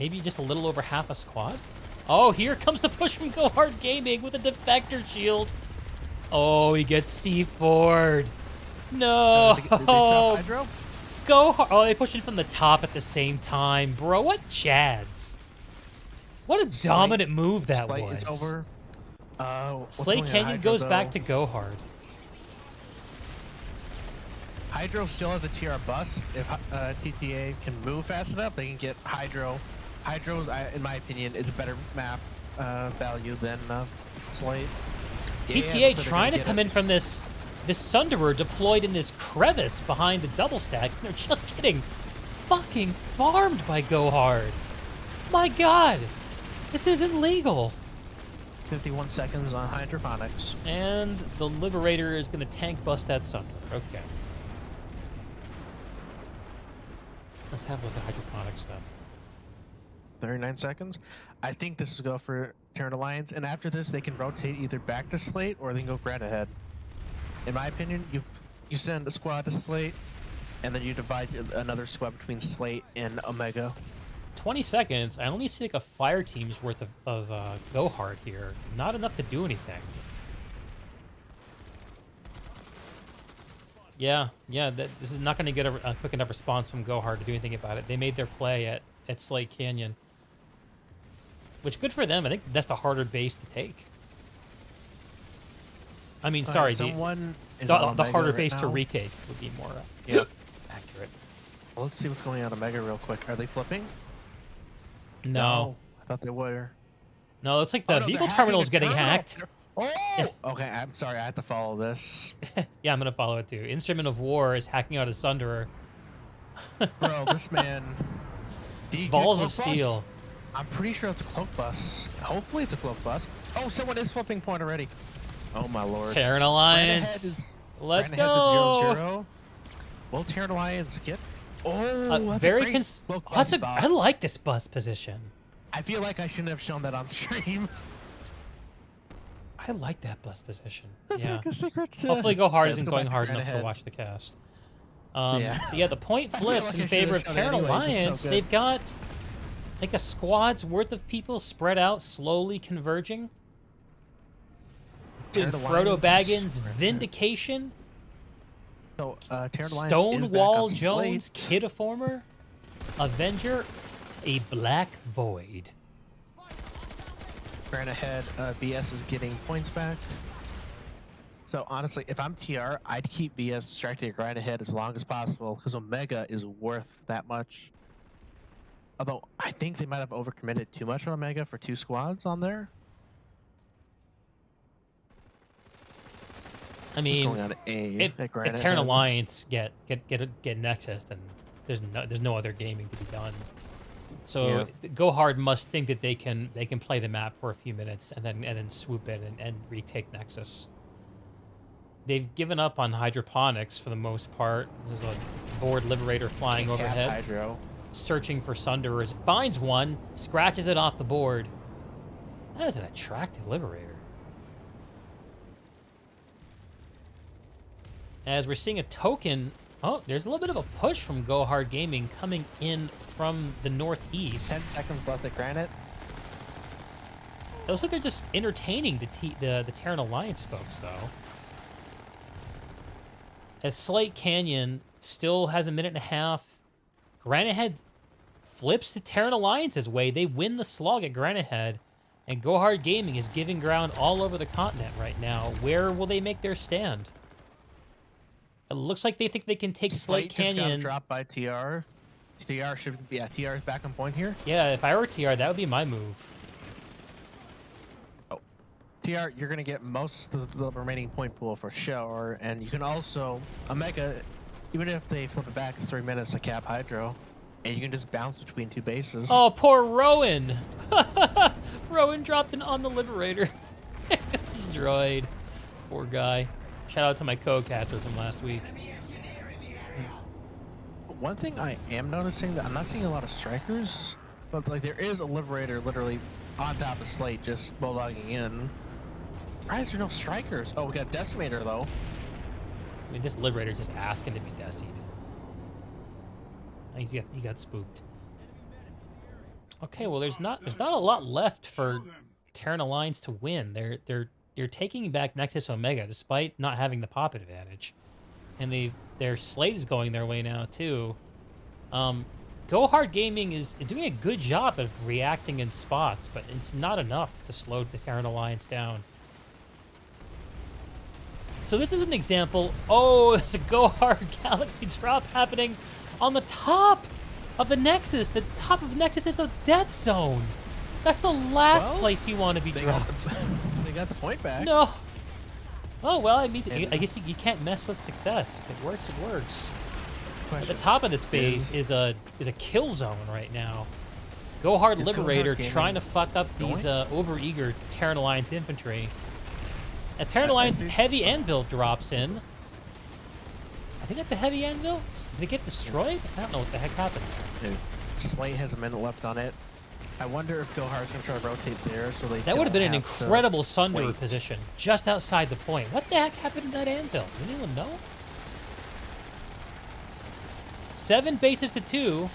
Maybe just a little over half a squad? Oh, here comes the push from Go Hard Gaming with a Defector Shield. Oh, he gets C4'd. No! Did they stop Hydro? Go Hard. Oh, they pushed in from the top at the same time. Bro, what Chads? What a dominant move that Slate was. is over. Slate Canyon goes back to Go Hard. Hydro still has a TR bus. If TTA can move fast enough, they can get Hydro. Hydro's, in my opinion, is a better map value than Slate. TTA trying to come in from this Sunderer deployed in this crevice behind the double stack. They're just getting fucking farmed by Go Hard. My God, this isn't legal. 51 seconds on hydroponics. And the Liberator is going to tank bust that Sunder. Okay. Let's have a look at hydroponics then. 39 seconds. I think this is go for Terran Alliance, and after this, they can rotate either back to Slate or they can go Grant ahead. In my opinion, you send a squad to Slate, and then you divide another squad between Slate and Omega. 20 seconds. I only see like a fire team's worth of go hard here. Not enough to do anything. Yeah. This is not going to get a quick enough response from Go Hard to do anything about it. They made their play at Slate Canyon. Which, good for them. I think that's the harder base to take. I mean, sorry, the harder base to retake would be more accurate. Well, let's see what's going on Omega real quick. Are they flipping? No. I thought they were. No, it looks like the vehicle terminal's getting hacked. Oh! Okay, I'm sorry. I have to follow this. Yeah, I'm going to follow it too. Instrument of War is hacking out a Sunderer. Bro, this man... Balls of steel. I'm pretty sure it's a cloak bus. Hopefully it's a cloak bus. Oh, someone is flipping point already. Oh my lord. Terran Alliance. Let's go. 0-0. Will Terran Alliance get... Oh, that's very a great cloak that's bus I like this bus position. I feel like I shouldn't have shown that on stream. I like that bus position. That's yeah. like a secret. Hopefully Go Hard isn't go going back hard Grant enough ahead. to watch the cast. Yeah. So yeah, the point I feel flips like in I favor of should've shown it Terran anyways, it's so Alliance. good. They've got like a squad's worth of people spread out, slowly converging. Dude, Terran Frodo Alliance. Baggins, Vindication, So, Terran Alliance is back Stonewall on Jones, Slate. Kidiformer, Avenger, a Black Void. Grant ahead. BS is getting points back. So honestly, if I'm TR, I'd keep BS distracted at grind ahead as long as possible because Omega is worth that much. Although I think they might have overcommitted too much on Omega for 2 squads on there. I mean, going on A if at Granite Terran Head. Alliance get Nexus, then there's no other gaming to be done. So Go Hard must think that they can play the map for a few minutes and then swoop in and retake Nexus. They've given up on hydroponics for the most part. There's a board Liberator flying Can't cap overhead, Hydro. searching for Sunderers. Finds one, scratches it off the board. That is an attractive Liberator. As we're seeing a token, oh, there's a little bit of a push from Go Hard Gaming coming in from the northeast. 10 seconds left at Granite. It looks like they're just entertaining the Terran Alliance folks, though. As Slate Canyon still has a minute and a half, Granite Head flips to Terran Alliance's way. They win the slog at Granite Head, and Go Hard Gaming is giving ground all over the continent right now. Where will they make their stand? It looks like they think they can take Slate Just got Canyon. dropped by TR. TR should TR is back on point here. Yeah, if I were TR, that would be my move. Oh, TR, you're gonna get most of the remaining point pool for sure, and you can also Omega, even if they flip it back, it's 3 minutes to cap Hydro, and you can just bounce between 2 bases. Oh, poor Rowan. Rowan dropped on the Liberator. Destroyed. Poor guy. Shout out to my co-caster from last week. One thing I am noticing that I'm not seeing a lot of strikers, but like there is a Liberator literally on top of Slate just bulldogging in. Why is there no strikers? Oh, we got Decimator though. I mean, this Liberator's just asking to be desied. He got spooked. Okay, well there's not a lot left for Terran Alliance to win. They're taking back Nexus Omega despite not having the pop advantage, and their slate is going their way now too. Go Hard Gaming is doing a good job of reacting in spots, but it's not enough to slow the Terran Alliance down. So this is an example. Oh, there's a Go Hard Galaxy drop happening on the top of the Nexus. The top of Nexus is a death zone. That's the last place you want to be dropped. They got the point back. No. Oh, well, I guess you can't mess with success. If it works, it works. At the top of this base is a kill zone right now. Go Hard Is Go Hard Liberator Gaming trying to fuck up these over-eager Terran Alliance infantry. A Terran Alliance heavy anvil drops in. I think that's a heavy anvil. Did it get destroyed? I don't know what the heck happened there. Dude, Slate has a minute left on it. I wonder if Go Hard's gonna try to rotate there so they. That would have been an incredible Sunderer position just outside the point. What the heck happened to that anvil? Does anyone know? 7 bases to 2.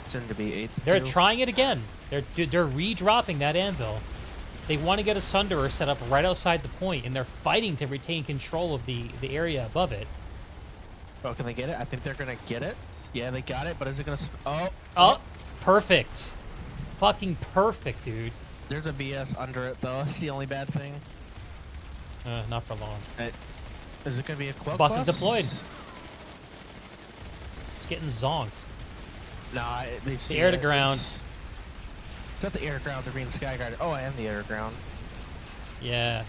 Soon to be 8. They're trying it again. They're re-dropping that anvil. They want to get a Sunderer set up right outside the point, and they're fighting to retain control of the area above it. Oh, can they get it? I think they're gonna get it. Yeah, they got it, but is it gonna? Oh, perfect. Fucking perfect, dude. There's a BS under it though. That's the only bad thing. Not for long. Is it gonna be a club bus? Is deployed. It's getting zonked. Nah, the air to ground. It's not the air to ground. They're being sky guarded. Oh, I am the air to ground. Yeah.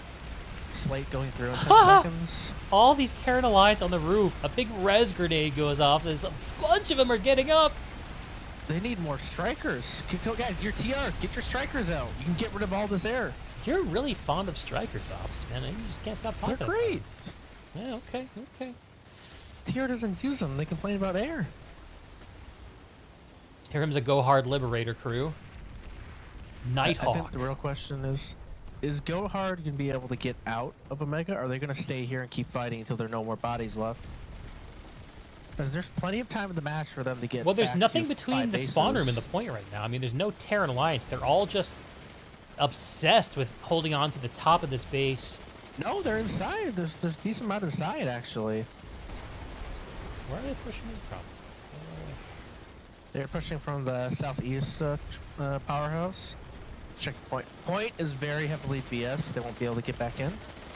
Slate going through in 10 seconds. All these Terran Alliance on the roof. A big res grenade goes off. There's a bunch of them are getting up. They need more strikers. Guys, your TR, get your strikers out. You can get rid of all this air. You're really fond of strikers, Ops, man. You just can't stop talking about them. They're great. Yeah, okay. TR doesn't use them. They complain about air. Here comes a Go Hard Liberator crew. Nighthawk. I think the real question is Go Hard going to be able to get out of Omega, or are they going to stay here and keep fighting until there are no more bodies left? Because there's plenty of time in the match for them to get. Well, there's back nothing to between the bases. spawn room and the point right now. I mean, there's no Terran Alliance. They're all just obsessed with holding on to the top of this base. No, they're inside. There's decent amount inside, actually. Where are they pushing in from? They're pushing from the southeast powerhouse. Check point. Point is very heavily BS. They won't be able to get back in.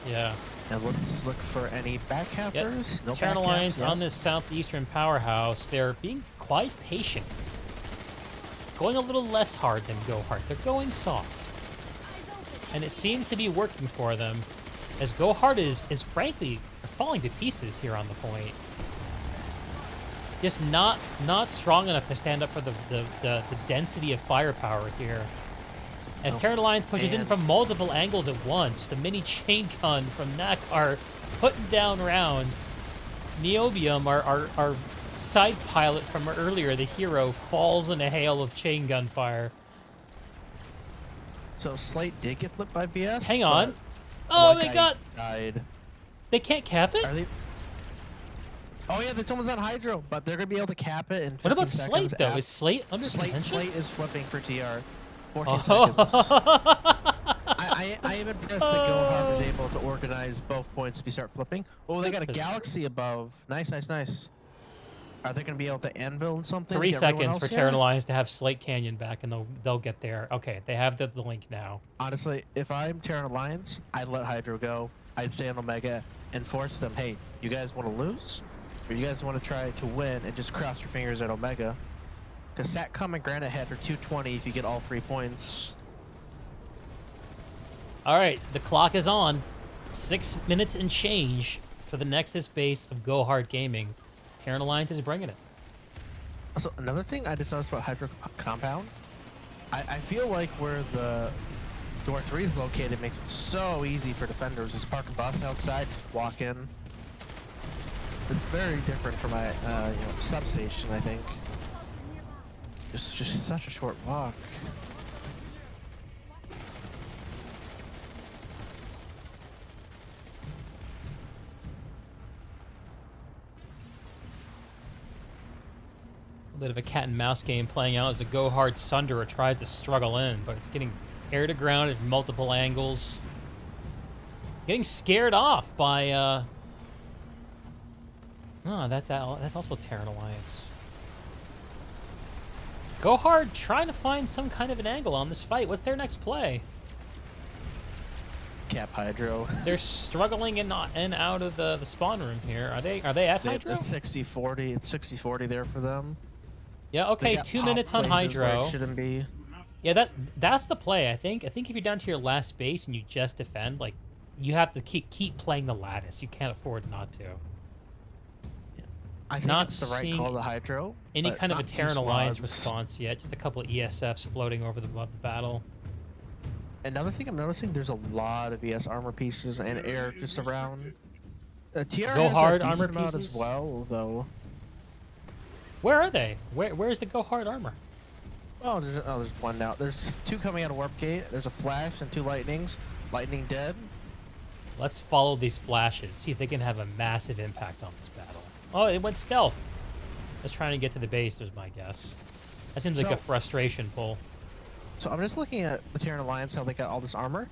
Yeah. And let's look for any backcappers. Yep. No Terran backcaps, Alliance on this southeastern powerhouse. They're being quite patient. Going a little less hard than Go Hard. They're going soft. And it seems to be working for them. As Go Hard is frankly falling to pieces here on the point. Just not strong enough to stand up for the density of firepower here. As Terran Alliance pushes in from multiple angles at once, the mini chain gun from Nakar putting down rounds. Niobium, our side pilot from earlier, the hero, falls in a hail of chain gun fire. So Slate did get flipped by BS. Hang on. Oh, they died. They can't cap it? Are they? Oh yeah, someone's on Hydro, but they're gonna be able to cap it in 15 What about seconds. Slate though? Is Slate under contention? Slate is flipping for TR. 14 seconds. I am impressed that Go Hard was able to organize both points to start flipping. Oh, they got a Galaxy above. Nice. Are they going to be able to anvil something? 3 seconds for Terran Alliance to have Slate Canyon back, and they'll get there. Okay, they have the link now. Honestly, if I'm Terran Alliance, I'd let Hydro go. I'd stay on Omega and force them, hey, you guys want to lose? Or you guys want to try to win and just cross your fingers at Omega? Because Satcom and Granite Head are 220 if you get all 3 points. All right, the clock is on. 6 minutes and change for the Nexus base of Go Hard Gaming. Terran Alliance is bringing it. Also, another thing I just noticed about Hydro Compound, I feel like where the door 3 is located makes it so easy for defenders. Just park a bus outside, just walk in. It's very different from my substation, I think. Just such a short walk. A bit of a cat and mouse game playing out as a Go Hard Sunderer tries to struggle in, but it's getting air to ground at multiple angles. Getting scared off by that's also Terran Alliance. Go Hard trying to find some kind of an angle on this fight. What's their next play? Cap Hydro. They're struggling in and out of the spawn room here. Are they at Hydro? It's 60-40. It's 60-40 there for them. Yeah, okay, 2 minutes on Hydro. Shouldn't be. Yeah, that's the play, I think. I think if you're down to your last base and you just defend, like, you have to keep playing the lattice. You can't afford not to. Yeah. I think Not it's the right seeing call to Hydro. any but kind of a not two Terran Alliance squads. response yet. Just a couple of ESFs floating over the battle. Another thing I'm noticing, there's a lot of ES armor pieces and air just around. TR Go has hard a decent armor amount pieces? as well, though. Where are they? Where's the Go Hard armor? Oh, there's one now. There's 2 coming out of Warp Gate. There's a flash and 2 lightnings. Lightning dead. Let's follow these flashes. See if they can have a massive impact on this battle. Oh, it went stealth. Just trying to get to the base, is my guess. That seems like a frustration pull. So I'm just looking at the Terran Alliance, how they got all this armor.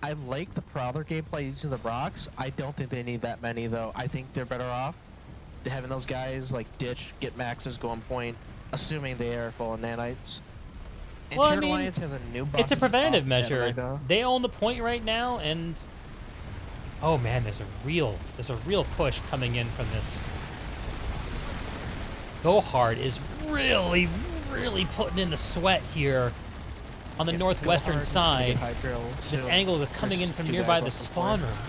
I like the Prowler gameplay using the rocks. I don't think they need that many, though. I think they're better off having those guys like ditch, get maxes, go on point, assuming they are full of nanites. And Well, I Terran mean, Alliance has a new it's a boss preventative up measure. at Omega. They own the point right now, and oh man, there's a real push coming in from this. Go Hard is really putting in the sweat here on the Yeah, northwestern Go Hard is gonna side. get Hydro This soon. angle is coming in There's from 2 nearby guys the left on spawn point. room.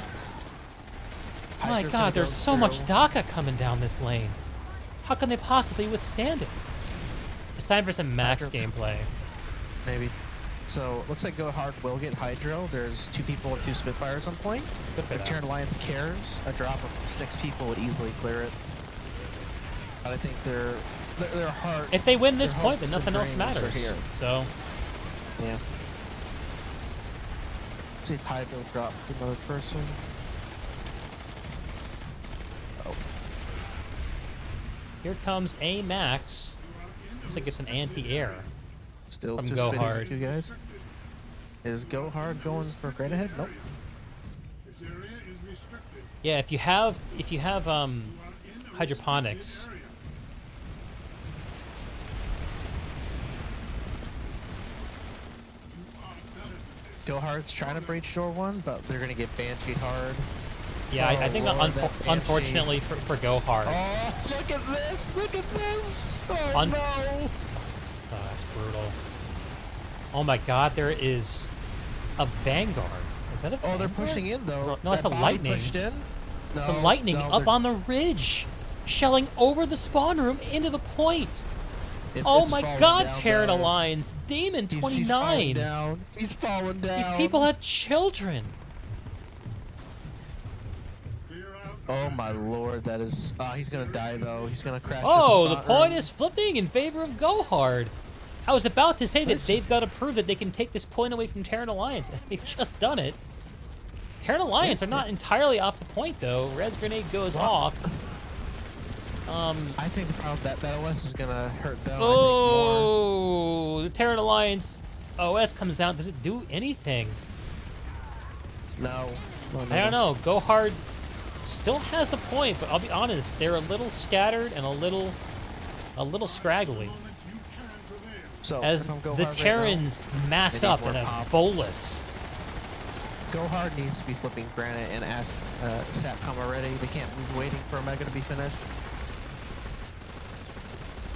Oh my Hydro's gonna god, there's go so much through. DACA coming down this lane. How can they possibly withstand it? It's time for some max Hydro- gameplay. Maybe. So, looks like Go Hard will get Hydro. There's 2 people and 2 Spitfires on point. Good for If them. Terran Alliance cares, a drop of 6 people would easily clear it. But I think their heart. If they win this their point, then hopes nothing and else dreams are matters. here. So, Yeah. Let's see if Hydro drops another person. Oh. here comes a max. Looks like it's an anti-air. Still From just Go spinning Hard. 2 guys. Is Go Hard going for Great Ahead? Nope. This area is restricted. Yeah, if you have hydroponics, Go Hard's trying to breach door 1, but they're gonna get Bansheed hard. yeah, I think Lord, that Banshee. unfortunately for Go Hard, Oh, look at this! Look at this! Oh Un- no! oh, that's brutal. Oh my god, there is a Vanguard. Is that a Vanguard? Oh, they're pushing in though. No, it's That a body lightning. Pushed in. It's a No, lightning no, up they're- on the ridge, shelling over the spawn room into the point. Oh it's my falling god, down, Terran though. Alliance, Demon He's 29. falling down. He's falling down. These people have children. Oh my lord, that is. He's gonna die though. He's gonna crash. Oh, at the spot point room. is flipping in favor of Go Hard. I was about to say that Nice. they've got to prove that they can take this point away from Terran Alliance, and they've just done it. Terran Alliance are not entirely off the point, though. Res Grenade goes off. I think the problem that OS is gonna hurt them. Oh, the Terran Alliance OS comes down. Does it do anything? I think more. No. I don't know. Go Hard still has the point, but I'll be honest, they're a little scattered and a little scraggly. So As if I'm Go the Hard right Terrans mass they need up more in a pop. bolus. now, Go Hard needs to be flipping Granite and ask Satcom already. They can't be waiting for Omega to be finished.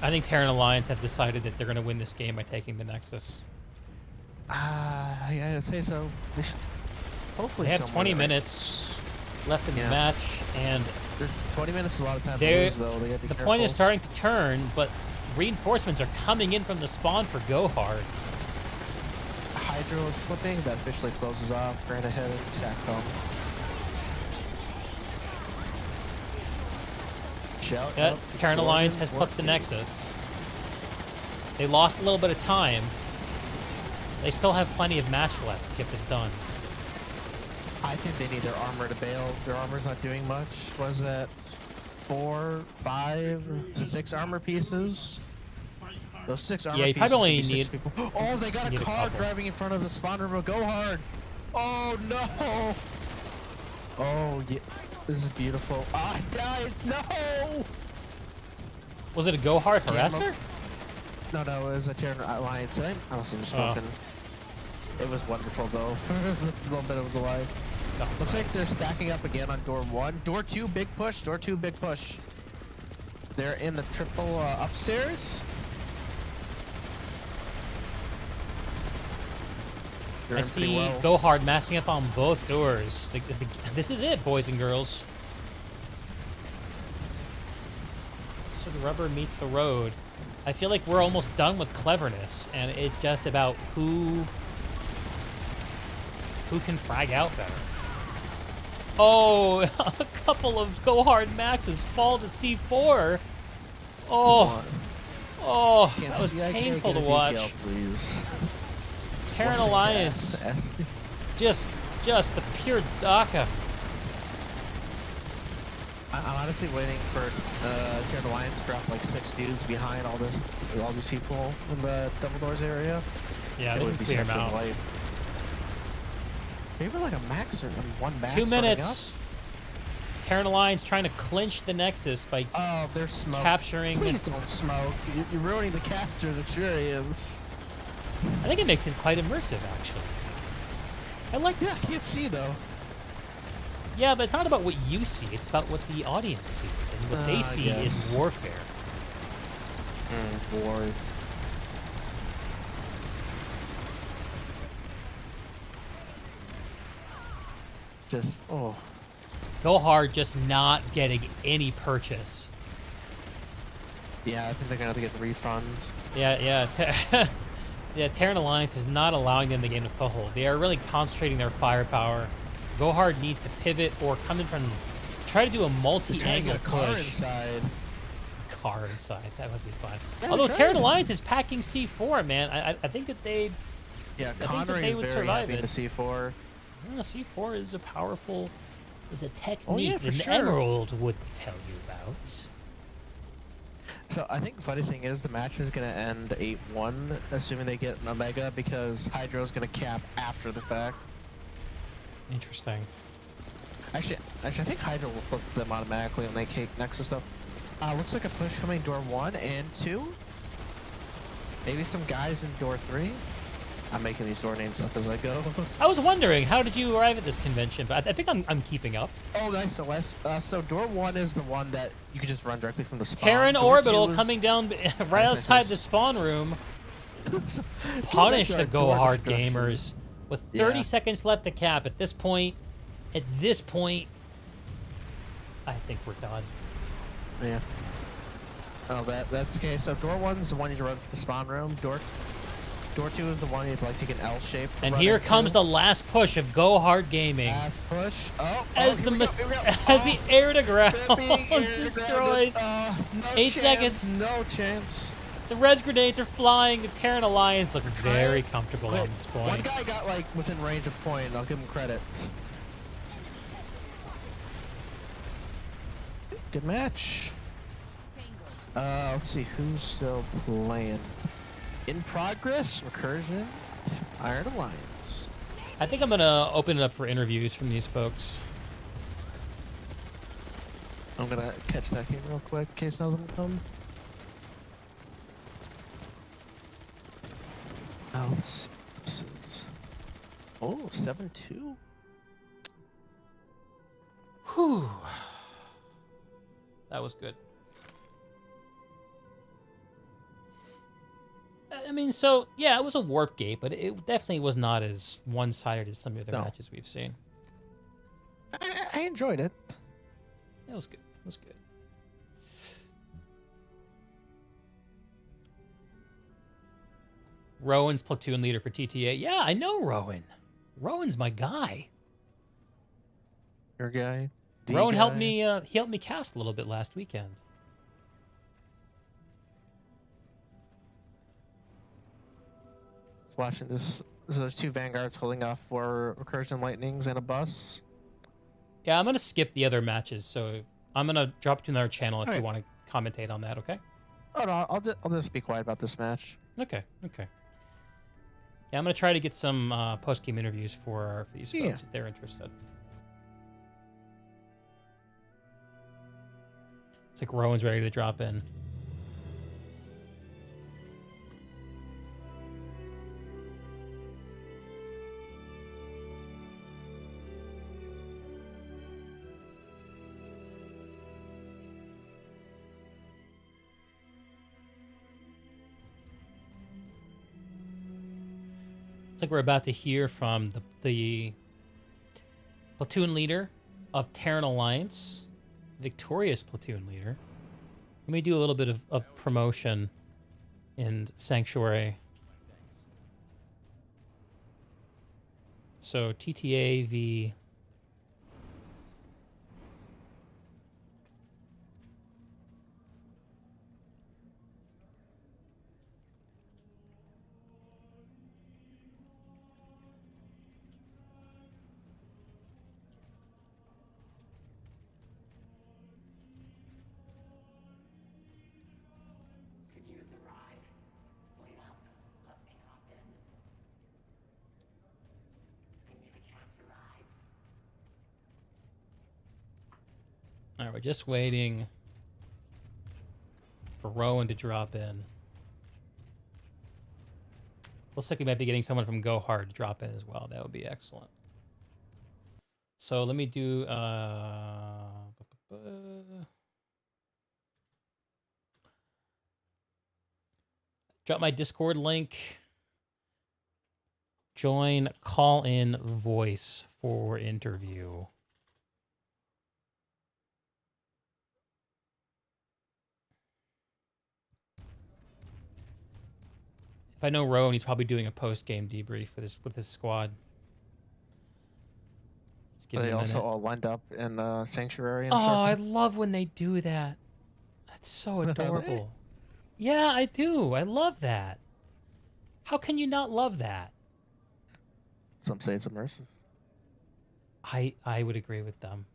I think Terran Alliance have decided that they're going to win this game by taking the Nexus. Yeah, I'd say so. They should, hopefully They have somewhere 20 right- minutes left in the Yeah. match, and There's 20 minminutes is a lot of time to they're- lose, though. They gotta be the careful. point is starting to turn, but reinforcements are coming in from the spawn for Go Hard. Hydro is slipping. That officially closes off. Granite ahead and Satcom. Shout That out to Terran Gordon Alliance has flipped the Warkey. Nexus. They lost a little bit of time. They still have plenty of match left to get this done. I think they need their armor to bail. Their armor's not doing much. What is that? 4, 5, 6 armor pieces? Those 6 armor Yeah, you pieces. probably could be need- 6 people. Oh, they got a need a car couple. driving in front of the spawn room. Go Hard! Oh no! Oh yeah, this is beautiful. I died. No! Was it a Go Hard harasser? No, it was a Terran Alliance. I must have spoken. It was wonderful though. A little bit it was alive. Looks like they're stacking up again on door 1. Door 2, big push. Door 2, big push. They're in the triple upstairs. They're I in pretty see well. Go Hard massing up on both doors. This is it, boys and girls. the rubber meets the road. I feel like we're almost done with cleverness, and it's just about who can frag out better. Oh, a couple of Go Hard Maxes fall to C4. Oh, that was painful to watch. Please. Terran Alliance, just the pure DACA. I'm honestly waiting for Terran Alliance to drop like 6 dudes behind all these people in the Double Doors area. Yeah, it they would can be clear such them a out. light. Maybe like a max or one max. 2 starting minutes. Terran Alliance trying to clinch the Nexus by there's smoke. capturing. Please don't smoke. You're ruining the caster's experience. I think it makes it quite immersive, actually. I like this. I can't see though. Yeah, but it's not about what you see. It's about what the audience sees. And what they see is warfare. War. Just, Go Hard just not getting any purchase. Yeah, I think they're going to have to get refunds. Yeah. Yeah, Terran Alliance is not allowing them to gain a foothold. They are really concentrating their firepower. Go Hard needs to pivot or come in from... Try to do a multi-angle push. Car inside. Car inside. That would be fun. Yeah, Although Terran Alliance is packing C4, man. I think that they... Yeah, I think that Connery they is would very survive happy it. to C4. C4 is a powerful... is a technique for that sure. Emerald would tell you about. So I think the funny thing is the match is going to end 8-1, assuming they get an Omega, because Hydro's going to cap after the fact. Interesting. Actually, I think Hydro will flip them automatically when they take Nexus stuff. Looks like a push coming door 1 and 2. Maybe some guys in door 3. I'm making these door names up as I go. I was wondering, how did you arrive at this convention? But I think I'm keeping up. Oh, nice. So door 1 is the one that you can just run directly from the spawn. Terran Door Orbital 2 is... coming down right outside the spawn room. Punish the Go Hard gamers. With 30 seconds left to cap at this point, I think we're done. Yeah. Oh, that's the case. So door 1's the one you run for the spawn room. Door 2 is the one you have to like take an L shape. And here comes the last push of Go Hard Gaming. Last push. As the air to ground destroys. 8 seconds. No chance. The res grenades are flying. The Terran Alliance look very comfortable on this point. One guy got like within range of point. I'll give him credit. Good match. Let's see who's still playing. In progress, Recursion, Iron Alliance. I think I'm gonna open it up for interviews from these folks. I'm gonna catch that game real quick in case none of them come. Let's see. This is 7-2. Whew. That was good. I mean, so, yeah, it was a warp gate, but it definitely was not as one-sided as some of the other matches we've seen. I enjoyed it. It was good. It was good. Rowan's platoon leader for TTA. Yeah, I know Rowan. Rowan's my guy. Your guy? Rowan helped me, he helped me cast a little bit last weekend. Watching this. So there's 2 Vanguards holding off for Recursion Lightnings and a bus. Yeah, I'm going to skip the other matches, so I'm going to drop to another channel if you want to commentate on that, okay? Oh, no, I'll just be quiet about this match. Okay. Yeah, I'm going to try to get some post-game interviews for these folks if they're interested. It's like Rowan's ready to drop in. It's like we're about to hear from the platoon leader of Terran Alliance, victorious platoon leader, Let me do a little bit of promotion in Sanctuary. So TTA v. All right, we're just waiting for Rowan to drop in. Looks like we might be getting someone from Go Hard to drop in as well. That would be excellent. So let me do drop my Discord link. Join call-in voice for interview. If I know Rowan, he's probably doing a post-game debrief with his squad. Are they also all lined up in Sanctuary? In Oh, circle? I love when they do that. That's so adorable. Yeah, I do. I love that. How can you not love that? Some say it's immersive. I would agree with them.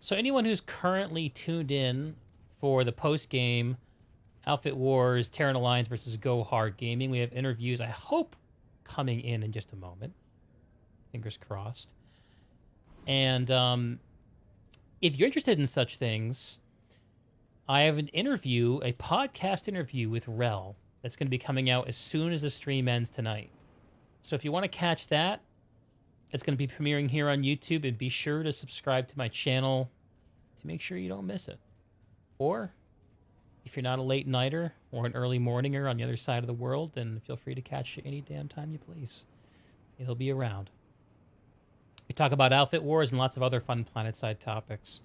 So anyone who's currently tuned in for the post-game Outfit Wars, Terran Alliance versus Go Hard Gaming, we have interviews, I hope, coming in just a moment. Fingers crossed. And if you're interested in such things, I have an interview, a podcast interview with Rel that's going to be coming out as soon as the stream ends tonight. So if you want to catch that, it's going to be premiering here on YouTube, and be sure to subscribe to my channel to make sure you don't miss it. Or if you're not a late nighter or an early morninger on the other side of the world, then feel free to catch it any damn time you please. It'll be around. We talk about Outfit Wars and lots of other fun Planetside topics.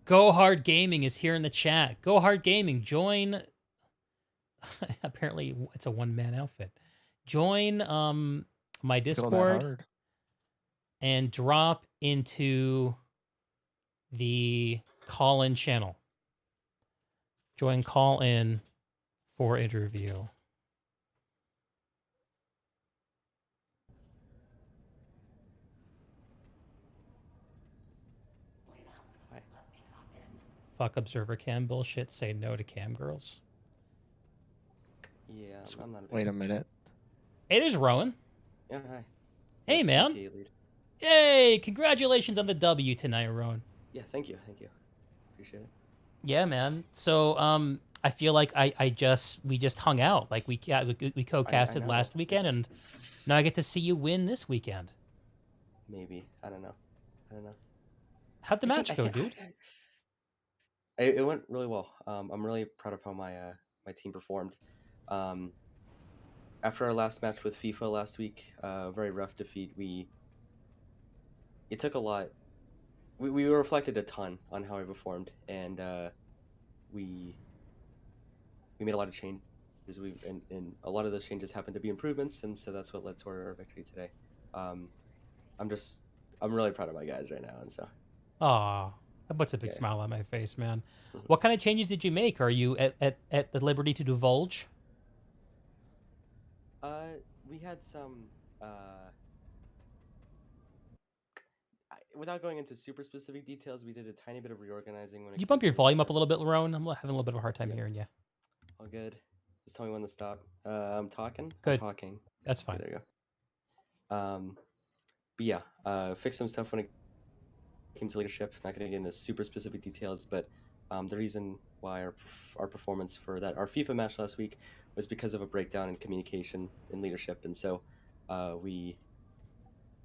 Go Hard Gaming is here in the chat. Go Hard Gaming, join. Apparently, it's a one-man outfit. Join my Discord and drop into the call-in channel. Join call-in for interview. Hi. Fuck observer cam bullshit. Say no to cam girls. Yeah, I'm not a big Wait a minute. Hey, there's Rowan. Yeah, hi. Hey, man. TTA lead. Yay! Congratulations on the W tonight, Rowan. Yeah, thank you. Appreciate it. Yeah, man. So, I feel like we just hung out. Like we co-casted last weekend, and now I get to see you win this weekend. Maybe. I don't know. How'd the match go, dude? It went really well. I'm really proud of how my team performed. After our last match with FIFA last week, very rough defeat. It took a lot. We reflected a ton on how we performed, and we made a lot of changes. And a lot of those changes happened to be improvements, and so that's what led to our victory today. I'm really proud of my guys right now, and so. Aw, that puts a big smile on my face, man. What kind of changes did you make? Are you at the liberty to divulge? We had some. Without going into super specific details, we did a tiny bit of reorganizing. Could you bump your volume up a little bit, Rowan? I'm having a little bit of a hard time hearing you. All good. Just tell me when to stop. I'm talking. Good. I'm talking. That's fine. Okay, there you go. But yeah, fix some stuff when it came to leadership. Not going to get into super specific details, but the reason why our performance for our FIFA match last week was because of a breakdown in communication in leadership, and so we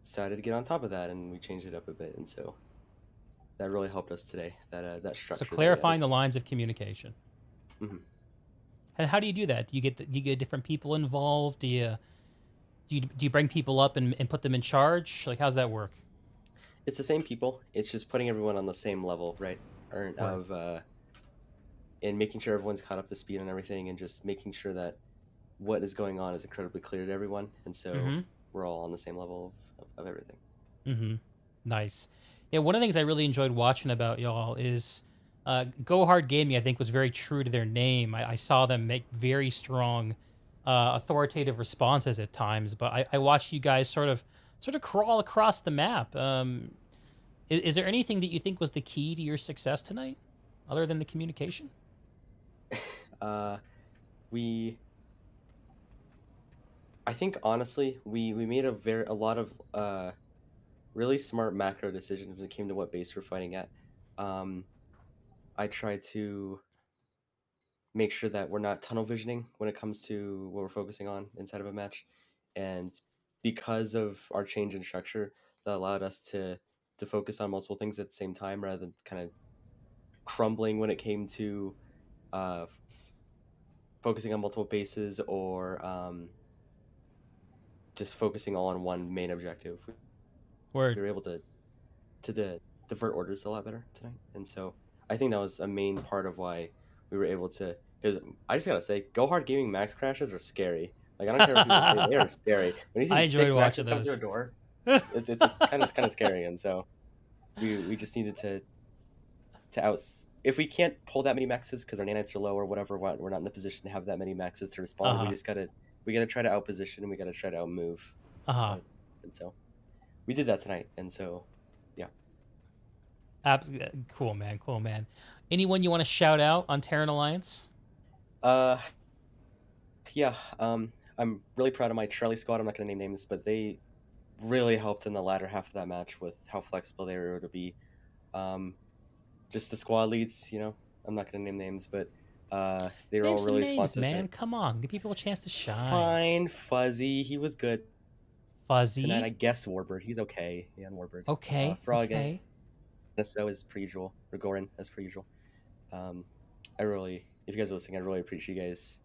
decided to get on top of that, and we changed it up a bit, and so that really helped us today. That structure. So clarifying the lines of communication. Mm-hmm. And how do you do that? Do you get different people involved? Do you bring people up and put them in charge? Like, how's that work? It's the same people. It's just putting everyone on the same level, right? And making sure everyone's caught up to speed on everything, and just making sure that what is going on is incredibly clear to everyone, and so we're all on the same level of everything. Mm-hmm. Nice. Yeah, one of the things I really enjoyed watching about y'all is Go Hard Gaming, I think, was very true to their name. I saw them make very strong, authoritative responses at times, but I watched you guys sort of crawl across the map. Is there anything that you think was the key to your success tonight, other than the communication? I think honestly, we made a lot of really smart macro decisions when it came to what base we're fighting at. I try to make sure that we're not tunnel visioning when it comes to what we're focusing on inside of a match, and because of our change in structure, that allowed us to focus on multiple things at the same time rather than kind of crumbling when it came to focusing on multiple bases or just focusing all on one main objective. Word. We were able to divert orders a lot better tonight, and so I think that was a main part of why we were able to. Because I just gotta say, Go Hard Gaming max crashes are scary. Like, I don't care what people say, they are scary. When you see 6 matches come through a door, it's kind of scary, and so we just needed to if we can't pull that many maxes because our nanites are low or whatever, we're not in the position to have that many maxes to respond. We just gotta try to outposition, and we gotta try to outmove. And so we did that tonight, and so yeah. Cool, man. Cool, man. Anyone you want to shout out on Terran Alliance? Yeah. I'm really proud of my Charlie squad. I'm not gonna name names, but they really helped in the latter half of that match with how flexible they were able to be. Just the squad leads, you know, I'm not gonna name names, but they were all really responsive. Man, come on, give people a chance to shine. Fine, Fuzzy, he was good. Fuzzy. Tonight, I guess Warbird, he's okay. Yeah, Warbird. Okay. Frog, okay. So as per usual. Regorin, as per usual. I really, if you guys are listening, I really appreciate you guys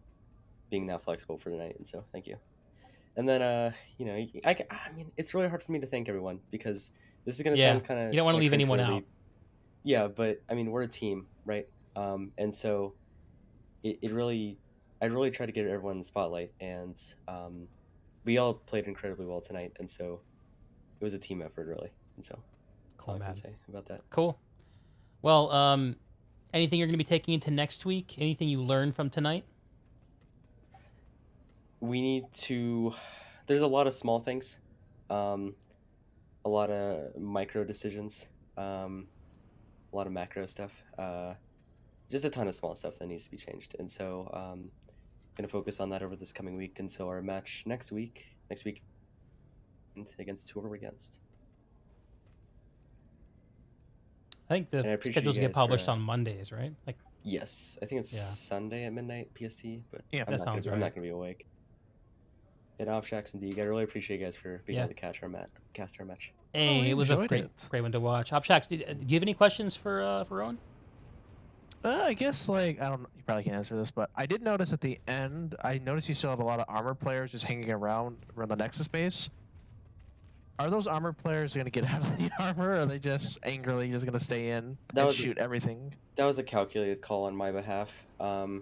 being that flexible for tonight, and so thank you. And then, you know, I mean, it's really hard for me to thank everyone because this is gonna sound kind of. You don't want to leave anyone out. Yeah, but I mean, we're a team, right? And so I really try to get everyone in the spotlight, and we all played incredibly well tonight, and so it was a team effort, really. And so that's all I can say about that. Cool. Well, anything you're going to be taking into next week? Anything you learned from tonight? We need to. There's a lot of small things, a lot of micro decisions, a lot of macro stuff, just a ton of small stuff that needs to be changed. And so going to focus on that over this coming week until our match next week against whoever we're against. I think the schedules get published on Mondays, right? Like, yes, I think it's Sunday at midnight PST, but yeah, that sounds right. I'm not going to be awake. And Opshax and Deeg, I really appreciate you guys for being able to cast our match. Hey, it was a great one to watch. Opshax, do you have any questions for Rowan? I guess, like, I don't know, you probably can't answer this, but I did notice at the end, I noticed you still had a lot of armor players just hanging around the Nexus base. Are those armor players going to get out of the armor, or are they just angrily just going to stay in and shoot everything? That was a calculated call on my behalf. I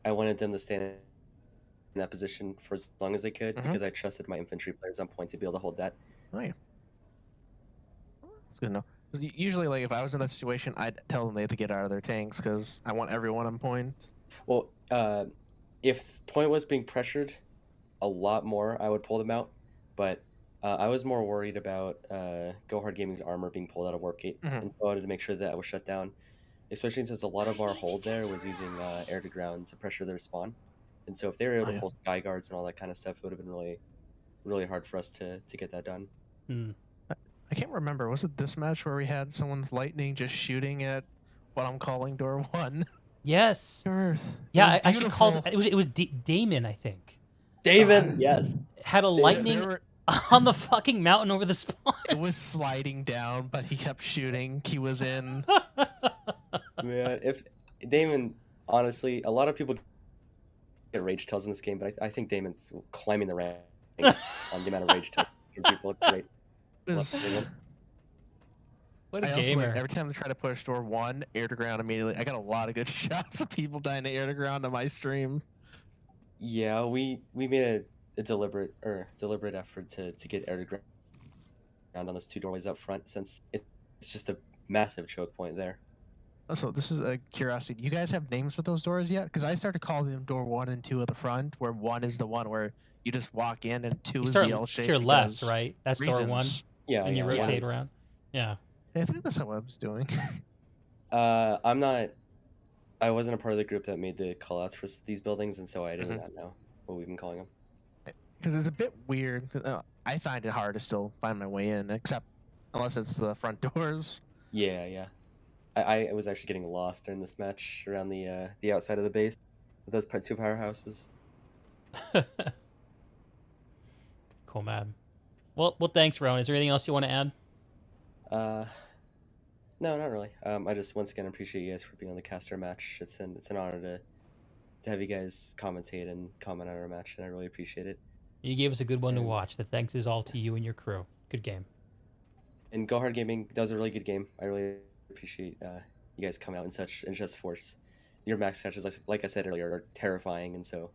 wanted them to stand in that position for as long as they could because I trusted my infantry players on point to be able to hold that. Oh, yeah. That's good to know. Usually, like, if I was in that situation, I'd tell them they have to get out of their tanks because I want everyone on point. Well, if point was being pressured a lot more, I would pull them out. But I was more worried about Go Hard Gaming's armor being pulled out of Warp Gate. And so I wanted to make sure that was shut down, especially since a lot of our hold there was using air to ground to pressure their spawn. And so if they were able to pull sky guards and all that kind of stuff, it would have been really, really hard for us to get that done. I can't remember. Was it this match where we had someone's lightning just shooting at what I'm calling door 1? Yes. Earth. Yeah, I actually called it. It was Damon, I think. Damon, yes. Had a lightning on the fucking mountain over the spawn. It was sliding down, but he kept shooting. He was in. Man, if Damon, honestly, a lot of people get rage tells in this game, but I think Damon's climbing the ranks on the amount of rage tells for people. It's great. What a I also gamer. learned every time I try to push door 1, air to ground immediately. I got a lot of good shots of people dying to air to ground on my stream. Yeah, we made a deliberate effort to get air to ground on those 2 doorways up front, since it's just a massive choke point there. Also, this is a curiosity. Do you guys have names for those doors yet? Because I started calling them door 1 and 2 at the front, where 1 is the one where you just walk in, and 2 is the L shape. To your left, right? That's door 1. Yeah, and you rotate yeah. around. Yeah. I think that's what I was doing. I wasn't a part of the group that made the callouts for these buildings, and so I did not know what we've been calling them. Because it's a bit weird. I find it hard to still find my way in, except unless it's the front doors. Yeah. I was actually getting lost during this match around the outside of the base with those 2 powerhouses. Cool, man. Well, thanks, Rowan. Is there anything else you want to add? No, not really. I just once again appreciate you guys for being on the caster match. It's an honor to have you guys commentate and comment on our match, and I really appreciate it. You gave us a good one to watch. The thanks is all to you and your crew. Good game. And Go Hard Gaming, that was a really good game. I really appreciate you guys coming out in just force. Your max catches, like I said earlier, are terrifying, and so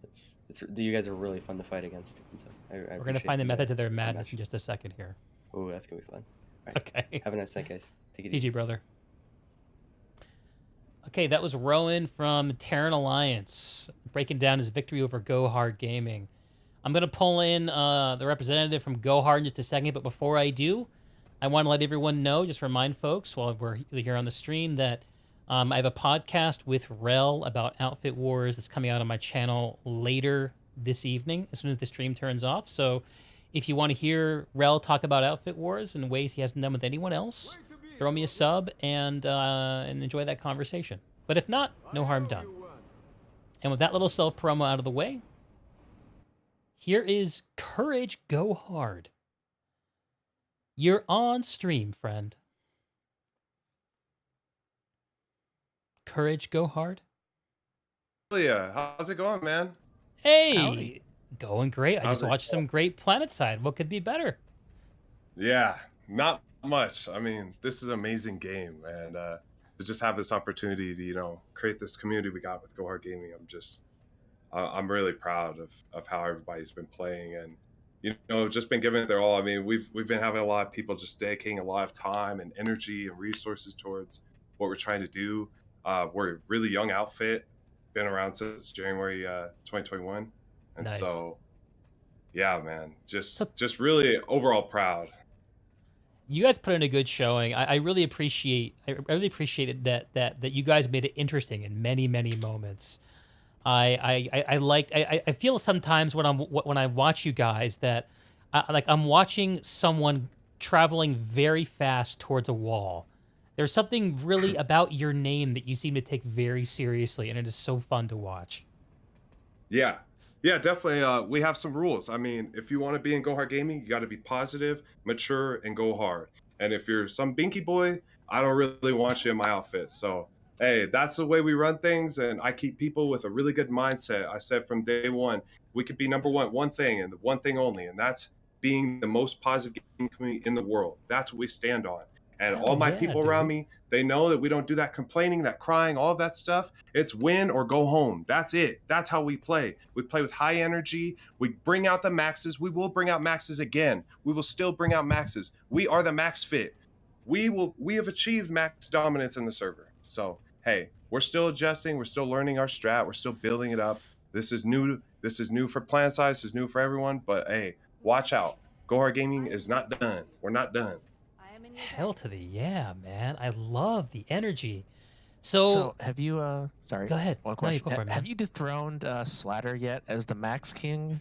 it's you guys are really fun to fight against. And so we're gonna find the method to their madness in just a second here. Oh, that's gonna be fun. All right. Okay. Have a nice night, guys. Take it easy, brother. Okay, that was Rowan from Terran Alliance breaking down his victory over Go Hard Gaming. I'm going to pull in the representative from Go Hard in just a second, but before I do, I want to let everyone know, just remind folks while we're here on the stream, that I have a podcast with Rel about Outfit Wars that's coming out on my channel later this evening, as soon as the stream turns off. So if you want to hear Rel talk about Outfit Wars in ways he hasn't done with anyone else, throw me a sub and enjoy that conversation. But if not, no harm done. And with that little self-promo out of the way, here is Courage Go Hard. You're on stream, friend. Courage Go Hard. Yeah, how's it going, man? Hey, Howdy. Going great. I just watched some great Planetside. What could be better? Yeah, not much. I mean, this is an amazing game, and to just have this opportunity to, create this community we got with Go Hard Gaming, I'm really proud of how everybody's been playing, and just been giving it their all. I mean, we've been having a lot of people just dedicating a lot of time and energy and resources towards what we're trying to do. We're a really young outfit, been around since January 2021, and Nice. so yeah, man, just really overall proud. You guys put in a good showing. I really appreciate. I really appreciated that you guys made it interesting in many moments. I feel sometimes when I watch you guys that I'm watching someone traveling very fast towards a wall. There's something really about your name that you seem to take very seriously, and it is so fun to watch. Yeah, definitely. We have some rules. I mean, if you want to be in Go Hard Gaming, you got to be positive, mature, and go hard. And if you're some binky boy, I don't really want you in my outfit. So, hey, that's the way we run things, and I keep people with a really good mindset. I said from day one, we could be number one thing, and one thing only, and that's being the most positive gaming community in the world. That's what we stand on. And all my people around me, they know that we don't do that complaining, that crying, all of that stuff. It's win or go home. That's it. That's how we play. We play with high energy. We bring out the maxes. We will bring out maxes again. We will still bring out maxes. We are the max fit. We have achieved max dominance in the server. So, hey, we're still adjusting. We're still learning our strat. We're still building it up. This is new. This is new for Planetside. This is new for everyone. But hey, watch out. Go Hard Gaming is not done. We're not done. Hell to the yeah, man. I love the energy. So have you sorry. Go ahead. One No, you question. go for it, man. Have you dethroned Slatter yet as the Max King?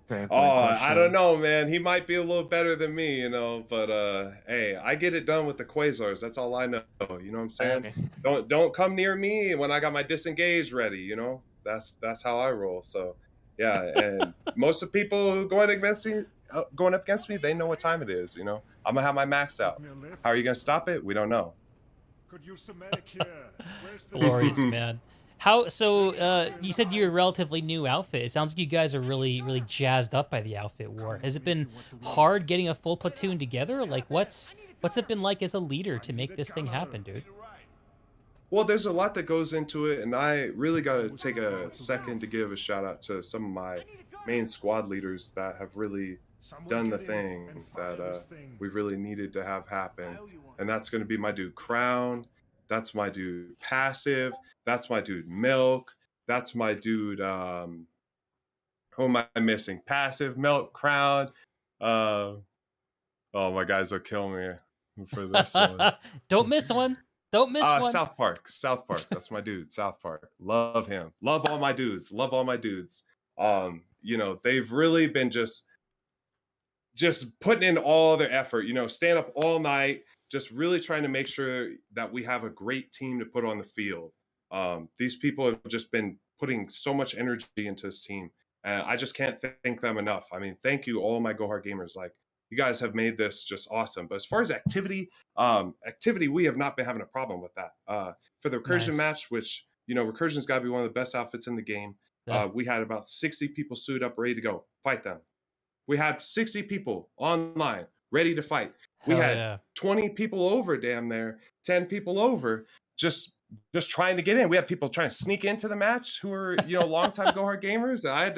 Oh, I don't know, man. He might be a little better than me, but hey, I get it done with the quasars. That's all I know. You know what I'm saying? Okay. Don't come near me when I got my disengage ready, That's how I roll. So yeah, and most of the people who go in against me, going up against me, they know what time it is. You know, I'm gonna have my max out. How are you gonna stop it? We don't know. Could use some medic here. Where's the Glorious, man. How so? You said you're a relatively new outfit. It sounds like you guys are really jazzed up by the outfit war. Has it been hard getting a full platoon together? Like, what's it been like as a leader to make this thing happen, dude? Well, there's a lot that goes into it, and I really got to take a second to give a shout out to some of my main squad leaders that have really done the thing that we really needed to have happen. And that's going to be my dude Crown. That's my dude Passive. That's my dude Milk. That's my dude, who am I missing? Passive, Milk, Crown. Oh, my guys will kill me for this one. Don't miss one. Don't miss one. South Park. That's my dude. South Park. Love him. Love all my dudes. You know, they've really been just putting in all their effort, you know, staying up all night, just really trying to make sure that we have a great team to put on the field. These people have just been putting so much energy into this team, and I just can't thank them enough. I mean, thank you, all my Go Hard gamers. Like, you guys have made this just awesome. But as far as activity, we have not been having a problem with that. For the Recursion match, which, you know, Recursion's got to be one of the best outfits in the game. Yeah. We had about 60 people suited up, ready to go fight them. We had 60 people online ready to fight. We had 20 people over, damn there, 10 people over, just trying to get in. We had people trying to sneak into the match who were, you know, longtime Go Hard gamers. I had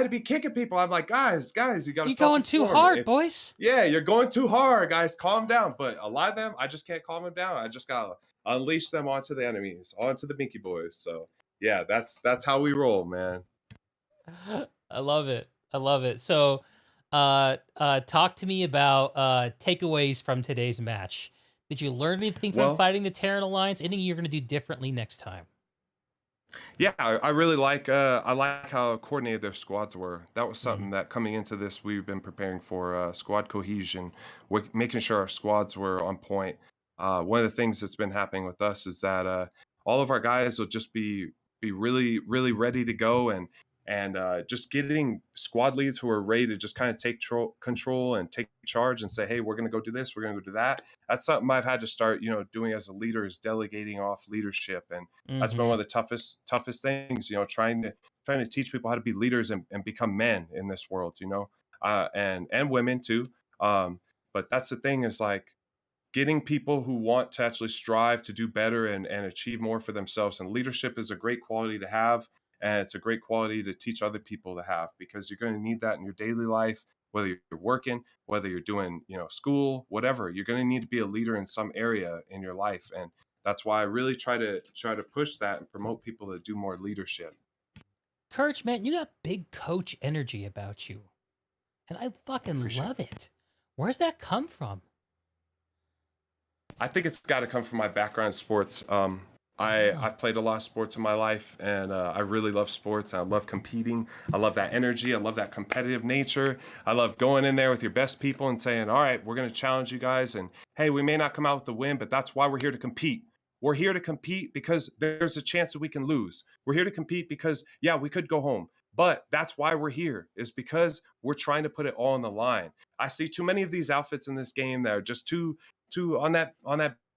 to be kicking people. I'm like, guys, you got to. You're going too hard, boys. Yeah, you're going too hard, guys. Calm down. But a lot of them, I just can't calm them down. I just gotta unleash them onto the enemies, onto the Binky Boys. So yeah, that's how we roll, man. I love it. So, talk to me about takeaways from today's match. Did you learn anything from fighting the Terran Alliance? Anything you're going to do differently next time? Yeah, I really like how coordinated their squads were. That was something that coming into this we've been preparing for, squad cohesion, making sure our squads were on point. One of the things that's been happening with us is that all of our guys will just be really ready to go, and just getting squad leads who are ready to just kind of take control and take charge and say, hey, we're going to go do this, we're going to go do that. That's something I've had to start, you know, doing as a leader, is delegating off leadership. And that's been one of the toughest things, you know, trying to teach people how to be leaders and become men in this world, you know, and women too. But that's the thing, is like getting people who want to actually strive to do better and achieve more for themselves. And leadership is a great quality to have. And it's a great quality to teach other people to have, because you're going to need that in your daily life, whether you're working, whether you're doing, you know, school, whatever. You're going to need to be a leader in some area in your life. And that's why I really try to push that and promote people to do more leadership. Courage, man, you got big coach energy about you. And I fucking love it. Where's that come from? I think it's got to come from my background in sports. I've played a lot of sports in my life, and I really love sports. I love competing. I love that energy. I love that competitive nature. I love going in there with your best people and saying, all right, we're going to challenge you guys. And hey, we may not come out with the win, but that's why we're here to compete. We're here to compete because there's a chance that we can lose. We're here to compete because, yeah, we could go home. But that's why we're here, is because we're trying to put it all on the line. I see too many of these outfits in this game that are just too on that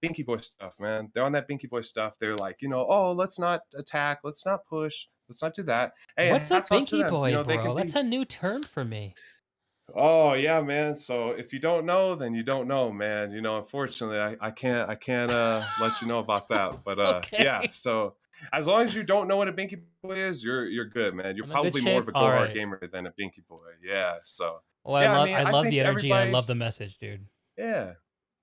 Binky Boy stuff, man. They're on that Binky Boy stuff. They're like, you know, oh, let's not attack, let's not push, let's not do that. Hey, what's a Binky Boy, you know, bro? That's a new term for me. Oh yeah, man. So if you don't know, then you don't know, man. You know, unfortunately, I can't let you know about that. But Okay. Yeah. So as long as you don't know what a Binky Boy is, you're good, man. You're I'm in good probably more of a shape? Go Hard Alright. gamer than a Binky Boy. Yeah. So. Well, yeah, I love think the energy. I everybody- love the message, dude. Yeah.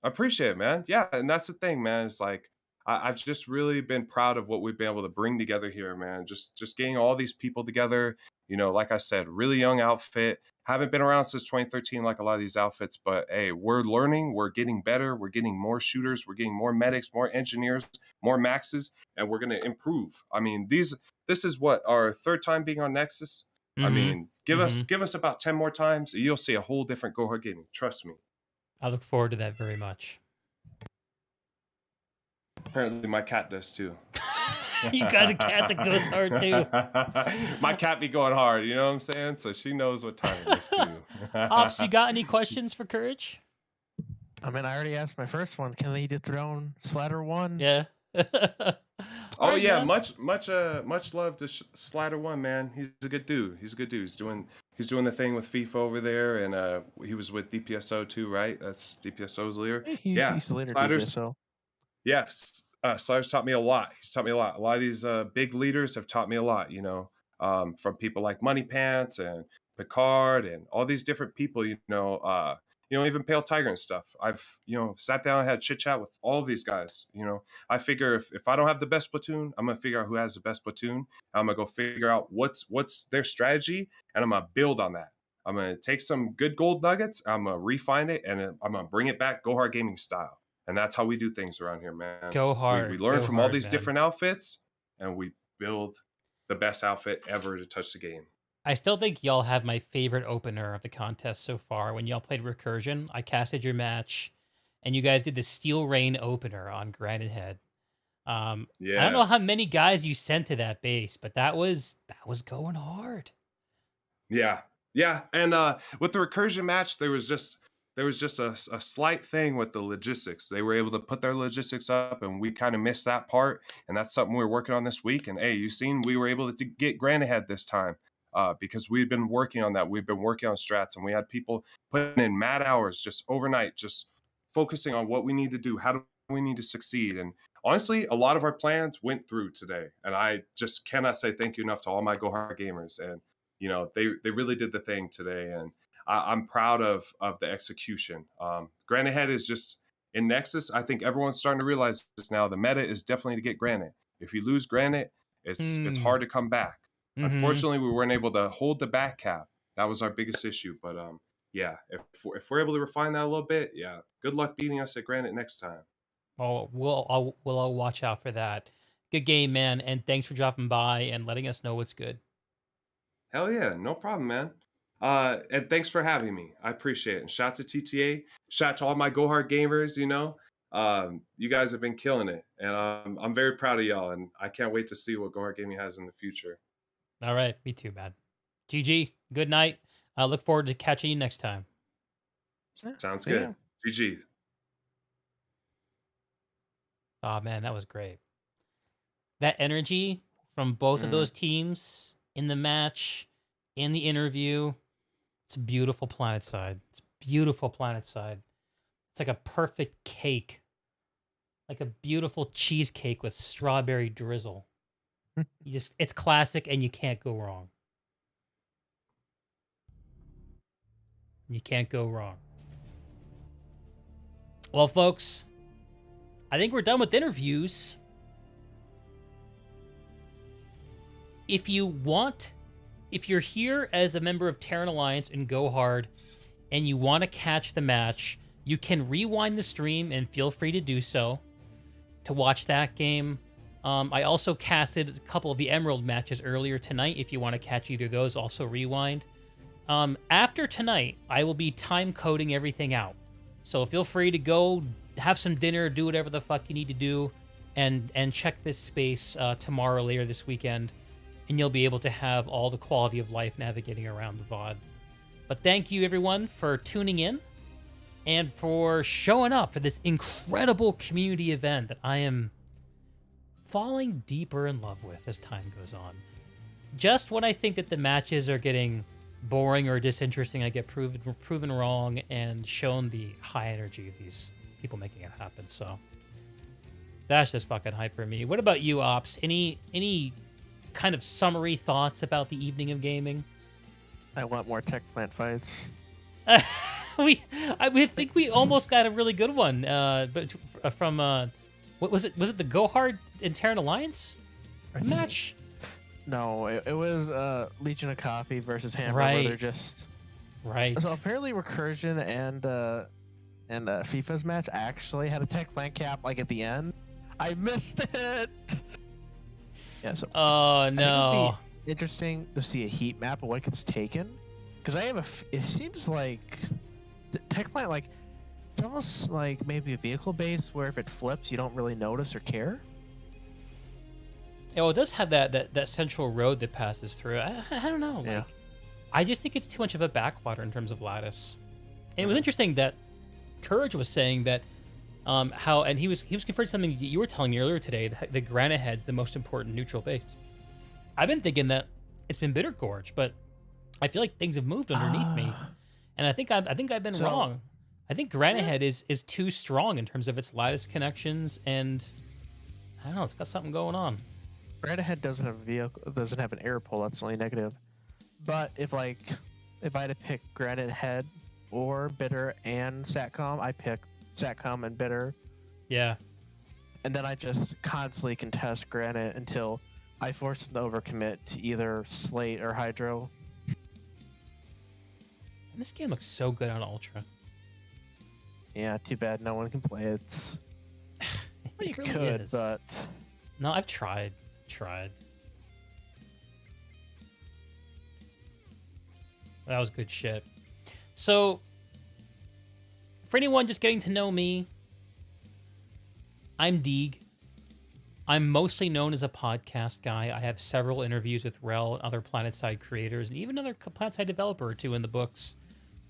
I appreciate it, man. Yeah, and that's the thing, man. It's like I've just really been proud of what we've been able to bring together here, man. Just getting all these people together. You know, like I said, really young outfit. Haven't been around since 2013 like a lot of these outfits, but hey, we're learning, we're getting better, we're getting more shooters, we're getting more medics, more engineers, more maxes, and we're gonna improve. I mean, this is what, our third time being on Nexus. I mean, give us about 10 more times, you'll see a whole different Go Hard gaming. Trust me. I look forward to that very much. Apparently my cat does too. You got a cat that goes hard too. My cat be going hard, you know what I'm saying? So she knows what time it is too. Ops, you got any questions for Courage? I mean, I already asked my first one. Can they dethrone Slatter 1? Yeah. Oh Right, yeah, man. much love to Slatter 1, man. He's a good dude. He's a good dude. He's doing the thing with FIFA over there, and he was with DPSO too, right? That's DPSO's leader. He's the leader of DPSO. Yes, Sliders taught me a lot. He's taught me a lot. A lot of these big leaders have taught me a lot, you know, from people like Money Pants and Picard and all these different people, you know, even Pale Tiger and stuff. I've, sat down and had chit chat with all of these guys. You know, I figure if I don't have the best platoon, I'm going to figure out who has the best platoon. I'm going to go figure out what's their strategy, and I'm going to build on that. I'm going to take some good gold nuggets, I'm going to refine it, and I'm going to bring it back Go Hard Gaming style. And that's how we do things around here, man. Go hard. We learn from all these man. different outfits, and we build the best outfit ever to touch the game. I still think y'all have my favorite opener of the contest so far. When y'all played Recursion, I casted your match, and you guys did the Steel Rain opener on Granite Head. I don't know how many guys you sent to that base, but that was going hard. Yeah. And with the Recursion match, there was just a slight thing with the logistics. They were able to put their logistics up, and we kind of missed that part. And that's something we're working on this week. And hey, you seen we were able to get Granite Head this time. Because we've been working on that. We've been working on strats, and we had people putting in mad hours just overnight, just focusing on what we need to do. How do we need to succeed? And honestly, a lot of our plans went through today. And I just cannot say thank you enough to all my Go Hard gamers. And, they really did the thing today. And I'm proud of the execution. Granite Head is just, in Nexus, I think everyone's starting to realize this now. The meta is definitely to get Granite. If you lose Granite, it's hard to come back. Unfortunately, we weren't able to hold the back cap. That was our biggest issue. But if we're able to refine that a little bit, good luck beating us at Granite next time. Oh, we'll all watch out for that. Good game, man, and thanks for dropping by and letting us know what's good. Hell yeah, no problem, man. And thanks for having me. I appreciate it. And shout to TTA. Shout to all my Go Hard gamers. You guys have been killing it, and I'm very proud of y'all. And I can't wait to see what Go Hard Gaming has in the future. All right, me too, man. GG, good night. I look forward to catching you next time. Sounds good. GG. Oh, man, that was great. That energy from both of those teams in the match, in the interview, it's a beautiful Planetside. It's beautiful Planetside. It's like a perfect cake. Like a beautiful cheesecake with strawberry drizzle. It's classic, and you can't go wrong. You can't go wrong. Well, folks, I think we're done with interviews. If you're here as a member of Terran Alliance and Go Hard, and you want to catch the match, you can rewind the stream and feel free to do so to watch that game. I also casted a couple of the Emerald matches earlier tonight. If you want to catch either of those, also rewind. After tonight, I will be time coding everything out. So feel free to go have some dinner, do whatever the fuck you need to do, and check this space tomorrow, later this weekend, and you'll be able to have all the quality of life navigating around the VOD. But thank you, everyone, for tuning in and for showing up for this incredible community event that I am falling deeper in love with as time goes on. Just when I think that the matches are getting boring or disinteresting, I get proven wrong and shown the high energy of these people making it happen. So that's just fucking hype for me. What about you, Ops? Any kind of summary thoughts about the evening of gaming? I want more tech plant fights. I think we almost got a really good one, but from what was it? Was it the Go Hard and Terran Alliance match? No, it was Legion of Coffee versus Hammer. Right. Where they're just right. So apparently, Recursion and FIFA's match actually had a tech plant cap like at the end. I missed it. Yeah. So. Oh no. It'd be interesting to see a heat map of what gets taken, because it seems like the tech plant, like it's almost like maybe a vehicle base where if it flips you don't really notice or care. well, it does have that central road that passes through. I don't know. Like, Yeah. I just think it's too much of a backwater in terms of lattice. And it was interesting that Courage was saying that how, and he was confirming something that you were telling me earlier today, that the Granite Head's the most important neutral base. I've been thinking that it's been Bitter Gorge, but I feel like things have moved underneath me, and I think I've been wrong. I think Granite Head is too strong in terms of its lattice connections, and I don't know, it's got something going on. Granite Head doesn't have a vehicle, doesn't have an air pull. That's the only negative. But if I had to pick Granite Head or Bitter and Satcom, I pick Satcom and Bitter. Yeah. And then I just constantly contest Granite until I force them to overcommit to either Slate or Hydro. And this game looks so good on Ultra. Yeah, too bad no one can play it. You really could, is. but No, I've tried. That was good shit. So, for anyone just getting to know me, I'm Deeg. I'm mostly known as a podcast guy. I have several interviews with Rel and other Planetside creators, and even another Planetside developer or two in the books,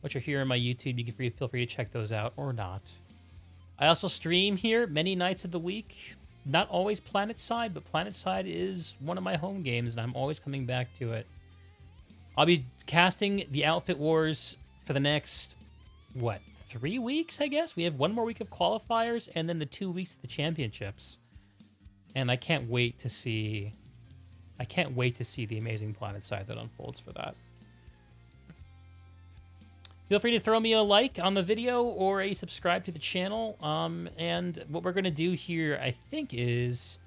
which are here on my YouTube. You can feel free to check those out or not. I also stream here many nights of the week. Not always Planetside, but Planetside is one of my home games, and I'm always coming back to it. I'll be casting the Outfit Wars for the next, 3 weeks, I guess? We have one more week of qualifiers, and then the 2 weeks of the championships. And I can't wait to see the amazing Planetside that unfolds for that. Feel free to throw me a like on the video or a subscribe to the channel. And what we're going to do here, I think, is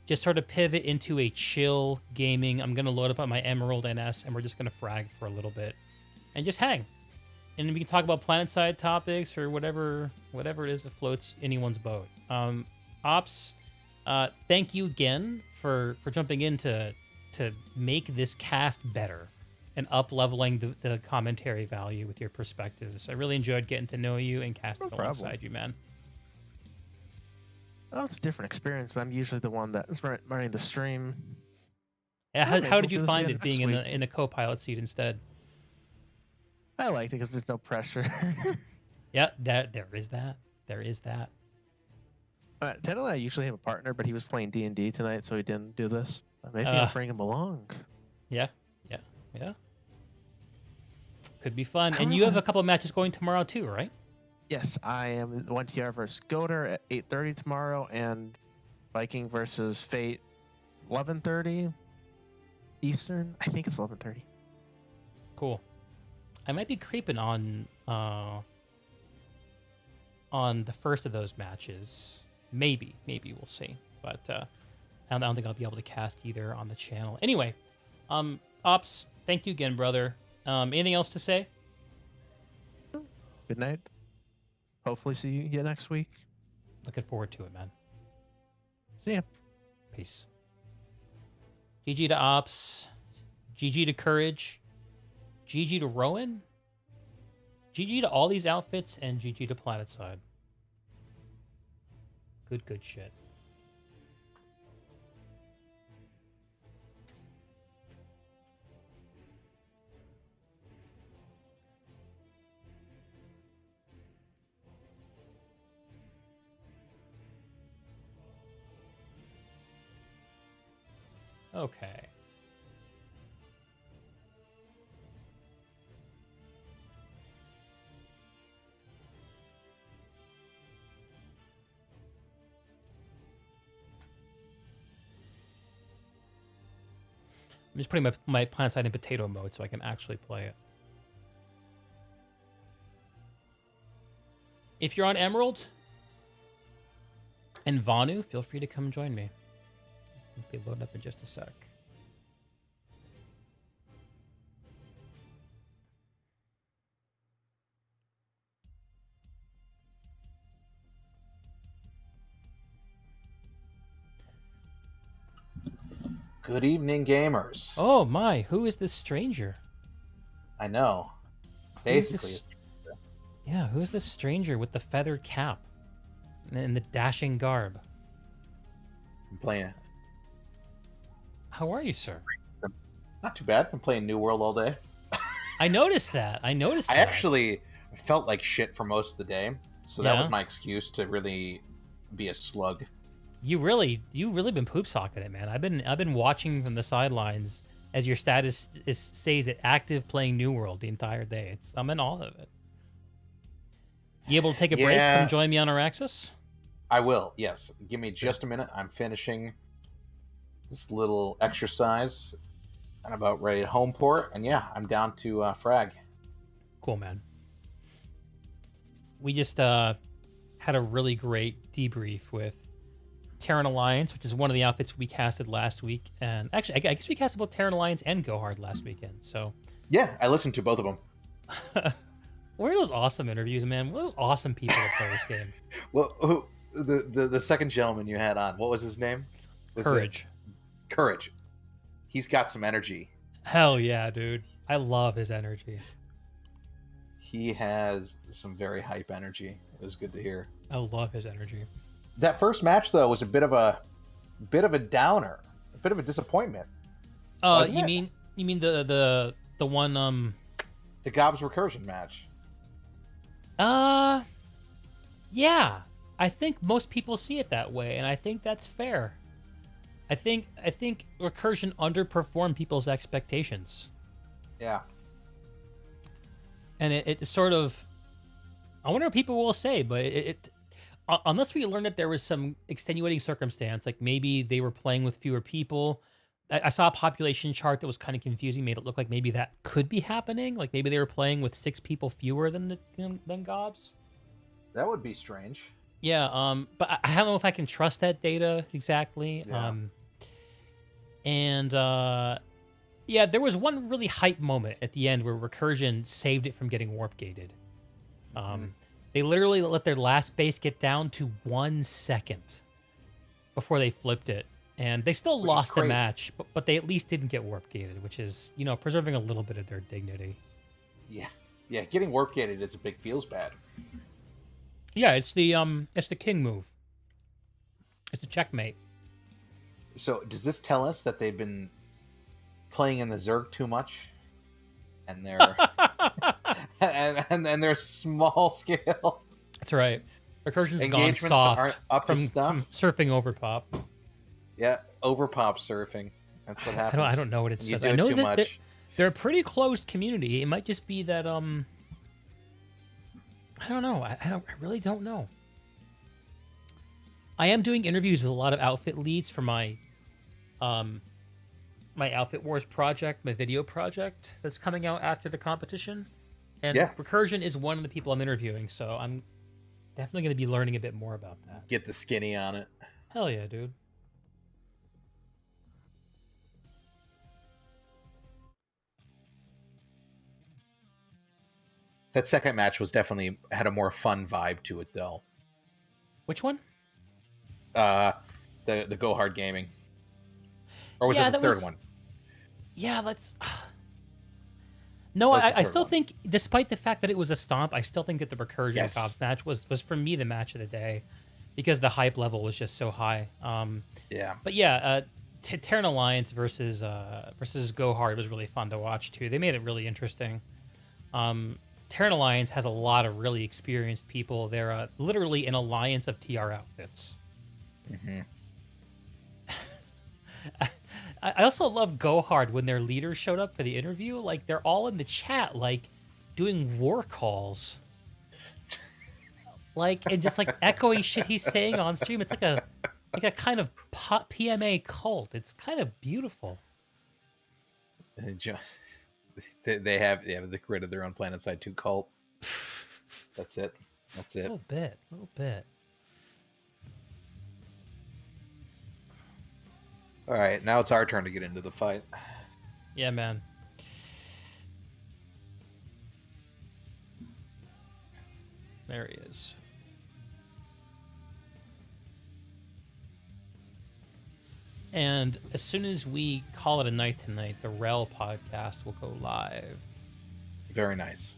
just sort of pivot into a chill gaming. I'm going to load up on my Emerald NS, and we're just going to frag for a little bit and just hang. And we can talk about Planetside topics or whatever it is that floats anyone's boat. Ops, thank you again for jumping in to make this cast better and up-leveling the commentary value with your perspectives. I really enjoyed getting to know you and casting alongside you, man. Oh, it's a different experience. I'm usually the one that's running the stream. Yeah, how did you find it being in in the co-pilot seat instead? I liked it because there's no pressure. Yeah, there is that. Technically, I usually have a partner, but he was playing D&D tonight, so he didn't do this. Maybe I'll bring him along. Yeah. Could be fun. And you have a couple of matches going tomorrow too, right? Yes, I am 1TR versus Goder at 8:30 tomorrow, and Viking versus Fate 11:30 Eastern. I think it's 11:30. Cool. I might be creeping on the first of those matches. Maybe we'll see. But I don't think I'll be able to cast either on the channel. Anyway, Ops, thank you again, brother. Anything else to say? Good night. Hopefully see you next week. Looking forward to it, man. See ya. Peace. GG to Ops. GG to Courage. GG to Rowan. GG to all these outfits, and GG to Planetside. Good shit. Okay. I'm just putting my Planetside in potato mode so I can actually play it. If you're on Emerald and Vanu, feel free to come join me. I'll be loading up in just a sec. Good evening, gamers. Oh my, who is this stranger? I know. Basically. Yeah, who's this stranger with the feathered cap and the dashing garb? I'm playing How are you, sir? Not too bad. Been playing New World all day. I noticed that. I actually felt like shit for most of the day, so that was my excuse to really be a slug. You really been poop socketing, man. I've been watching from the sidelines as your status says it active playing New World the entire day. I'm in awe of it. You able to take a break from joining me on Araxis? I will. Yes. Give me just a minute. I'm finishing this little exercise. I'm about ready to home port, and yeah, I'm down to frag. Cool, man. We just had a really great debrief with Terran Alliance, which is one of the outfits we casted last week. And actually, I guess we casted both Terran Alliance and Go Hard last weekend. So yeah, I listened to both of them. What are those awesome interviews, man? What are those awesome people that play this game? Well, the second gentleman you had on, what was his name? Courage. Courage. He's got some energy. Hell yeah, dude. I love his energy. He has some very hype energy. It was good to hear. I love his energy. That first match though was a bit of a downer, a bit of a disappointment. You mean the one the GOBS recursion match? Yeah. I think most people see it that way, and I think that's fair. I think recursion underperformed people's expectations. Yeah. And it sort of, I wonder what people will say, but it unless we learn that there was some extenuating circumstance, like maybe they were playing with fewer people. I saw a population chart that was kind of confusing, made it look like maybe that could be happening. Like maybe they were playing with 6 people fewer than GOBS. That would be strange. Yeah, but I don't know if I can trust that data exactly. Yeah. Yeah, there was one really hype moment at the end where recursion saved it from getting warp gated. They literally let their last base get down to 1 second before they flipped it. And they still lost the match, but they at least didn't get warp gated, which is, preserving a little bit of their dignity. Yeah, getting warp gated is a big feels bad. Yeah, it's the king move. It's a checkmate. So does this tell us that they've been playing in the Zerg too much, and they're and they're small scale? That's right. Recursion's gone soft from surfing overpop. Yeah, overpop surfing. That's what happens. I don't know what it says. I know too much. They're a pretty closed community. It might just be that I don't know. I really don't know. I am doing interviews with a lot of outfit leads for my my Outfit Wars project, my video project that's coming out after the competition. And Recursion is one of the people I'm interviewing, so I'm definitely going to be learning a bit more about that. Get the skinny on it. Hell yeah, dude. That second match was definitely had a more fun vibe to it, though. Which one? The Go Hard Gaming, or was it the third one? Yeah, let's. No, I still think, despite the fact that it was a stomp, I still think that the Recursion GOBS match was for me the match of the day, because the hype level was just so high. But yeah, Terran Alliance versus Go Hard was really fun to watch too. They made it really interesting. Terran Alliance has a lot of really experienced people. They're literally an alliance of TR outfits. Mm-hmm. I also love Go Hard when their leaders showed up for the interview. Like, they're all in the chat, like, doing war calls. Like, and just, like, echoing shit he's saying on stream. It's like a kind of PMA cult. It's kind of beautiful. They have the created their own Planetside 2 cult. That's it. A little bit. All right, now it's our turn to get into the fight. Yeah, man. There he is. And as soon as we call it a night tonight, the Rel podcast will go live. Very nice.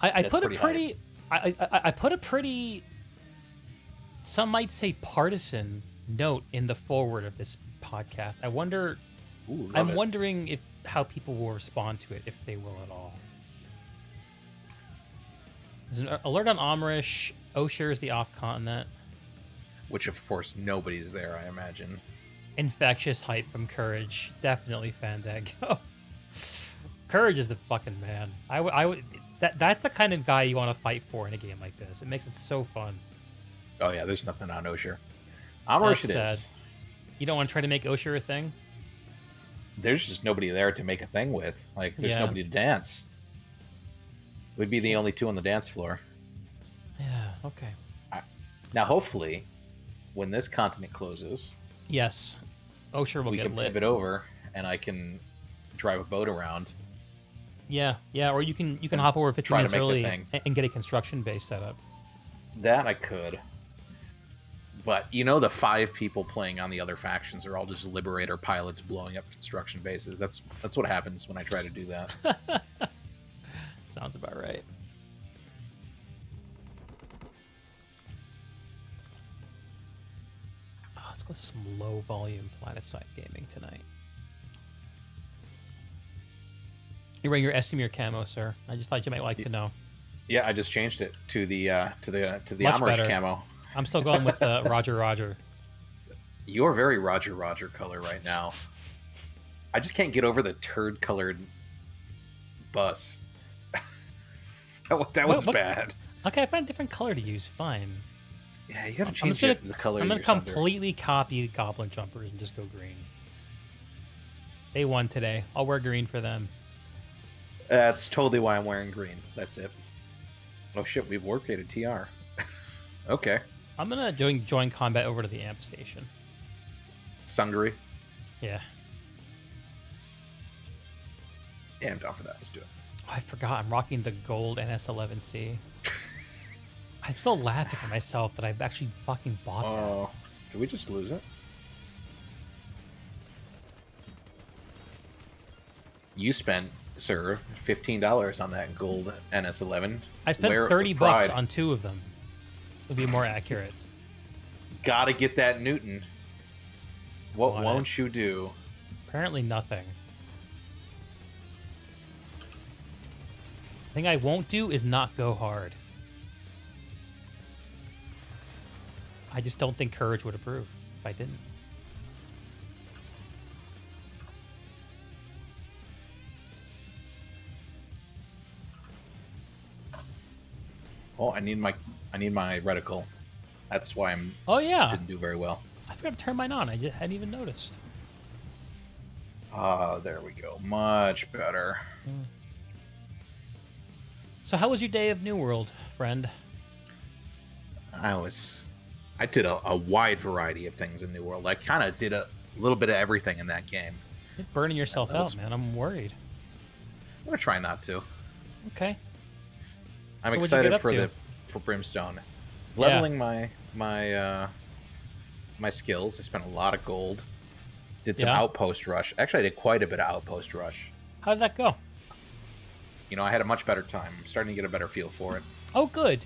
I put a pretty, some might say partisan note in the forward of this podcast. I wonder Ooh, love I'm it. wondering how people will respond to it, if they will at all. There's an alert on Omrish. Oshir is the off-continent. Which, of course, nobody's there, I imagine. Infectious hype from Courage. Definitely Fandango. Courage is the fucking man. I would. That's the kind of guy you want to fight for in a game like this. It makes it so fun. Oh, yeah, there's nothing on Oshir. Omrish it is. You don't want to try to make Oshir a thing? There's just nobody there to make a thing with. Like, there's nobody to dance. We'd be the only two on the dance floor. Yeah, okay. Now, hopefully, when this continent closes... Yes. Oshir will we get can lit. pivot over, and I can drive a boat around. Yeah, or you can hop over 15 minutes early thing. and get a construction base set up. That I could. But, you know, the 5 people playing on the other factions are all just Liberator pilots blowing up construction bases. That's what happens when I try to do that. Sounds about right. Oh, let's go some low volume Planetside gaming tonight. You're wearing your Esimir camo, sir. I just thought you might like to know. Yeah, I just changed it to the Much Omrish better. camo. I'm still going with the Roger. You're very Roger color right now. I just can't get over the turd colored bus. that one's bad. Okay, I find a different color to use. Fine. Yeah, you gotta change the color. I'm gonna of your Sunder. completely copy Goblin Jumpers and just go green. They won today. I'll wear green for them. That's totally why I'm wearing green. That's it. Oh shit, we've warp-gated TR. Okay. I'm gonna join combat over to the amp station. Sungary. Yeah. Yeah, I'm down for that. Let's do it. Oh, I forgot. I'm rocking the gold NS11C. I'm still laughing at myself that I've actually fucking bought that. Oh, did we just lose it? You spent, sir, $15 on that gold NS11. I spent Wear it $30 with pride. on 2 of them. Would be more accurate. Gotta get that Newton. What Want won't you do? Apparently nothing. The thing I won't do is not go hard. I just don't think Courage would approve if I didn't. Oh, I need my reticle. That's why I'm. Oh yeah. Didn't do very well. I forgot to turn mine on. I just hadn't even noticed. Ah, there we go. Much better. So how was your day of New World, friend? I did a wide variety of things in New World. I kind of did a little bit of everything in that game. You're burning yourself out, man. I'm worried. I'm gonna try not to. Okay. I'm So what'd you get excited up for Brimstone. Leveling my skills. I spent a lot of gold. Did some outpost rush. Actually, I did quite a bit of outpost rush. How did that go? You know, I had a much better time. I'm starting to get a better feel for it. Oh, good.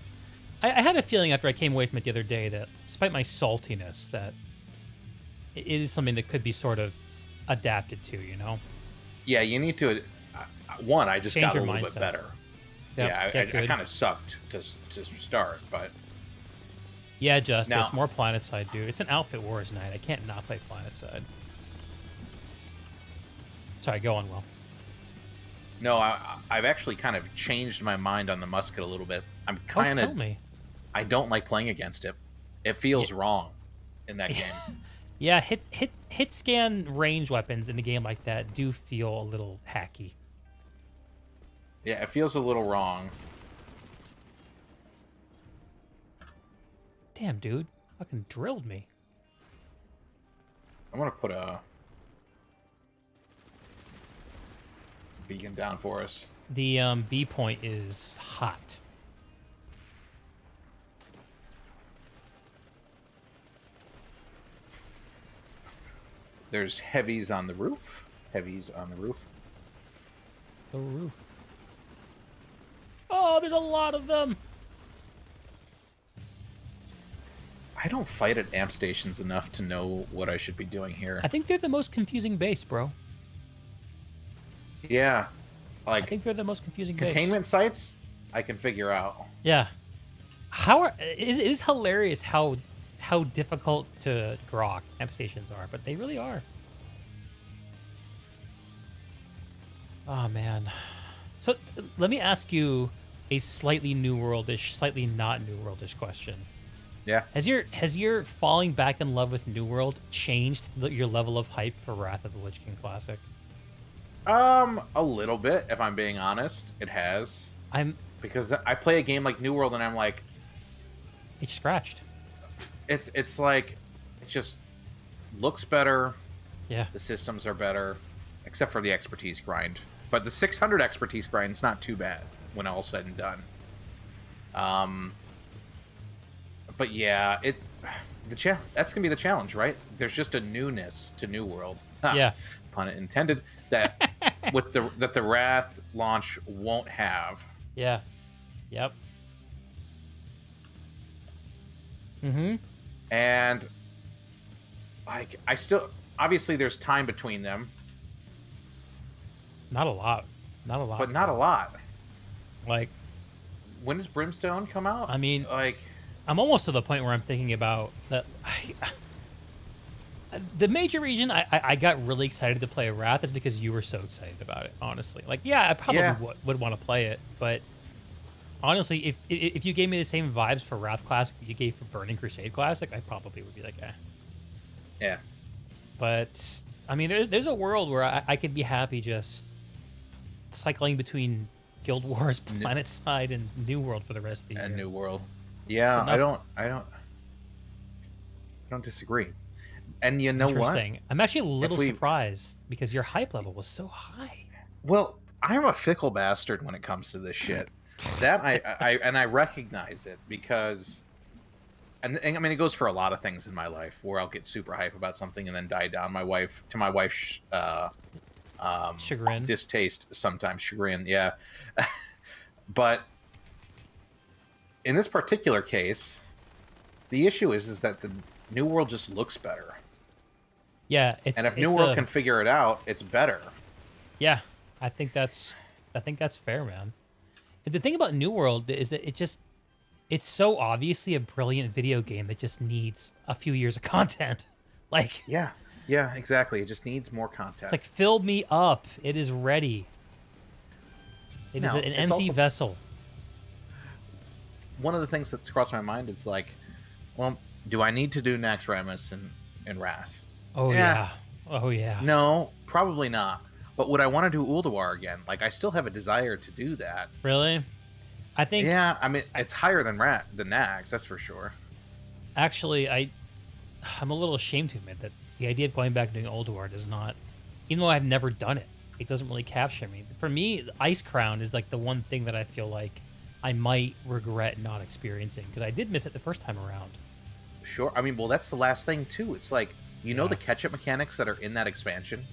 I had a feeling after I came away from it the other day that, despite my saltiness, that it is something that could be sort of adapted to, you know? Yeah, you need to... one, I just Change got a your little mindset. bit better. Yep, Yeah, get I good. kind of sucked to start, but... Yeah, Justice. Now- More Planetside, dude. It's an Outfit Wars night. I can't not play Planetside. Sorry, go on, Will. No, I've actually kind of changed my mind on the musket a little bit. I'm Oh, kind tell of... me. I don't like playing against it. It feels wrong in that game. Yeah, hit scan range weapons in a game like that do feel a little hacky. Yeah, it feels a little wrong. Damn, dude. Fucking drilled me. I'm gonna put a beacon down for us. The B point is hot. There's heavies on the roof. Heavies on the roof. The roof. Oh, there's a lot of them. I don't fight at amp stations enough to know what I should be doing here. I think they're the most confusing base, bro. Yeah, I like think they're the most confusing base. containment sites, I can figure out. Yeah. It is hilarious how difficult to grok amp stations are, but they really are. Oh man. So let me ask you a slightly New Worldish, slightly not New Worldish question. Yeah. Has your falling back in love with New World changed your level of hype for Wrath of the Lich King Classic? A little bit, if I'm being honest, it has. Because I play a game like New World and I'm like, it's scratched. It's like, it just looks better. Yeah. The systems are better, except for the expertise grind. But the 600 expertise grind's not too bad when all's said and done. But yeah, that's gonna be the challenge, right? There's just a newness to New World. Yeah. Pun intended. That that the Wrath launch won't have. Yeah. Yep. Mm-hmm. And like I still obviously there's time between them. Not a lot. But not a lot. Like, when does Brimstone come out? I mean, like, I'm almost to the point where I'm thinking about that. The major reason I got really excited to play Wrath is because you were so excited about it, honestly. Like, yeah, I probably would want to play it, but honestly, if you gave me the same vibes for Wrath Classic that you gave for Burning Crusade Classic, I probably would be like, eh. Yeah. But, I mean, there's a world where I could be happy just cycling between Guild Wars, Planetside, and New World for the rest of the year. And New World. Yeah, I don't disagree. And you know what? I'm actually a little surprised because your hype level was so high. Well, I'm a fickle bastard when it comes to this shit. That I recognize it because, and I mean it goes for a lot of things in my life where I'll get super hype about something and then die down. My wife's chagrin, distaste, sometimes chagrin, yeah. But in this particular case, the issue is that the New World just looks better. Yeah, and if New World can figure it out, it's better. Yeah, I think that's fair, man. The thing about New World is that it's so obviously a brilliant video game that just needs a few years of content. Like, yeah, exactly. It just needs more content. It's like, fill me up. It is ready. It is an empty vessel. One of the things that's crossed my mind is like, well, do I need to do Nax Ramus in Wrath? Oh yeah. Oh yeah. No, probably not. But would I want to do Ulduar again? Like, I still have a desire to do that. Really? I think. Yeah, I mean, it's higher than Nax, that's for sure. Actually, I'm a little ashamed to admit that the idea of going back and doing Ulduar does not, even though I've never done it, it doesn't really capture me. For me, Ice Crown is like the one thing that I feel like I might regret not experiencing because I did miss it the first time around. Sure. I mean, well, that's the last thing too. It's like, you know, the catch-up mechanics that are in that expansion.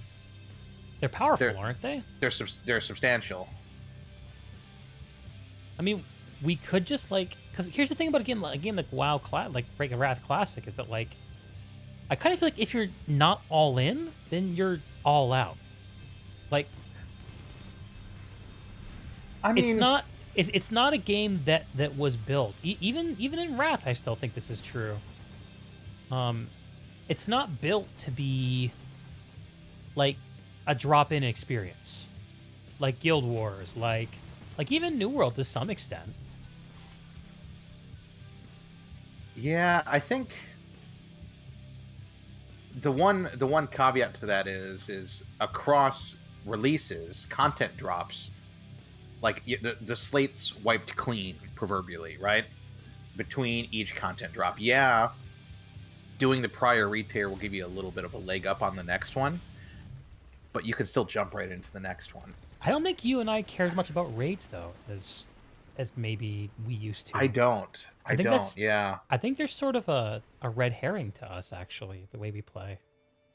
They're powerful, aren't they? They're substantial. I mean, we could just like, because here's the thing about a game like WoW, like Break a Wrath Classic, is that like, I kind of feel like if you're not all in, then you're all out. Like, I mean, it's not a game that was built. Even in Wrath, I still think this is true. It's not built to be like a drop-in experience, like Guild Wars, like even New World to some extent. Yeah, I think the one caveat to that is across releases, content drops, like the slate's wiped clean, proverbially, right? Between each content drop. Yeah, doing the prior retier will give you a little bit of a leg up on the next one, but you can still jump right into the next one. I don't think you and I care as much about raids though as maybe we used to. I don't. Yeah. I think there's sort of a red herring to us, actually, the way we play.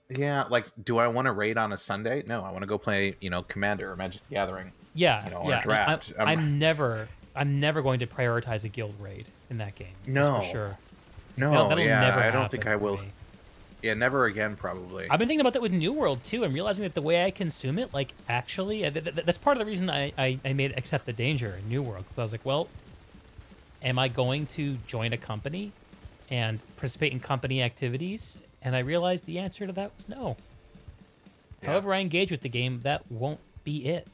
Yeah, like, do I want to raid on a Sunday? No, I want to go play, Commander or Magic the Gathering. Yeah, on a draft. I'm never going to prioritize a guild raid in that game. No, for sure. No, that'll yeah, never I don't happen think I will. me. Yeah, never again, probably. I've been thinking about that with New World too. I'm realizing that the way I consume it, like actually, that's part of the reason I made Accept the Danger in New World. Because I was like, well, am I going to join a company and participate in company activities? And I realized the answer to that was no. Yeah. However I engage with the game, that won't be it.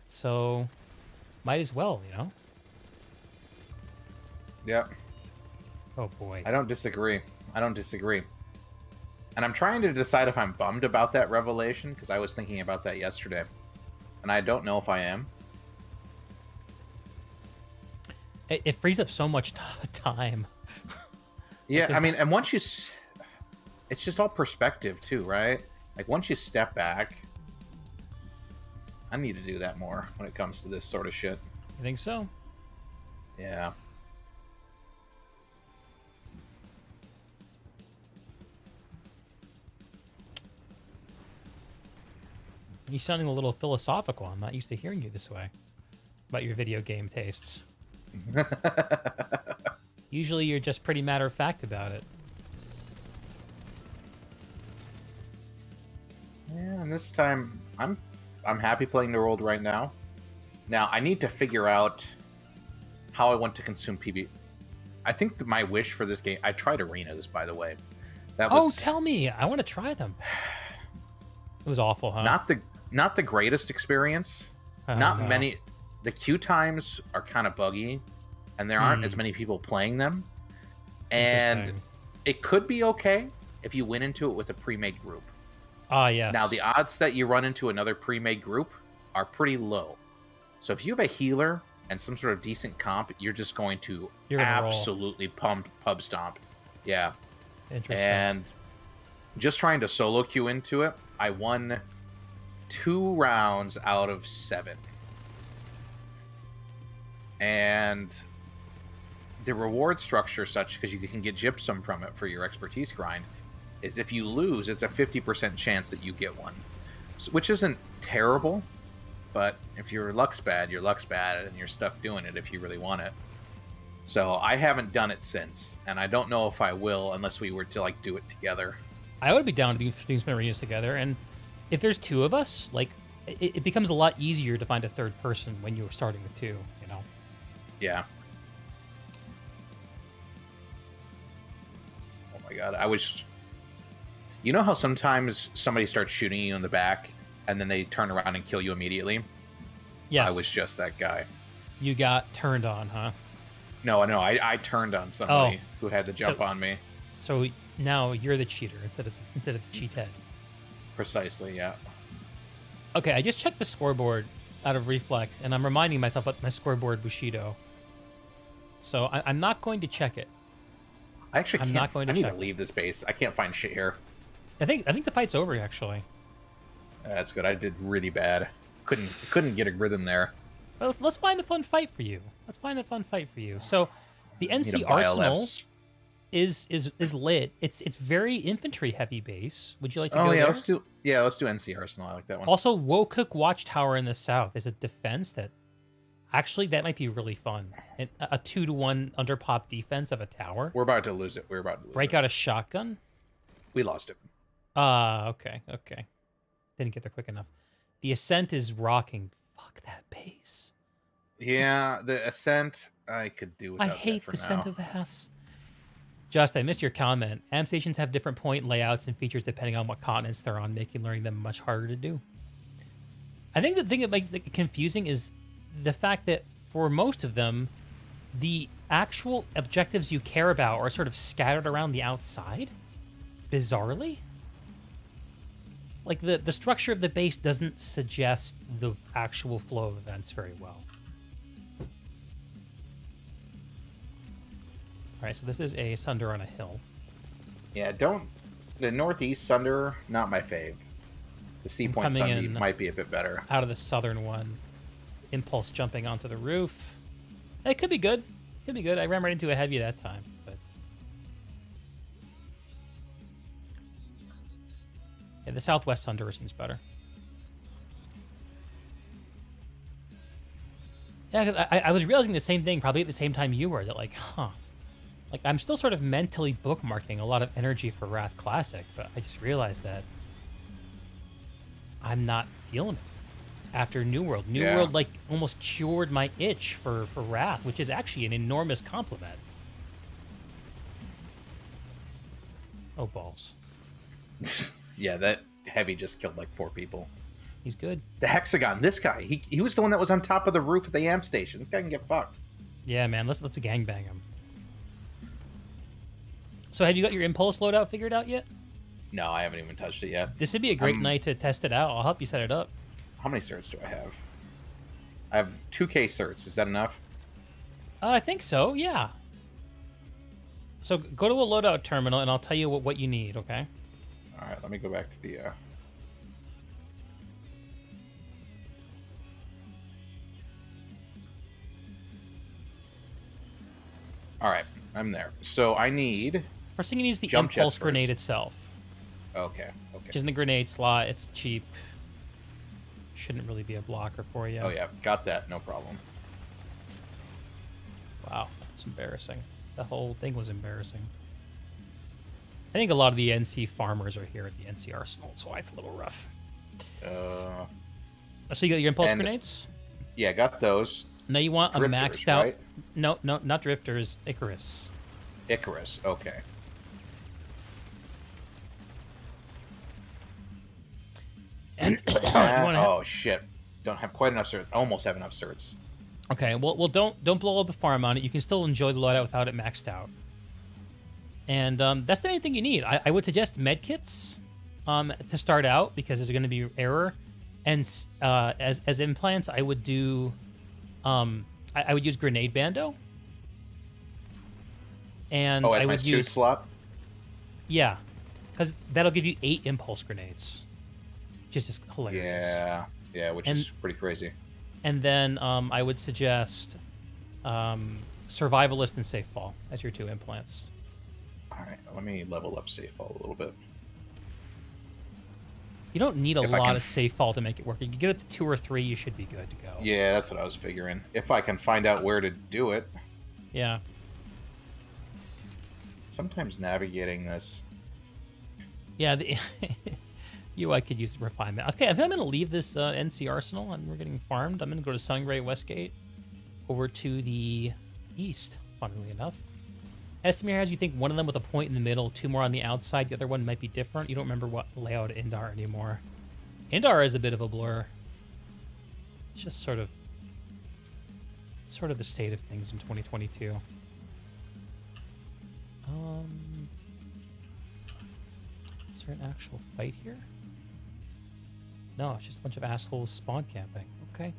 So, might as well, you know? Yep. Oh boy. I don't disagree. I don't disagree. And I'm trying to decide if I'm bummed about that revelation, because I was thinking about that yesterday. And I don't know if I am. It frees up so much time. Yeah, Because I mean, and once you... It's just all perspective, too, right? Like, once you step back... I need to do that more when it comes to this sort of shit. You think so? Yeah. You're sounding a little philosophical. I'm not used to hearing you this way about your video game tastes. Usually you're just pretty matter of fact about it. Yeah, and this time I'm happy playing the world right now. Now I need to figure out how I want to consume PB. I think that my wish for this game. I tried arenas, by the way. That was tell me! I want to try them. It was awful, huh? not the greatest experience. Not no. many. The queue times are kind of buggy, and there aren't as many people playing them. And it could be okay if you went into it with a pre-made group. Ah, yes. Now, the odds that you run into another pre-made group are pretty low. So if you have a healer and some sort of decent comp, you're just going to absolutely pub stomp. Yeah. Interesting. And just trying to solo queue into it, I won 2 rounds out of 7. And the reward structure such, because you can get gypsum from it for your expertise grind, is if you lose, it's a 50% chance that you get one. So, which isn't terrible, but if your luck's bad, your luck's bad, and you're stuck doing it if you really want it. So I haven't done it since, and I don't know if I will unless we were to like do it together. I would be down to doing some arenas together, and if there's 2 of us, like it becomes a lot easier to find a third person when you're starting with 2, you know? Yeah. Oh my god, I was... You know how sometimes somebody starts shooting you in the back, and then they turn around and kill you immediately? Yes. I was just that guy. You got turned on, huh? No, I turned on somebody who had to jump on me. So now you're the cheater instead of the cheathead. Precisely, yeah. Okay, I just checked the scoreboard out of reflex, and I'm reminding myself about my scoreboard Bushido. So I'm not going to check it. I actually can't. Not going to I need check to leave this base. I can't find shit here. I think the fight's over, actually. That's good. I did really bad. Couldn't get a rhythm there. Well, let's find a fun fight for you. So, the NC Arsenal is lit. It's very infantry heavy base. Would you like to go there? let's do NC Arsenal. I like that one. Also, Wokuk Watchtower in the south is a defense that actually that might be really fun. A 2-to-1 underpop defense of a tower. We're about to lose it. Break out a shotgun. We lost it. Okay. Didn't get there quick enough. The Ascent is rocking. Fuck that base. Yeah, the Ascent, I could do without I hate that for the now. Ascent of the House. Just, I missed your comment. Amp stations have different point layouts and features depending on what continents they're on, making learning them much harder to do. I think the thing that makes it confusing is the fact that for most of them, the actual objectives you care about are sort of scattered around the outside, bizarrely. Like, the structure of the base doesn't suggest the actual flow of events very well. Alright, so this is a Sunder on a hill. Yeah, the Northeast Sunder, not my fave. The Sea Point Sunder might be a bit better. Out of the southern one. Impulse jumping onto the roof. It could be good. I ran right into a heavy that time, but... Yeah, the Southwest Sunder seems better. Yeah, because I was realizing the same thing probably at the same time you were. That like, Like, I'm still sort of mentally bookmarking a lot of energy for Wrath Classic, but I just realized that I'm not feeling it after New World. New World, like, almost cured my itch for Wrath, which is actually an enormous compliment. Oh, balls. Yeah, that heavy just killed like 4 people. He's good. The Hexagon, this guy, he was the one that was on top of the roof of the amp station. This guy can get fucked. Yeah, man, let's gangbang him. So have you got your impulse loadout figured out yet? No, I haven't even touched it yet. This would be a great night to test it out. I'll help you set it up. How many certs do I have? I have 2K certs. Is that enough? I think so, yeah. So go to a loadout terminal, and I'll tell you what you need, okay? All right, let me go back to the... All right, I'm there. So I need... First thing you need is the jump impulse jets grenade first. itself. Okay. Which is in the grenade slot. It's cheap. Shouldn't really be a blocker for you. Oh yeah, got that. No problem. Wow, that's embarrassing. The whole thing was embarrassing. I think a lot of the NC farmers are here at the NC Arsenal, so why it's a little rough. So you got your impulse grenades? Yeah, got those. Now you want Drifters, a maxed out... right? No, not Drifters. Icarus. Icarus, okay. And oh shit! Don't have quite enough certs. Almost have enough certs. Okay, well, don't blow up the farm on it. You can still enjoy the loadout without it maxed out. And that's the main thing you need. I would suggest medkits to start out because there's going to be error. And as implants, I would do I would use grenade bando. And I would my suit use slot. Yeah, because that'll give you 8 impulse grenades. Just is hilarious. Yeah, which is pretty crazy. And then I would suggest Survivalist and Safe Fall as your 2 implants. All right, let me level up Safe Fall a little bit. You don't need a If I lot can- of Safe Fall to make it work. You can get up to 2 or 3, you should be good to go. Yeah, that's what I was figuring. If I can find out where to do it. Yeah. Sometimes navigating this. Yeah, the UI could use refinement. Okay, I think I'm going to leave this NC Arsenal, and we're getting farmed. I'm going to go to Sungray Westgate, over to the east, funnily enough. Estimir has you think one of them with a point in the middle, 2 more on the outside. The other one might be different. You don't remember what layout of Indar anymore. Indar is a bit of a blur. It's just sort of the state of things in 2022. Is there an actual fight here? No, it's just a bunch of assholes spawn camping. Okay.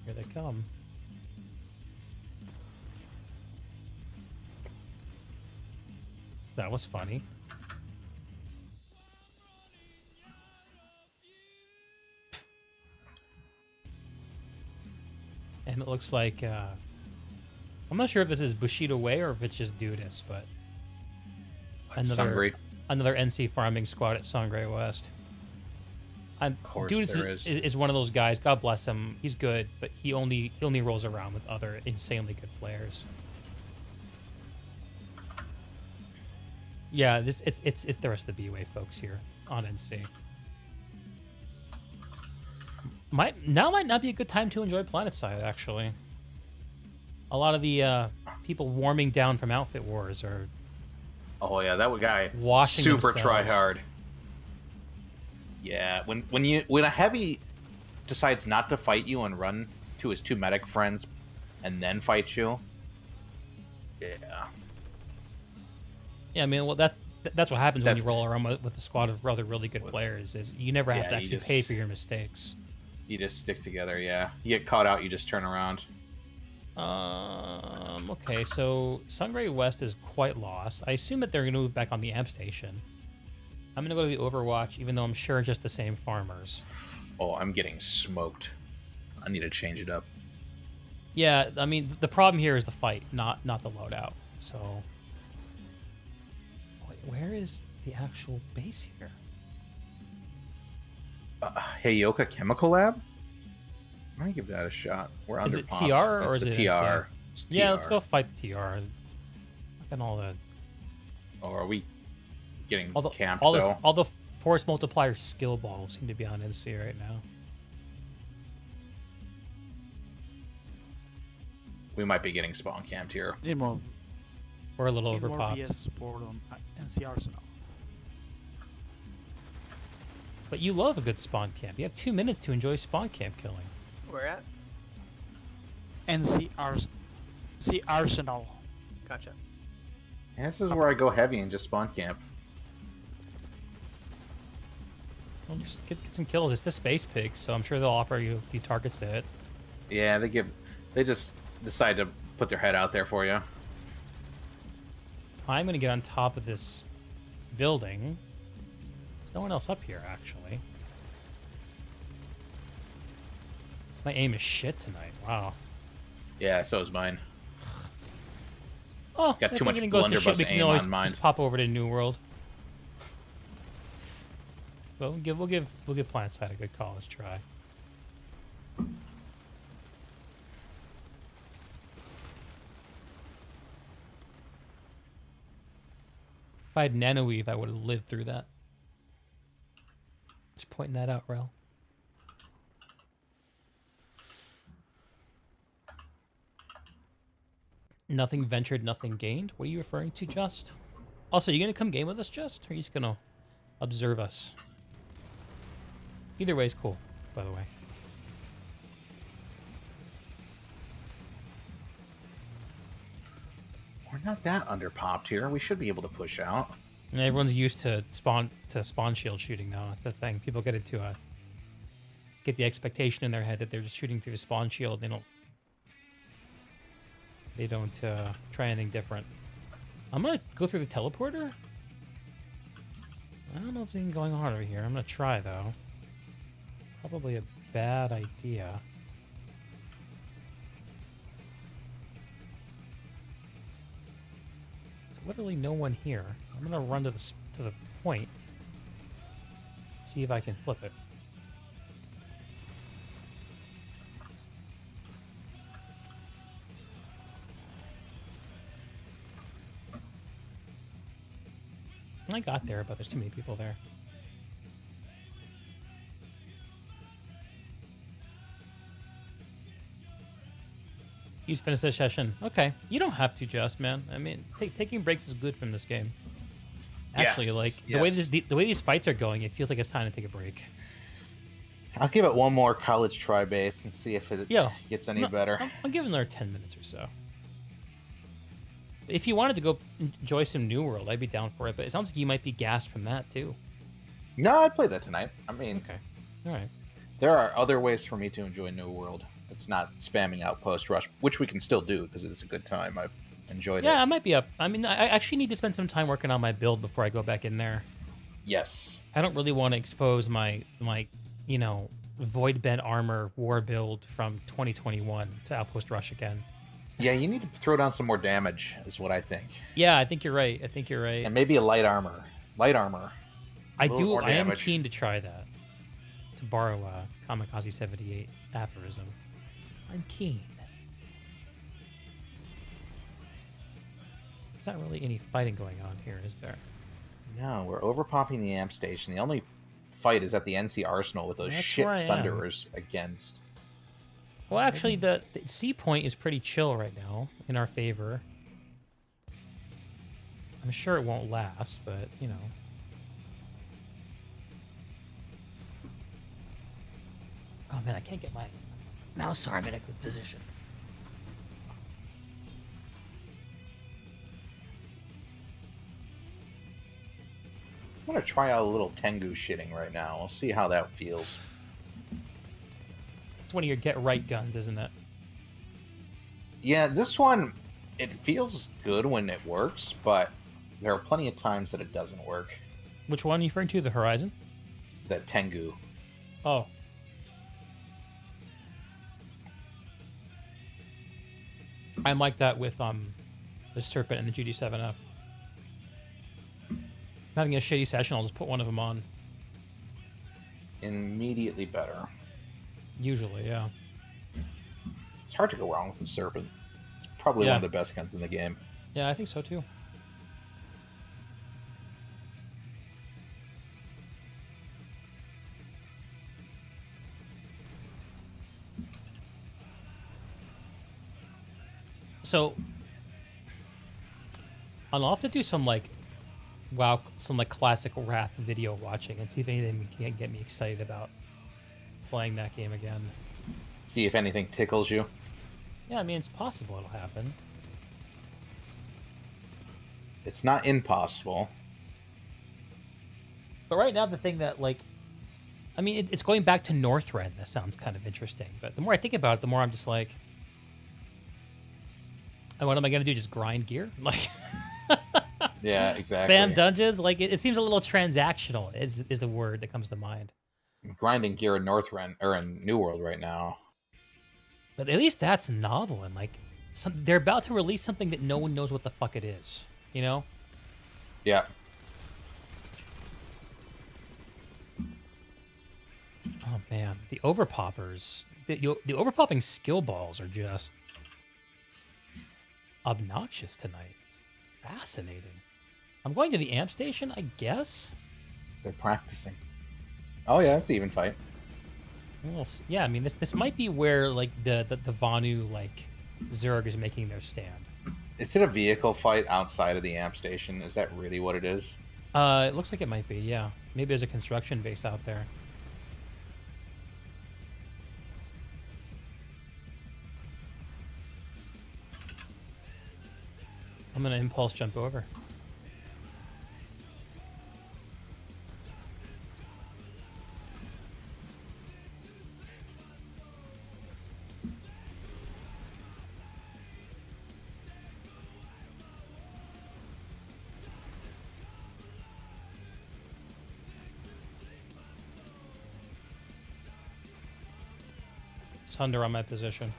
Here they come. That was funny. And it looks like, I'm not sure if this is Bushido Way or if it's just Dudis, but another NC farming squad at Sangre West. Of course Dudis there is one of those guys. God bless him. He's good, but he only rolls around with other insanely good players. Yeah, it's the rest of the BWAE folks here on NC. Now might not be a good time to enjoy Planetside, actually. A lot of the people warming down from Outfit Wars are... Oh yeah, that guy washing super themselves. try hard. Yeah, when a heavy decides not to fight you and run to his 2 medic friends and then fight you. Yeah. Yeah, I mean, well, that's what happens when you roll around with a squad of other really good players. Is you never have to actually pay for your mistakes. You just stick together, yeah. You get caught out, you just turn around. Okay, so Sungray West is quite lost. I assume that they're going to move back on the amp station. I'm going to go to the Overwatch, even though I'm sure just the same farmers. Oh, I'm getting smoked. I need to change it up. Yeah, I mean, the problem here is the fight, not the loadout. So, wait, where is the actual base here? Heyoka Chemical Lab? I'm gonna give that a shot. We're Is under it popped. TR or It's is the it TR? NCR? It's Yeah, let's TR. go fight the TR. Look at all the Or are we getting all the camped all, though? all the force multiplier skill balls seem to be on NC right now. We might be getting spawn camped here. Need more. We're a little Need more overpopped. BS support on NC Arsenal. But you love a good spawn camp. You have 2 minutes to enjoy spawn camp killing. Where at? NC Arsenal. Gotcha. And this is where I go heavy and just spawn camp. Well, just get some kills. It's the space pig, so I'm sure they'll offer you a few targets to hit. Yeah, they just decide to put their head out there for you. I'm gonna get on top of this building. There's no one else up here, actually. My aim is shit tonight. Wow. Yeah, so is mine. Oh, Got if too much anything goes to shit, blunderbuss we can aim always on mine. just pop over to New World. Well, we'll give Planetside a good call. Let's try. If I had nanoweave, I would have lived through that. Just pointing that out, Rel. Nothing ventured, nothing gained. What are you referring to, Just? Also, are you gonna come game with us, Just? Or are you just gonna observe us? Either way is cool, by the way. We're not that underpopped here. We should be able to push out. And everyone's used to spawn shield shooting now. That's the thing. People get the expectation in their head that they're just shooting through the spawn shield. They don't try anything different. I'm gonna go through the teleporter. I don't know if there's anything going on over here. I'm gonna try though. Probably a bad idea. There's literally no one here. I'm gonna run to the point. See if I can flip it. I got there, but there's too many people there. Use finish the session. Okay, you don't have to, Just man. I mean, taking breaks is good from this game. Actually, Yes, like yes. the way these fights are going, it feels like it's time to take a break. I'll give it one more college try base and see if it gets any better. I'll give it another 10 minutes or so. If you wanted to go enjoy some New World, I'd be down for it. But it sounds like you might be gassed from that too. No, I'd play that tonight. I mean, okay, all right. There are other ways for me to enjoy New World. It's not spamming Outpost Rush, which we can still do because it's a good time. I've enjoyed it. Yeah, I might be up. I mean, I actually need to spend some time working on my build before I go back in there. Yes. I don't really want to expose my Void Bent Armor war build from 2021 to Outpost Rush again. Yeah, you need to throw down some more damage, is what I think. Yeah, I think you're right. And maybe a light armor. Light armor. I am keen to try that. To borrow a Kamikaze 78 aphorism. I'm keen. There's not really any fighting going on here, is there? No, we're overpopping the amp station. The only fight is at the NC Arsenal with those shit Sunderers against. Well, actually, the C point is pretty chill right now in our favor. I'm sure it won't last, but, you know. Oh, man, I can't get my mouse arm in a good position. I'm going to try out a little Tengu shitting right now. I'll see how that feels. It's one of your get-right guns, isn't it? Yeah, this one, it feels good when it works, but there are plenty of times that it doesn't work. Which one are you referring to? The Horizon? The Tengu. Oh. I'm like that with the Serpent and the GD7F. I'm having a shitty session, I'll just put one of them on. Immediately better. Usually, yeah. It's hard to go wrong with the Serpent. It's probably Yeah. one of the best guns in the game. Yeah, I think so too. So, I'll have to do some like, some like classic rap video watching and see if anything can get me excited about playing that game again. See if anything tickles you. Yeah, I mean it's possible it'll happen. It's not impossible. But right now, the thing that like, I mean, it's going back to Northrend. That sounds kind of interesting. But the more I think about it, the more I'm just like, and what am I gonna do? Just grind gear? Like, Yeah, exactly. spam dungeons? Like, it seems a little transactional. Is the word that comes to mind. I'm grinding gear in Northrend or in New World right now. But at least that's novel and like, they're about to release something that no one knows what the fuck it is. You know? Yeah. Oh man, the overpoppers, the overpopping skill balls are just obnoxious tonight. It's fascinating. I'm going to the amp station, I guess. They're practicing. Oh yeah, it's an even fight. Well, yeah, I mean this might be where like the Vanu like Zerg is making their stand. Is it a vehicle fight outside of the amp station? Is that really what it is? It looks like it might be. Yeah, maybe there's a construction base out there. I'm gonna impulse jump over. Sunder on my position.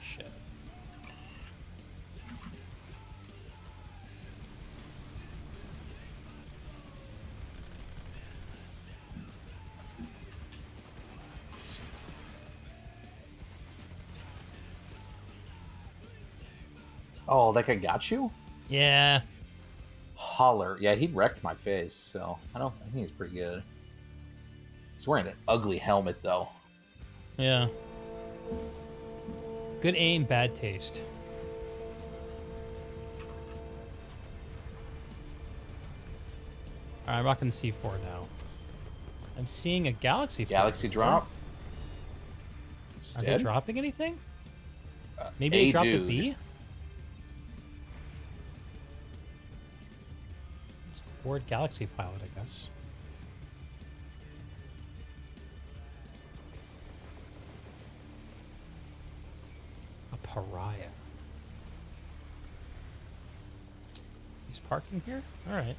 Shit. Oh, that guy got you? Yeah. Holler. Yeah, he wrecked my face, so I think he's pretty good. He's wearing an ugly helmet, though. Yeah. Good aim, bad taste. Alright, I'm rocking C4 now. I'm seeing a galaxy. Galaxy drop. Are they dropping anything? Maybe A they dropped a dude. B? Just a bored galaxy pilot, I guess. A pariah. He's parking here? Alright.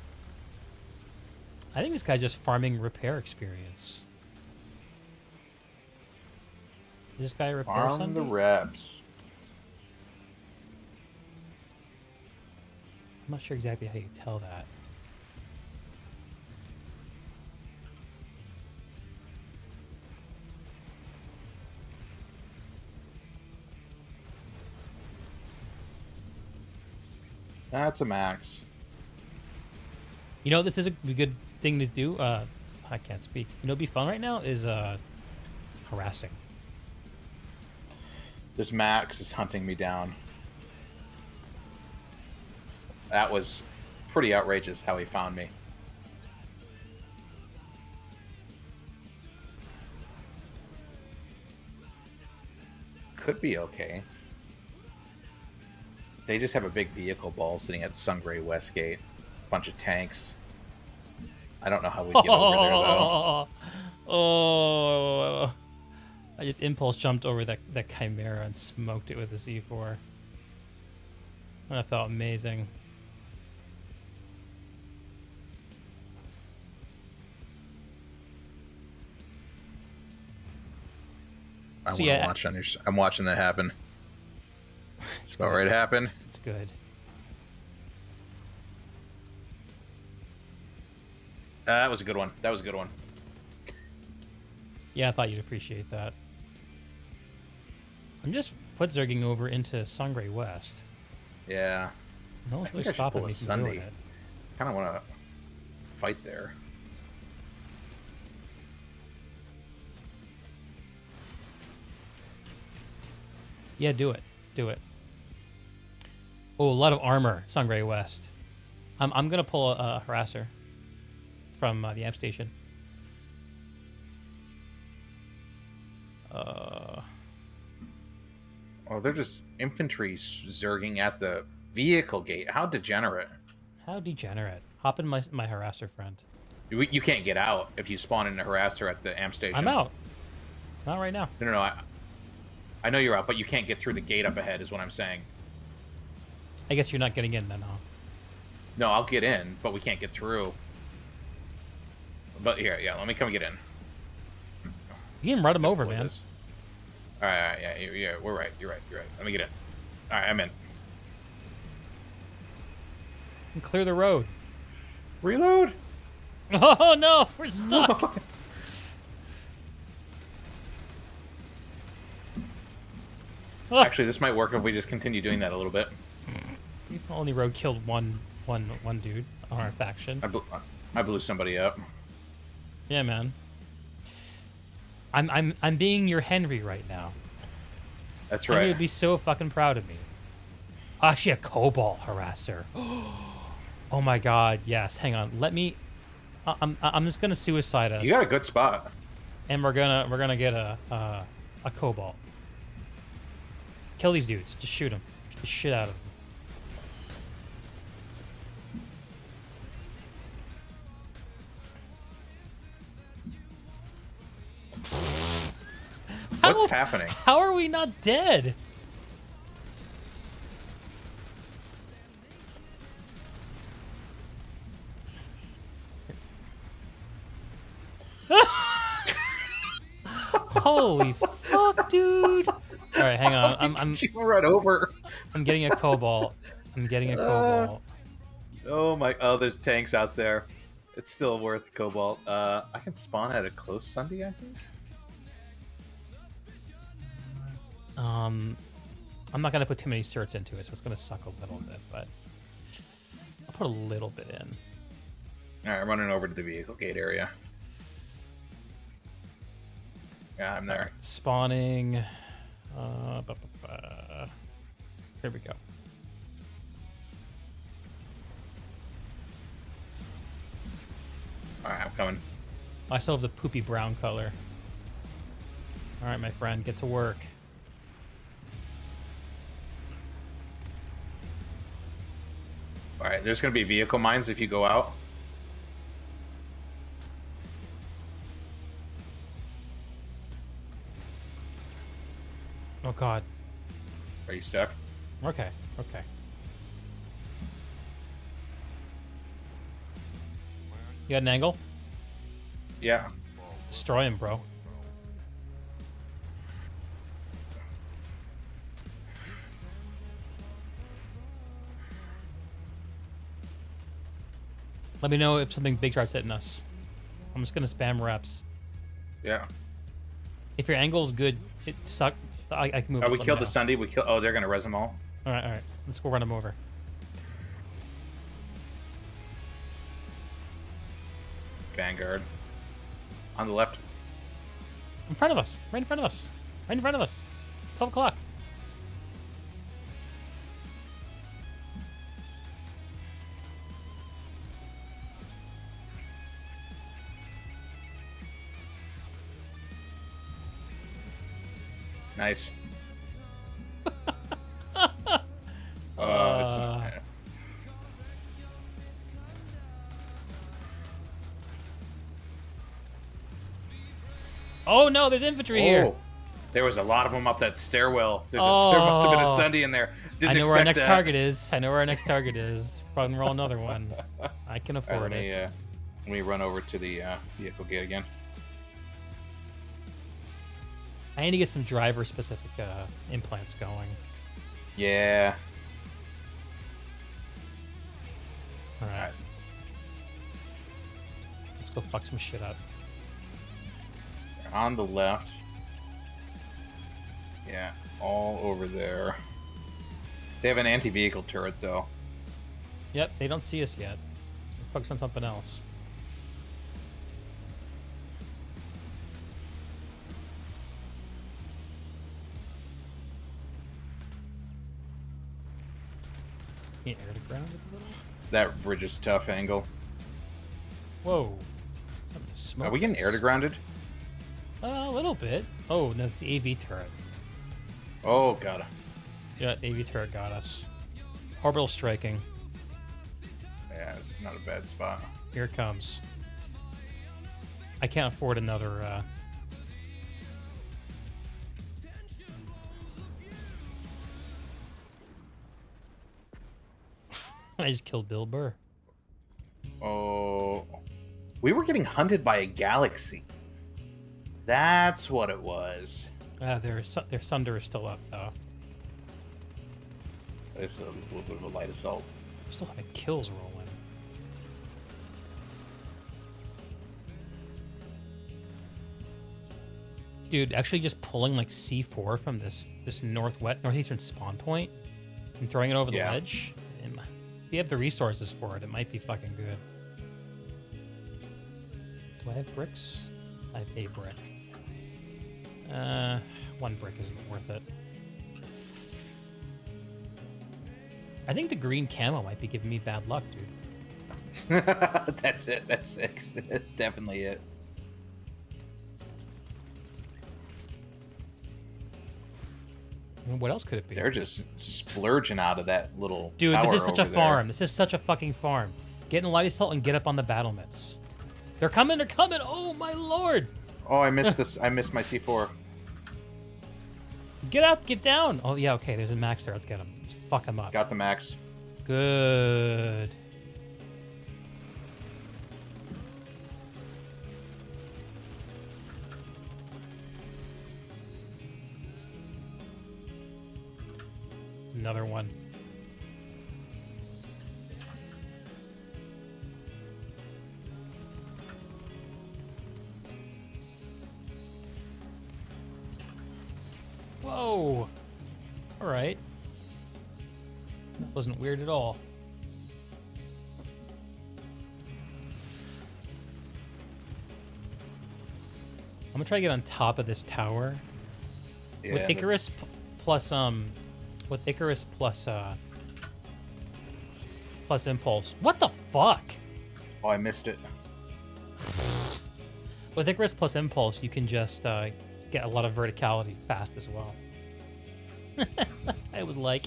I think this guy's just farming repair experience. Is this guy a repair Farm Sunday? the reps. I'm not sure exactly how you tell that. That's a max. You know, this is a good thing to do. I can't speak. You know, what'd be fun right now is harassing. This Max is hunting me down. That was pretty outrageous how he found me. Could be okay. They just have a big vehicle ball sitting at Sungray Westgate. Bunch of tanks. I don't know how we get over there, though. Oh, I just impulse jumped over that Chimera and smoked it with a Z4. That felt amazing. I So, want to yeah, watch on your. I'm watching that happen. It's about ready to happen. It's good. That was a good one. That was a good one. Yeah, I thought you'd appreciate that. I'm just foot zerging over into Sangre West. Yeah. No one's I really think I should stopping pull me a from Sunday. doing it. Kind of want to fight there. Yeah, do it. Do it. Oh, a lot of armor, Sangre West. I'm gonna pull a harasser from the amp station. Oh, they're just infantry zerging at the vehicle gate. How degenerate. How degenerate. Hop in my harasser, friend. You can't get out if you spawn in a harasser at the amp station. I'm out. Not right now. No. I know you're out, but you can't get through the gate up ahead is what I'm saying. I guess you're not getting in then, huh? No, I'll get in, but we can't get through. But here, yeah, let me come get in. You can run him over, man. All right, yeah, we're right. You're right. Let me get in. All right, I'm in. And clear the road. Reload. Oh no, we're stuck. Actually, this might work if we just continue doing that a little bit. The only road killed one dude on our faction. I blew somebody up. Yeah, man. I'm being your Henry right now. That's Henry right. would be so fucking proud of me. Actually, a cobalt harasser. Oh my god, yes. Hang on. Let me. I'm just gonna suicide us. You got a good spot. And we're gonna get a cobalt. Kill these dudes. Just shoot them. Shoot the shit out of them. What's happening? How are we not dead? Holy fuck, dude! All right, hang on. I'm you run over. I'm getting a cobalt. I'm getting a cobalt. Oh my! Oh, there's tanks out there. It's still worth cobalt. I can spawn at a close Sunday, I think. I'm not gonna put too many certs into it, so it's gonna suck a little bit, but I'll put a little bit in. All right, I'm running over to the vehicle gate area. Yeah, I'm there. Spawning. Here we go. All right, I'm coming. I still have the poopy brown color. All right, my friend, get to work. All right, there's gonna be vehicle mines if you go out. Oh god. Are you stuck? Okay. Okay. You got an angle? Yeah. Destroy him, bro. Let me know if something big starts hitting us. I'm just gonna spam reps. Yeah. If your angle's good, it suck. I can move. Oh, us, we let me killed the know. Sunday. We kill. Oh, they're gonna res them all. All right. Let's go run them over. Vanguard. On the left. In front of us. Right in front of us. Right in front of us. 12 o'clock. Nice. Oh no, there's infantry here. There was a lot of them up that stairwell. There must have been a Sunday in there. Didn't I know expect where our next that. target is. I know where our next target is. Probably roll another one. I can afford it. Let me run over to the vehicle gate again. I need to get some driver-specific implants going. Yeah. All right. Let's go fuck some shit up. On the left. Yeah, all over there. They have an anti-vehicle turret, though. Yep, they don't see us yet. We're focused on something else. Can you air to ground it a little? That bridge is tough angle. Whoa. Are we getting air to grounded? A little bit. Oh, no, it's the AV turret. Oh, God. Yeah, AV turret got us. Orbital striking. Yeah, it's not a bad spot. Here it comes. I can't afford another. I just killed Bill Burr. Oh, we were getting hunted by a galaxy. That's what it was. Their Sunder is still up, though. It's a little bit of a light assault. Still having kills rolling. Dude, actually just pulling like C4 from this northeastern spawn point and throwing it over the ledge. If you have the resources for it, it might be fucking good. Do I have bricks? I have a brick. One brick isn't worth it. I think the green camo might be giving me bad luck, dude. That's it. That's definitely it. I mean, what else could it be? They're just splurging out of that little dude, tower this is such a over farm. This is such a fucking farm. Get in light assault and get up on the battlements. They're coming. They're coming. Oh my lord. Oh, I missed this. I missed my C4. Get out. Get down. Oh yeah. Okay. There's a max there. Let's get him. Let's fuck him up. Got the max. Good. Another one. Whoa. All right. That wasn't weird at all. I'm gonna try to get on top of this tower. Yeah, with Icarus plus plus impulse. What the fuck? Oh, I missed it. With Icarus plus impulse, you can just get a lot of verticality fast as well. I was like,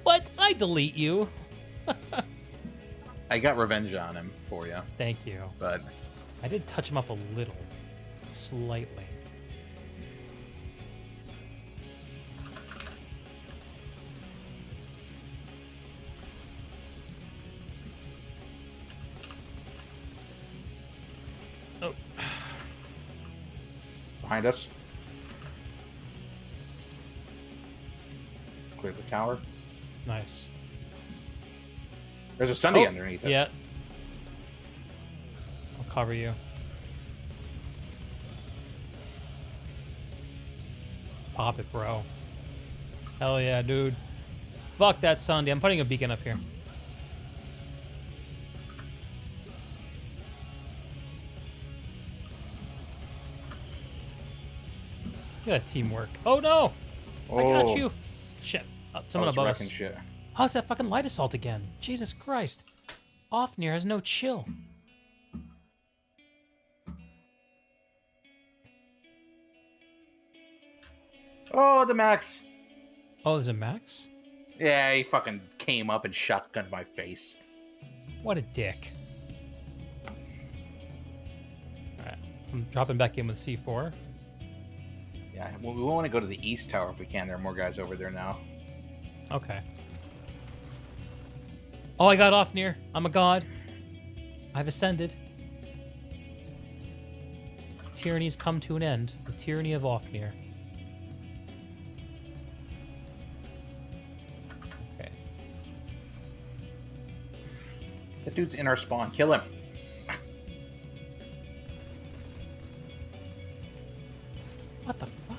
what? I delete you. I got revenge on him for you. Thank you. But I did touch him up a little. Slightly. Oh. Behind us. Clear the tower. Nice. There's a Sunday underneath us. Yeah. I'll cover you. Pop it, bro. Hell yeah, dude. Fuck that Sunday. I'm putting a beacon up here. Look at that teamwork. Oh no! I got you. Shit. Someone above us. Shit. Oh, it's that fucking light assault again. Jesus Christ. Offnear has no chill. Oh, the max. Oh, there's a max? Yeah, he fucking came up and shotgunned my face. What a dick. Alright, I'm dropping back in with C4. Yeah, well, we want to go to the east tower if we can. There are more guys over there now. Okay. Oh, I got Offnear. I'm a god. I've ascended. Tyranny's come to an end. The tyranny of Offnear. That dude's in our spawn. Kill him. What the fuck?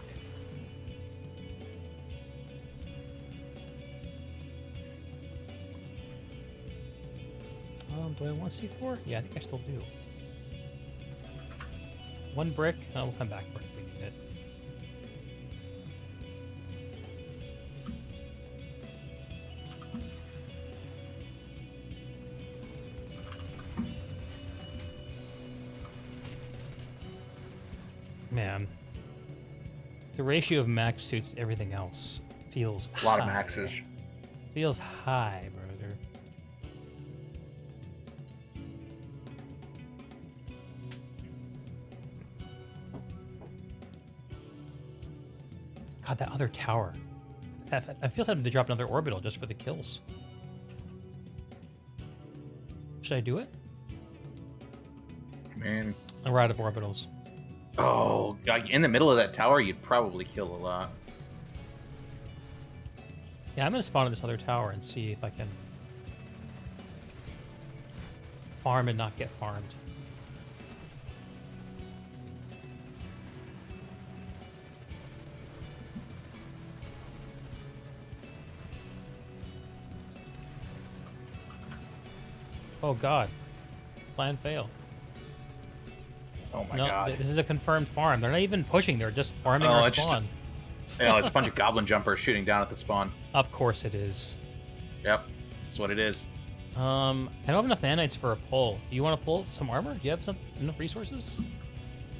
Do I want C4? Yeah, I think I still do. One brick. Oh, we'll come back for it if we need it. Man. The ratio of max suits to everything else feels A lot of high. maxes. Feels high, brother. God, that other tower. I feel like to drop another orbital just for the kills. Should I do it? Man. We're out of orbitals. Oh, like in the middle of that tower, you'd probably kill a lot. Yeah, I'm gonna spawn in this other tower and see if I can farm and not get farmed. Oh god. Plan failed. Oh my no, god. This is a confirmed farm. They're not even pushing, they're just farming our spawn. It's a bunch of goblin jumpers shooting down at the spawn. Of course it is. Yep. That's what it is. I don't have enough nanites for a pull. Do you want to pull some armor? Do you have enough resources?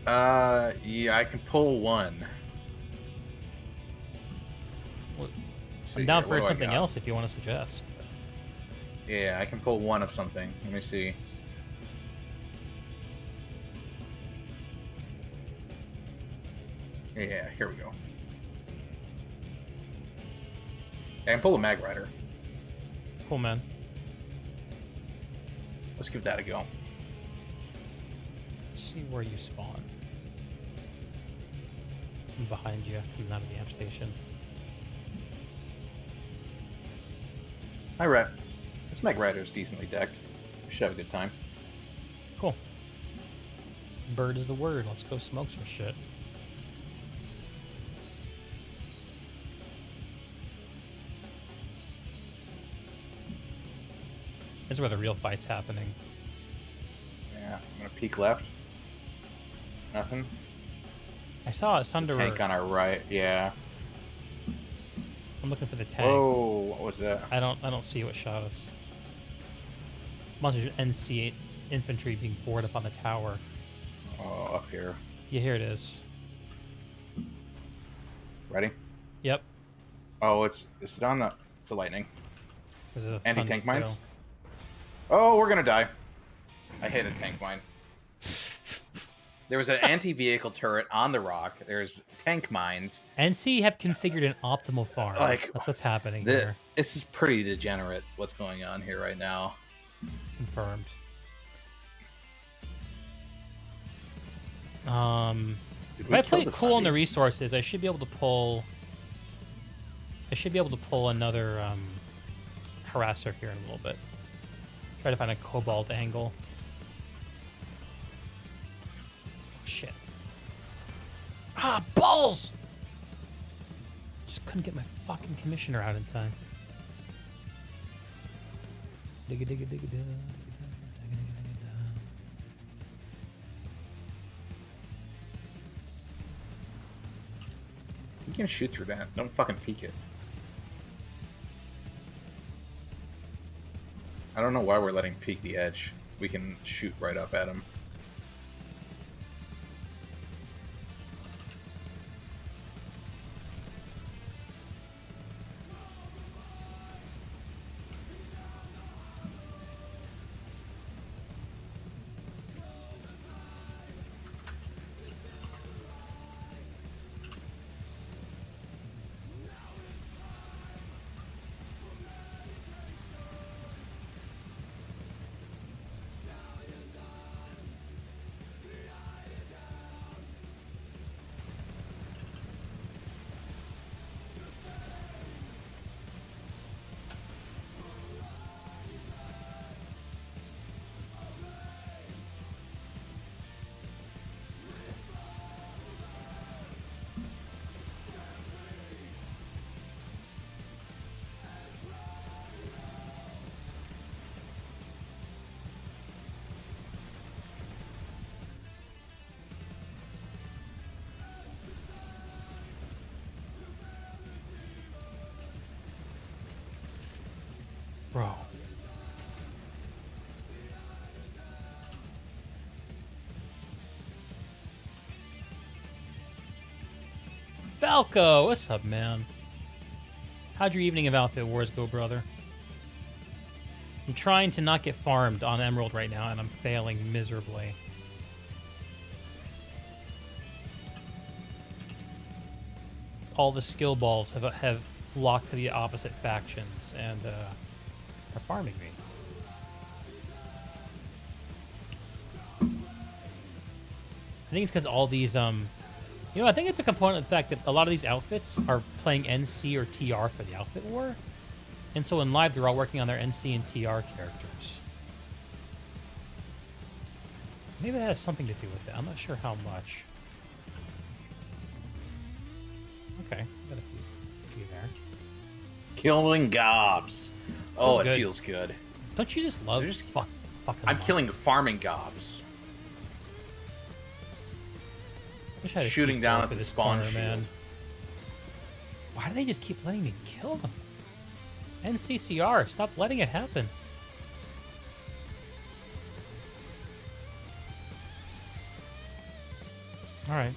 Yeah, I can pull one. Well, See I'm down here, for what do I something got? else if you want to suggest. Yeah, I can pull one of something. Let me see. Yeah, here we go. I can pull a mag rider. Cool, man. Let's give that a go. Let's see where you spawn. I'm behind you, coming out of the amp station. Hi, Rat. This mag rider is decently decked. We should have a good time. Cool. Bird is the word. Let's go smoke some shit. This is where the real fight's happening. Yeah, I'm gonna peek left. Nothing. I saw a Sunder. Tank on our right. Yeah. I'm looking for the tank. Whoa! What was that? I don't see what shot us. Bunch of NC infantry being bored up on the tower. Oh, up here. Yeah, here it is. Ready? Yep. Oh, is it on the? It's a lightning. There's a Anti-tank Sunder mines. too. Oh, we're gonna die. I hit a tank mine. There was an anti-vehicle turret on the rock. There's tank mines. NC have configured an optimal farm. Like, that's what's happening here. This is pretty degenerate. What's going on here right now? Confirmed. If I play it cool on the resources, I should be able to pull. I should be able to pull another harasser here in a little bit. Try to find a cobalt angle. Shit. Ah, balls! Just couldn't get my fucking commissioner out in time. Digga digga digga digga. You can shoot through that. Don't fucking peek it. I don't know why we're letting peek the edge. We can shoot right up at him. Bro. Falco, what's up, man? How'd your evening of Outfit Wars go, brother? I'm trying to not get farmed on Emerald right now, and I'm failing miserably. All the skill balls have locked to the opposite factions, and are farming me. I think it's because all these, you know, I think it's a component of the fact that a lot of these outfits are playing NC or TR for the outfit war. And so in live, they're all working on their NC and TR characters. Maybe that has something to do with it. I'm not sure how much. Okay, got a few there. Killing gobs. Oh, Feels it good. feels good. Don't you just love fucking I'm killing farming gobs. Wish I had a Shooting C4 down for at the this spawn corner, shield. man. Why do they just keep letting me kill them? NCCR, stop letting it happen. Alright.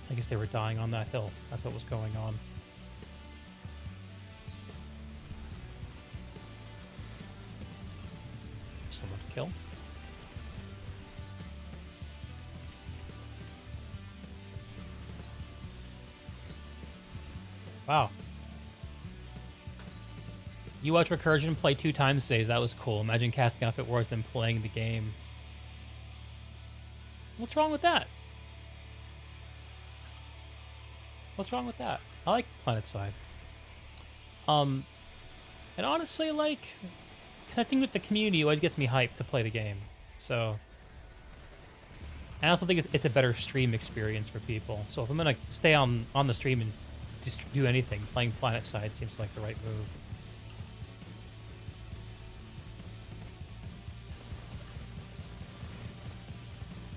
I guess they were dying on that hill. That's what was going on. Someone to kill. Wow. You watch Recursion play 2 times today. That was cool. Imagine casting Outfit Wars than playing the game. What's wrong with that? What's wrong with that? I like Planetside. And honestly, like, connecting with the community always gets me hyped to play the game. So, I also think it's a better stream experience for people. So if I'm gonna stay on the stream and just do anything, playing Planetside seems like the right move.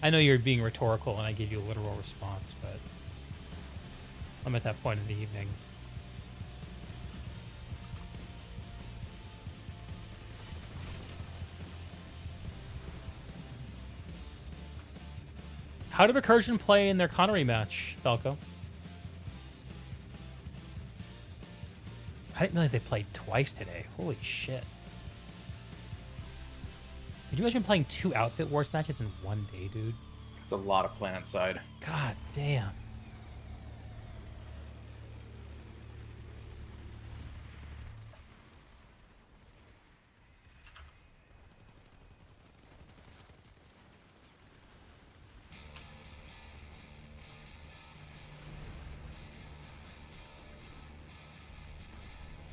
I know you're being rhetorical and I gave you a literal response, but I'm at that point in the evening. How did Recursion play in their Connery match, Falco? I didn't realize they played twice today. Holy shit. Could you imagine playing 2 Outfit Wars matches in one day, dude? It's a lot of Planetside. God damn.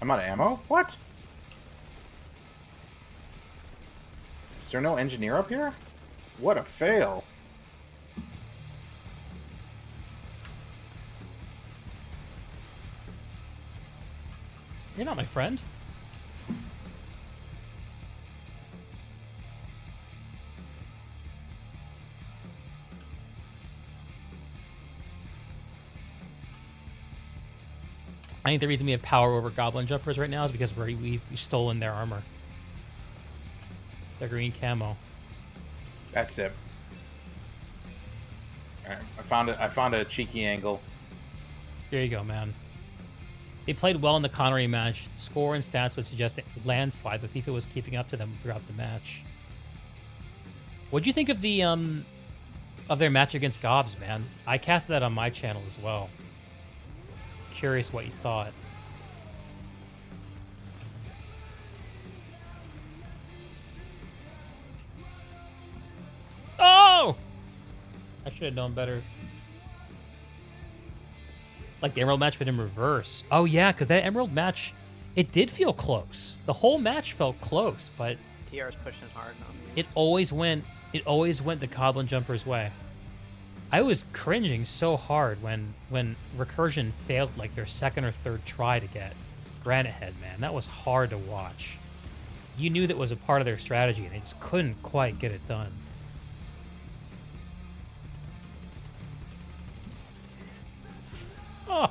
I'm out of ammo? What? Is there no engineer up here? What a fail. You're not my friend. I think the reason we have power over Goblin Jumpers right now is because we've stolen their armor. Their green camo. That's it. Alright, I found a cheeky angle. There you go, man. They played well in the Connery match. Score and stats would suggest a landslide, but FIFA was keeping up to them throughout the match. What'd you think of the of their match against GOBS, man? I casted that on my channel as well. Curious what you thought. Oh! I should have known better. Like the Emerald match, but in reverse. Oh yeah, because that Emerald match, it did feel close. The whole match felt close, but TR's pushing hard on me. it always went the Goblin Jumper's way. I was cringing so hard when Recursion failed like their second or third try to get Granite Head, man. That was hard to watch. You knew that was a part of their strategy, and they just couldn't quite get it done. Oh.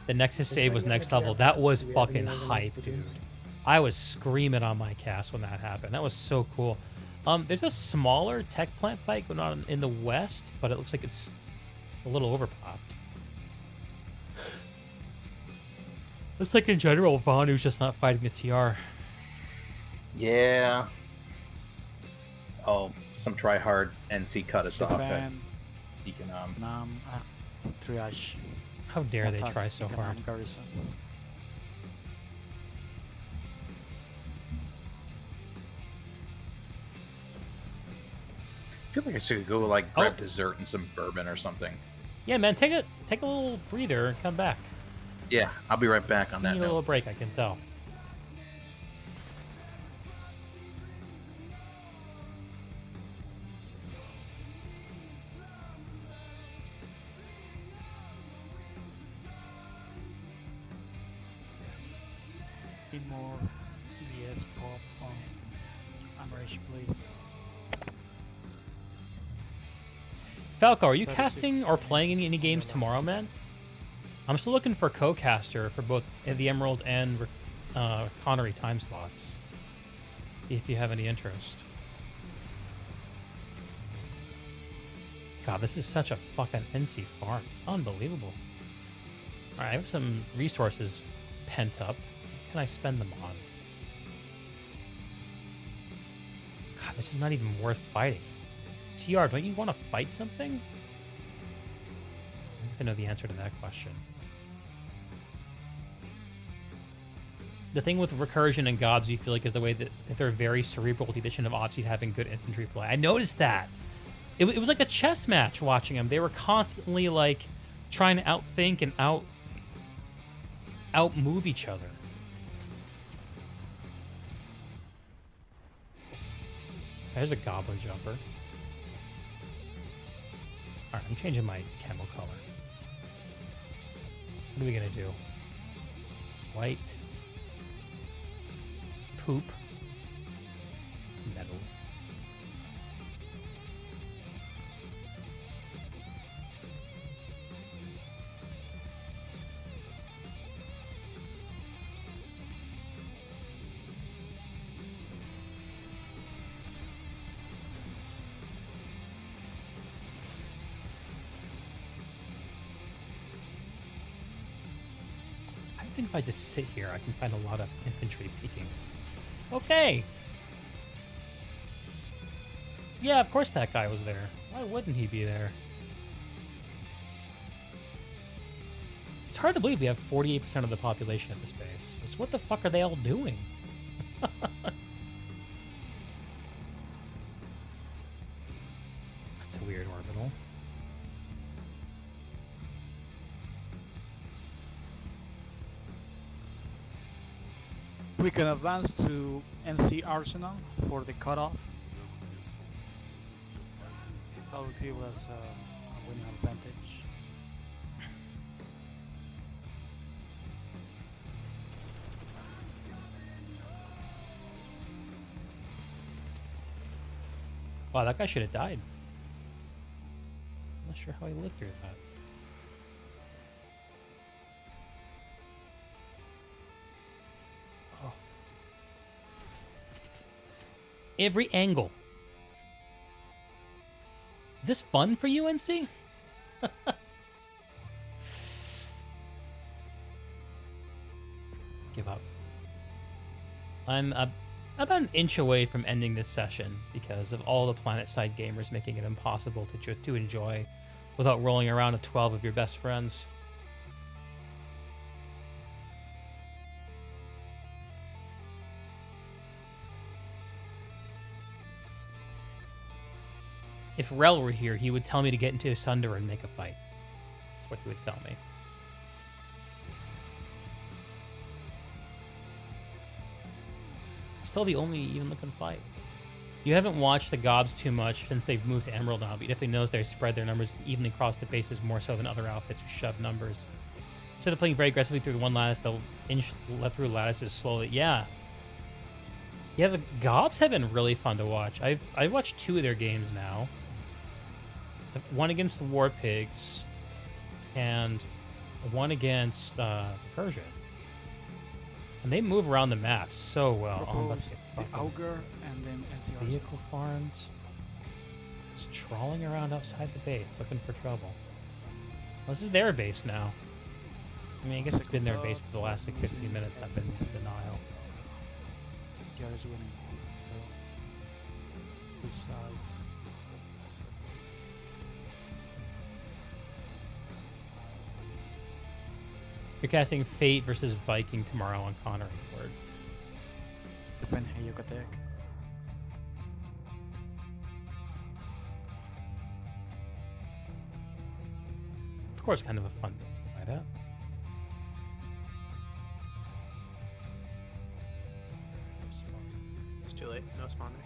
The Nexus save was next level. That was fucking hype, dude. I was screaming on my cast when that happened. That was so cool. There's a smaller tech plant fight going on in the west, but it looks like it's a little overpopped. Looks like in general, Vanu's just not fighting the TR. Yeah. Oh, some try-hard NC cut us off at Econom. Triage. How dare they try so hard? Garrison. I feel like I should go like grab dessert and some bourbon or something. Yeah, man, take a little breather and come back. Yeah, I'll be right back on You that need a note. little break, I can tell. Need more ES pop on Amrish, please. Falco, are you 36 casting or playing any games tomorrow, man? I'm still looking for co-caster for both the Emerald and Connery time slots. If you have any interest. God, this is such a fucking NC farm. It's unbelievable. Alright, I have some resources pent up. What can I spend them on? God, this is not even worth fighting. TR, don't you want to fight something? I think I know the answer to that question. The thing with Recursion and GOBS, you feel like, is the way that they're very cerebral with the addition of Opshax having good infantry play. I noticed that. It was like a chess match watching them. They were constantly like trying to outthink and outmove each other. There's a goblin jumper. Alright, I'm changing my camo color. What are we gonna do? White. Poop. Metal. I think if I just sit here, I can find a lot of infantry peeking. Okay. Yeah, of course that guy was there. Why wouldn't he be there? It's hard to believe we have 48% of the population at this base. It's what the fuck are they all doing? That's a weird orbital. We can advance to NC Arsenal for the cutoff. That will give us a winning advantage. Wow, that guy should have died. I'm not sure how he lived through that. Oh. Every angle. Is this fun for you, NC? Give up. I'm about an inch away from ending this session because of all the Planetside gamers making it impossible to enjoy without rolling around with 12 of your best friends. If Rel were here, he would tell me to get into Asunder and make a fight. That's what he would tell me. Still the only even-looking fight. You haven't watched the GOBS too much since they've moved to Emerald now, but you definitely knows they spread their numbers evenly across the bases more so than other outfits who shove numbers. Instead of playing very aggressively through one lattice, they'll inch through lattices slowly. Yeah. Yeah, the GOBS have been really fun to watch. I've watched 2 of their games now. One against the War Pigs, and one against Persia. And they move around the map so well. Oh, I'm about to get the fucking Augur and then NCR. vehicle farms. Just trawling around outside the base, looking for trouble. Well, this is their base now. I mean, I guess it's been their base for the last like 15 minutes. I've been in denial. TR is winning. Which sides? You're casting Fate versus Viking tomorrow on Connery Board. Depend how you attack. Of course, kind of a fun base to fight at. It's too late. No spawn there.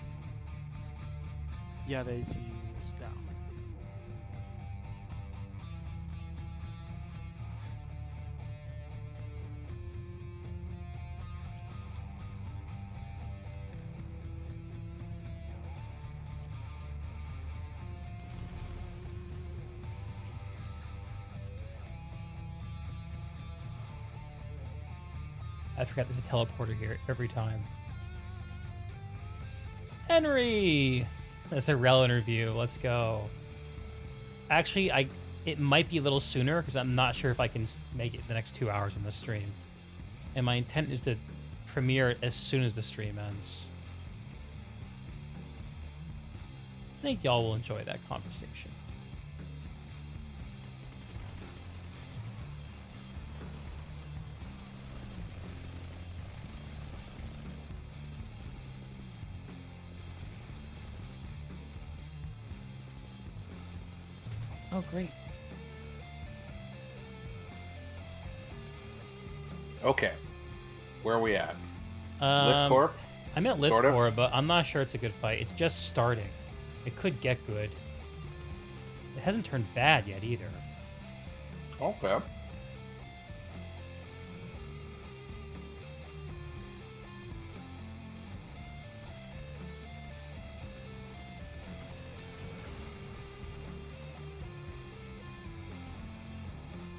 Yeah, the AC is down. I forgot there's a teleporter here every time. Henry! That's a rel interview. Let's go. Actually, it might be a little sooner because I'm not sure if I can make it the next 2 hours in the stream. And my intent is to premiere it as soon as the stream ends. I think y'all will enjoy that conversation. Oh, great. Okay. Where are we at? Lift Corp? I'm at Lift Sort of? Corp, but I'm not sure it's a good fight. It's just starting. It could get good. It hasn't turned bad yet either. Okay.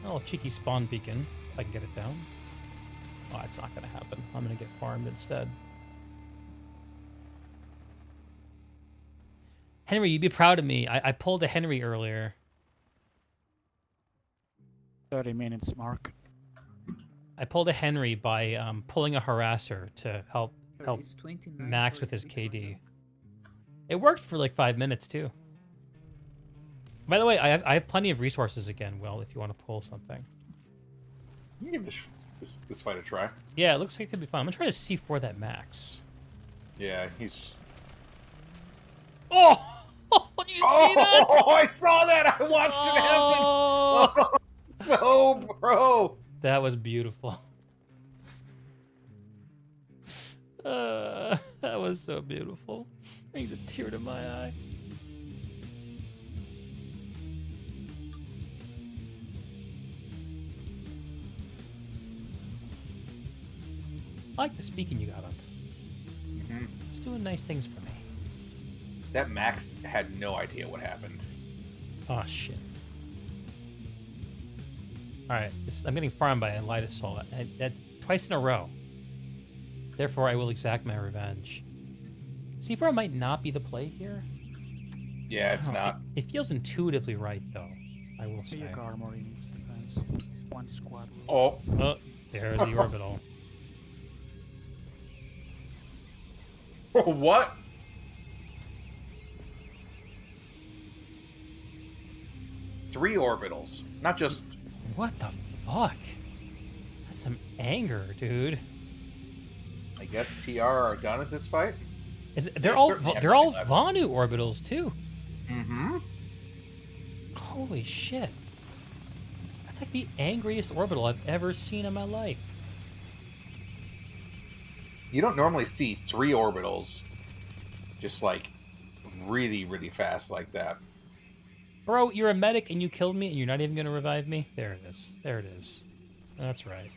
Oh, cheeky spawn beacon. If I can get it down. Oh, it's not going to happen. I'm going to get farmed instead. Henry, you'd be proud of me. I pulled a Henry earlier. 30 minutes, Mark. I pulled a Henry by pulling a harasser to help Max with his KD. It worked for like 5 minutes too. By the way, I have plenty of resources again, Will, if you want to pull something. You can give this fight a try. Yeah, it looks like it could be fun. I'm going to try to C4 that Max. Yeah, he's... Oh! Did you see that? Oh, I saw that! I watched it happen! So, bro! That was beautiful. That was so beautiful. Brings a tear to my eye. I like the speaking you got up. Mm-hmm. It's doing nice things for me. That Max had no idea what happened. Oh, shit. Alright, I'm getting farmed by a light assault. Twice in a row. Therefore, I will exact my revenge. C4 might not be the play here. Yeah, it's not. It feels intuitively right, though, I will say. Your armory needs defense. One squad. Oh. Oh, there's the orbital. What? Three orbitals, not just... What the fuck? That's some anger, dude. I guess TR are done at this fight? They're all Vanu orbitals, too. Mm-hmm. Holy shit. That's like the angriest orbital I've ever seen in my life. You don't normally see three orbitals just like really, really fast like that. Bro, you're a medic and you killed me and you're not even going to revive me? There it is. There it is. That's right.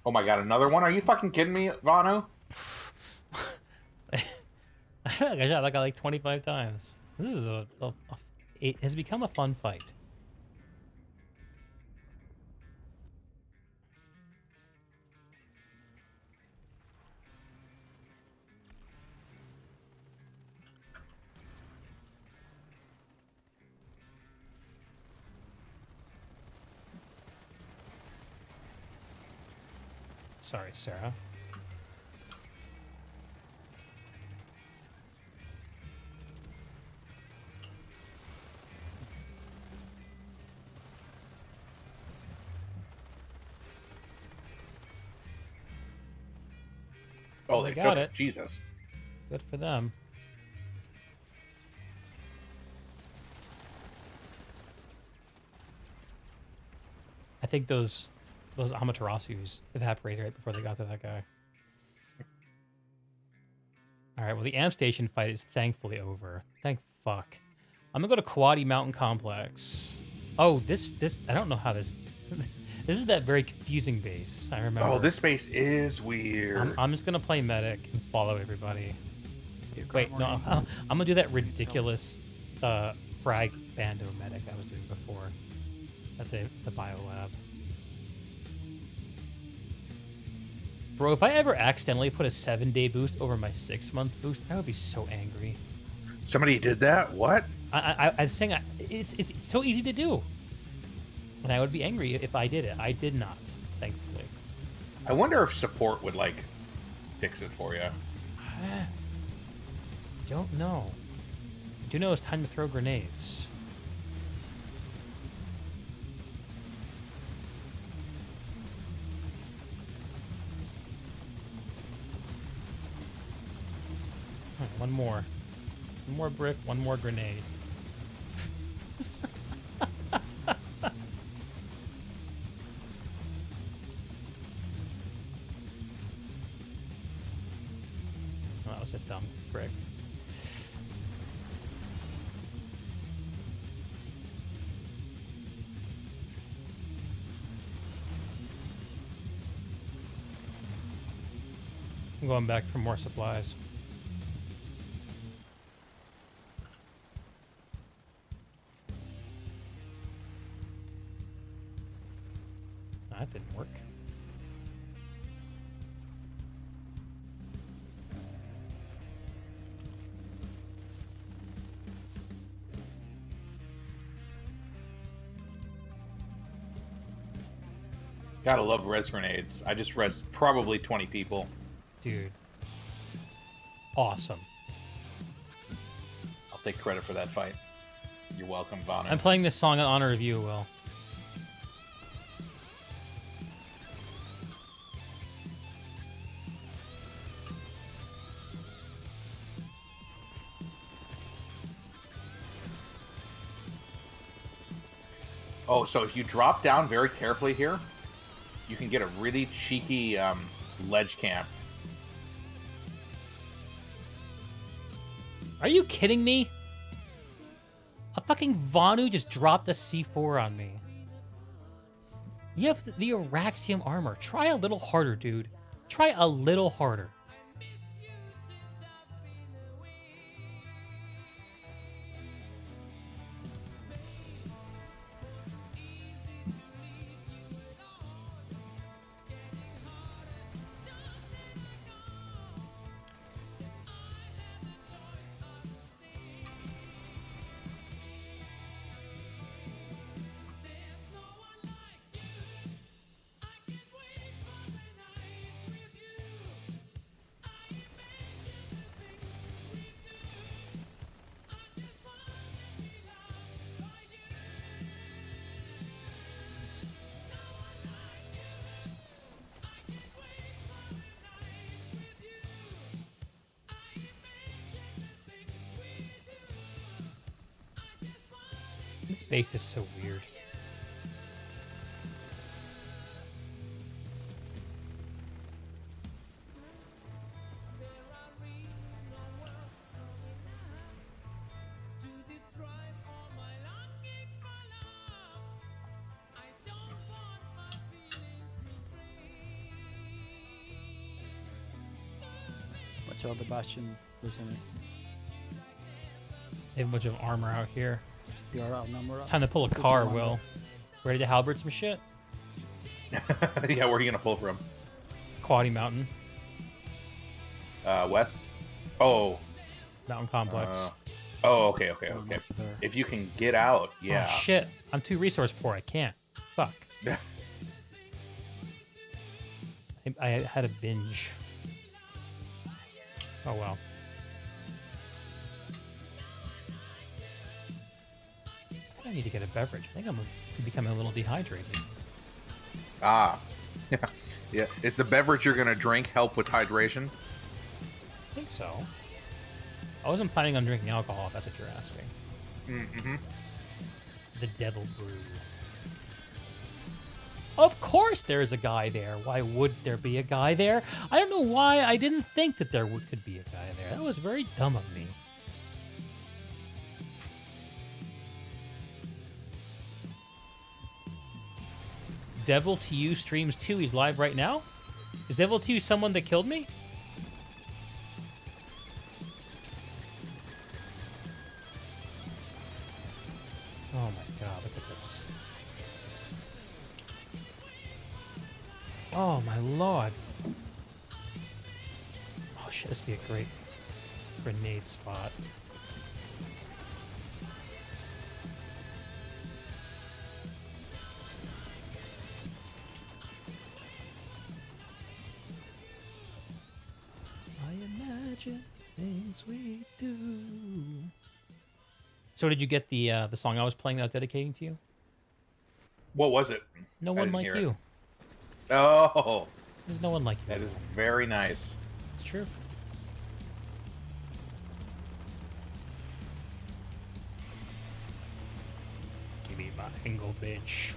Oh my god, another one? Are you fucking kidding me, Vano? I got shot that guy like 25 times. This is it has become a fun fight. Sorry, Sarah. Oh, they they got took it. Jesus. Good for them. I think those Amaterasu's evaporated right before they got to that guy. All right, well, the amp station fight is thankfully over. Thank fuck. I'm gonna go to Quadi Mountain Complex. Oh, this I don't know how this. This is that very confusing base. I remember. Oh, this base is weird. I'm just gonna play medic and follow everybody. Wait, no, I'm gonna do that ridiculous frag bando medic I was doing before at the bio lab. Bro, if I ever accidentally put a 7-day boost over my 6-month boost, I would be so angry. Somebody did that? What? I'm saying it's so easy to do, and I would be angry if I did it. I did not, thankfully. I wonder if support would like fix it for you. Don't know. I do know it's time to throw grenades. One more. One more brick, one more grenade. Oh, that was a dumb brick. I'm going back for more supplies. That didn't work. Gotta love res grenades. I just res probably 20 people. Dude. Awesome. I'll take credit for that fight. You're welcome, Vonner. I'm playing this song in honor of you, Will. Oh, so if you drop down very carefully here, you can get a really cheeky ledge camp. Are you kidding me? A fucking Vanu just dropped a C4 on me. You have the Araxium armor. Try a little harder, dude. Try a little harder. This base is so weird. Watch out, the Bastion, isn't it? They have a bunch of armor out here. You are outnumbered. Time to pull a car, Will. Ready to halberd some shit? Yeah, where are you gonna pull from? Quaddy Mountain. West? Oh. Mountain Complex. Okay. If you can get out, yeah. Oh, shit. I'm too resource poor. I can't. Fuck. I had a binge. Oh, well. I need to get a beverage. I think I'm becoming a little dehydrated. Ah. Yeah. Is the beverage you're gonna drink help with hydration? I think so. I wasn't planning on drinking alcohol, if that's what you're asking. Mm-hmm. The Devil Brew. Of course there's a guy there. Why would there be a guy there? I don't know why I didn't think that there could be a guy there. That was very dumb of me. Devil to You streams too. He's live right now. Is Devil to You someone that killed me? Oh my god, look at this. Oh my lord. Oh shit, this would be a great grenade spot. I imagine things we do. So did you get the song I was playing that I was dedicating to you? What was it? No One Like You. Oh. There's no one like you. That is very nice. It's true. Give me my angle, bitch.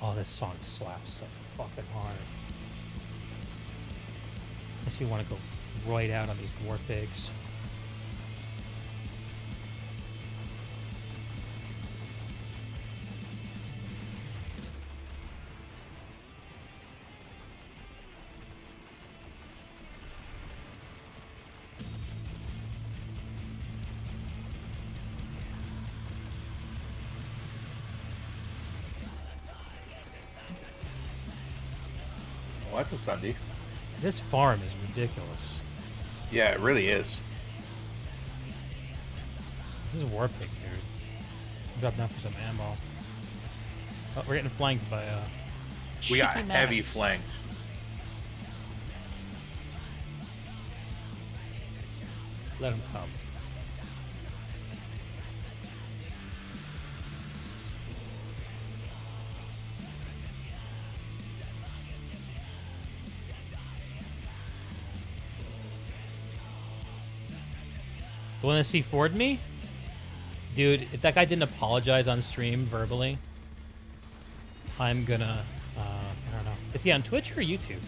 Oh, this song slaps so fucking hard. Unless you want to go right out on these war pigs. Well, that's a Sunday. This farm is ridiculous. Yeah, it really is. This is war pig, dude. I'm dropping down for some ammo. Oh, we're getting flanked by We got shitty heavy Max. flanked. Let him come. You want to see Ford me? Dude, if that guy didn't apologize on stream verbally, I'm gonna, I don't know. Is he on Twitch or YouTube?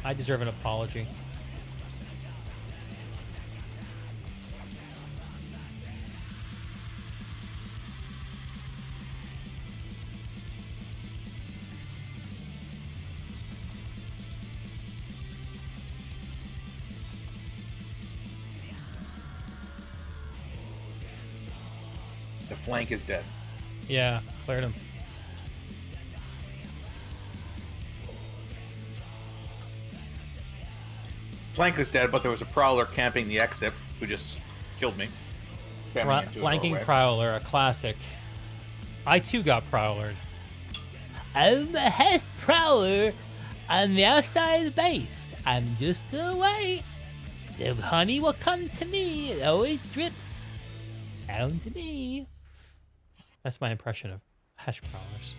I deserve an apology. The flank is dead. Yeah, cleared him. Flank is dead, but there was a prowler camping the exit who just killed me. Spamming into a Flanking doorway. Prowler, a classic. I too got Prowlered. I'm the Hess Prowler on the outside of the base. I'm just gonna wait. The honey will come to me. It always drips down to me. That's my impression of Hesh Prowlers.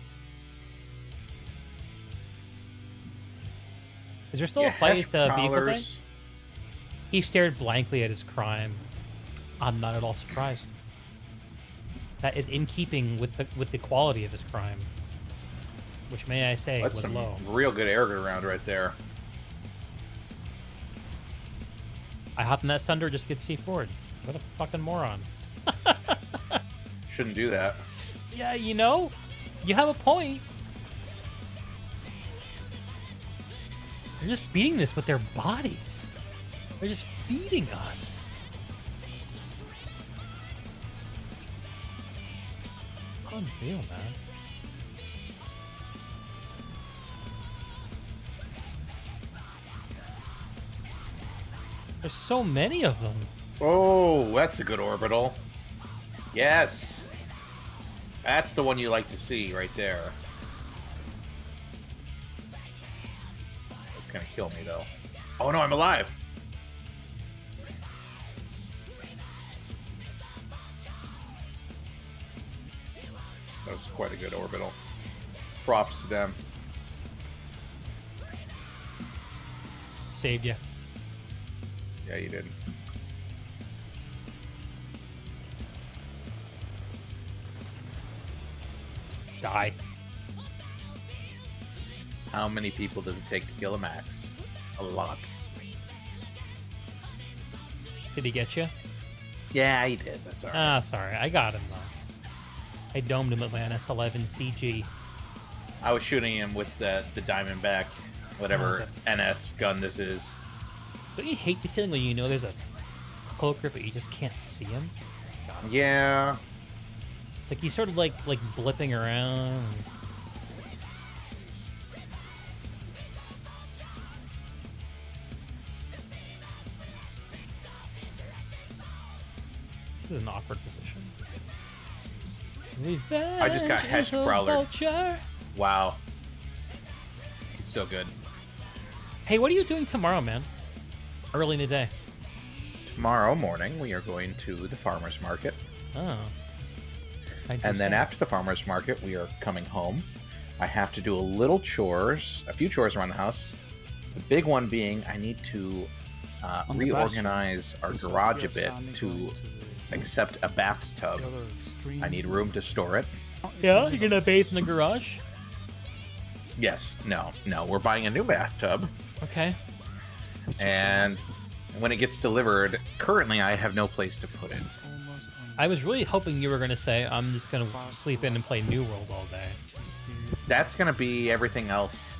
Is there still a fight at the vehicle bank? He stared blankly at his crime. I'm not at all surprised. That is in keeping with the quality of his crime, which, may I say, That's was some low. real good air around right there. I hopped in that Sunder just to get C Ford. What a fucking moron. Shouldn't do that. Yeah, you know, you have a point. They're just beating this with their bodies. They're just feeding us. Unreal, man. There's so many of them. Oh, that's a good orbital. Yes. That's the one you like to see right there. It's gonna kill me though. Oh no, I'm alive. That was quite a good orbital. Props to them. Saved you. Yeah, you did. Die. How many people does it take to kill a max? A lot. Did he get you? Yeah, he did. That's alright. Ah, sorry. I got him, though. I domed him with my NS-11 CG. I was shooting him with the Diamondback, whatever NS gun this is. Don't you hate the feeling when you know there's a cloaker, but you just can't see him? Yeah. It's like he's sort of like blipping around. This is an awkward position. Revenge I just got Hesh is a Prowler. vulture. Wow. He's so good. Hey, what are you doing tomorrow, man? Early in the day. Tomorrow morning, we are going to the farmer's market. Oh. And then after the farmer's market, we are coming home. I have to do a little chores, a few chores around the house. The big one being I need to reorganize our garage a bit to accept a bathtub. I need room to store it. Yeah, you're gonna bathe in the garage? Yes, no, we're buying a new bathtub. Okay. And when it gets delivered, currently I have no place to put it. I was really hoping you were gonna say, I'm just gonna sleep in and play New World all day. That's gonna be everything else.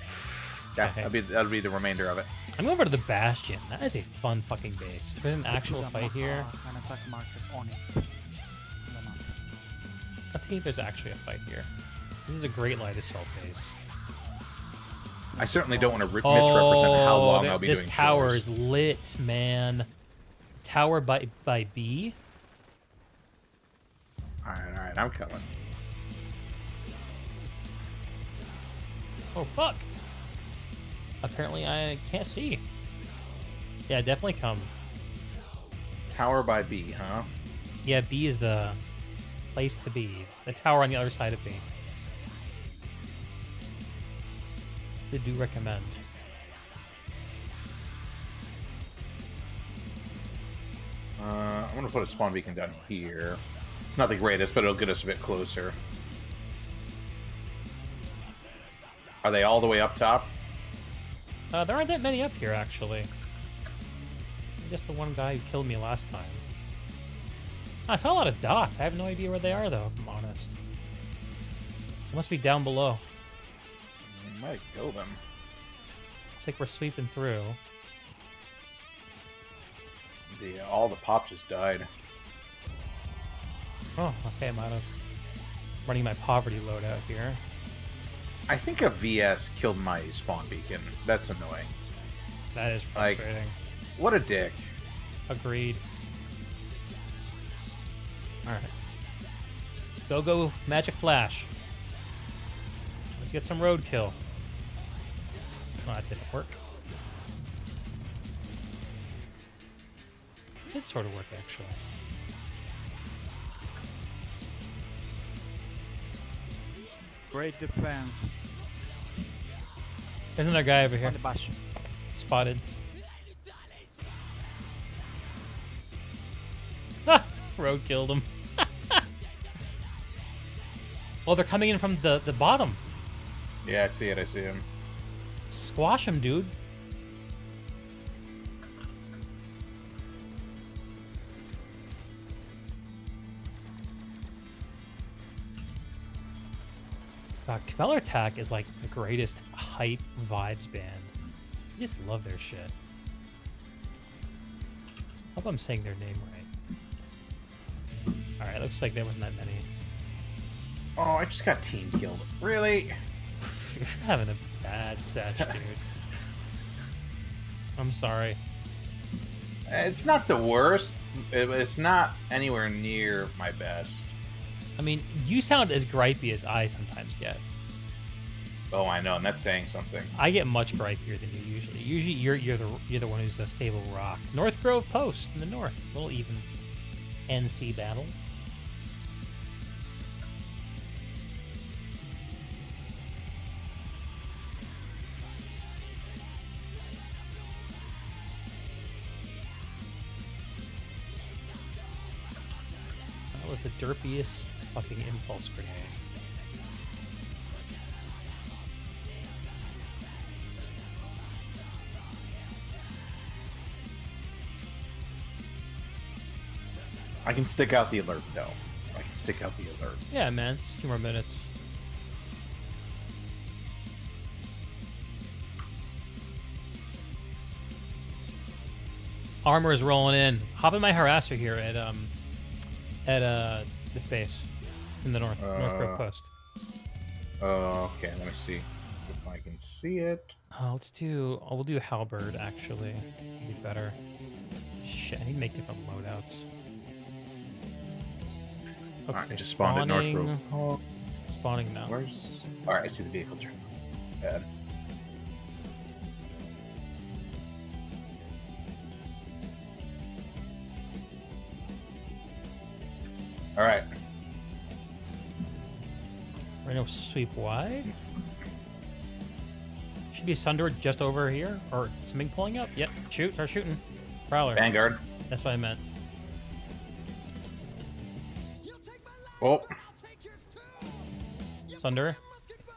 Yeah, Okay. that'll be the remainder of it. I'm going over to the Bastion. That is a fun fucking base. There's an actual fight here. Let's see if there's actually a fight here. This is a great light assault base. I certainly don't want to misrepresent how long I'll be doing this tower chores. is lit, man. Tower by B. All right, I'm coming. Oh fuck! Apparently I can't see. Yeah, definitely come. Tower by B, huh? Yeah, B is the place to be. The tower on the other side of B. They do recommend. I'm gonna put a spawn beacon down here. It's not the greatest, but it'll get us a bit closer. Are they all the way up top? There aren't that many up here, actually. Just the one guy who killed me last time. I saw a lot of dots. I have no idea where they are, though, if I'm honest. They must be down below. We might kill them. Looks like we're sweeping through. All the pop just died. Oh, okay, I'm out of running my poverty load out here. I think a VS killed my spawn beacon. That's annoying. That is frustrating. What a dick. Agreed. Alright. Go, Magic Flash. Let's get some roadkill. Oh, that didn't work. It did sort of work, actually. Great defense. There's another guy over here. On the Bastion. Spotted. Ah! Road killed him. Well, they're coming in from the bottom. Yeah, I see it. I see him. Squash him, dude. Kvelertak is like the greatest hype vibes band. You just love their shit. Hope I'm saying their name right. Alright, looks like there wasn't that many. Oh, I just got team killed. Really? You're having a bad sesh, dude. I'm sorry. It's not the worst. It's not anywhere near my best. I mean, you sound as gripey as I sometimes get. Oh, I know, and that's saying something. I get much gripier than you usually. Usually, you're the one who's a stable rock. North Grove Post in the north, a little even NC battle. That was the derpiest fucking impulse grenade. I can stick out the alert, though. I can stick out the alert. Yeah, man. It's a few more minutes. Armor is rolling in. Hop in my harasser here at this base in the north Grove Post. Okay, let me see if I can see it. We'll do halberd actually. It'd be better. Shit, I need to make different loadouts. Okay, Alright, just spawned at North Grove. Oh, spawning now. Where's... Alright, I see the vehicle turn. Bad. Alright. Rhino sweep wide. Should be a Sundered just over here. Or something pulling up. Yep. Shoot. Start shooting. Prowler. Vanguard. That's what I meant. Oh. Sunder.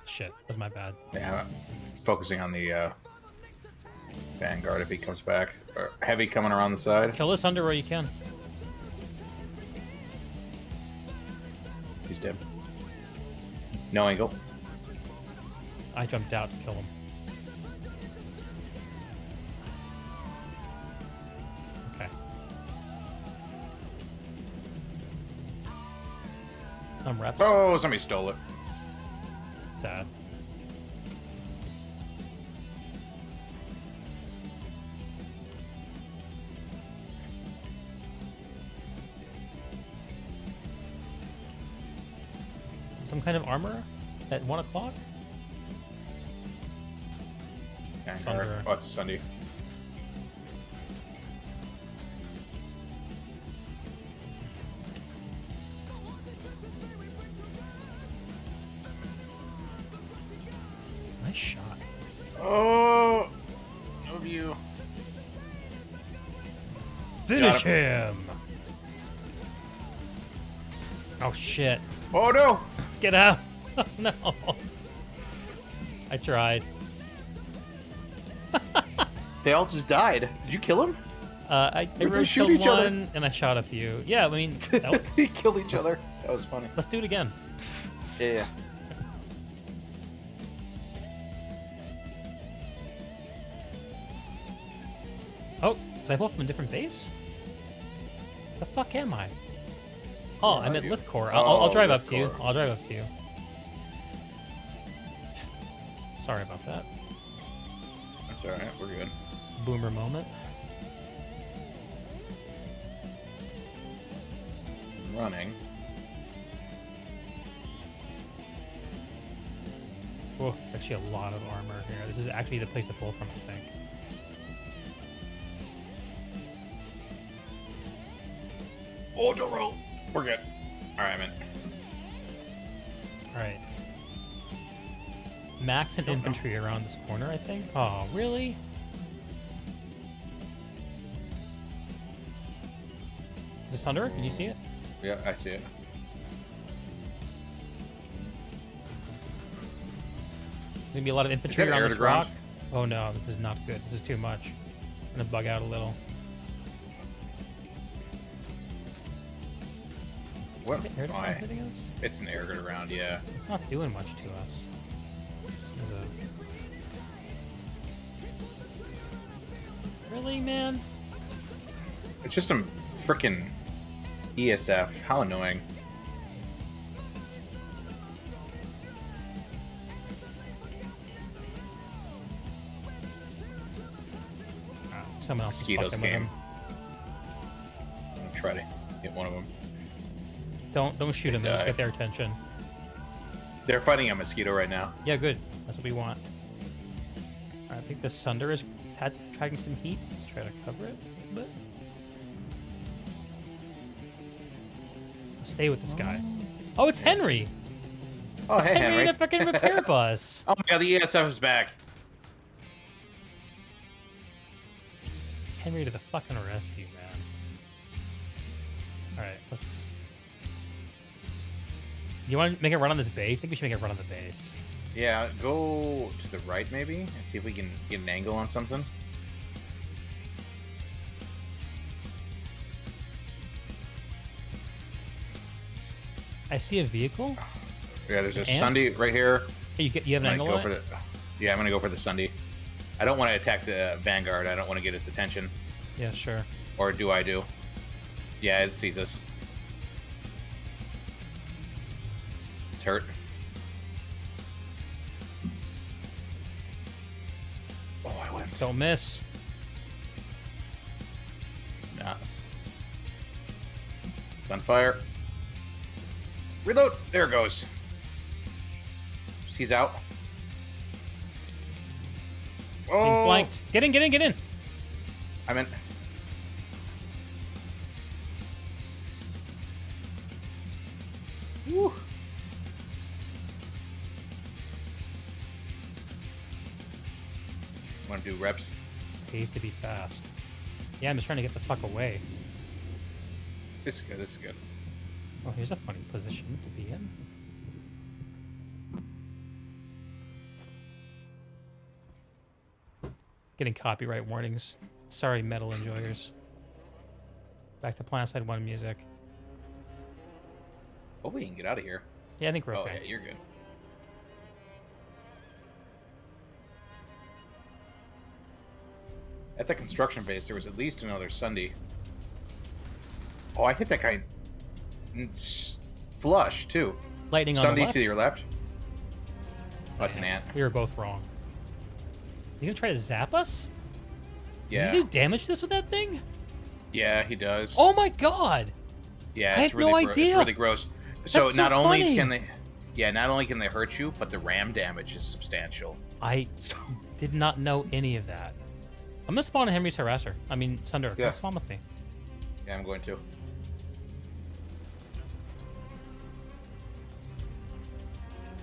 Shit. That's my bad. Yeah, focusing on the Vanguard if he comes back. Or heavy coming around the side. Kill this Sunder where you can. He's dead. No angle. I jumped out to kill him. Okay. I'm reps. Oh, somebody stole it. Sad. Some kind of armor at 1 o'clock? Vanguard. Oh, it's a Sunday. Nice shot. Oh, no view. Finish him! Oh shit. Oh no! Get out! Oh no! I tried. They all just died. Did you kill him? I They shoot killed each other. one and I shot a few. Yeah, I mean, that was, They killed each other. That was funny. let's do it again. Yeah. Oh, did I pull from a different base? The fuck am I? Oh, Where I'm are at you? Lithcore. I'll drive up to you. Lithcore. I'll drive up to you. Sorry about that. That's alright. We're good. Boomer moment. I'm running. Oh, there's actually a lot of armor here. This is actually the place to pull from, I think. Oh, don't roll. We're good. Alright, I'm in. Alright. Max and infantry around this corner, I think. Oh, really? Is this under? Can you see it? Yeah, I see it. There's gonna be a lot of infantry Is that around air this to ground? rock. Oh no, this is not good. This is too much. I'm gonna bug out a little. What? Is it air to ground Why? hitting us? It's an air to ground, yeah. It's not doing much to us. There's a... Really, man? It's just some frickin' ESF. How annoying. Someone else is Mosquitoes fucking with game. him. I'm gonna try to hit one of them. Don't shoot him. Just get their attention. They're fighting a mosquito right now. Yeah, good. That's what we want. Alright, I think the Sunder is tracking some heat. Let's try to cover it a little bit. Stay with this guy. Oh, it's Henry! Oh, it's hey, Henry. in a fucking repair bus. Oh my god, the ESF is back. Henry to the fucking rescue, man. Alright, let's... You want to make it run on this base? I think we should make it run on the base. Yeah, go to the right maybe and see if we can get an angle on something. I see a vehicle. Yeah, there's a Ants? Sunday right here. Hey, you have an angle on it? Yeah, I'm gonna go for the Sunday. I don't want to attack the Vanguard. I don't want to get its attention. Yeah, sure. Or do I do? Yeah, it sees us. It's hurt. Oh, I whiffed. Don't miss. Nah. It's on fire. Reload! There it goes. He's out. Being Oh! flanked. Get in, get in, get in! I'm in. Woo! Want to do reps? Pays to be fast. Yeah, I'm just trying to get the fuck away. This is good, this is good. Oh, here's a funny position to be in. Getting copyright warnings. Sorry, metal enjoyers. Back to Planetside 1 music. Hopefully you can get out of here. Yeah, I think we're Oh, okay. yeah, you're good. At the construction base, there was at least another Sunday. Oh, I hit that guy flush, too. Lightning on the Sunday left? to your left. Oh, it's an ant. We were both wrong. You gonna try to zap us? Yeah. Did you do damage to this with that thing? Yeah, he does. Oh my god! Yeah, I it's had really no It's idea. really gross. So That's so not only funny. can they, not only can they hurt you, but the ram damage is substantial. I did not know any of that. I'm gonna spawn Henry's harasser. I mean, Sunder. Yeah. Come spawn with me. Yeah, I'm going to.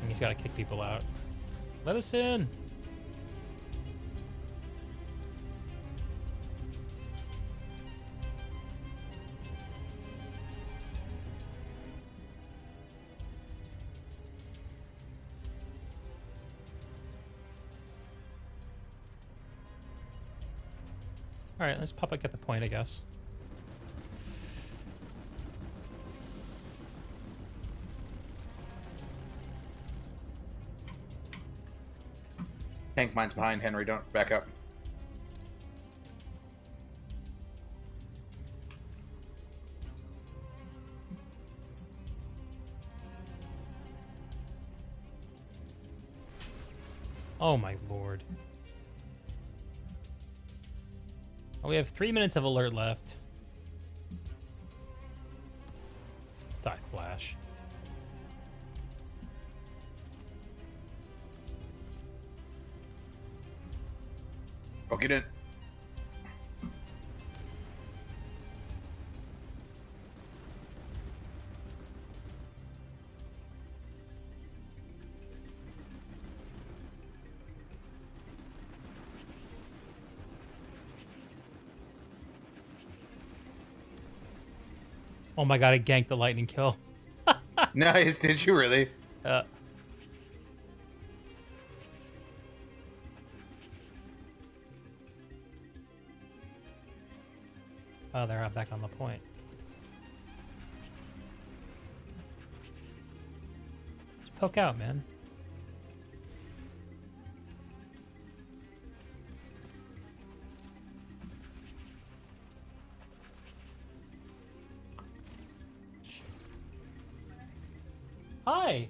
And he's gotta kick people out. Let us in. Alright, let's pop up, get the point, I guess. Tank mine's behind Henry. Don't back up. Oh my lord. Oh, we have 3 minutes of alert left. Die flash. Oh, get in. Oh my god, I ganked the lightning kill. Nice. Did you really? Oh, they're back on the point. Just poke out, man. Hi.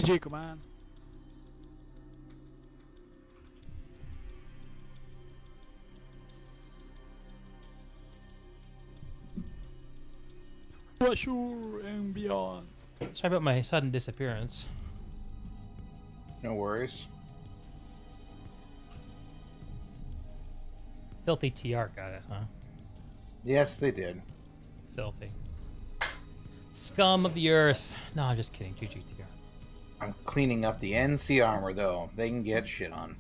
GG, command. Sure and beyond. Sorry about my sudden disappearance. No worries. Filthy TR got it, huh? Yes, they did. Filthy. Scum of the earth. No, I'm just kidding. GG TR. I'm cleaning up the NC armor, though. They can get shit on.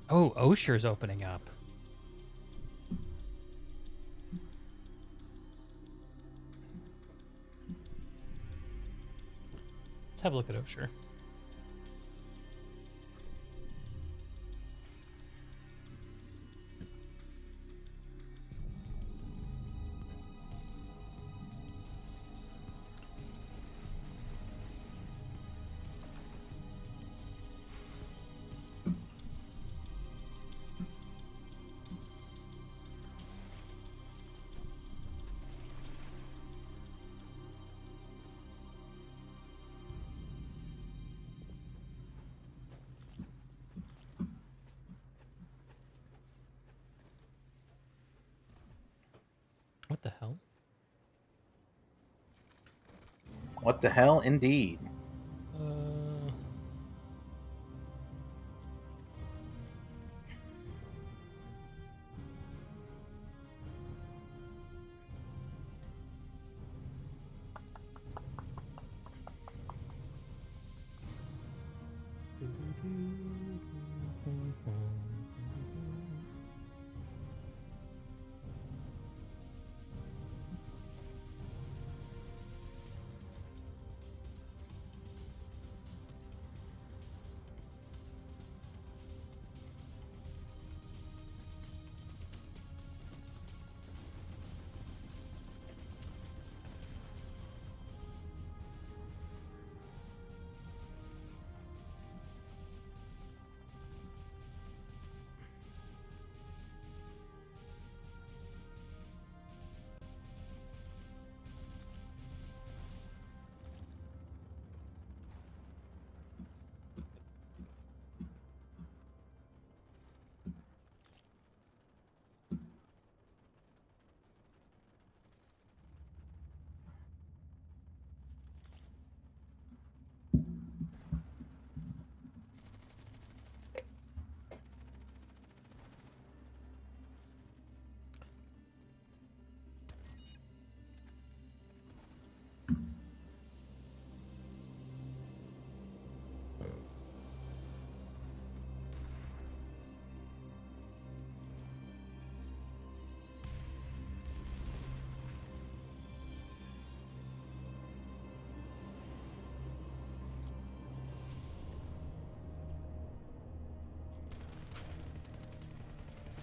Oh, Osher's opening up. Let's have a look at Osher. What the hell? What the hell, indeed.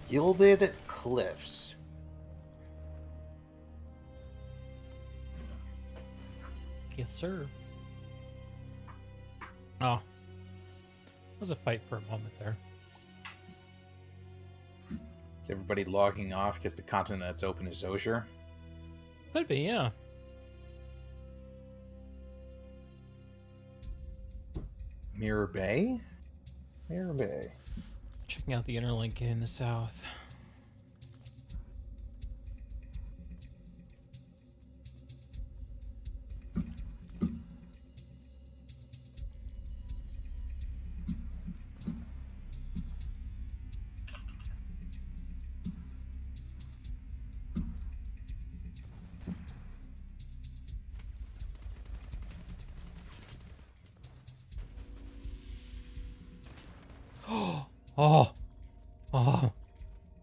Gilded Cliffs. Yes, sir. Oh. Was a fight for a moment there. Is everybody logging off because the continent that's open is Osier? Could be, yeah. Mirror Bay? Mirror Bay. Checking out the interlink in the south. Oh. Oh.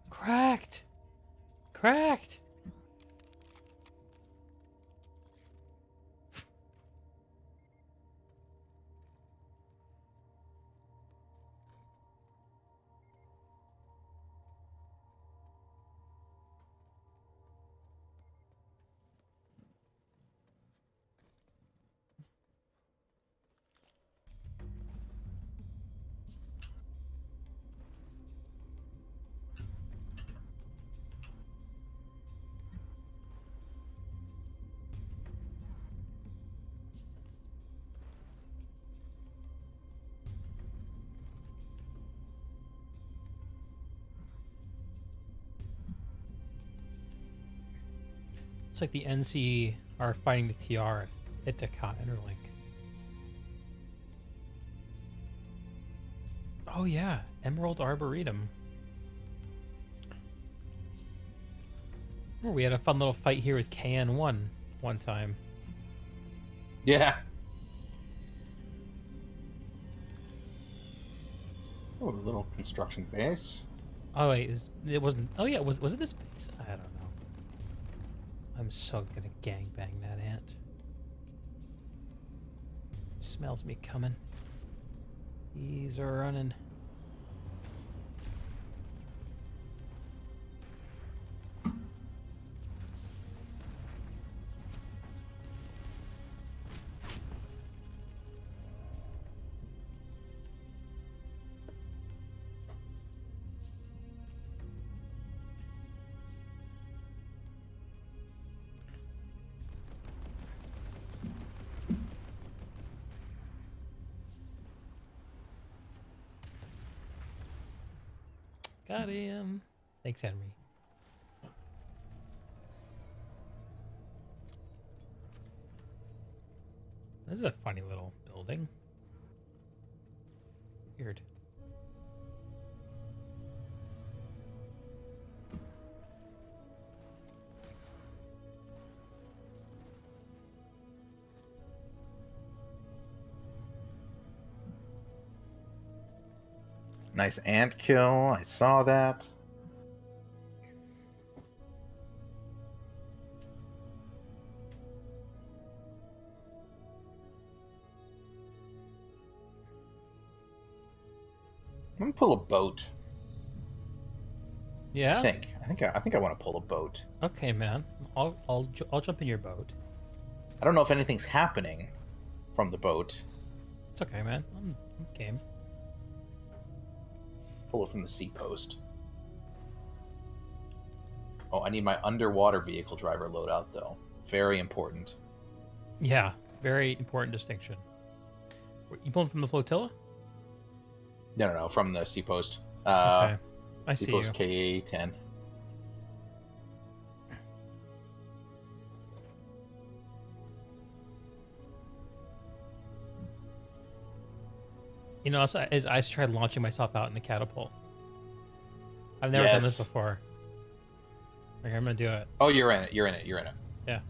Cracked. Cracked. It's like the NC are fighting the TR at Dakar Interlink. Oh yeah, Emerald Arboretum. Oh, we had a fun little fight here with KN1 one time. Yeah. Oh, a little construction base. Oh wait, it wasn't. Oh yeah, was it this base? I don't know. I'm so gonna gangbang that ant. Smells me coming. He's running. Got him. Thanks, Henry. This is a funny little building. Weird. Nice ant kill. I saw that. I'm gonna pull a boat. Yeah. I think I want to pull a boat. Okay, man. I'll jump in your boat. I don't know if anything's happening from the boat. It's okay, man. I'm game. Pull it from the sea post. Oh, I need my underwater vehicle driver loadout, though. Very important. Yeah, very important distinction. You pulling from the flotilla? No, from the sea post. Okay, I sea see post you. KA-10. You know, as I tried launching myself out in the catapult. I've never done this before. Okay, I'm gonna do it. Oh, you're in it. Yeah.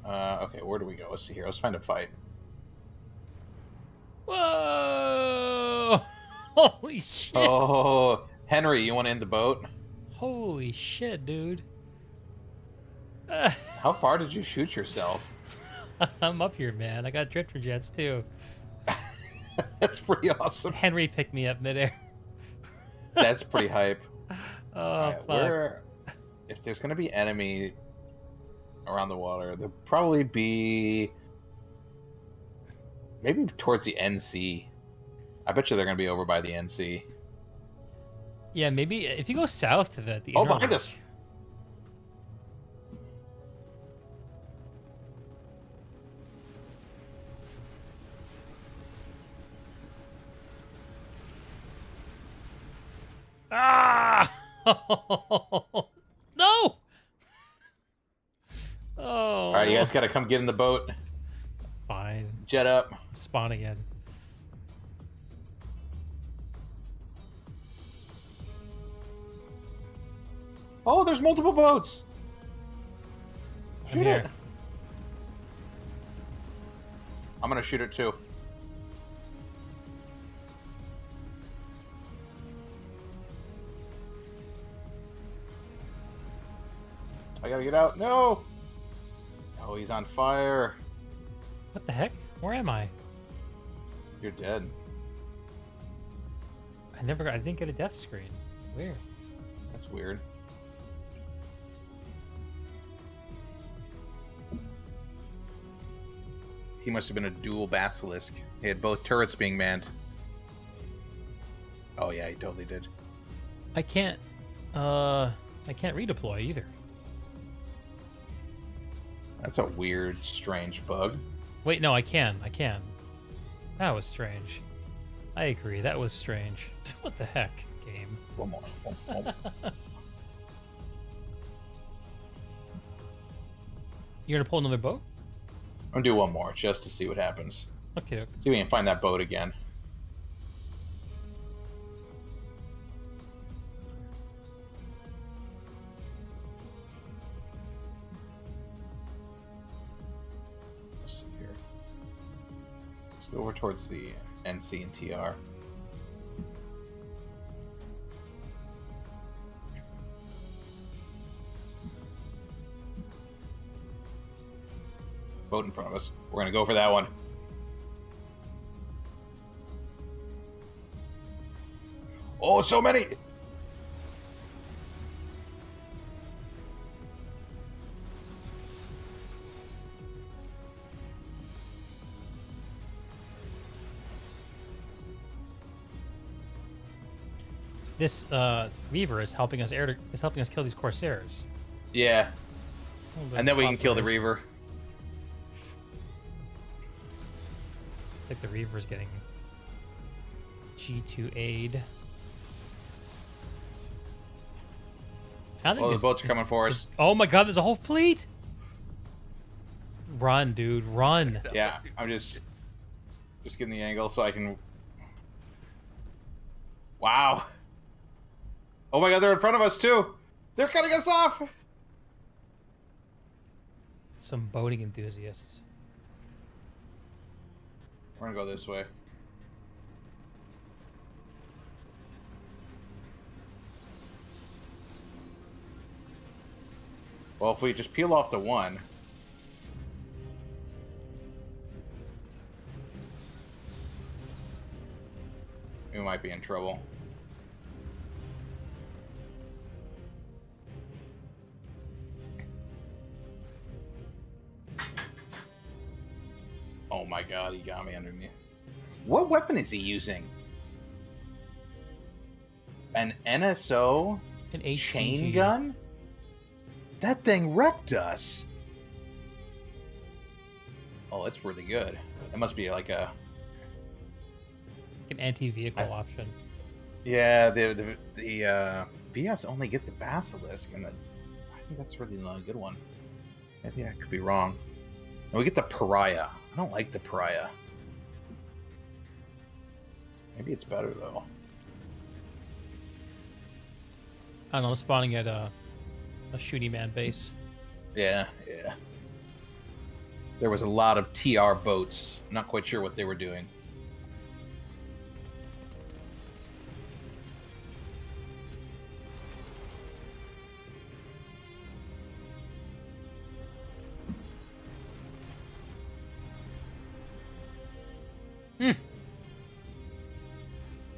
Okay, where do we go? Let's see here. Let's find a fight. Whoa! Holy shit! Oh, Henry, you want to end the boat? Holy shit, dude. How far did you shoot yourself? I'm up here, man. I got drifter jets too. That's pretty awesome. Henry picked me up midair. That's pretty hype. Alright, fuck. if there's gonna be enemy around the water, there'll probably be maybe towards the NC. I bet you they're gonna be over by the NC. Yeah, maybe if you go south to the Oh, inner behind link- us! Ah! No! Oh. All right, you guys gotta come get in the boat. Fine. Jet up. Spawn again. Oh, there's multiple boats. I'm Shoot here. it. I'm gonna shoot it too. I gotta get out. No! Oh, he's on fire. What the heck? Where am I? You're dead. I didn't get a death screen. Weird. That's weird. He must have been a dual basilisk. He had both turrets being manned. Oh yeah, he totally did. I can't redeploy either. That's a weird, strange bug. Wait, no, I can. That was strange. I agree, that was strange. What the heck, game? One more. You're gonna pull another boat? I'm gonna do one more just to see what happens. Okay. See if we can find that boat again. Let's see here. Let's go over towards the NC and TR. Boat in front of us. We're gonna go for that one. Oh, so many! This Reaver is helping us kill these Corsairs. Yeah. And then we can kill the Reaver. It's like the Reaver's getting G2 aid. Oh, the boats are coming for us. Oh my god, there's a whole fleet! Run, dude, run. Yeah, I'm just getting the angle so I can... Wow. Oh my god, they're in front of us too! They're cutting us off! Some boating enthusiasts. We're gonna go this way. Well, if we just peel off the one... we might be in trouble. Oh my god, he got me underneath. What weapon is he using? An NSO? An HCG. Chain gun? That thing wrecked us. Oh, it's really good. It must be like a... an anti-vehicle option. Yeah, the VS only get the Basilisk, and I think that's really not a good one. Maybe I could be wrong. And we get the Pariah. I don't like the Pariah. Maybe it's better, though. I don't know, spawning at a shooty man base. Yeah, yeah. There was a lot of TR boats. I'm not quite sure what they were doing.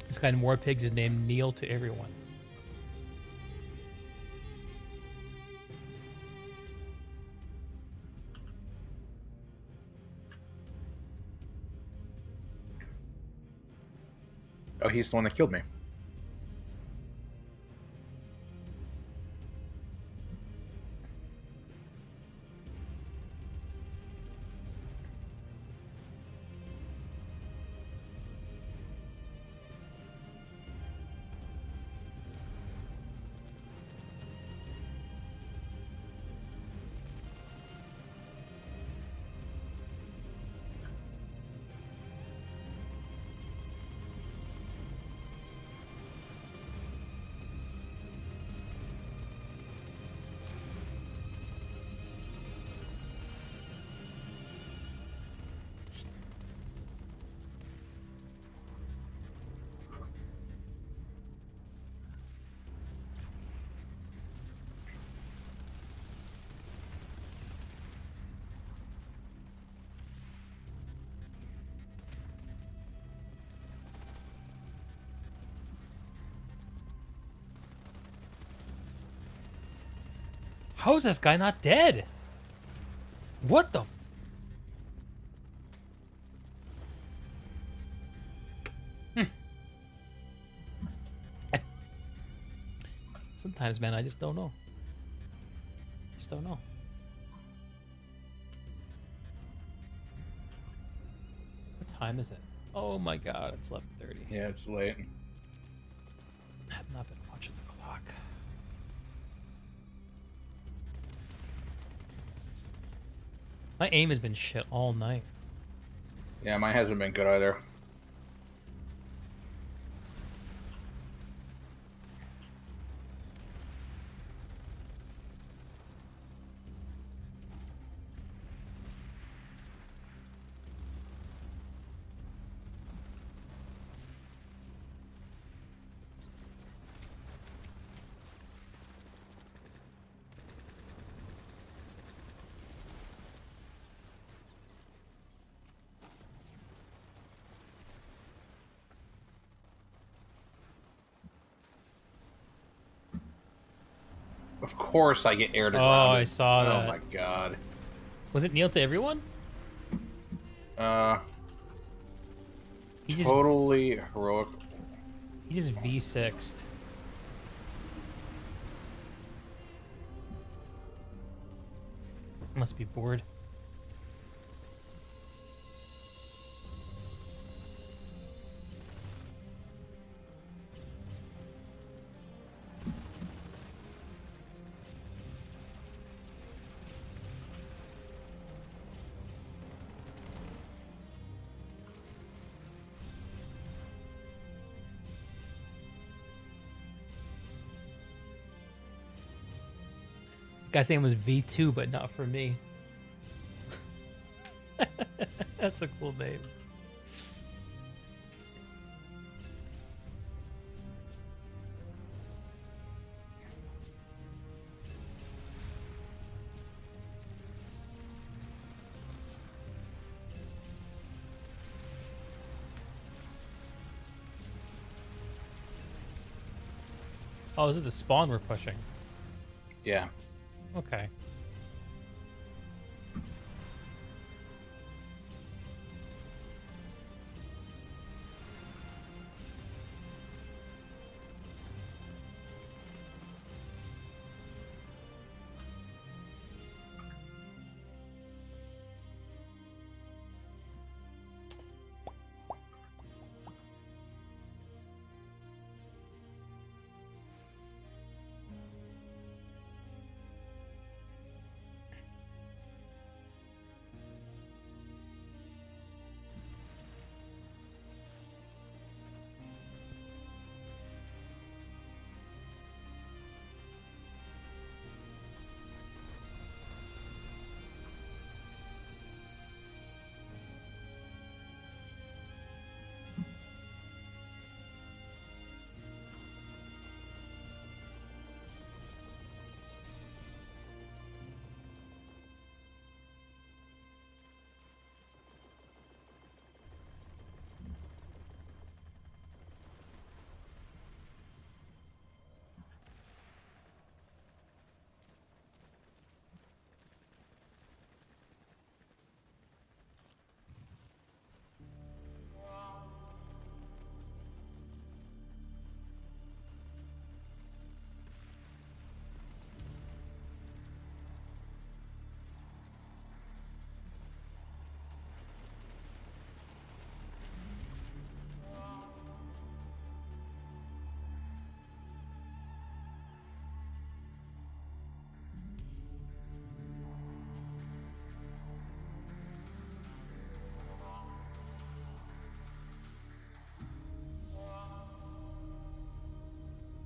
This guy in War Pigs is named Neil to everyone. Oh, he's the one that killed me. How is this guy not dead? What the? Sometimes, man, I just don't know. Just don't know. What time is it? Oh my god, it's 11:30. Yeah, it's late. I have not been watching the clock. My aim has been shit all night. Yeah, mine hasn't been good either. Of course I get air to Oh, ground. I saw that. Oh my god. Was it kneel to everyone? He just Totally heroic. He just V6'd. Must be bored. Guy's name was V2, but not for me. That's a cool name. Oh, is it the spawn we're pushing? Yeah. Okay.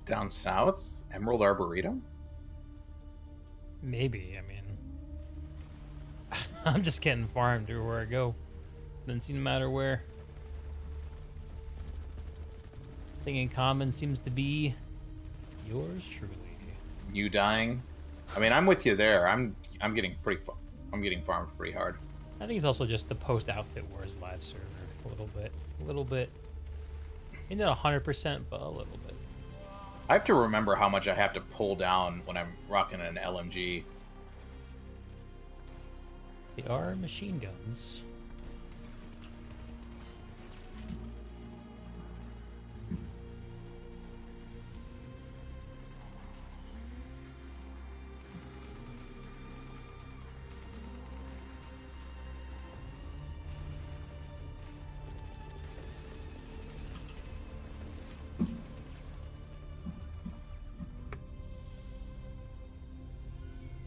Down south? Emerald Arboretum? Maybe. I mean, I'm just getting farmed everywhere I go. Doesn't seem to matter where. Thing in common seems to be yours truly. You dying? I mean, I'm with you there. I'm getting I'm getting farmed pretty hard. I think it's also just the post Outfit Wars live server a little bit. Maybe not 100%, but a little bit. I have to remember how much I have to pull down when I'm rocking an LMG. They are machine guns.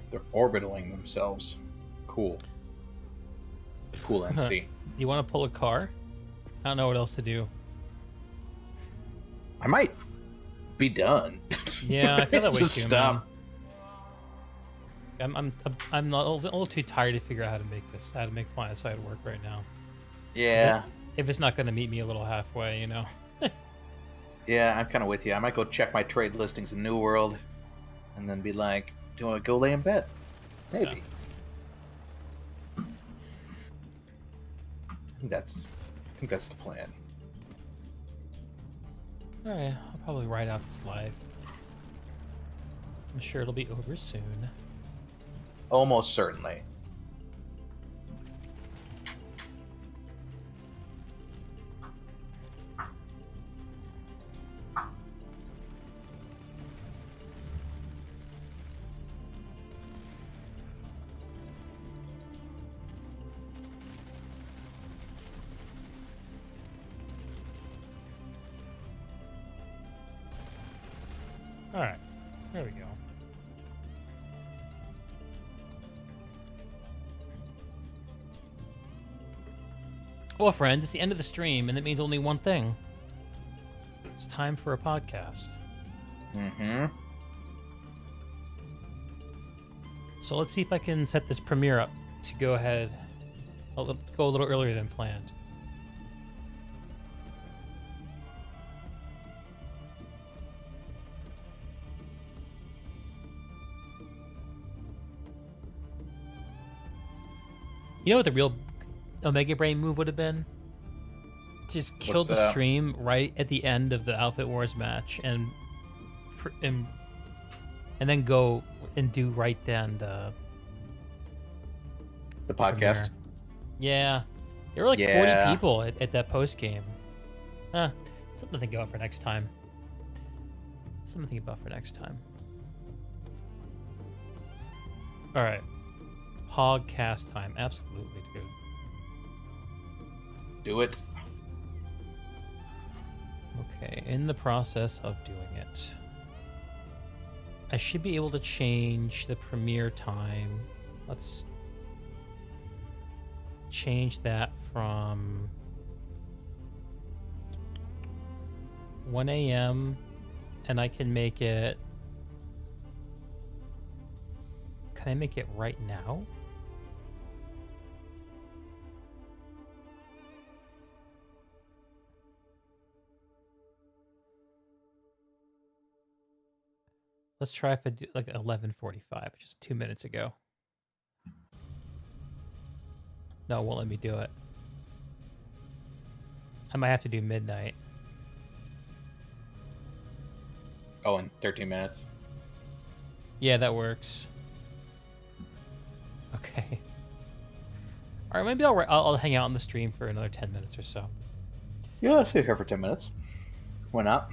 They're orbitaling themselves. Cool. Cool NC. You want to pull a car? I don't know what else to do. I might be done. Yeah, I feel that way Just too. stop. Man. I'm a little too tired to figure out how to make Planetside work right now. Yeah. If it's not going to meet me a little halfway, you know. Yeah, I'm kind of with you. I might go check my trade listings in New World, and then be like, "Do you want to go lay in bed?" Maybe. Yeah. I think that's the plan. All right, I'll probably write out this live. I'm sure it'll be over soon. Almost certainly. All right, there we go. Well, friends, it's the end of the stream, and it means only one thing. It's time for a podcast. Mm-hmm. So let's see if I can set this premiere up to go ahead, go a little earlier than planned. You know what the real Omega Brain move would have been? Just kill What's the that? stream right at the end of the Outfit Wars match, and then go and do right then the podcast. premiere. Yeah, there were like 40 people at that post game. Something to think about for next time. Something to think about for next time. All right. Podcast time. Absolutely, dude. Do it. Okay, in the process of doing it. I should be able to change the premiere time. Let's change that from 1 a.m. and I can make it... Can I make it right now? Let's try if I do like 11:45, which is 2 minutes ago. No, it won't let me do it. I might have to do midnight. Oh, in 13 minutes. Yeah, that works. Okay. All right, maybe I'll hang out on the stream for another 10 minutes or so. Yeah, I'll stay here for 10 minutes. Why not?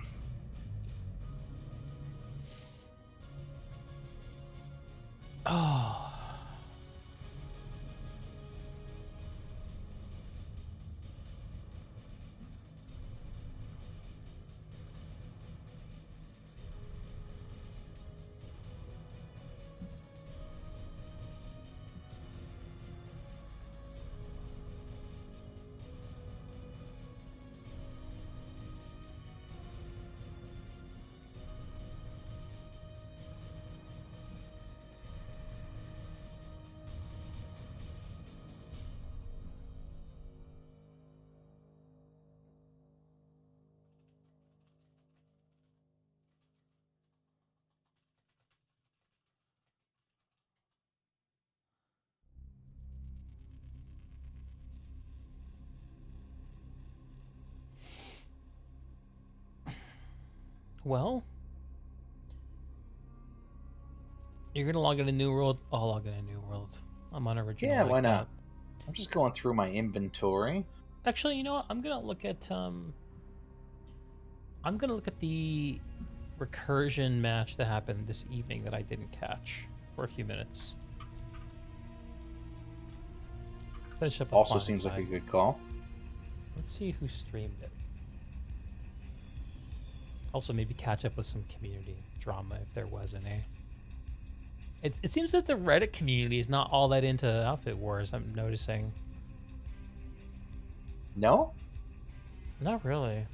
Oh. Well, you're gonna log in a new world. I'll log in a new world. I'm on original. Yeah, like why that. not? I'm just going through my inventory. Actually, you know what? I'm gonna look at the recursion match that happened this evening that I didn't catch for a few minutes. Finish up. Also seems like a good call. Let's see who streamed it. Also, maybe catch up with some community drama if there was any. It seems that the Reddit community is not all that into Outfit Wars, I'm noticing. No? Not really.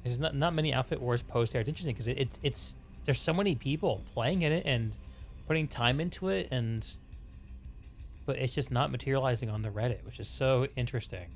There's not many Outfit Wars posts there. It's interesting because it's there's so many people playing in it and putting time into it, but it's just not materializing on the Reddit, which is so interesting.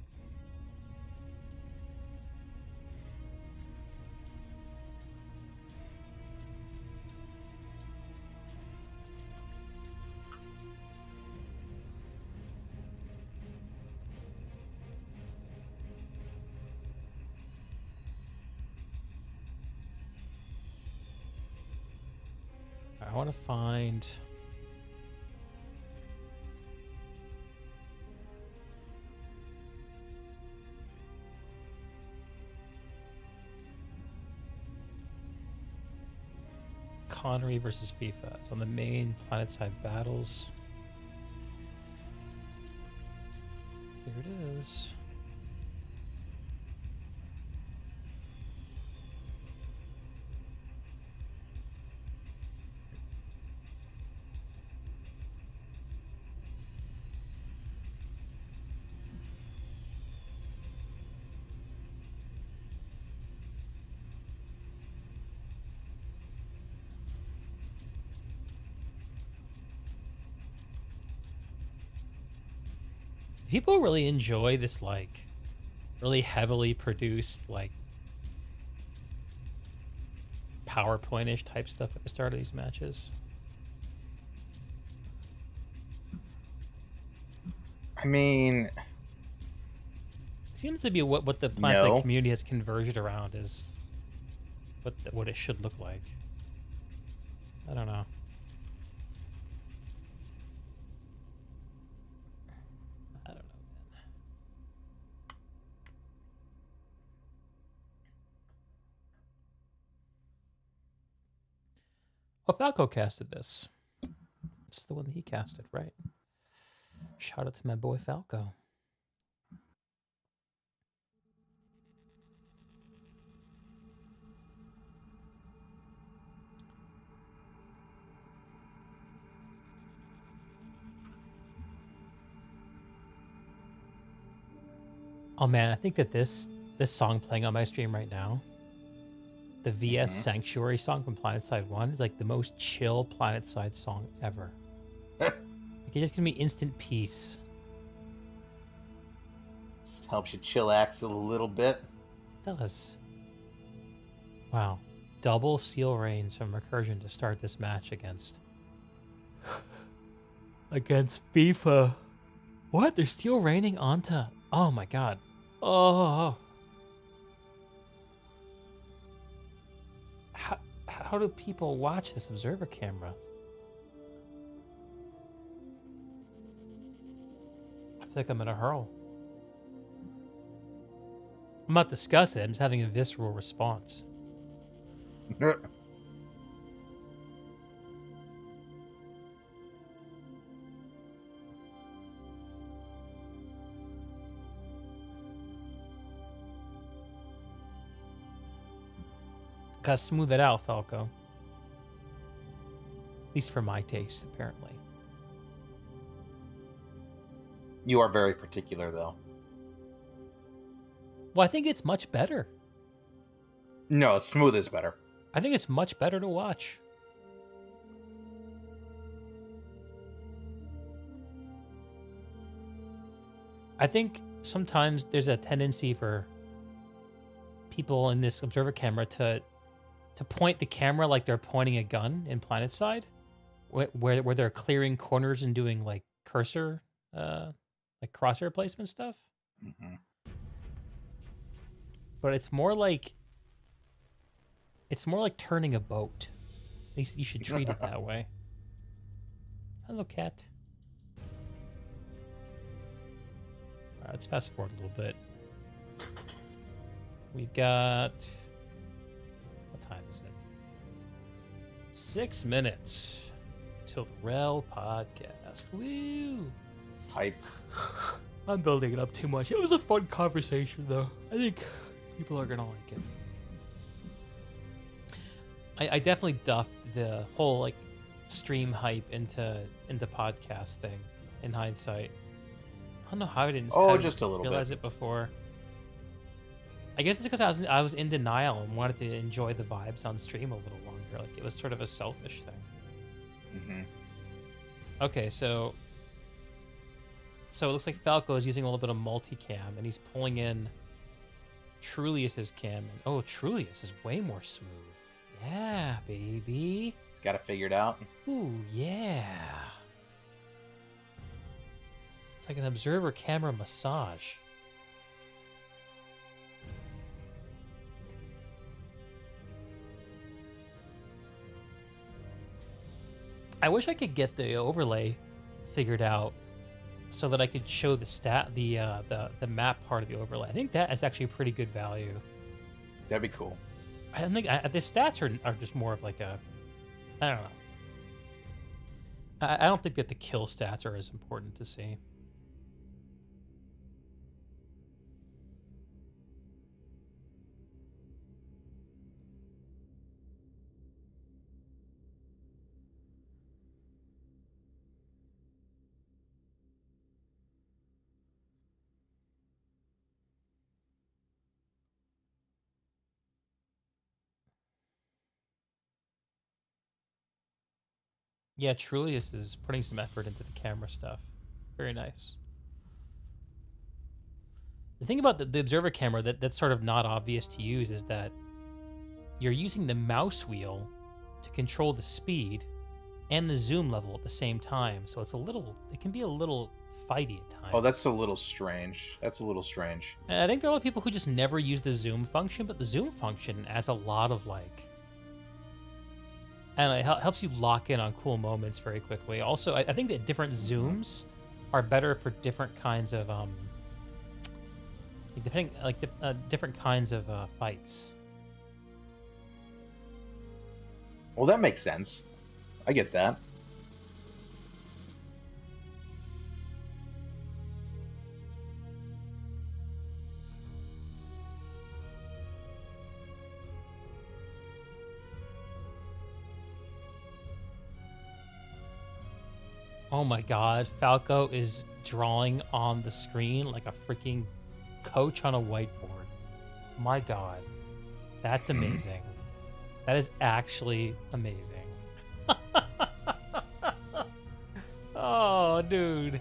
I want to find... Connery versus FIFA. It's on the main Planetside battles. Here it is. People really enjoy this, like, really heavily produced, like, PowerPoint-ish type stuff at the start of these matches. I mean... Seems to be what the Planetside community has converged around is what it should look like. I don't know. Oh, Falco casted this. This is the one that he casted, right? Shout out to my boy Falco. Oh man, I think that this song playing on my stream right now, the VS Sanctuary song from Planetside 1, is like the most chill Planetside song ever. Like, it just gives me instant peace. Just helps you chillax a little bit. It does. Wow. Double Steel Rains from Recursion to start this match against FIFA. What? They're Steel Raining onto... Oh my god. Oh. How do people watch this observer camera? I feel like I'm in a hurl. I'm not disgusted. I'm just having a visceral response. Gotta smooth it out, Falco. At least for my taste, apparently. You are very particular, though. Well, I think it's much better. No, smooth is better. I think it's much better to watch. I think sometimes there's a tendency for people in this observer camera to point the camera like they're pointing a gun in Planetside, where they're clearing corners and doing like cursor, like crosshair placement stuff. Mm-hmm. but it's more like turning a boat. At least you should treat it that way. Hello, cat. All right, let's fast forward a little bit. We've got, what time is it? 6 minutes till the Rel podcast. Woo! Hype. I'm building it up too much. It was a fun conversation, though. I think people are gonna like it. I definitely duffed the whole like stream hype into podcast thing. In hindsight, I don't know how I didn't. Just a little realize bit. it before. I guess it's because I was in denial and wanted to enjoy the vibes on stream a little longer. Like it was sort of a selfish thing. Mm-hmm. Okay, so it looks like Falco is using a little bit of multicam, and he's pulling in Trulius's cam. And, oh, Trulius is way more smooth. Yeah, baby. It's got it figured out. Ooh, yeah. It's like an observer camera massage. I wish I could get the overlay figured out so that I could show the map part of the overlay. I think that is actually a pretty good value. That'd be cool. I don't think the stats are just more of like a, I don't know. I don't think that the kill stats are as important to see. Yeah, Trulius is putting some effort into the camera stuff. Very nice. The thing about the observer camera that's sort of not obvious to use is that you're using the mouse wheel to control the speed and the zoom level at the same time. So it can be a little fighty at times. Oh, that's a little strange. And I think there are a lot of people who just never use the zoom function, but the zoom function adds a lot of and it helps you lock in on cool moments very quickly. Also, I think that different zooms are better for different kinds of different kinds of fights. Well, that makes sense. I get that. Oh my god, Falco is drawing on the screen like a freaking coach on a whiteboard. My god. That's amazing. That is actually amazing. Oh, dude.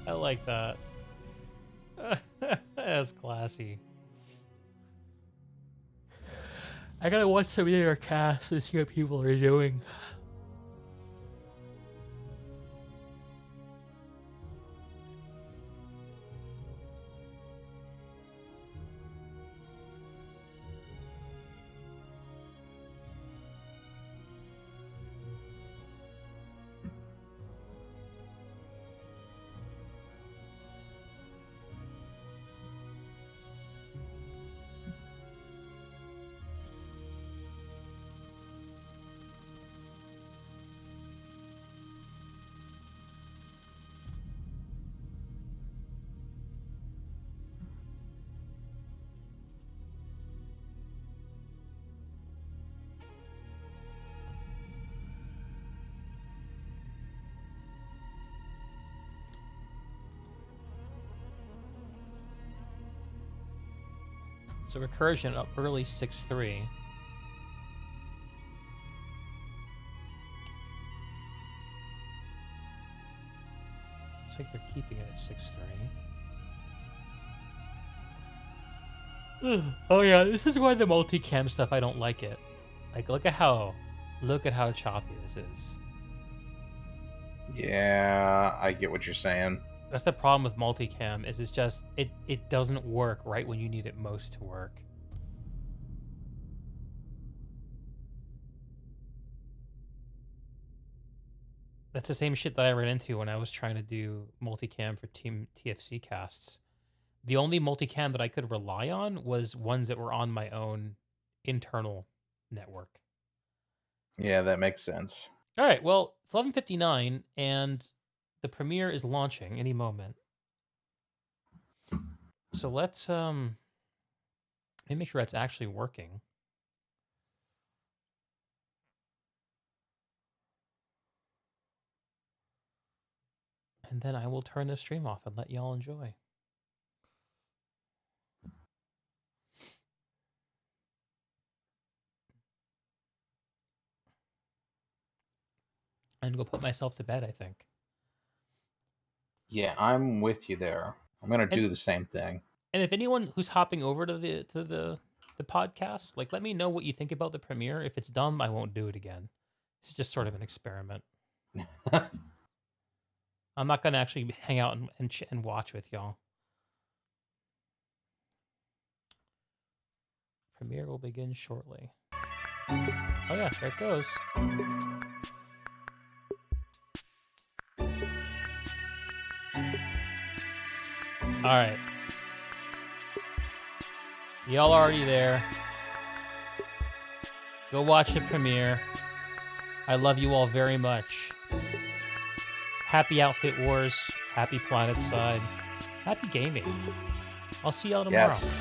I like that. That's classy. I gotta watch some of their casts and see what people are doing. So Recursion up early 6-3. Looks like they're keeping it at 6-3. Oh yeah, this is why the multicam stuff I don't like it. Like look at how choppy this is. Yeah, I get what you're saying. That's the problem with multicam is it doesn't work right when you need it most to work. That's the same shit that I ran into when I was trying to do multicam for Team TFC casts. The only multicam that I could rely on was ones that were on my own internal network. Yeah, that makes sense. All right, well, it's 11:59 and the premiere is launching any moment. So let's let me make sure that's actually working. And then I will turn the stream off and let y'all enjoy. And go put myself to bed, I think. Yeah, I'm with you there. I'm gonna do the same thing. And if anyone who's hopping over to the podcast, like, let me know what you think about the premiere. If it's dumb, I won't do it again. It's just sort of an experiment. I'm not gonna actually hang out and watch with y'all. Premiere will begin shortly. Oh yeah, there it goes. All right. Y'all already there. Go watch the premiere. I love you all very much. Happy Outfit Wars. Happy Planetside. Happy gaming. I'll see y'all tomorrow. Yes.